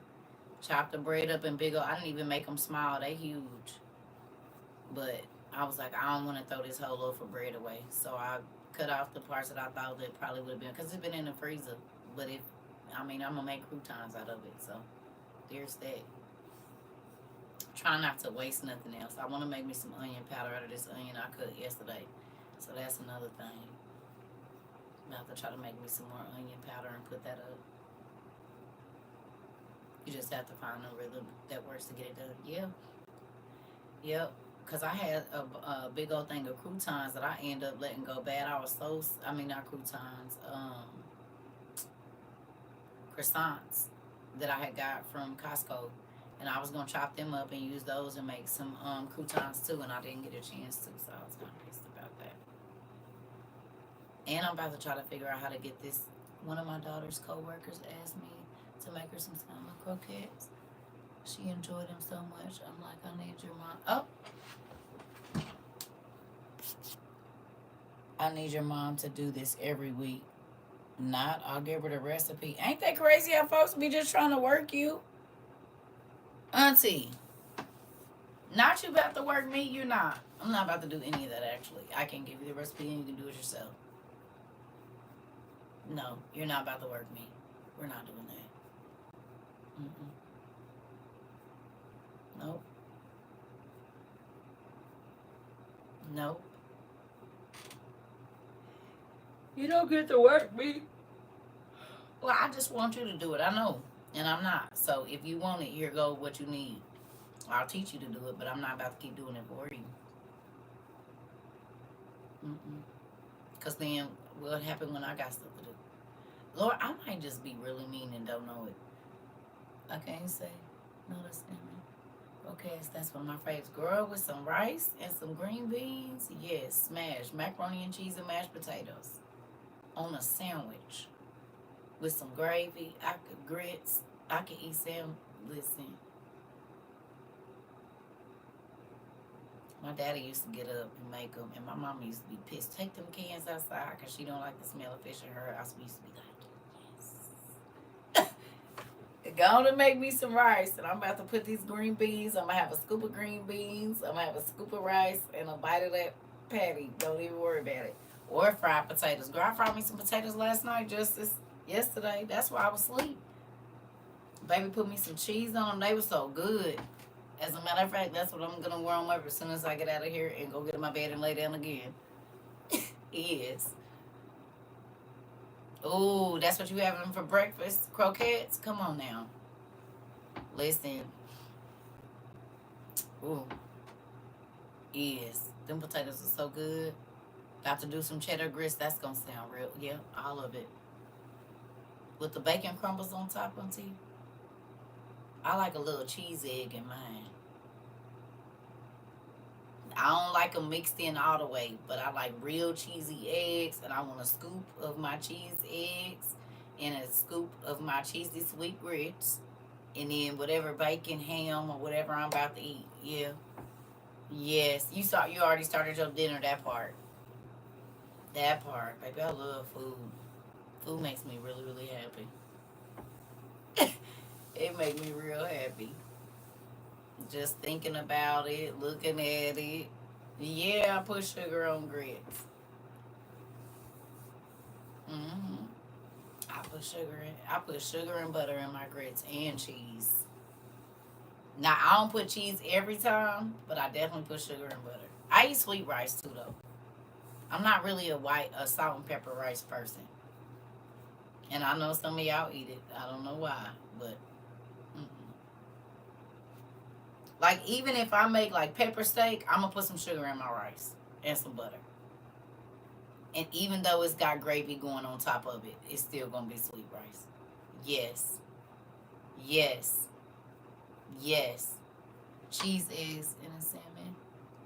chopped the bread up in big old. I didn't even make them small. They huge. But I was like, I don't want to throw this whole loaf of bread away. So I cut off the parts that I thought that probably would have been, because it's been in the freezer. But I'm going to make croutons out of it. So there's that. Try not to waste nothing else. I want to make me some onion powder out of this onion I cut yesterday. So that's another thing. I have to try to make me some more onion powder and put that up. You just have to find a rhythm that works to get it done. Yeah, yep. Cause I had a big old thing of croutons that I ended up letting go bad. I was so, I mean not croutons, croissants that I had got from Costco, and I was gonna chop them up and use those and make some croutons too, and I didn't get a chance to, so I was kind of pissed about that. And I'm about to try to figure out how to get this. One of my daughter's co-workers asked me to make her some salmon croquettes. She enjoyed them so much. I'm like, I need your mom. Oh, I need your mom to do this every week. Not, I'll give her the recipe. Ain't that crazy how folks be just trying to work you? Auntie, not you about to work me, you're not. I'm not about to do any of that actually. I can give you the recipe and you can do it yourself. No, you're not about to work me. We're not doing that. Mm-mm. Nope. Nope. You don't get to work me. Well, I just want you to do it. I know. And I'm not. So if you want it, here go what you need. I'll teach you to do it, but I'm not about to keep doing it for you. Mm-mm. Because then what happened when I got stuff to do? Lord, I might just be really mean and don't know it. I can't say. No, that's not me. Okay, so that's one of my favorites. Girl, with some rice and some green beans. Yes, smash. Macaroni and cheese and mashed potatoes. On a sandwich. With some gravy. I could grits. I could eat some. Listen. My daddy used to get up and make them, and my mama used to be pissed. Take them cans outside because she don't like the smell of fish in her house. We used to be like, yes. Go on and make me some rice, and I'm about to put these green beans. I'm going to have a scoop of green beans. I'm going to have a scoop of rice and a bite of that patty. Don't even worry about it. Or fried potatoes. Girl, I fried me some potatoes last night, just this yesterday. That's why I was asleep. Baby put me some cheese on them. They were so good. As a matter of fact, that's what I'm gonna warm up as soon as I get out of here and go get in my bed and lay down again. Yes. Oh, that's what you having for breakfast? Croquettes? Come on now. Listen. Ooh, yes. Them potatoes are so good. Got to do some cheddar grits. That's gonna sound real. Yeah, all of it. With the bacon crumbles on top of tea. I like a little cheese egg in mine. I don't like them mixed in all the way, but I like real cheesy eggs, and I want a scoop of my cheese eggs and a scoop of my cheesy sweet grits, and then whatever bacon, ham, or whatever I'm about to eat. Yeah, yes. You already started your dinner. That part. That part, baby. I love food. Food makes me really, really happy. It makes me real happy. Just thinking about it, looking at it. Yeah, I put sugar on grits. Hmm I put sugar and butter in my grits and cheese. Now I don't put cheese every time, but I definitely put sugar and butter. I eat sweet rice too though. I'm not really a salt and pepper rice person, and I know some of y'all eat it. I don't know why, but mm-mm. Like even if I make like pepper steak, I'm gonna put some sugar in my rice and some butter. And even though it's got gravy going on top of it, it's still gonna be sweet rice. Yes, yes, yes. Cheese, eggs, and a salmon.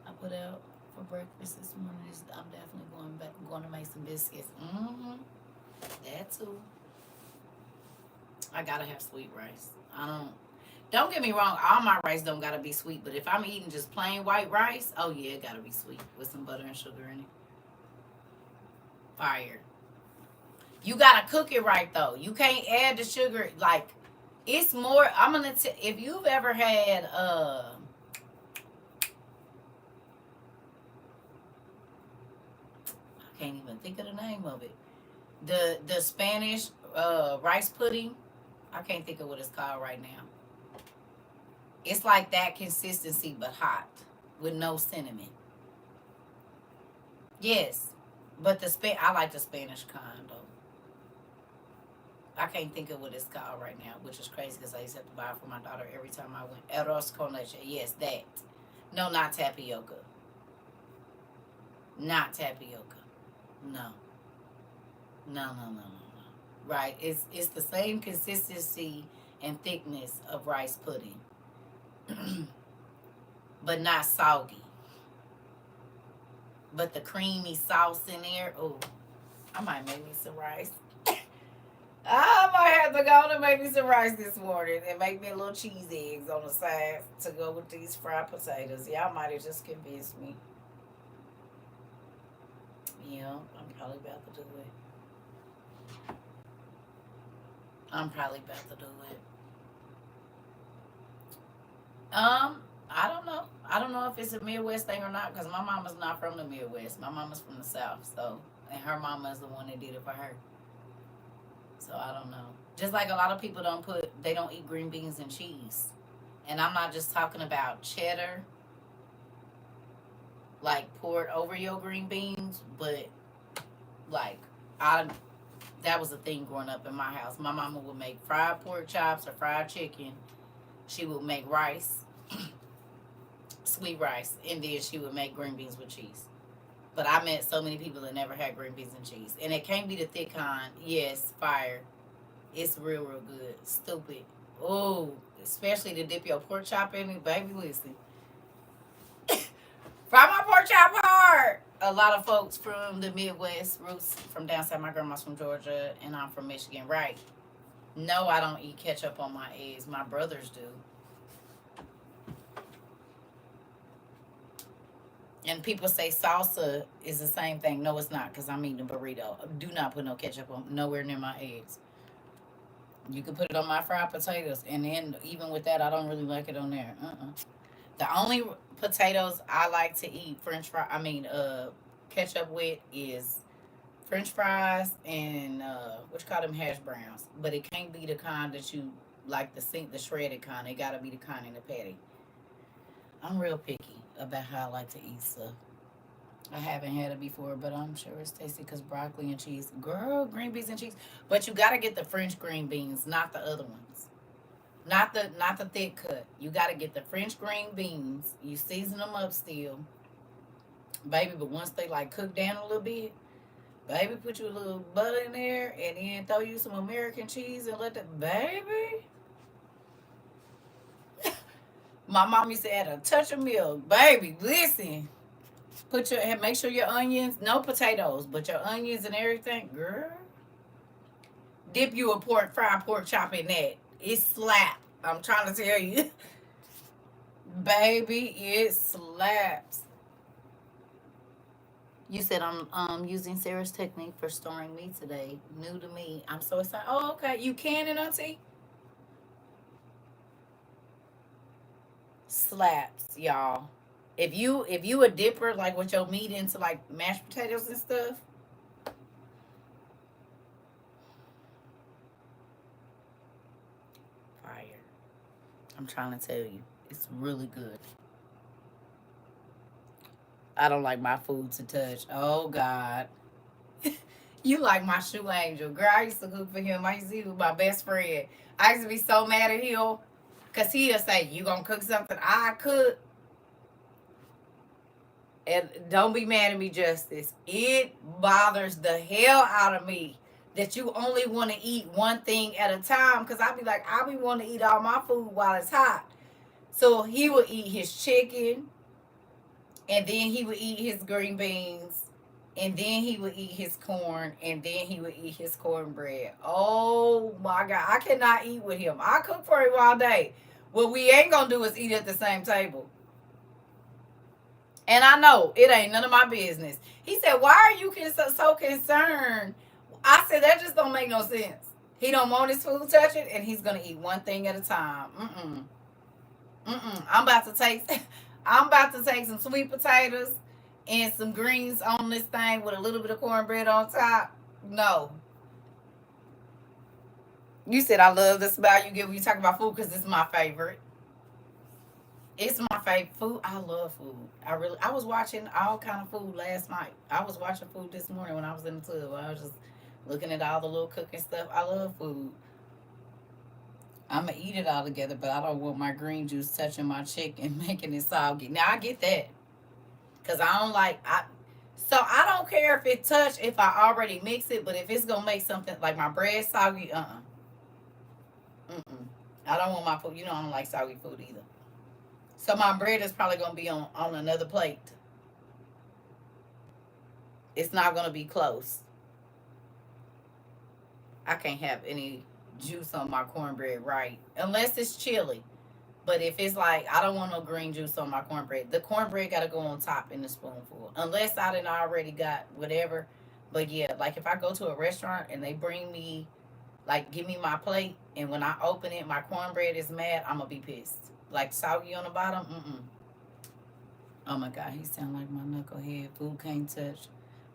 I put out for breakfast this morning. I'm definitely going to make some biscuits. That too. I gotta have sweet rice. I don't. Don't get me wrong. All my rice don't gotta be sweet, but if I'm eating just plain white rice, oh yeah, it gotta be sweet with some butter and sugar in it. Fire. You gotta cook it right though. You can't add the sugar. Like it's more. If you've ever had I can't even think of the name of it. The Spanish rice pudding. I can't think of what it's called right now. It's like that consistency but hot with no cinnamon. Yes, but I like the Spanish kind though. I can't think of what it's called right now, which is crazy because I used to have to buy it for my daughter every time I went. Arroz con leche. Yes, that. No, not tapioca. Not tapioca. No. No, no, no, no, no. Right. It's the same consistency and thickness of rice pudding, but not soggy. But the creamy sauce in there. Oh, I might make me some rice. I might have to go and make me some rice this morning and make me a little cheese eggs on the side to go with these fried potatoes. Y'all might have just convinced me. Yeah, I'm probably about to do it. I'm probably about to do it. I don't know. I don't know if it's a Midwest thing or not because my mama's not from the Midwest. My mama's from the South, so and her mama is the one that did it for her. So I don't know. Just like a lot of people they don't eat green beans and cheese. And I'm not just talking about cheddar, like poured over your green beans, but like I that was a thing growing up in my house. My mama would make fried pork chops or fried chicken. She would make rice, sweet rice, and then she would make green beans with cheese. But I met so many people that never had green beans and cheese. And it can't be the thick kind. Yes, fire. It's real, real good. Stupid. Oh, especially to dip your pork chop in it, baby. Listen, fry my pork chop hard. A lot of folks from the Midwest, roots from down south. My grandma's from Georgia, and I'm from Michigan. Right? No, I don't eat ketchup on my eggs. My brothers do. And people say salsa is the same thing. No, it's not, because I'm eating a burrito. Do not put no ketchup on nowhere near my eggs. You can put it on my fried potatoes, and then even with that, I don't really like it on there. The only potatoes I like to eat ketchup with is French fries and what you call them, hash browns. But it can't be the kind that you like the shredded kind. It gotta be the kind in the patty. I'm real picky about how I like to eat stuff. I haven't had it before, but I'm sure it's tasty because broccoli and cheese. Girl, green beans and cheese. But you gotta get the French green beans, not the other ones. Not the thick cut. You gotta get the French green beans. You season them up still, baby. But once they like cook down a little bit, baby, put you a little butter in there, and then throw you some American cheese and let the baby. My mom used to add a touch of milk, baby. Listen, make sure your onions, no potatoes, but your onions and everything, girl. Dip you a fried pork chop in that. It slap. I'm trying to tell you, baby, it slaps. You said I'm using Sarah's technique for storing meat today. New to me. I'm so excited. Oh, okay. You can it, Auntie? Slaps, y'all. If you a dipper like with your meat into like mashed potatoes and stuff, fire. I'm trying to tell you, it's really good. I don't like my food to touch. Oh God. You like my shoe angel. Girl, I used to cook for him. I used to, he was my best friend. I used to be so mad at him because he'll say, you gonna cook something I cook? And don't be mad at me, Justice. It bothers the hell out of me that you only want to eat one thing at a time. Because I be like, I be wanting to eat all my food while it's hot. So he would eat his chicken, and then he would eat his green beans, and then he would eat his corn, and then he would eat his cornbread. Oh my God, I cannot eat with him. I cook for him all day. What we ain't gonna do is eat at the same table. And I know it ain't none of my business. He said, "Why are you so concerned?" I said, "That just don't make no sense." He don't want his food touching, and he's gonna eat one thing at a time. I'm about to take I'm about to take some sweet potatoes and some greens on this thing with a little bit of cornbread on top. No. You said I love the smile you get when you talk about food because it's my favorite. It's my favorite food. I love food. I was watching all kind of food last night. I was watching food this morning when I was in the tub. I was just looking at all the little cooking stuff. I love food. I'm gonna eat it all together, but I don't want my green juice touching my chicken, making it soggy. Now I get that, cause I don't like I. So I don't care if it touch if I already mix it, but if it's gonna make something like my bread soggy, I don't want my food. You know I don't like soggy food either. So my bread is probably gonna be on another plate. It's not gonna be close. I can't have any juice on my cornbread, right? Unless it's chili. But if it's like I don't want no green juice on my cornbread, the cornbread gotta go on top in the spoonful. Unless I didn't already got whatever. But yeah, like if I go to a restaurant and they bring me like give me my plate and when I open it my cornbread is mad, I'm gonna be pissed. Like soggy on the bottom, Oh my God, he sound like my knucklehead. Food can't touch.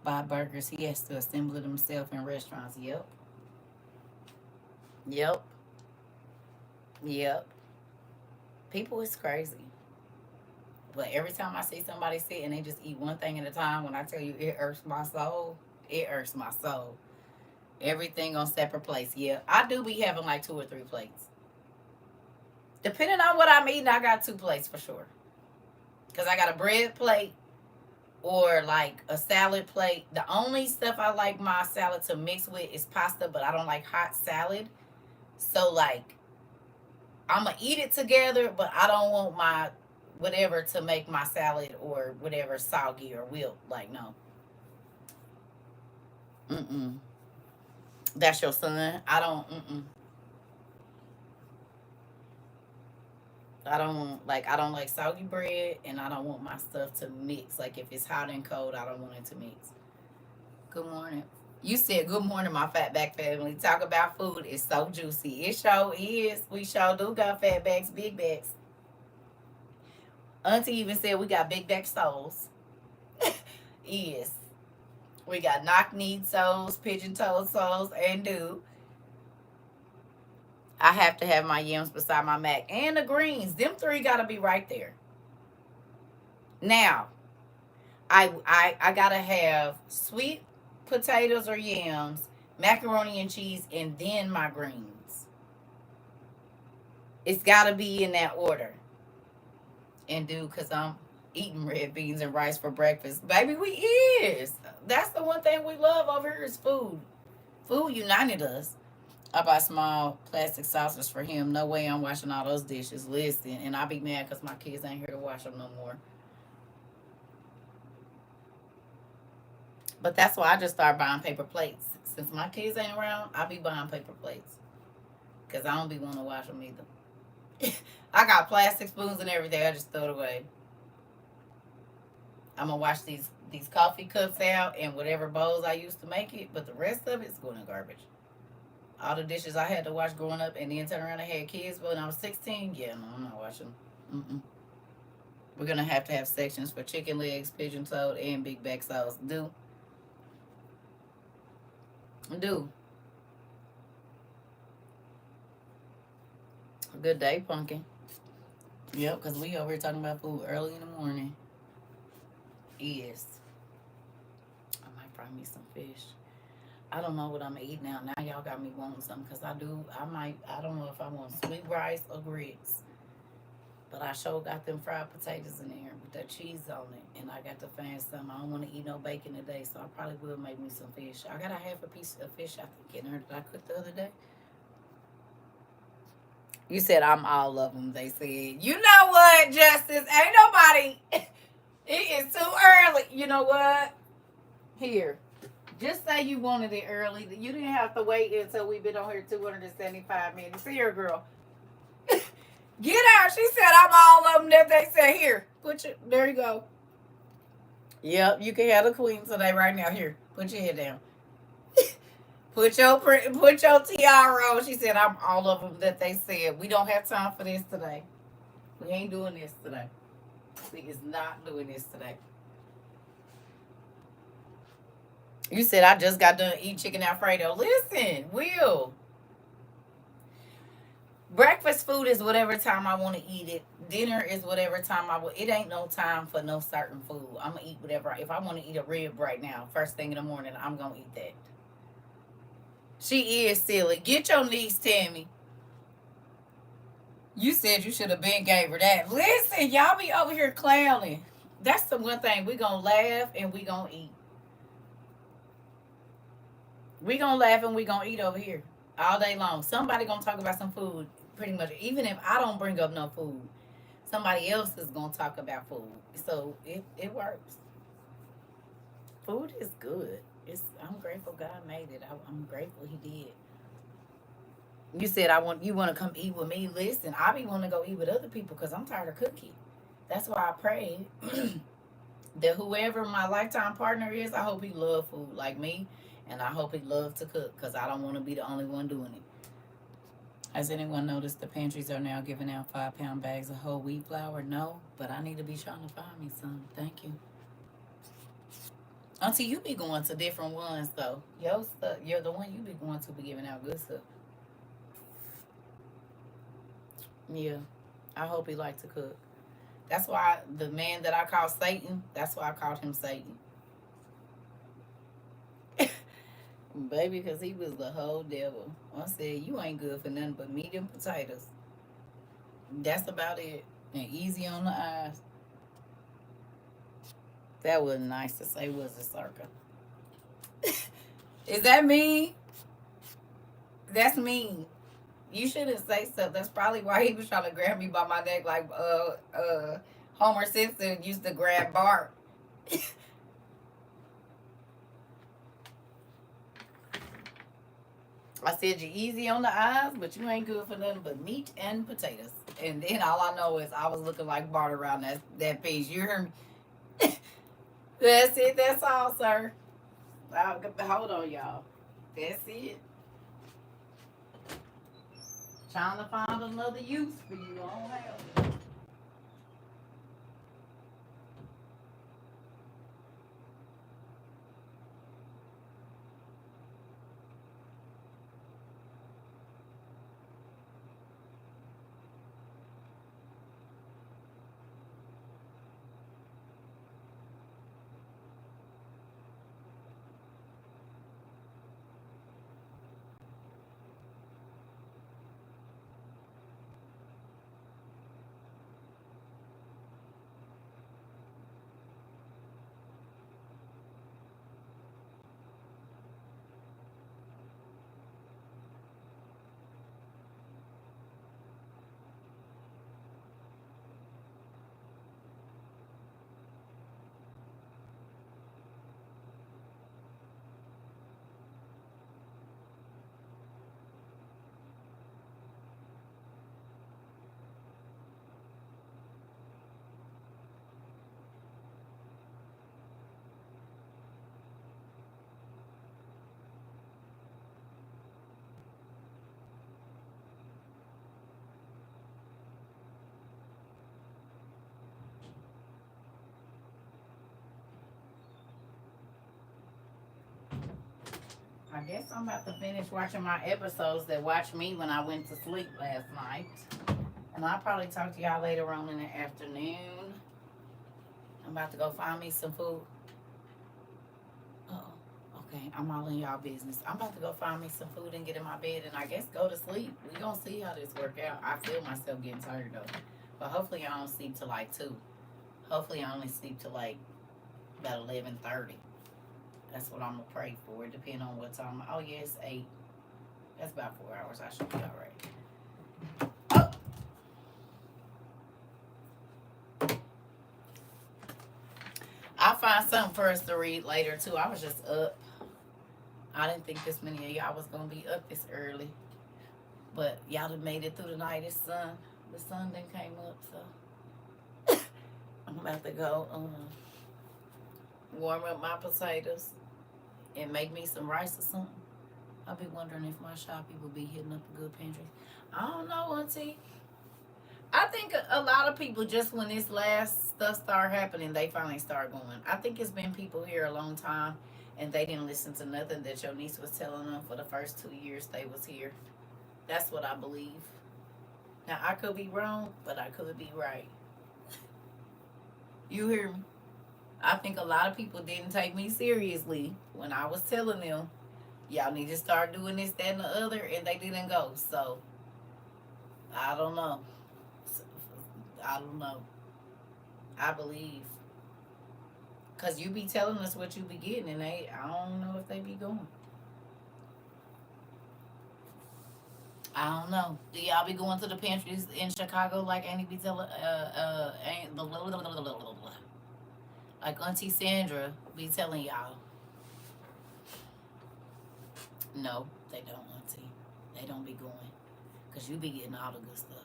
Buy burgers. He has to assemble it himself in restaurants. Yep. Yep. Yep. People is crazy. But every time I see somebody sit and they just eat one thing at a time, when I tell you it irks my soul, it irks my soul. Everything on separate plates. Yeah, I do be having like 2 or 3 plates. Depending on what I'm eating, I got 2 plates for sure. Because I got a bread plate or like a salad plate. The only stuff I like my salad to mix with is pasta, but I don't like hot salad. So like I'm gonna eat it together, but I don't want my whatever to make my salad or whatever soggy or wilt. Like no, mm. That's your son. I don't. I don't like soggy bread, and I don't want my stuff to mix. Like if it's hot and cold, I don't want it to mix. Good morning. You said good morning, my fat back family. Talk about food. It's so juicy. It sure is. We sure do got fat backs, big backs. Auntie even said we got big back souls. Yes. We got knock kneed souls, pigeon toed souls, and do. I have to have my yams beside my mac and the greens. Them three gotta be right there. Now, I gotta have sweet potatoes or yams, macaroni and cheese, and then my greens. It's got to be in that order. And do, because I'm eating red beans and rice for breakfast. Baby, we is. That's the one thing we love over here is food. Food united us. I buy small plastic saucers for him. No way I'm washing all those dishes. Listen, and I be mad because my kids ain't here to wash them no more. But that's why I just started buying paper plates. Since my kids ain't around, I be buying paper plates because I don't be wanting to wash them either. I got plastic spoons and everything. I just throw it away. I'm gonna wash these coffee cups out and whatever bowls I used to make it, but the rest of it's going in garbage. All the dishes I had to wash growing up and then turn around and had kids, but when I was 16, yeah, no, I'm not washing them. Mm-mm. We're gonna have to have sections for chicken legs, pigeon toed, and big back sauce. Do. Good day, pumpkin. Yep, because we over here talking about food early in the morning. Yes. I might fry me some fish. I don't know what I'm gonna eat now. Now y'all got me wanting something because I don't know if I want sweet rice or grits. But I sure got them fried potatoes in there with that cheese on it. And I got to find some. I don't want to eat no bacon today, so I probably will make me some fish. I got a half a piece of fish, I think, in there that I cooked the other day. You said I'm all of them, they said. You know what, Justice? Ain't nobody. It is too early. You know what? Here. Just say you wanted it early. You didn't have to wait until we've been on here 275 minutes. Here, girl. Get out. She said I'm all of them that they said. Here. There you go. Yep, you can have the queen today right now. Here. Put your head down. Put your tiara on. She said I'm all of them that they said. We don't have time for this today. We ain't doing this today. We is not doing this today. You said I just got done eating chicken Alfredo. Listen, Will. Breakfast food is whatever time I want to eat it. Dinner is whatever time I will. It ain't no time for no certain food. I'm gonna eat whatever. If I want to eat a rib right now, first thing in the morning, I'm gonna eat that. She is silly. Get your niece, Tammy. You said you should have been gave her that. Listen, y'all be over here clowning. That's the one thing we gonna laugh and we gonna eat. We gonna laugh and we gonna eat over here all day long. Somebody gonna talk about some food. Pretty much, even if I don't bring up no food, somebody else is gonna talk about food. So it works. Food is good. I'm grateful God made it. I'm grateful He did. You said you want to come eat with me. Listen, I be wanting to go eat with other people because I'm tired of cooking. That's why I pray that whoever my lifetime partner is, I hope he love food like me, and I hope he love to cook because I don't want to be the only one doing it. Has anyone noticed the pantries are now giving out 5-pound bags of whole wheat flour? No, but I need to be trying to find me some. Thank you. Until you be going to different ones though. Yo stuff, you're the one you be going to be giving out good stuff. Yeah, I hope he like to cook. That's why the man that I call Satan, that's why I called him Satan. Baby, because he was the whole devil. I said, you ain't good for nothing but meat and potatoes. That's about it. And easy on the eyes. That was nice to say, was it, CERCA? Is that mean? That's mean. You shouldn't say stuff. That's probably why he was trying to grab me by my neck like Homer Simpson used to grab Bart. I said you easy on the eyes, but you ain't good for nothing but meat and potatoes. And then all I know is I was looking like Bart around that piece. You hear me? That's it. That's all, sir. Hold on, y'all. That's it. Trying to find another use for you. I don't have. I guess I'm about to finish watching my episodes that watched me when I went to sleep last night. And I'll probably talk to y'all later on in the afternoon. I'm about to go find me some food. Uh-oh. Okay, I'm all in y'all business. I'm about to go find me some food and get in my bed and I guess go to sleep. We gonna see how this work out. I feel myself getting tired though. But hopefully I don't sleep till like 2. Hopefully I only sleep till like about 11:30. That's what I'm gonna pray for, depending on what time. Oh yeah, it's 8. That's about 4 hours. I should be all right. Oh. I'll find something for us to read later too. I was just up. I didn't think this many of y'all was gonna be up this early, but y'all done made it through the night. The sun then came up, so I'm about to go warm up my potatoes and make me some rice or something. I'll be wondering if my shoppy will be hitting up a good pantry. I don't know, Auntie. I think a lot of people, just when this last stuff started happening, they finally start going. I think it's been people here a long time, and they didn't listen to nothing that your niece was telling them for the first 2 years they was here. That's what I believe. Now, I could be wrong, but I could be right. You hear me? I think a lot of people didn't take me seriously when I was telling them, y'all need to start doing this, that, and the other, and they didn't go. So, I don't know. I don't know. I believe. Because you be telling us what you be getting, and I don't know if they be going. I don't know. Do y'all be going to the pantries in Chicago like Annie be telling, like Auntie Sandra be telling y'all? No, they don't, Auntie. They don't be going. Because you be getting all the good stuff.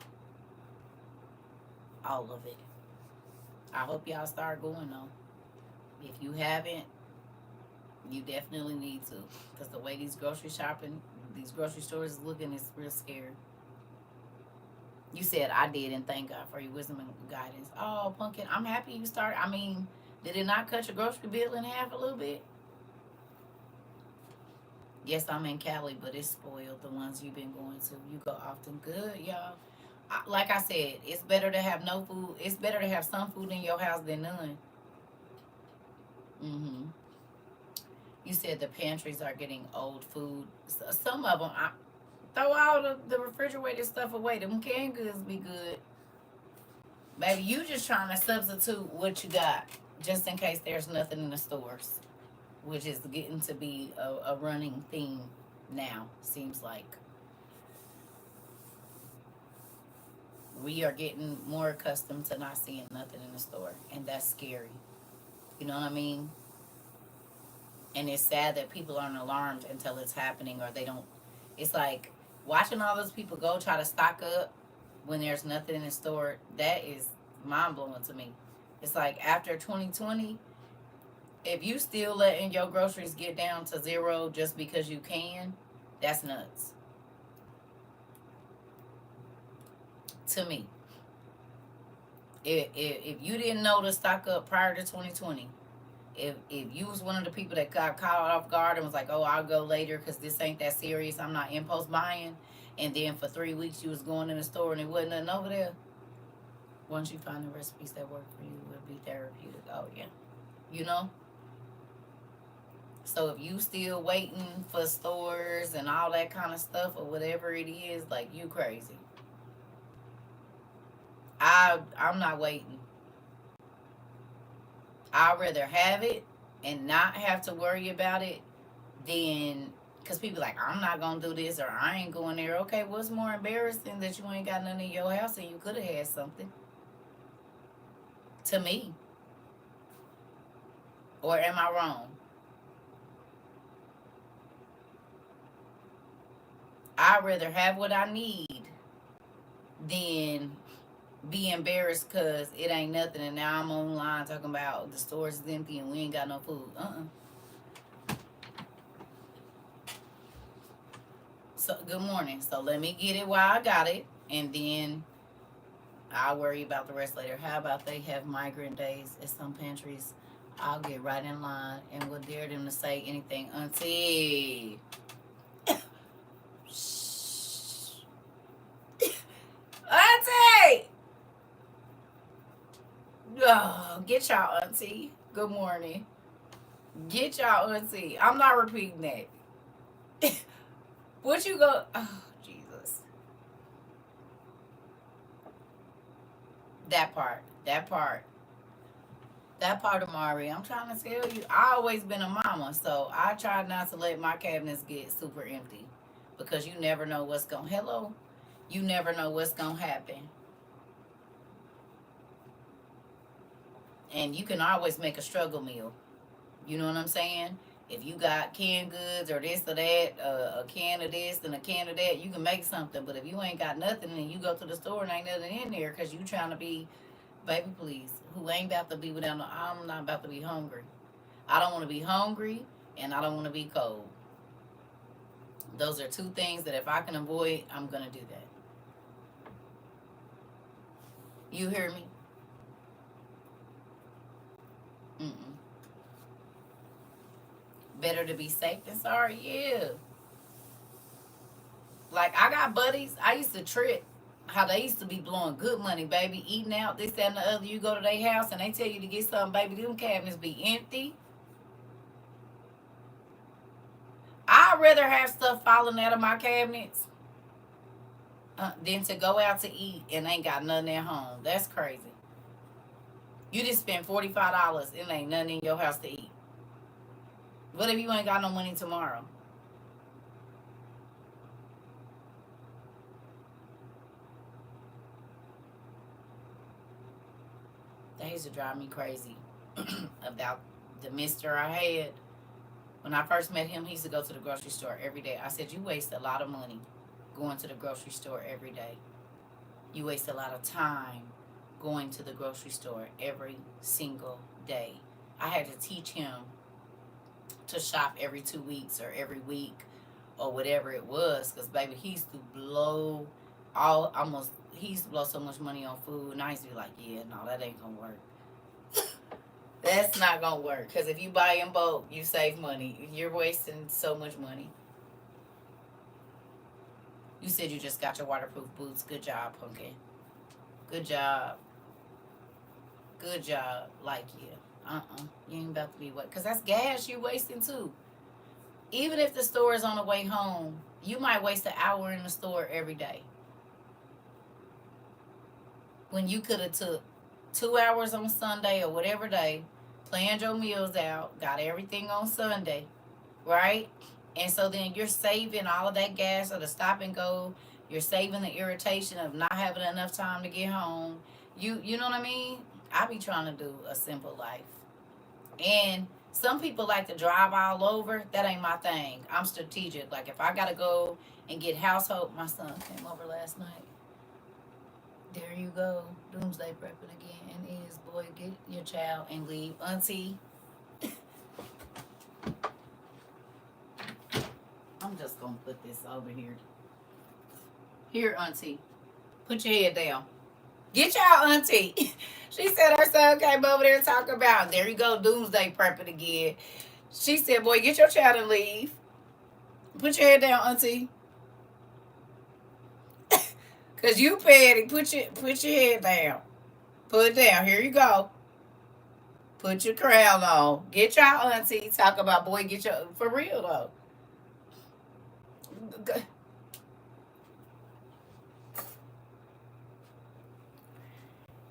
All of it. I hope y'all start going, though. If you haven't, you definitely need to. Because the way these grocery stores is looking, is real scary. You said I did, and thank God for your wisdom and guidance. Oh, Pumpkin, I'm happy you started. I mean, did it not cut your grocery bill in half a little bit? Yes, I'm in Cali, but it's spoiled, the ones you've been going to. You go often. Good, y'all. Like I said, it's better to have no food. It's better to have some food in your house than none. Mm-hmm. You said the pantries are getting old food. Some of them, throw all the refrigerated stuff away. Them canned goods be good. Baby, you just trying to substitute what you got just in case there's nothing in the stores, which is getting to be a running theme now, seems like. We are getting more accustomed to not seeing nothing in the store, and that's scary. You know what I mean? And it's sad that people aren't alarmed until it's happening, or they don't. It's like watching all those people go try to stock up when there's nothing in the store. That is mind blowing to me. It's like after 2020, if you still letting your groceries get down to 0 just because you can, that's nuts. To me. If you didn't know to stock up prior to 2020, if you was one of the people that got caught off guard and was like, oh, I'll go later because this ain't that serious, I'm not impulse buying, and then for 3 weeks you was going in the store and it wasn't nothing over there, once you find the recipes that work for you, it would be therapeutic. Oh yeah. You know? So if you still waiting for stores and all that kind of stuff or whatever it is, like, you crazy. I'm not waiting. I'd rather have it and not have to worry about it than, because people like, I'm not going to do this, or I ain't going there. Okay, what's more embarrassing that you ain't got nothing in your house and you could have had something? To me. Or am I wrong? I'd rather have what I need than be embarrassed because it ain't nothing, and now I'm online talking about the store is empty and we ain't got no food. So good morning. So let me get it while I got it, and then I'll worry about the rest later. How about they have migrant days at some pantries? I'll get right in line and will dare them to say anything. Auntie, Oh, get y'all auntie. Good morning. Get y'all auntie. I'm not repeating that. What you go? Oh, Jesus. That part. That part. That part of Mari. I'm trying to tell you. I always been a mama, so I try not to let my cabinets get super empty because you never know what's gonna. Hello. You never know what's gonna happen, and you can always make a struggle meal. You know what I'm saying? If you got canned goods or this or that, a can of this and a can of that, you can make something. But if you ain't got nothing and you go to the store and ain't nothing in there because you trying to be, baby, please, who ain't about to be without no, I'm not about to be hungry. I don't want to be hungry and I don't want to be cold. Those are two things that if I can avoid, I'm going to do that. You hear me? Mm-mm. Better to be safe than sorry? Yeah. Like I got buddies. I used to trip how they used to be blowing good money, baby, eating out, this, that, and the other. You go to their house and they tell you to get something, baby. Them cabinets be empty. I'd rather have stuff falling out of my cabinets than to go out to eat and ain't got nothing at home. That's crazy. You just spent $45 and ain't nothing in your house to eat. What if you ain't got no money tomorrow? That used to drive me crazy about the mister I had. When I first met him, he used to go to the grocery store every day. I said, you waste a lot of money going to the grocery store every day. You waste a lot of time going to the grocery store every single day. I had to teach him to shop every 2 weeks or every week or whatever it was, because baby, he used to blow he used to blow so much money on food, and I used to be like, yeah, no, that ain't gonna work. That's not gonna work, because if you buy in bulk, you save money. You're wasting so much money. You said you just got your waterproof boots. Good job, pumpkin. Good job. Good job. Like, yeah. You ain't about to be what? Because that's gas you wasting too. Even if the store is on the way home, you might waste an hour in the store every day. When you could have took 2 hours on Sunday or whatever day, planned your meals out, got everything on Sunday, right? And so then you're saving all of that gas or the stop and go. You're saving the irritation of not having enough time to get home. You know what I mean? I be trying to do a simple life. And some people like to drive all over. That ain't my thing. I'm strategic. Like if I gotta go and get household, my son came over last night. There you go. Doomsday prepping again. Is boy, get your child and leave. Auntie, I'm just gonna put this over here. Here, Auntie. Put your head down. Get y'all auntie. She said her son came over there and talk about, there you go, doomsday prepping again. She said, boy, get your child and leave. Put your head down, auntie. Cause you petty. Put your head down. Put it down. Here you go. Put your crown on. Get y'all auntie. Talk about, boy, get your, for real though.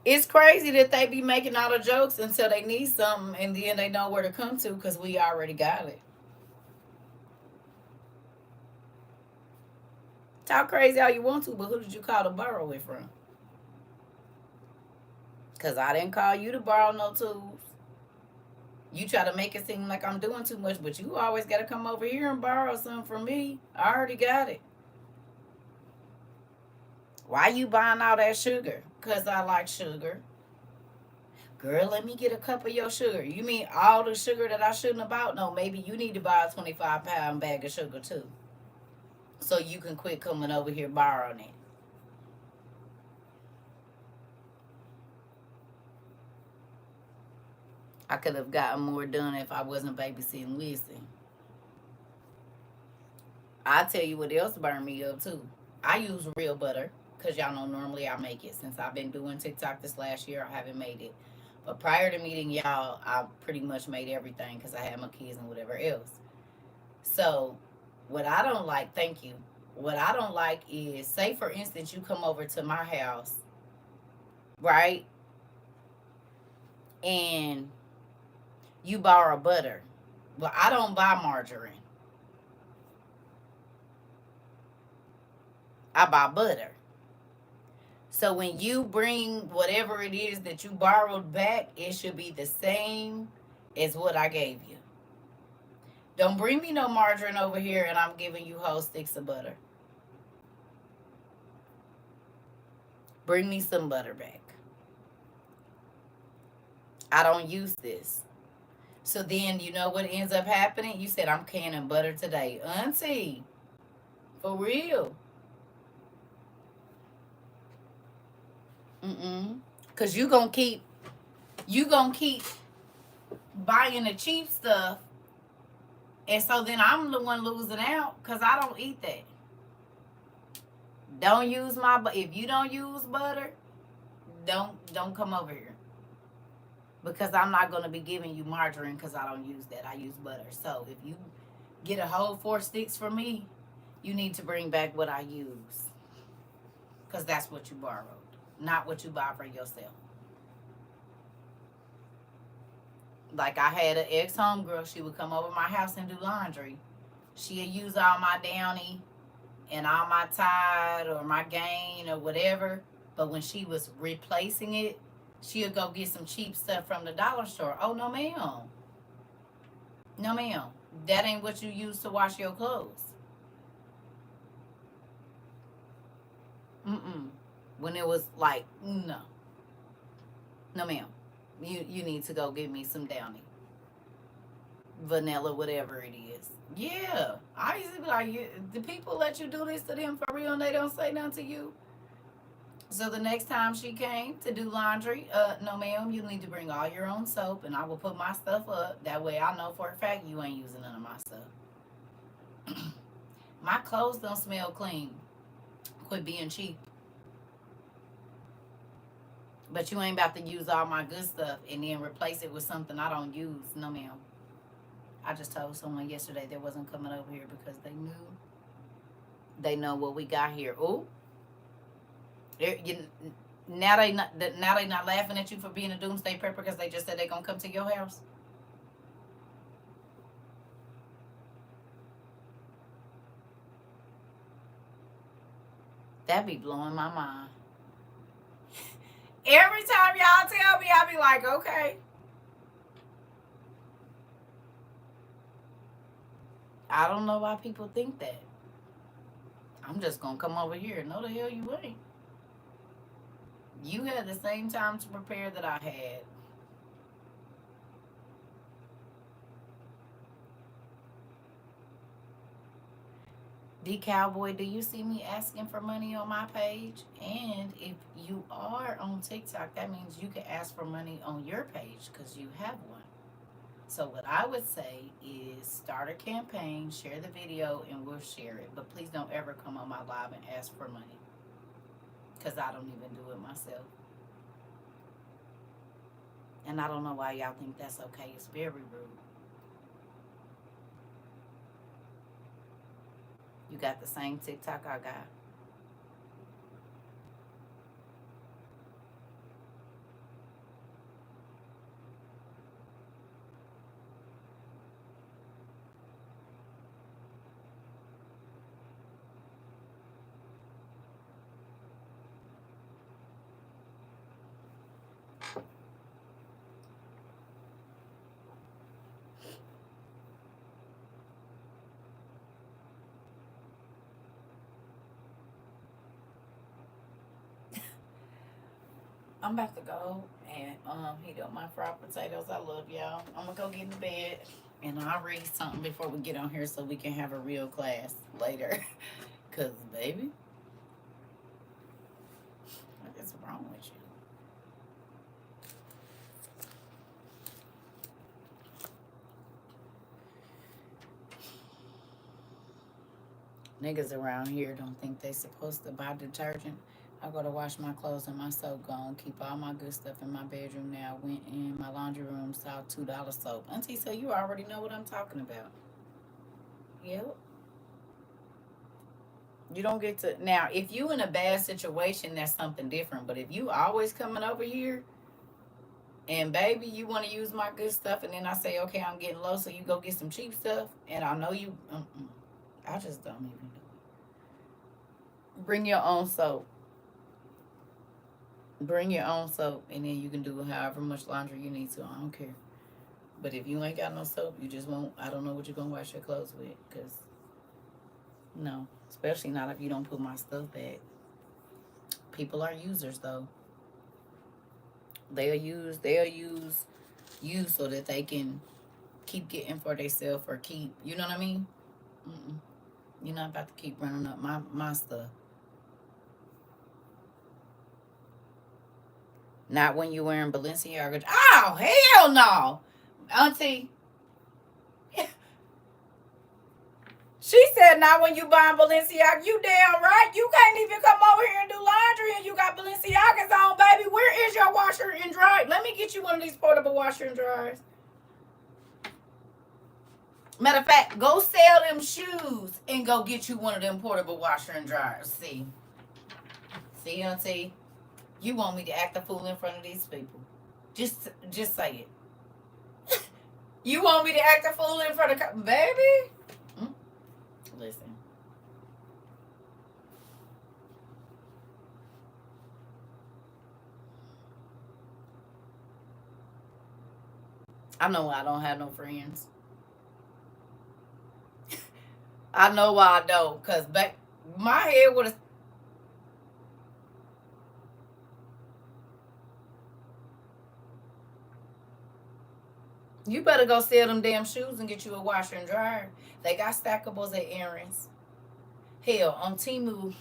It's crazy that they be making all the jokes until they need something and then they know where to come to because we already got it. Talk crazy all you want to, but who did you call to borrow it from? Because I didn't call you to borrow no tools. You try to make it seem like I'm doing too much, but you always got to come over here and borrow something from me. I already got it. Why you buying all that sugar? Because I like sugar. Girl, let me get a cup of your sugar. You mean all the sugar that I shouldn't have bought? No, maybe you need to buy a 25-pound bag of sugar too. So you can quit coming over here borrowing it. I could have gotten more done if I wasn't babysitting Listen. I'll tell you what else burned me up too. I use real butter because y'all know normally I make it. Since I've been doing TikTok this last year, I haven't made it. But prior to meeting y'all, I pretty much made everything because I had my kids and whatever else. So, what I don't like, thank you. What I don't like is, say for instance, you come over to my house, right? And you borrow butter. Well, I don't buy margarine. I buy butter. So when you bring whatever it is that you borrowed back, it should be the same as what I gave you. Don't bring me no margarine over here and I'm giving you whole sticks of butter. Bring me some butter back. I don't use this. So then you know what ends up happening? You said I'm canning butter today. Auntie, for real. Mm-mm. Cause you gonna keep buying the cheap stuff, and so then I'm the one losing out because I don't eat that. Don't use my if you don't use butter, don't come over here because I'm not gonna be giving you margarine because I don't use that. I use butter. So if you get a whole 4 sticks from me, you need to bring back what I use because that's what you borrowed, not what you buy for yourself. Like I had an ex homegirl, she would come over my house and do laundry. She'd use all my Downy and all my Tide or my Gain or whatever. But when she was replacing it, she'll go get some cheap stuff from the dollar store. Oh, no, ma'am. No, ma'am. That ain't what you use to wash your clothes. Mm-mm. When it was like, no. No, ma'am. You need to go get me some Downy. Vanilla, whatever it is. Yeah. I used to be like, the people let you do this to them for real and they don't say nothing to you? So the next time she came to do laundry, no ma'am, you need to bring all your own soap and I will put my stuff up. That way I know for a fact you ain't using none of my stuff. My clothes don't smell clean. Quit being cheap. But you ain't about to use all my good stuff and then replace it with something I don't use. No ma'am. I just told someone yesterday they wasn't coming over here because they know what we got here. Ooh. Now they not laughing at you for being a doomsday prepper because they just said they gonna come to your house. That be blowing my mind. Every time y'all tell me, I be like, okay. I don't know why people think that. I'm just gonna come over here. No, the hell you ain't. You had the same time to prepare that I had. D Cowboy, do you see me asking for money on my page? And if you are on TikTok, that means you can ask for money on your page because you have one. So what I would say is start a campaign, share the video, and we'll share it. But please don't ever come on my live and ask for money because I don't even do it myself. And I don't know why y'all think that's okay. It's very rude. You got the same TikTok I got. I'm about to go and heat up my fried potatoes. I love y'all. I'm gonna go get in bed and I'll read something before we get on here so we can have a real class later. Cause baby, what is wrong with you? Niggas around here don't think they supposed to buy detergent. I go to wash my clothes and my soap gone. Keep all my good stuff in my bedroom now. Went in my laundry room, saw $2 soap. Auntie, so you already know what I'm talking about. Yep. You don't get to now. If you in a bad situation, that's something different. But if you always coming over here and baby, you want to use my good stuff, and then I say, okay, I'm getting low, so you go get some cheap stuff, and I know you. I just don't even do it. Bring your own soap. Bring your own soap, and then you can do however much laundry you need to. I don't care. But if you ain't got no soap, you just won't. I don't know what you're gonna wash your clothes with, cause no, especially not if you don't put my stuff back. People are users though. They'll use you so that they can keep getting for themselves or keep. You know what I mean? Mm-mm. You're not about to keep running up my stuff. Not when you're wearing Balenciaga. Oh hell no, Auntie. She said, not when you buying Balenciaga. You damn right. You can't even come over here and do laundry and you got Balenciagas on, baby. Where is your washer and dryer? Let me get you one of these portable washer and dryers. Matter of fact, go sell them shoes and go get you one of them portable washer and dryers. See, Auntie? You want me to act a fool in front of these people. Just say it. You want me to act a fool in front of... Baby? Listen. I know why I don't have no friends. I know why I don't. Because back... My head would have... You better go sell them damn shoes and get you a washer and dryer. They got stackables at Aaron's. Hell, on Temu,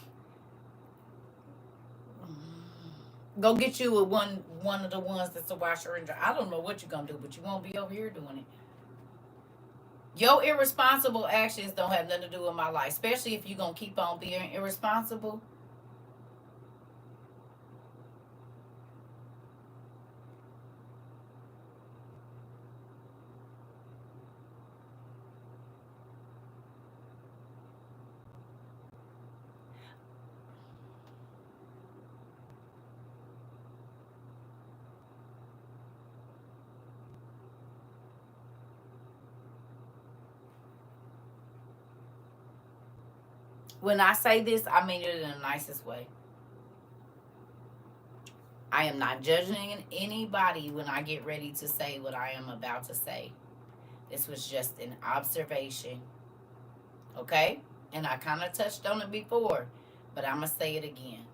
go get you a one of the ones that's a washer and dryer. I don't know what you're gonna do, but you won't be over here doing it. Your irresponsible actions don't have nothing to do with my life, especially if you're gonna keep on being irresponsible. When I say this, I mean it in the nicest way. I am not judging anybody when I get ready to say what I am about to say. This was just an observation. Okay? And I kind of touched on it before, but I'm going to say it again.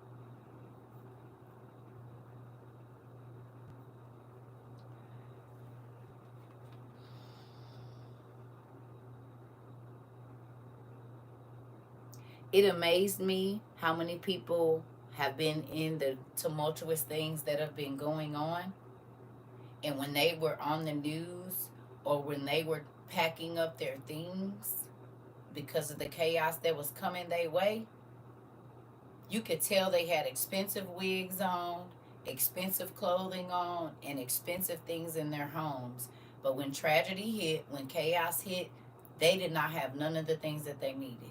It amazed me how many people have been in the tumultuous things that have been going on. And when they were on the news or when they were packing up their things because of the chaos that was coming their way, you could tell they had expensive wigs on, expensive clothing on, and expensive things in their homes. But when tragedy hit, when chaos hit, they did not have none of the things that they needed.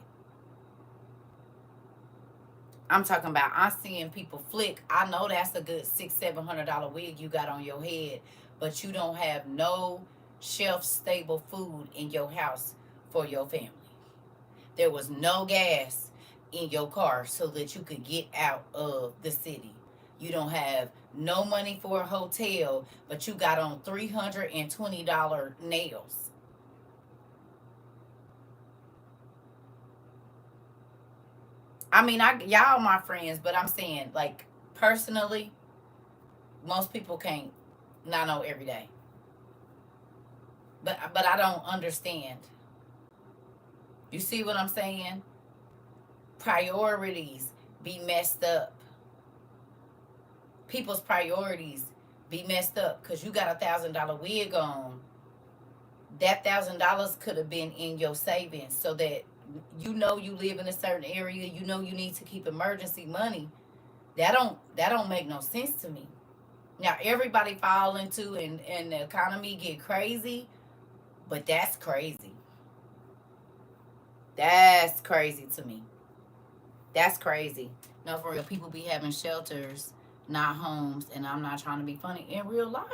I'm talking about, I'm seeing people flick. I know that's a good $600-700 wig you got on your head, but you don't have no shelf stable food in your house for your family. There was no gas in your car so that you could get out of the city. You don't have no money for a hotel, but you got on $320 nails. I mean, y'all my friends, but I'm saying, like, personally, most people can't not know every day. But I don't understand. You see what I'm saying? Priorities be messed up. People's priorities be messed up because you got $1,000 wig on. That $1,000 could have been in your savings so that you know you live in a certain area. You know you need to keep emergency money. That don't make no sense to me. Now everybody fall into and the economy get crazy, but that's crazy. That's crazy to me. That's crazy. No, for real, people be having shelters, not homes, and I'm not trying to be funny. In real life,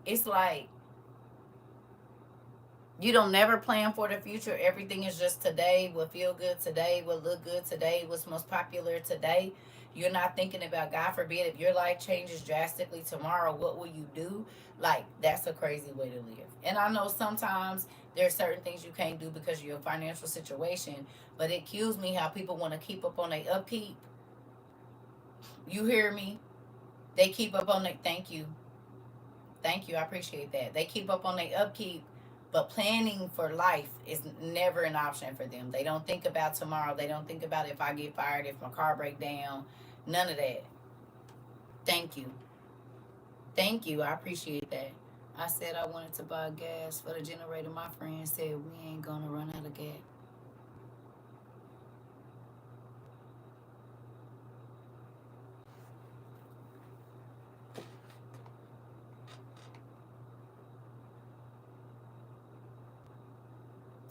it's like you don't never plan for the future. Everything is just today. What feel good today, what look good today, what's most popular today. You're not thinking about, God forbid, if your life changes drastically tomorrow, what will you do? Like, that's a crazy way to live. And I know sometimes there's certain things you can't do because of your financial situation, but it kills me how people want to keep up on their upkeep. You hear me? They keep up on their, thank you. Thank you. I appreciate that. They keep up on their upkeep, but planning for life is never an option for them. They don't think about tomorrow. They don't think about if I get fired, if my car break down. None of that. Thank you. Thank you. I appreciate that. I said I wanted to buy gas for the generator. My friend said we ain't gonna run out of gas.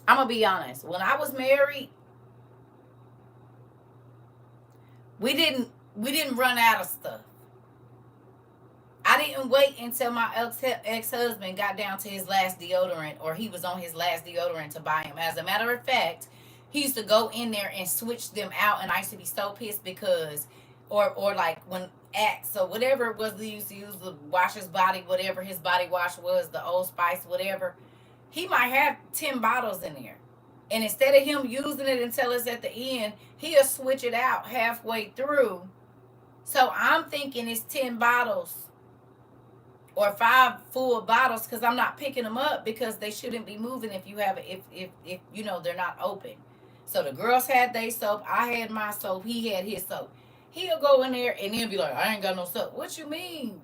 I'm gonna be honest. When I was married, we didn't run out of stuff. I didn't wait until my ex husband got down to his last deodorant or he was on his last deodorant to buy him. As a matter of fact, he used to go in there and switch them out, and I used to be so pissed because, or like when Axe or whatever it was they used to use to wash his body, whatever his body wash was, the Old Spice, whatever, he might have 10 bottles in there. And instead of him using it until it's at the end, he'll switch it out halfway through. So I'm thinking it's 10 bottles or 5 full bottles because I'm not picking them up because they shouldn't be moving if you have if you know they're not open. So the girls had their soap, I had my soap, he had his soap. He'll go in there and he'll be like, I ain't got no soap. What you mean?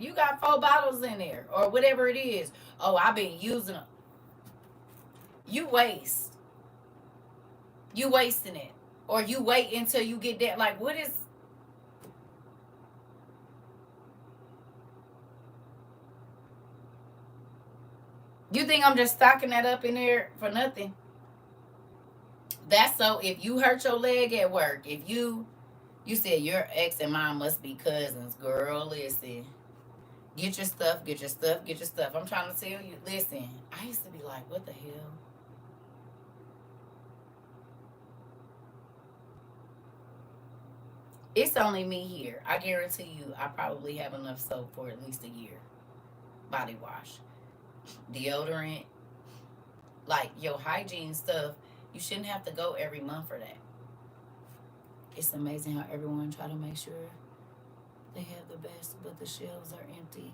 You got 4 bottles in there or whatever it is. Oh, I've been using them. You waste. You wasting it. Or you wait until you get that. Like, what is. You think I'm just stocking that up in there for nothing? That's so if you hurt your leg at work, if you said your ex and mine must be cousins, girl, listen. Get your stuff, get your stuff, get your stuff. I'm trying to tell you, listen, I used to be like, what the hell? It's only me here. I guarantee you I probably have enough soap for at least a year. Body wash, deodorant, like your hygiene stuff. You shouldn't have to go every month for that. It's amazing how everyone try to make sure they have the best, but the shelves are empty.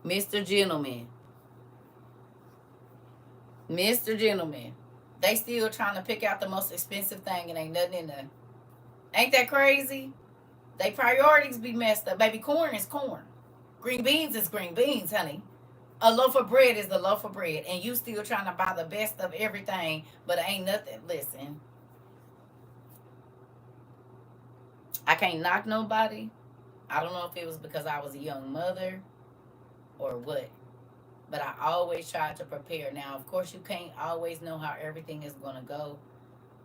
Mr. Gentleman, Mr. Gentleman, they still trying to pick out the most expensive thing and ain't nothing in there. Ain't that crazy? They priorities be messed up. Baby, corn is corn. Green beans is green beans, honey. A loaf of bread is the loaf of bread, and you still trying to buy the best of everything, but ain't nothing. Listen, I can't knock nobody. I don't know if it was because I was a young mother or what, but I always tried to prepare. Now, of course, you can't always know how everything is going to go,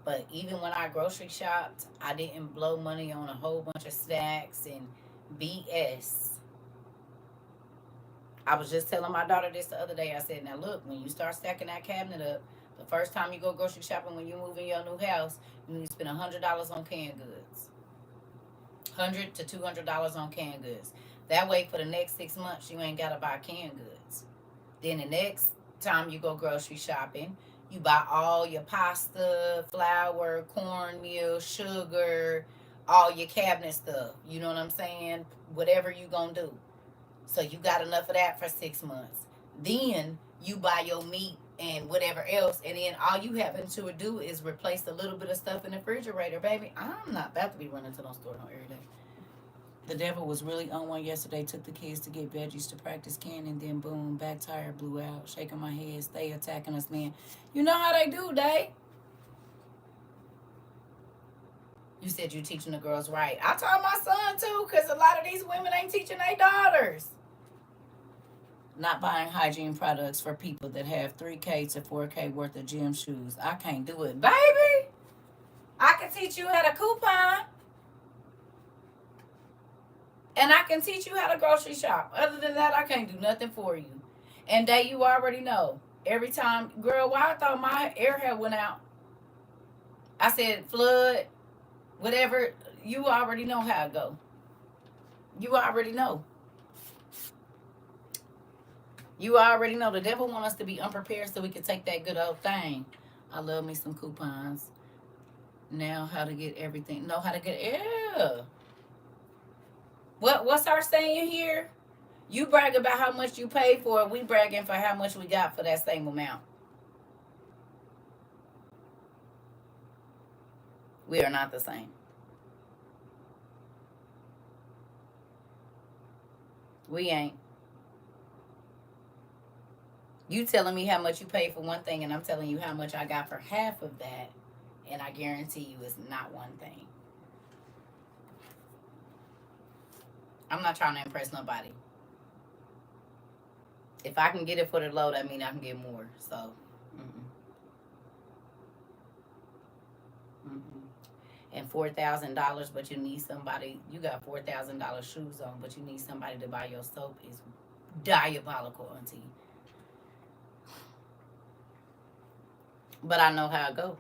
but even when I grocery shopped, I didn't blow money on a whole bunch of snacks and BS. I was just telling my daughter this the other day. I said, now look, when you start stacking that cabinet up, the first time you go grocery shopping when you move in your new house, you need to spend $100 on canned goods. $100 to $200 on canned goods. That way, for the next 6 months, you ain't gotta buy canned goods. Then the next time you go grocery shopping, you buy all your pasta, flour, cornmeal, sugar, all your cabinet stuff. You know what I'm saying? Whatever you gonna do. So you got enough of that for 6 months. Then you buy your meat and whatever else, and then all you having to do is replace a little bit of stuff in the refrigerator, baby. I'm not about to be running to no store no every day. The devil was really on one yesterday. Took the kids to get veggies to practice canning. Then boom, back tire blew out. Shaking my head. Stay attacking us, man. You know how they do, they. You said you teaching the girls right. I taught my son too, because a lot of these women ain't teaching their daughters. Not buying hygiene products for people that have 3K to 4K worth of gym shoes. I can't do it. Baby, I can teach you how to coupon. And I can teach you how to grocery shop. Other than that, I can't do nothing for you. And that you already know. Every time, girl, why I thought my air had went out. I said flood, whatever. You already know how it go. You already know. You already know. The devil want us to be unprepared so we can take that good old thing. I love me some coupons. Now how to get everything. Know how to get, yeah. What's our saying here? You brag about how much you pay for it. We bragging for how much we got for that same amount. We are not the same. We ain't. You telling me how much you pay for one thing, and I'm telling you how much I got for half of that, and I guarantee you it's not one thing. I'm not trying to impress nobody. If I can get it for the low, that means I can get more. So, and $4,000, but you need somebody. You got $4,000 shoes on, but you need somebody to buy your soap is diabolical, auntie. But I know how it go.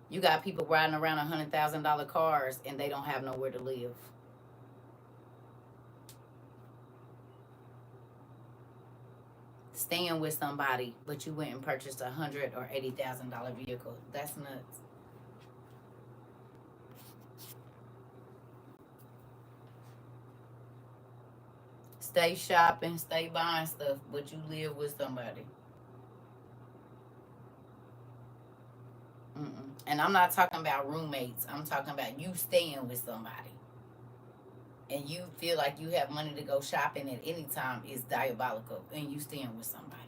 You got people riding around $100,000 cars and they don't have nowhere to live. Staying with somebody, but you went and purchased $100,000 or $80,000 vehicle. That's nuts. Stay shopping, stay buying stuff, but you live with somebody. And I'm not talking about roommates. I'm talking about you staying with somebody. And you feel like you have money to go shopping at any time is diabolical. And you staying with somebody.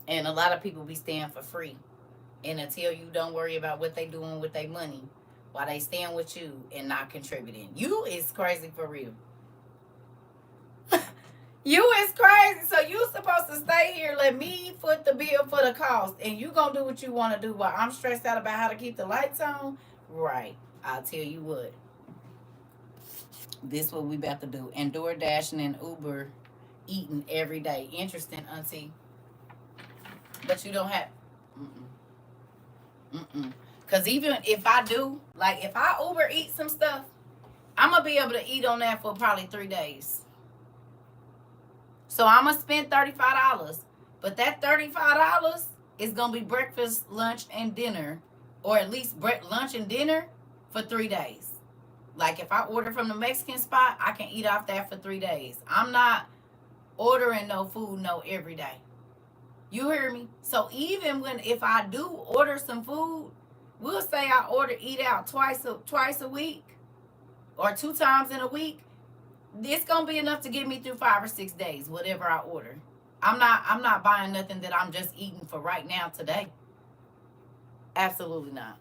And a lot of people be staying for free. And until you don't worry about what they doing with their money, while they staying with you and not contributing. You is crazy for real. You is crazy. So you supposed to stay here, let me foot the bill for the cost, and you gonna do what you want to do while I'm stressed out about how to keep the lights on? Right. I'll tell you what. This what we about to do. And DoorDashing and Uber eating every day. Interesting, auntie. But you don't have... Because even if I do, like if I Uber eat some stuff, I'm going to be able to eat on that for probably 3 days. So I'm going to spend $35. But that $35 is going to be breakfast, lunch, and dinner. Or at least lunch and dinner for 3 days. Like if I order from the Mexican spot, I can eat off that for 3 days. I'm not ordering no food every day. You hear me? So even if I do order some food, we'll say I eat out twice a week or 2 times in a week. It's gonna be enough to get me through 5 or 6 days, whatever I order. I'm not buying nothing that I'm just eating for right now today. Absolutely not.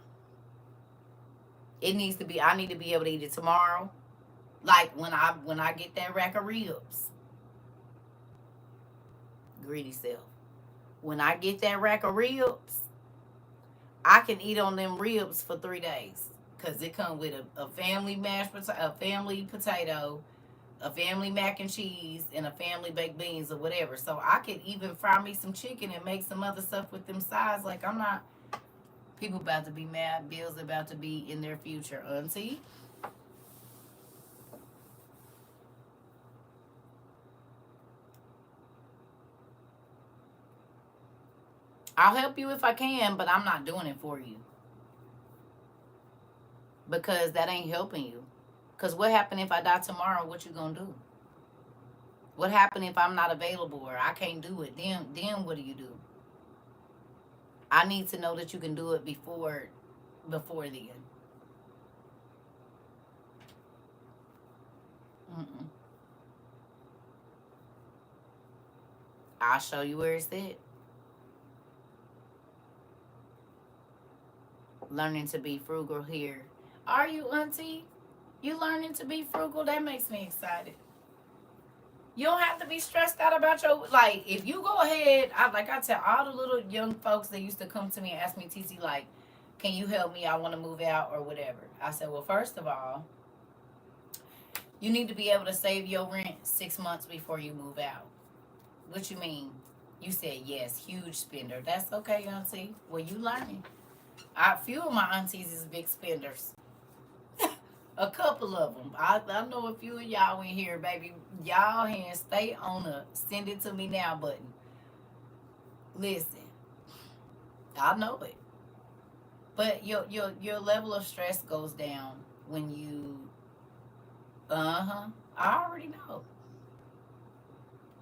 It needs to be. I need to be able to eat it tomorrow, like when I get that rack of ribs. Greedy self. When I get that rack of ribs, I can eat on them ribs for 3 days. Because it comes with a family a family potato, a family mac and cheese, and a family baked beans or whatever. So I could even fry me some chicken and make some other stuff with them sides. Like I'm not... People about to be mad. Bills about to be in their future, auntie. I'll help you if I can, but I'm not doing it for you. Because that ain't helping you. Because what happened if I die tomorrow? What you gonna do? What happened if I'm not available or I can't do it? Then what do you do? I need to know that you can do it before then. Mm-mm. I'll show you where it's at. Learning to be frugal here. Are you, Auntie? You learning to be frugal? That makes me excited. You don't have to be stressed out about your, like, if you go ahead, I tell all the little young folks that used to come to me and ask me, TT, like, can you help me? I want to move out or whatever. I said, well, first of all, you need to be able to save your rent 6 months before you move out. What you mean? You said yes, huge spender. That's okay, Auntie. Well, you learning. A few of my aunties is big spenders. A couple of them. I know a few of y'all in here, baby. Y'all hands stay on the send it to me now button. Listen, I know it. But your level of stress goes down when you uh-huh. I already know.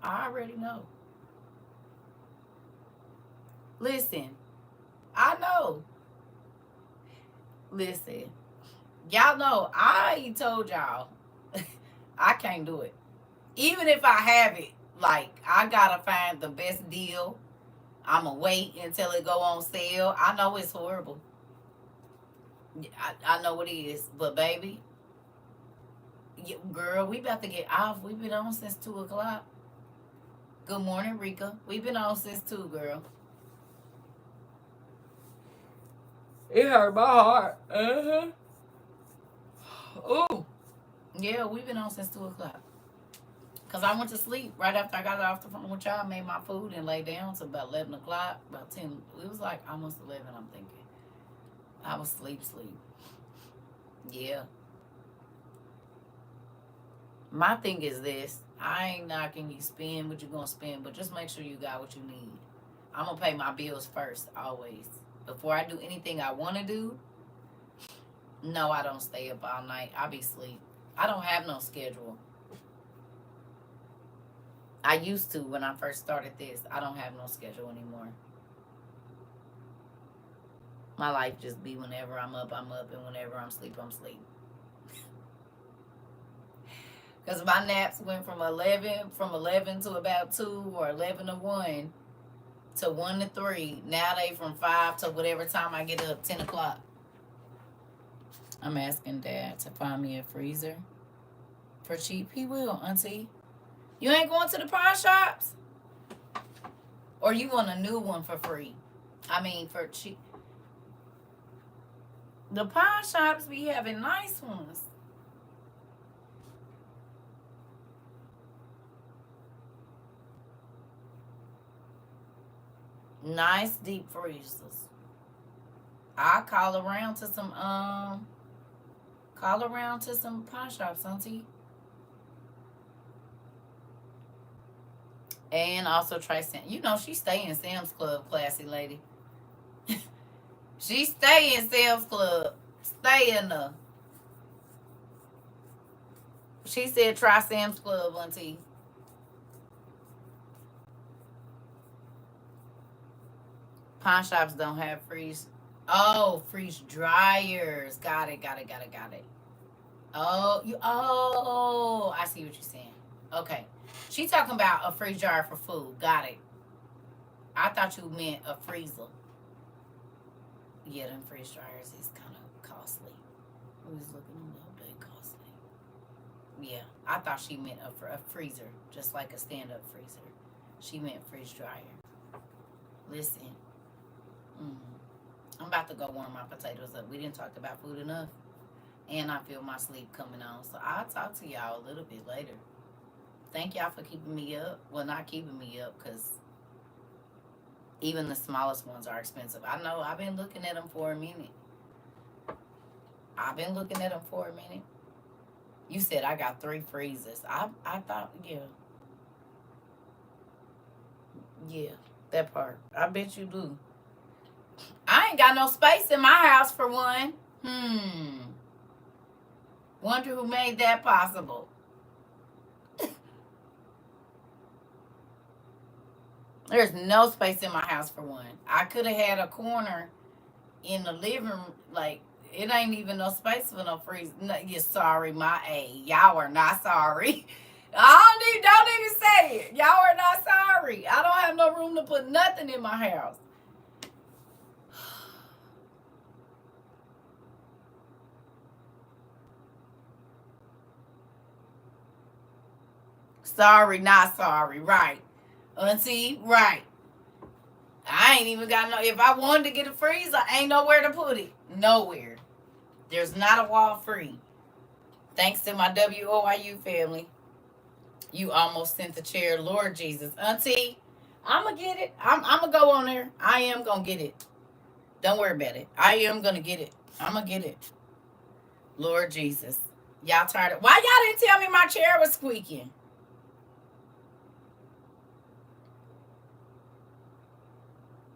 I already know. Listen, I know. Listen. Y'all know I told y'all I can't do it. Even if I have it, like I gotta find the best deal. I'ma wait until it go on sale. I know it's horrible. I know it is, but baby, girl, we about to get off. We've been on since 2 o'clock. Good morning, Rika. We've been on since 2, girl. It hurt my heart. Oh, yeah, we've been on since 2 o'clock. Cause I went to sleep right after I got off the phone with y'all, made my food and lay down to about 11 o'clock, about 10. It was like almost 11. I'm thinking I was sleep. Yeah. My thing is this: I ain't knocking you. Spend what you gonna spend, but just make sure you got what you need. I'm gonna pay my bills first, always. Before I do anything I want to do, no, I don't stay up all night. I be asleep. I don't have no schedule. I used to when I first started this. I don't have no schedule anymore. My life just be whenever I'm up, and whenever I'm asleep, I'm asleep. Because my naps went from 11 to about 2 or 11 to 1 to 1 to 3. Now they from 5 to whatever time I get up, 10 o'clock. I'm asking Dad to find me a freezer for cheap. He will, Auntie. You ain't going to the pawn shops? Or you want a new one for free? I mean, for cheap. The pawn shops be having nice ones. Nice deep freezers. I'll call around to some pawn shops, Auntie. And also try Sam. You know she stay in Sam's Club, classy lady. She stay in Sam's Club. Stay in the. She said try Sam's Club, Auntie. Pawn shops don't have freeze. Oh, freeze dryers. Got it. Oh, I see what you're saying. Okay. She talking about a freeze dryer for food. Got it. I thought you meant a freezer. Yeah, them freeze dryers is kind of costly. I was looking a little bit costly. Yeah, I thought she meant a freezer, just like a stand-up freezer. She meant freeze dryer. Listen, I'm about to go warm my potatoes up. We didn't talk about food enough. And I feel my sleep coming on. So I'll talk to y'all a little bit later. Thank y'all for keeping me up. Well, not keeping me up, because even the smallest ones are expensive. I know. I've been looking at them for a minute. You said I got 3 freezers. I thought, yeah. Yeah, that part. I bet you do. I ain't got no space in my house for one. Wonder who made that possible. There's no space in my house for one. I could have had a corner in the living room. Like, it ain't even no space for no freezer. No, you're sorry, my A. Y'all are not sorry. Don't even say it. Y'all are not sorry. I don't have no room to put nothing in my house. Sorry, not sorry. Right. Auntie, right. I ain't even got no. If I wanted to get a freezer, ain't nowhere to put it. Nowhere. There's not a wall free. Thanks to my WOIU family. You almost sent the chair, Lord Jesus. Auntie, I'm going to get it. I'm going to go on there. I am going to get it. Don't worry about it. I am going to get it. I'm going to get it. Lord Jesus. Y'all tired of. Why y'all didn't tell me my chair was squeaking?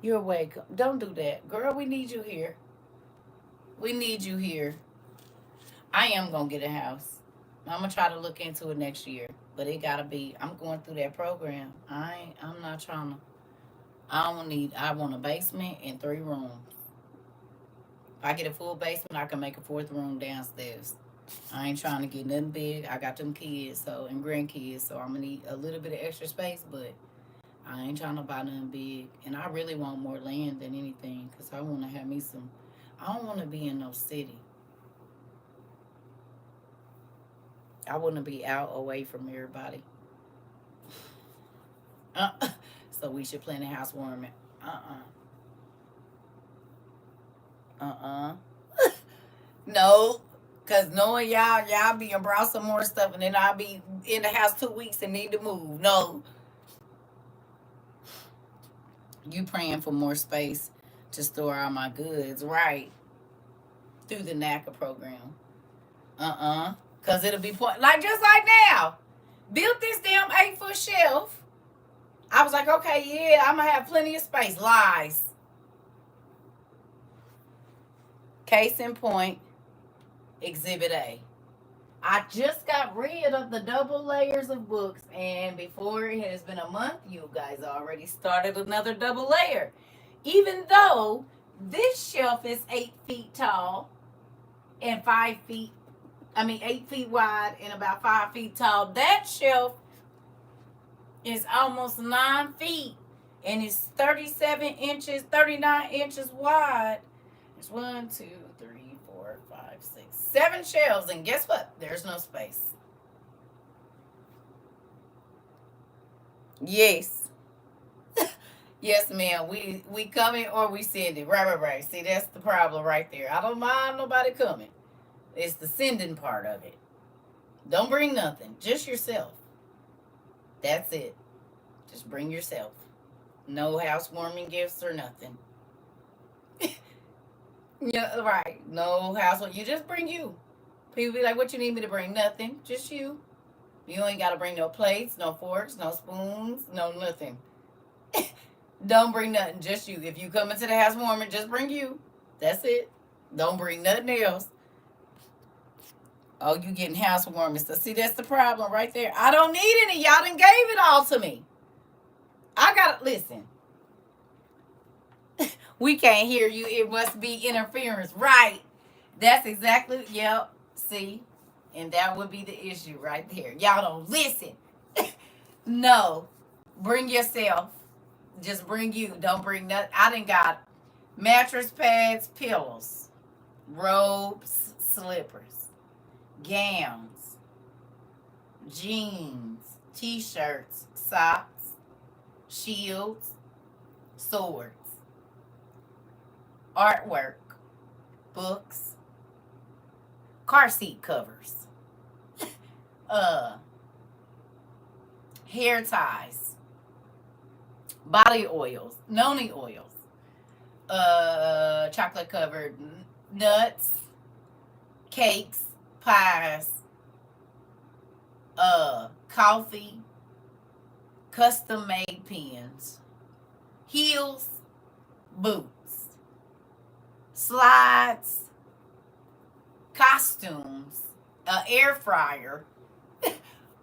You're awake. Don't do that. Girl, we need you here. We need you here. I am going to get a house. I'm going to try to look into it next year. But it got to be. I'm going through that program. I'm not trying to. I want a basement and 3 rooms. If I get a full basement, I can make a 4th room downstairs. I ain't trying to get nothing big. I got them kids and grandkids, so I'm going to need a little bit of extra space, but I ain't trying to buy nothing big. And I really want more land than anything because I want to have me some. I don't want to be in no city. I want to be out away from everybody. So we should plan a housewarming. No. Because knowing y'all be and brought some more stuff and then I'll be in the house 2 weeks and need to move. No. You praying for more space to store all my goods, right? Through the NACA program. Because it'll be just like now. Built this damn 8-foot shelf. I was like, okay, yeah, I'm going to have plenty of space. Lies. Case in point, Exhibit A. I just got rid of the double layers of books, and before it has been a month, you guys already started another double layer. Even though this shelf is 8 feet tall and 8 feet wide and about 5 feet tall, that shelf is almost 9 feet and it's 37 inches, 39 inches wide. There's 1, 2, 3, 4, 5, 6, 7 shelves, and guess what? There's no space. Yes. Yes, ma'am. We coming or we sending. Right. See, that's the problem right there. I don't mind nobody coming. It's the sending part of it. Don't bring nothing. Just yourself. That's it. Just bring yourself. No housewarming gifts or nothing. Yeah, right. No household. You just bring you. People be like, what you need me to bring? Nothing. Just you. You ain't got to bring no plates, no forks, no spoons, no nothing. Don't bring nothing. Just you. If you come into the housewarming, just bring you. That's it. Don't bring nothing else. Oh, you getting housewarming stuff. See, that's the problem right there. I don't need any. Y'all done gave it all to me. I got to listen. We can't hear you. It must be interference. Right. That's exactly, yep. See? And that would be the issue right there. Y'all don't listen. No. Bring yourself. Just bring you. Don't bring nothing. I done got mattress pads, pillows, robes, slippers, gowns, jeans, t-shirts, socks, shields, swords, artwork, books, car seat covers, hair ties, body oils, noni oils, chocolate covered nuts, cakes, pies, coffee, custom made pens, heels, boots, slides, costumes, an air fryer,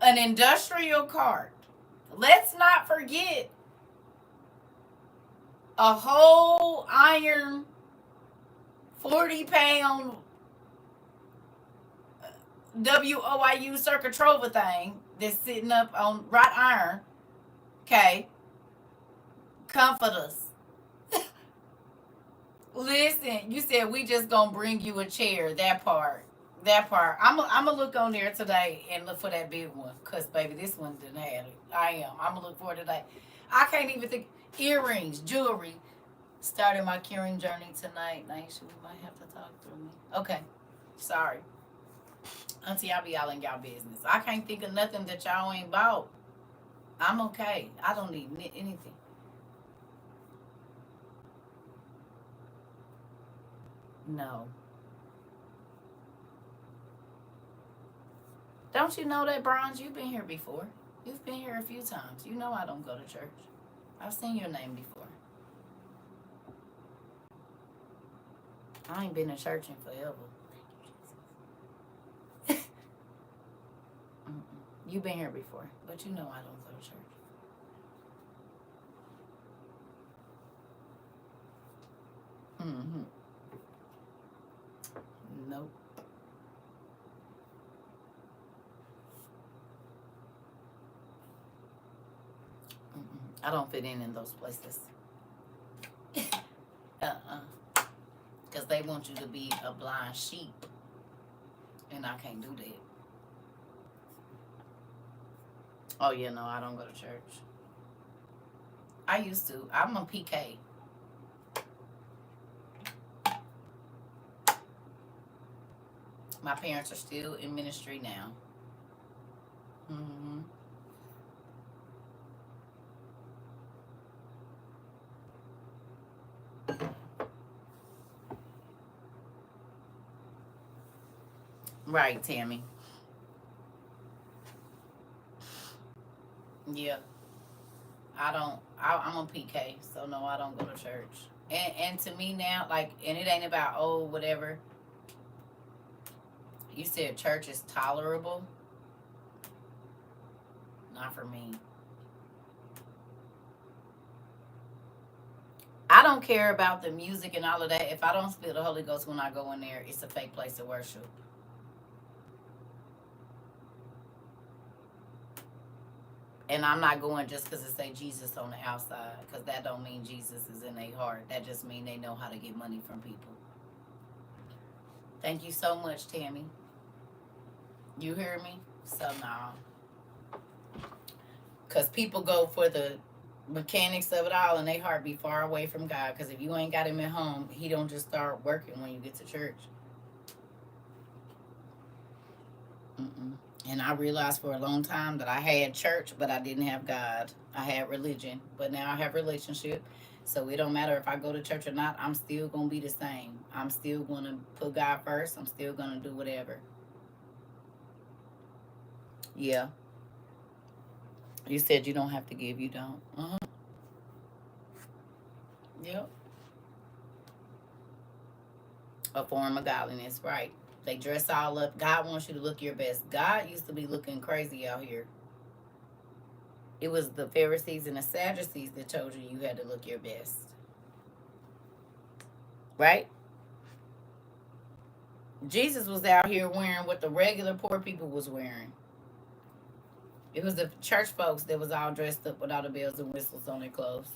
an industrial cart. Let's not forget a whole iron 40-pound WOIU CERCA TROVA thing that's sitting up on wrought iron. Okay. Comfort us. Listen, you said we just gonna bring you a chair. That part. That part. I'm gonna look on there today and look for that big one. Cause baby, this one didn't have it. I am. I'm gonna look for it today. I can't even think. Earrings, jewelry. Starting my curing journey tonight. Naisha, we might have to talk through me. Okay. Sorry. Auntie, I'll be all in y'all business. I can't think of nothing that y'all ain't bought. I'm okay. I don't need anything. No. Don't you know that, Bronze? You've been here before. You've been here a few times. You know I don't go to church. I've seen your name before. I ain't been to church in forever. You've been here before, but you know I don't go to church. Mm-hmm. Nope. I don't fit in those places. Because they want you to be a blind sheep, and I can't do that. Oh yeah, no, I don't go to church. I used to. I'm a PK. My parents are still in ministry now. Mm-hmm. Right, Tammy. Yeah, I don't. I'm a PK, so no, I don't go to church. And to me now, like, and it ain't about whatever. You said church is tolerable. Not for me. I don't care about the music and all of that. If I don't feel the Holy Ghost when I go in there, it's a fake place of worship. And I'm not going just because it say Jesus on the outside, because that don't mean Jesus is in their heart. That just mean they know how to get money from people. Thank you so much, Tammy. You hear me? So no. Because people go for the mechanics of it all and they heart be far away from God. Because if you ain't got him at home, he don't just start working when you get to church. And I realized for a long time that I had church, but I didn't have God. I had religion, but now I have relationship. So it don't matter if I go to church or not. I'm still going to be the same. I'm still going to put God first. I'm still going to do whatever. Yeah. You said you don't have to give. You don't. Uh-huh. Yep. A form of godliness, right. They dress all up. God wants you to look your best. God used to be looking crazy out here. It was the Pharisees and the Sadducees that told you you had to look your best. Right? Jesus was out here wearing what the regular poor people was wearing. It was the church folks that was all dressed up with all the bells and whistles on their clothes.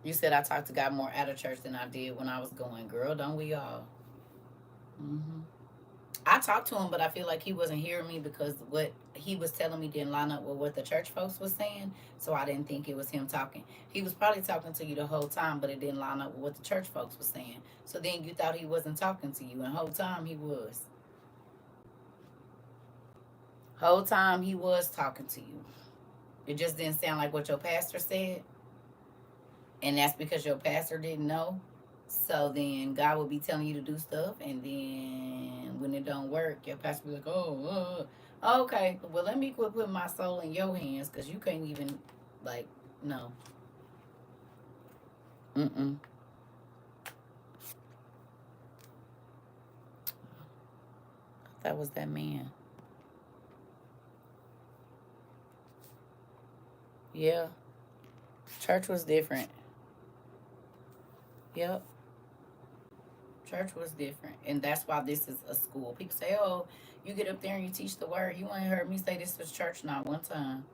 You said I talked to God more out of church than I did when I was going. Girl, don't we all? Mm-hmm. I talked to him, but I feel like he wasn't hearing me because what he was telling me didn't line up with what the church folks was saying. So I didn't think it was him talking. He was probably talking to you the whole time, but it didn't line up with what the church folks was saying. So then you thought he wasn't talking to you, and whole time he was. Whole time he was talking to you. It just didn't sound like what your pastor said. And that's because your pastor didn't know. So then God will be telling you to do stuff, and then when it don't work, your pastor will be like, okay, well, let me quit putting my soul in your hands because you can't even, like, no. Mm-mm. That was that man. Yeah. Church was different. Yep. Church was different. And that's why this is a school. People say, oh, you get up there and you teach the word. You ain't heard me say this was church not one time.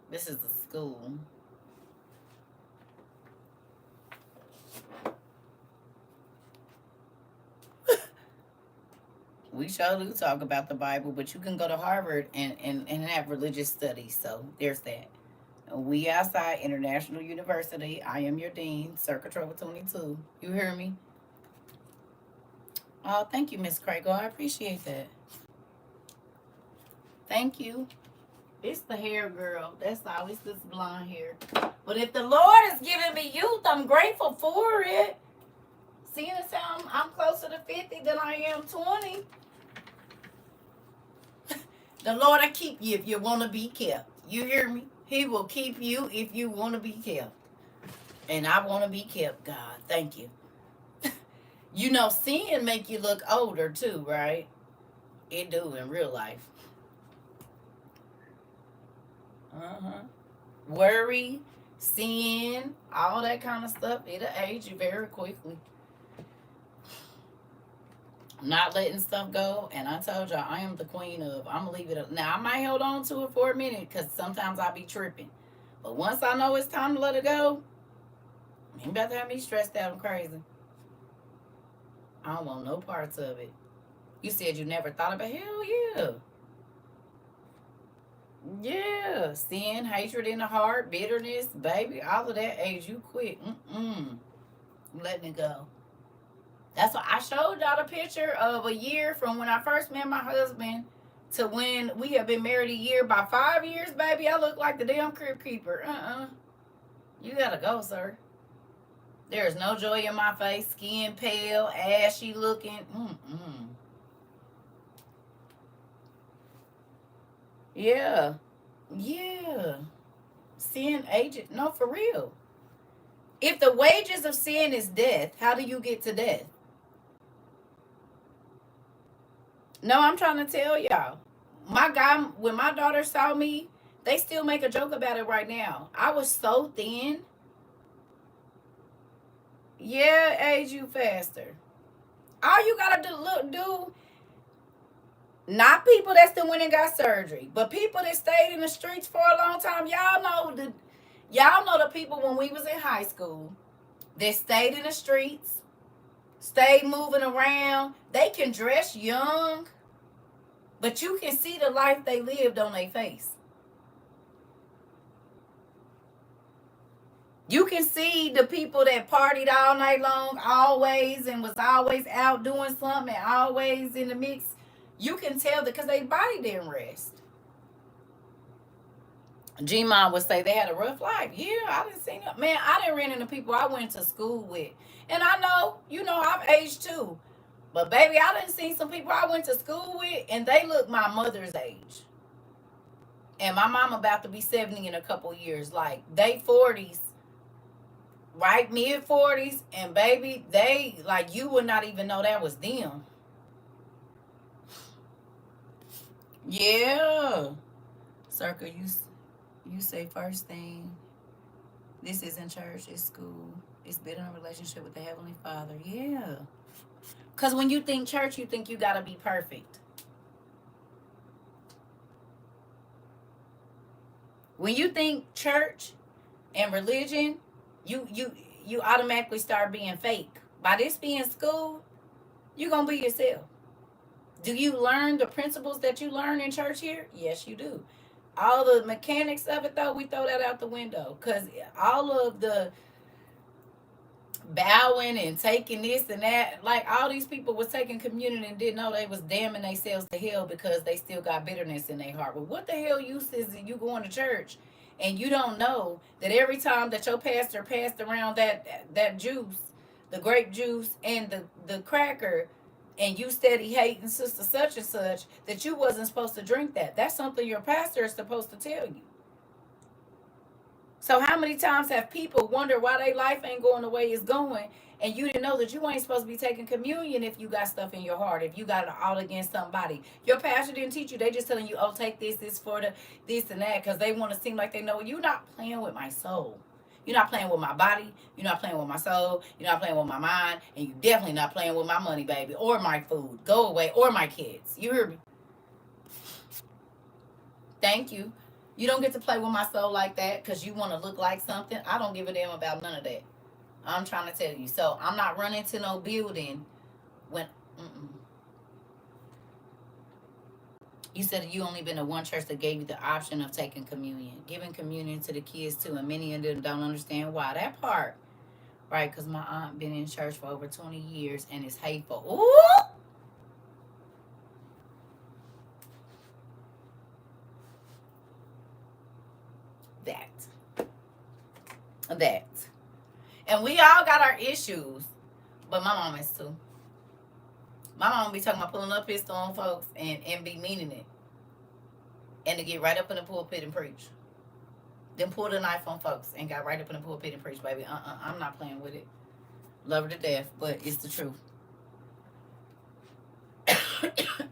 This is a school. We sure do talk about the Bible, but you can go to Harvard and have religious studies. So there's that. We outside International University. I am your dean, CERCA TROVA 22. You hear me? Oh, thank you, Miss Crago. I appreciate that. Thank you. It's the hair, girl. That's all. It's this blonde hair. But if the Lord is giving me youth, I'm grateful for it. Seeing as how I'm closer to 50 than I am 20. The Lord will keep you if you want to be kept. You hear me? He will keep you if you want to be kept. And I want to be kept, God. Thank you. You know, sin make you look older too, right? It do in real life. Uh-huh. Worry, sin, all that kind of stuff, it'll age you very quickly. Not letting stuff go, and I told y'all I am the queen of. I'm gonna leave it up. Now I might hold on to it for a minute because sometimes I be tripping, but once I know it's time to let it go, ain't about to have me stressed out and crazy. I don't want no parts of it. You said you never thought about. Hell yeah, yeah. Sin, hatred in the heart, bitterness, baby, all of that age you quick. I'm letting it go. That's why I showed y'all the picture of a year from when I first met my husband to when we have been married a year. By 5 years, baby, I look like the damn crib keeper. You gotta go, sir. There's no joy in my face, skin pale, ashy looking. Yeah. Yeah. Sin agent. No, for real. If the wages of sin is death, how do you get to death? No, I'm trying to tell y'all. My guy, when my daughter saw me, they still make a joke about it right now. I was so thin. Yeah, age you faster. All you gotta do, not people that still went and got surgery, but people that stayed in the streets for a long time. Y'all know the people when we was in high school that stayed in the streets, stayed moving around. They can dress young, but you can see the life they lived on their face. You can see the people that partied all night long, always, and was always out doing something, and always in the mix. You can tell that because their body didn't rest. G-Mom would say they had a rough life. Yeah, I didn't see them. Man, I didn't run into people I went to school with. And I know, I've aged too. But baby, I didn't see some people I went to school with, and they look my mother's age. And my mom about to be 70 in a couple years. Like, they 40s, right? Mid 40s. And baby, they, like, you would not even know that was them. Yeah. Circa, you say first thing. This isn't church, it's school. It's building a relationship with the Heavenly Father. Yeah. Because when you think church, you think you got to be perfect. When you think church and religion, you automatically start being fake. By this being school, you're going to be yourself. Do you learn the principles that you learn in church here? Yes, you do. All the mechanics of it, though, we throw that out the window. Because all of the bowing and taking this and that, like all these people was taking communion and didn't know they was damning themselves to hell because they still got bitterness in their heart. But what the hell use is it you going to church and you don't know that every time that your pastor passed around that juice, the grape juice and the cracker, and you steady hating sister such and such, that you wasn't supposed to drink that. That's something your pastor is supposed to tell you. So how many times have people wonder why their life ain't going the way it's going, And you didn't know that you ain't supposed to be taking communion if you got stuff in your heart, if you got it all against somebody. Your pastor didn't teach you. They just telling you, oh, take this for the this and that, because they want to seem like they know. You're not playing with my soul. You're not playing with my body. You're not playing with my soul. You're not playing with my mind. And you're definitely not playing with my money, baby, or my food. Go away, or my kids. You hear me? Thank you. You don't get to play with my soul like that because you want to look like something. I don't give a damn about none of that. I'm trying to tell you. So I'm not running to no building when you said you only been to one church that gave you the option of taking communion, giving communion to the kids too, and many of them don't understand why. That part, right? Because my aunt been in church for over 20 years and it's hateful. Ooh, that, and we all got our issues, but my mom is too. My mom be talking about pulling up pistol on folks and be meaning it, and to get right up in the pulpit and preach. Then pulled a knife on folks and got right up in the pulpit and preached, baby. I'm not playing with it. Love her to death, but it's the truth.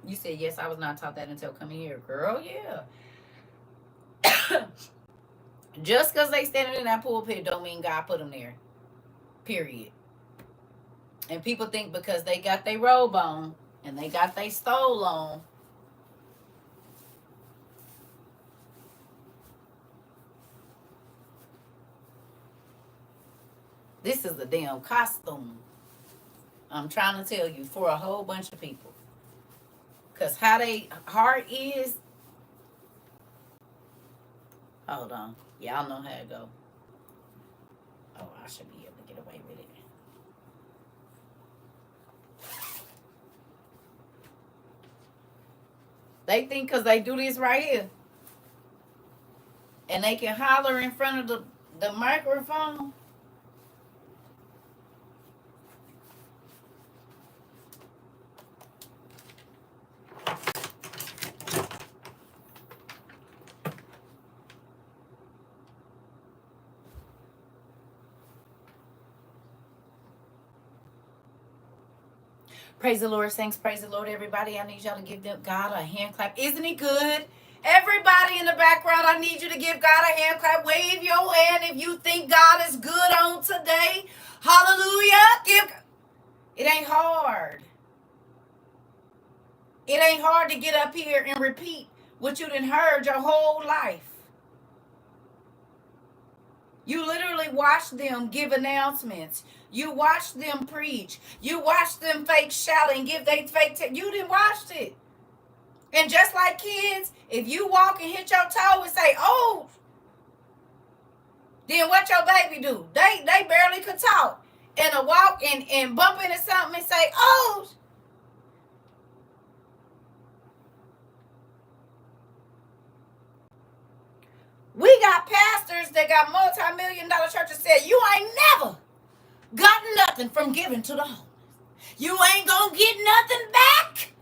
You said, yes, I was not taught that until coming here. Girl, yeah. Just because they standing in that pulpit don't mean God put them there. Period. And people think because they got their robe on and they got their stole on, this is a damn costume. I'm trying to tell you, for a whole bunch of people. Because how they heart is, hold on. Y'all know how it go. Oh, I should be able to get away with it. They think because they do this right here, and they can holler in front of the microphone. Praise the Lord, saints. Praise the Lord, everybody. I need y'all to give God a hand clap. Isn't he good? Everybody in the background, I need you to give God a hand clap. Wave your hand if you think God is good on today. Hallelujah. It ain't hard. It ain't hard to get up here and repeat what you done heard your whole life. You literally watch them give announcements. You watch them preach. You watch them fake shout and give they fake. You didn't watch it. And just like kids, if you walk and hit your toe and say, "Oh," then what your baby do? They barely could talk. And a walk and bump into something and say, "Oh." We got pastors that got multi-million-dollar churches said, "You ain't never got nothing from giving to the homeless. You ain't gonna get nothing back,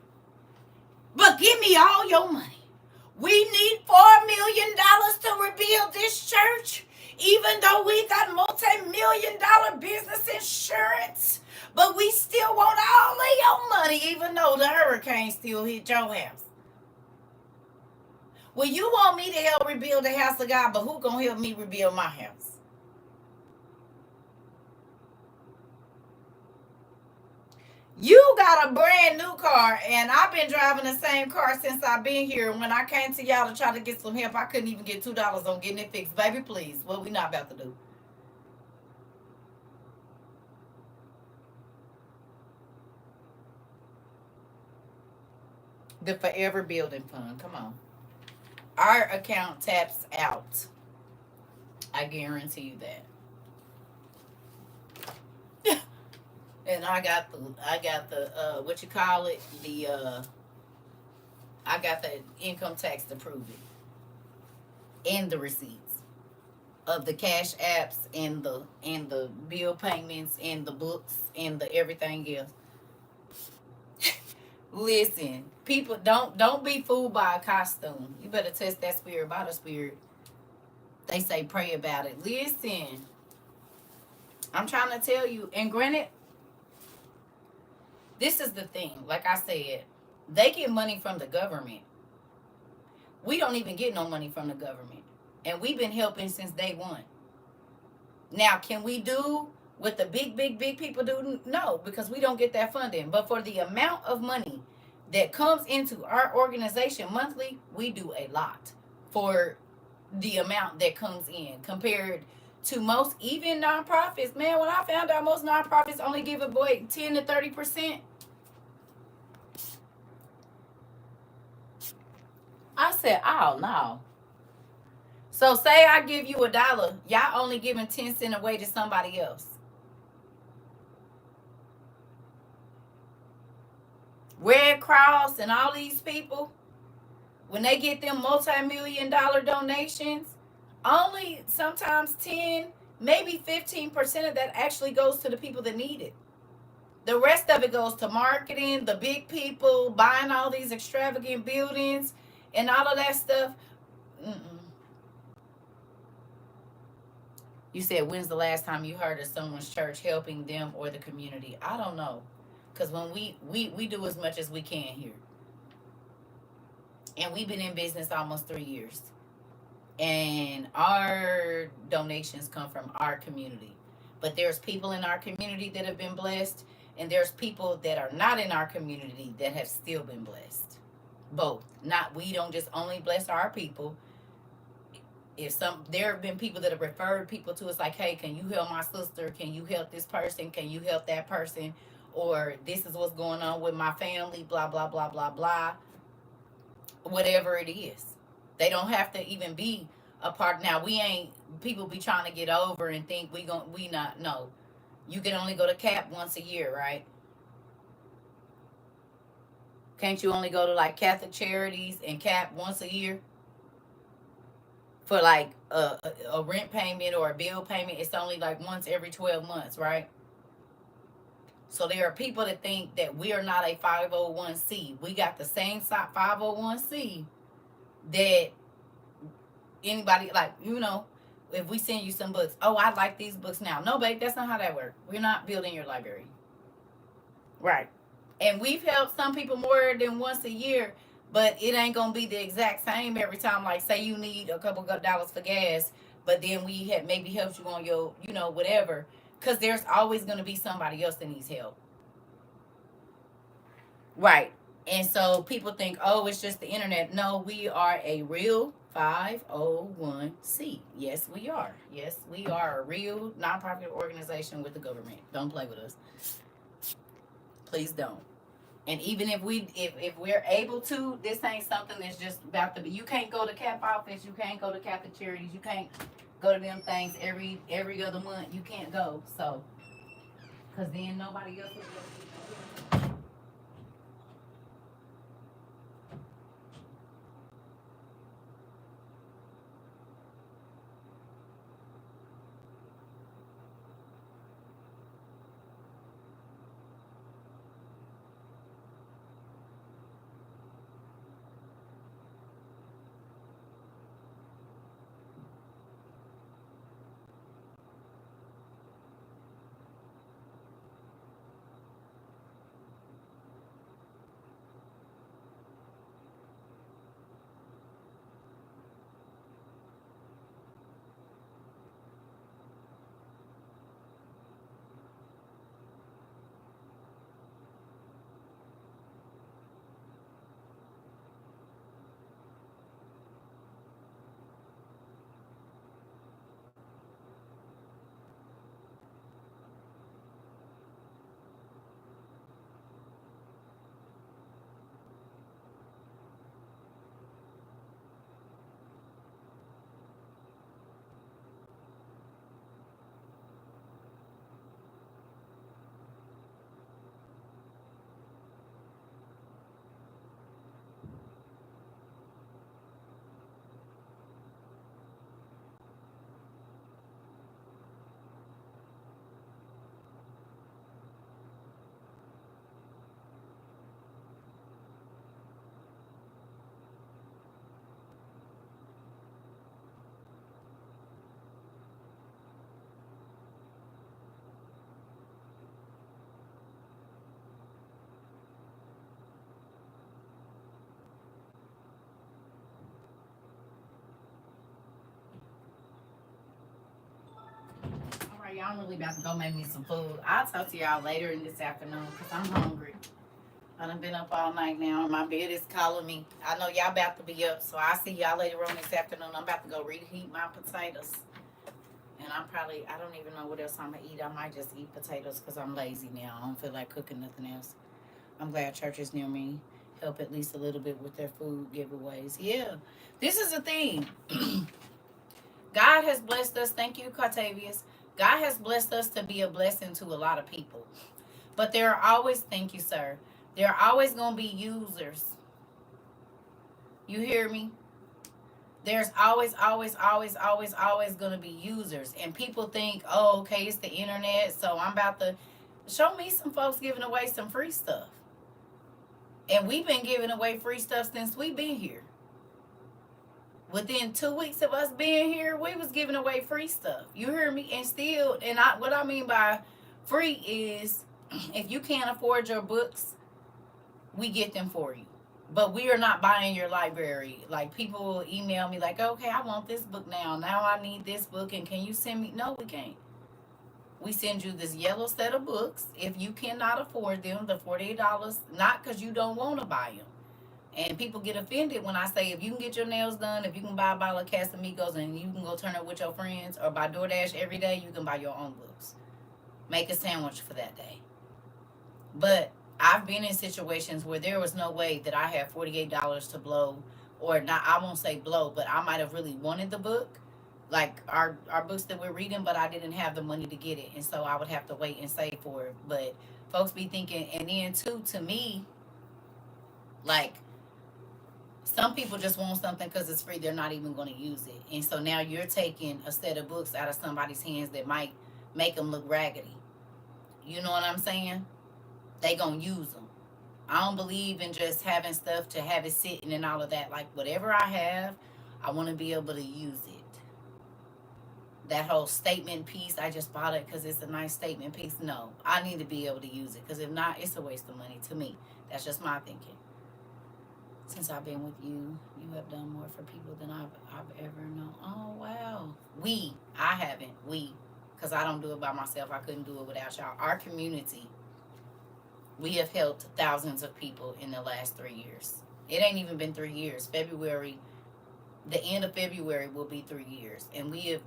but give me all your money. We need $4 million to rebuild this church, even though we got multi-million-dollar business insurance, but we still want all of your money, even though the hurricane still hit your house." Well, you want me to help rebuild the house of God, but who gonna help me rebuild my house? You got a brand new car, and I've been driving the same car since I've been here. When I came to y'all to try to get some help, I couldn't even get $2 on getting it fixed. Baby, please. What we not about to do? The Forever Building Fund. Come on. Our account taps out. I guarantee you that. And I got the what you call it, I got the income tax to prove it, and the receipts of the cash apps and the bill payments and the books and the everything else. Listen, people, don't be fooled by a costume. You better test that spirit by the spirit. They say pray about it. Listen, I'm trying to tell you. And granted, this is the thing. Like I said, they get money from the government. We don't even get no money from the government. And we've been helping since day one. Now, can we do what the big people do? No, because we don't get that funding. But for the amount of money that comes into our organization monthly, we do a lot for the amount that comes in compared to most, even nonprofits. Man, when I found out most nonprofits only give away 10 to 30%, I said, oh no. So say I give you $1, y'all only giving 10 cents away to somebody else. Red Cross and all these people, when they get them multi-million-dollar donations, only sometimes 10, maybe 15% of that actually goes to the people that need it. The rest of it goes to marketing, the big people buying all these extravagant buildings and all of that stuff. Mm-mm. You said, when's the last time you heard of someone's church helping them or the community? I don't know. Because when we do as much as we can here. And we've been in business almost 3 years. And our donations come from our community. But there's people in our community that have been blessed. And there's people that are not in our community that have still been blessed. Both. Not, we don't just only bless our people. If there have been people that have referred people to us, like, hey, can you help my sister? Can you help this person? Can you help that person? Or this is what's going on with my family, blah, blah, blah, blah, blah. Whatever it is. They don't have to even be a part. Now, we ain't, people be trying to get over and think we not, no. You can only go to CAP once a year, right? Can't you only go to like Catholic Charities and CAP once a year? For like a rent payment or a bill payment, it's only like once every 12 months, right? So there are people that think that we are not a 501c. We got the same 501c that anybody, like, if we send you some books, oh, I like these books now. No, babe, that's not how that works. We're not building your library. Right. And we've helped some people more than once a year, but it ain't gonna be the exact same every time. Like, say you need a couple of dollars for gas, but then we have maybe helped you on your, whatever. Because there's always gonna be somebody else that needs help. Right. And so people think, oh, it's just the internet. No, we are a real 501c. Yes, we are. Yes, we are a real nonprofit organization with the government. Don't play with us. Please don't. And even if we're able to, this ain't something that's just about to be. You can't go to CAP office. You can't go to Catholic Charities. You can't go to them things every other month. You can't go. So, because then nobody else will go. y'all. I'm really about to go make me some food. I'll talk to y'all later in this afternoon because I'm hungry. I done been up all night now, and my bed is calling me. I know y'all about to be up, so I'll see y'all later on this afternoon. I'm about to go reheat my potatoes. And I don't even know what else I'm going to eat. I might just eat potatoes because I'm lazy now. I don't feel like cooking nothing else. I'm glad churches near me help at least a little bit with their food giveaways. Yeah, this is the thing. God has blessed us. Thank you, Cartavius. God has blessed us to be a blessing to a lot of people. But there are always, thank you, sir. There are always going to be users. You hear me? There's always going to be users. And people think, oh, okay, it's the internet, so I'm about to show me some folks giving away some free stuff. And we've been giving away free stuff since we've been here. Within 2 weeks of us being here, we was giving away free stuff. You hear me? And still, what I mean by free is if you can't afford your books, we get them for you. But we are not buying your library. Like, people email me like, okay, I want this book now. Now I need this book, and can you send me? No, we can't. We send you this yellow set of books. If you cannot afford them, the $48, not because you don't want to buy them. And people get offended when I say, if you can get your nails done, if you can buy a bottle of Casamigos and you can go turn up with your friends, or buy DoorDash every day, you can buy your own books. Make a sandwich for that day. But I've been in situations where there was no way that I had $48 to blow, or not, I won't say blow, but I might have really wanted the book, like our books that we're reading, but I didn't have the money to get it. And so I would have to wait and save for it. But folks be thinking, and then too, to me, like, some people just want something because it's free. They're not even going to use it. And so now you're taking a set of books out of somebody's hands that might make them look raggedy. You know what I'm saying? They going to use them. I don't believe in just having stuff to have it sitting and all of that. Like, whatever I have, I want to be able to use it. That whole statement piece, I just bought it because it's a nice statement piece. No, I need to be able to use it, because if not, it's a waste of money to me. That's just my thinking. Since I've been with you, you have done more for people than I've ever known. Oh, wow. I haven't. Because I don't do it by myself. I couldn't do it without y'all. Our community, we have helped thousands of people in the last 3 years. It ain't even been 3 years. February, the end of February will be 3 years. And we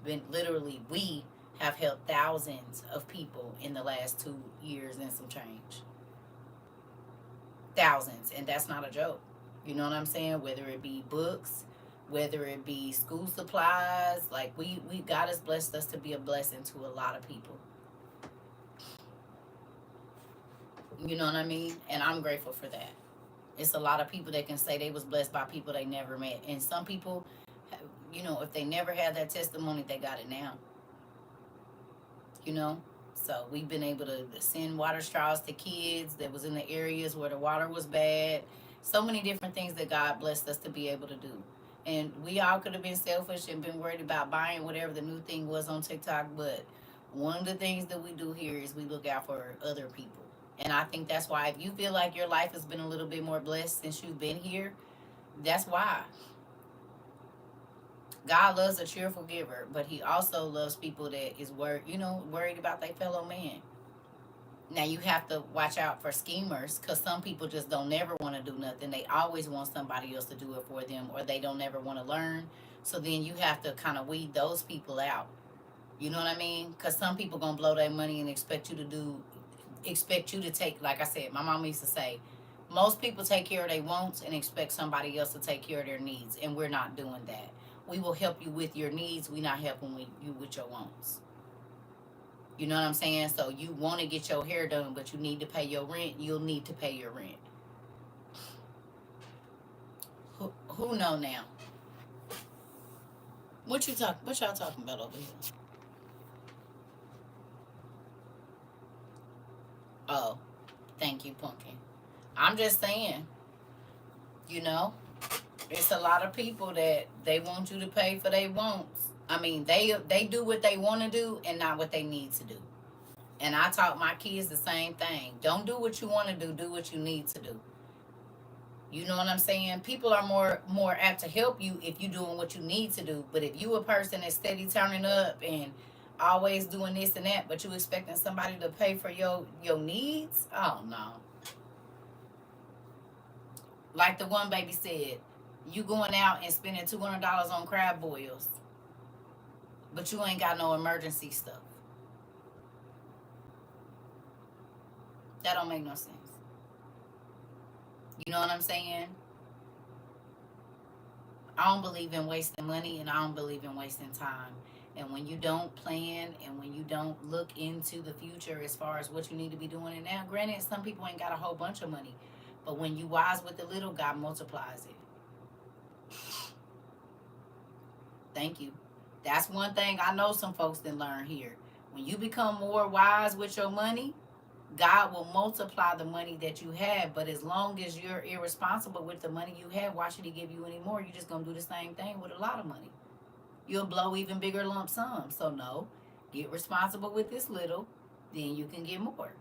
have helped thousands of people in the last 2 years and some change. Thousands. And that's not a joke. You know what I'm saying? Whether it be books, whether it be school supplies, like we God has blessed us to be a blessing to a lot of people. You know what I mean? And I'm grateful for that. It's a lot of people that can say they was blessed by people they never met. And some people, if they never had that testimony, they got it now. So we've been able to send water straws to kids that was in the areas where the water was bad. So many different things that God blessed us to be able to do. And we all could have been selfish and been worried about buying whatever the new thing was on TikTok. But one of the things that we do here is we look out for other people. And I think that's why, if you feel like your life has been a little bit more blessed since you've been here, that's why. God loves a cheerful giver, but he also loves people that is worried about their fellow man. Now, you have to watch out for schemers, because some people just don't never want to do nothing. They always want somebody else to do it for them, or they don't ever want to learn. So then you have to kind of weed those people out. You know what I mean? Because some people going to blow their money and expect you to take, like I said, my mom used to say, most people take care of their wants and expect somebody else to take care of their needs. And we're not doing that. We will help you with your needs. We're not helping you with your wants. You know what I'm saying? So you want to get your hair done, but you need to pay your rent. You'll need to pay your rent. Who know now? What y'all talking about over here? Oh, thank you, Pumpkin. I'm just saying, it's a lot of people that they want you to pay for their wants. I mean, they do what they want to do and not what they need to do. And I taught my kids the same thing. Don't do what you want to do what you need to do. You know what I'm saying? People are more apt to help you if you're doing what you need to do. But if you a person that's steady turning up and always doing this and that, but you expecting somebody to pay for your needs? Oh no. Like the one baby said, you going out and spending $200 on crab boils, but you ain't got no emergency stuff. That don't make no sense. You know what I'm saying? I don't believe in wasting money, and I don't believe in wasting time. And when you don't plan and when you don't look into the future as far as what you need to be doing, and now, granted, some people ain't got a whole bunch of money, but when you wise with the little, God multiplies it. Thank you. That's one thing I know some folks didn't learn here. When you become more wise with your money, God will multiply the money that you have. But as long as you're irresponsible with the money you have, why should He give you any more? You're just going to do the same thing with a lot of money. You'll blow even bigger lump sums. So, no, get responsible with this little, then you can get more.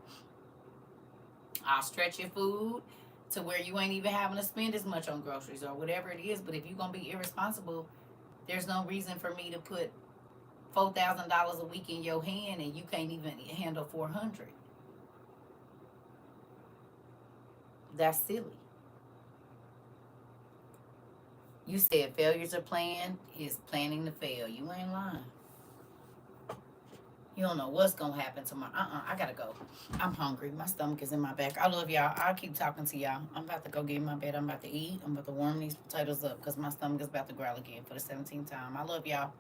I'll stretch your food to where you ain't even having to spend as much on groceries or whatever it is. But if you're going to be irresponsible, there's no reason for me to put $4,000 a week in your hand and you can't even handle 400. That's silly. You said failure to plan is planning to fail. You ain't lying. You don't know what's gonna happen tomorrow. I gotta go. I'm hungry. My stomach is in my back. I love y'all. I'll keep talking to y'all. I'm about to go get in my bed. I'm about to eat. I'm about to warm these potatoes up because my stomach is about to growl again for the 17th time. I love y'all.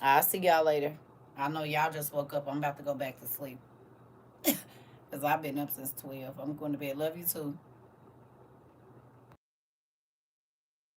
I'll see y'all later. I know y'all just woke up. I'm about to go back to sleep because I've been up since 12. I'm going to bed. Love you too.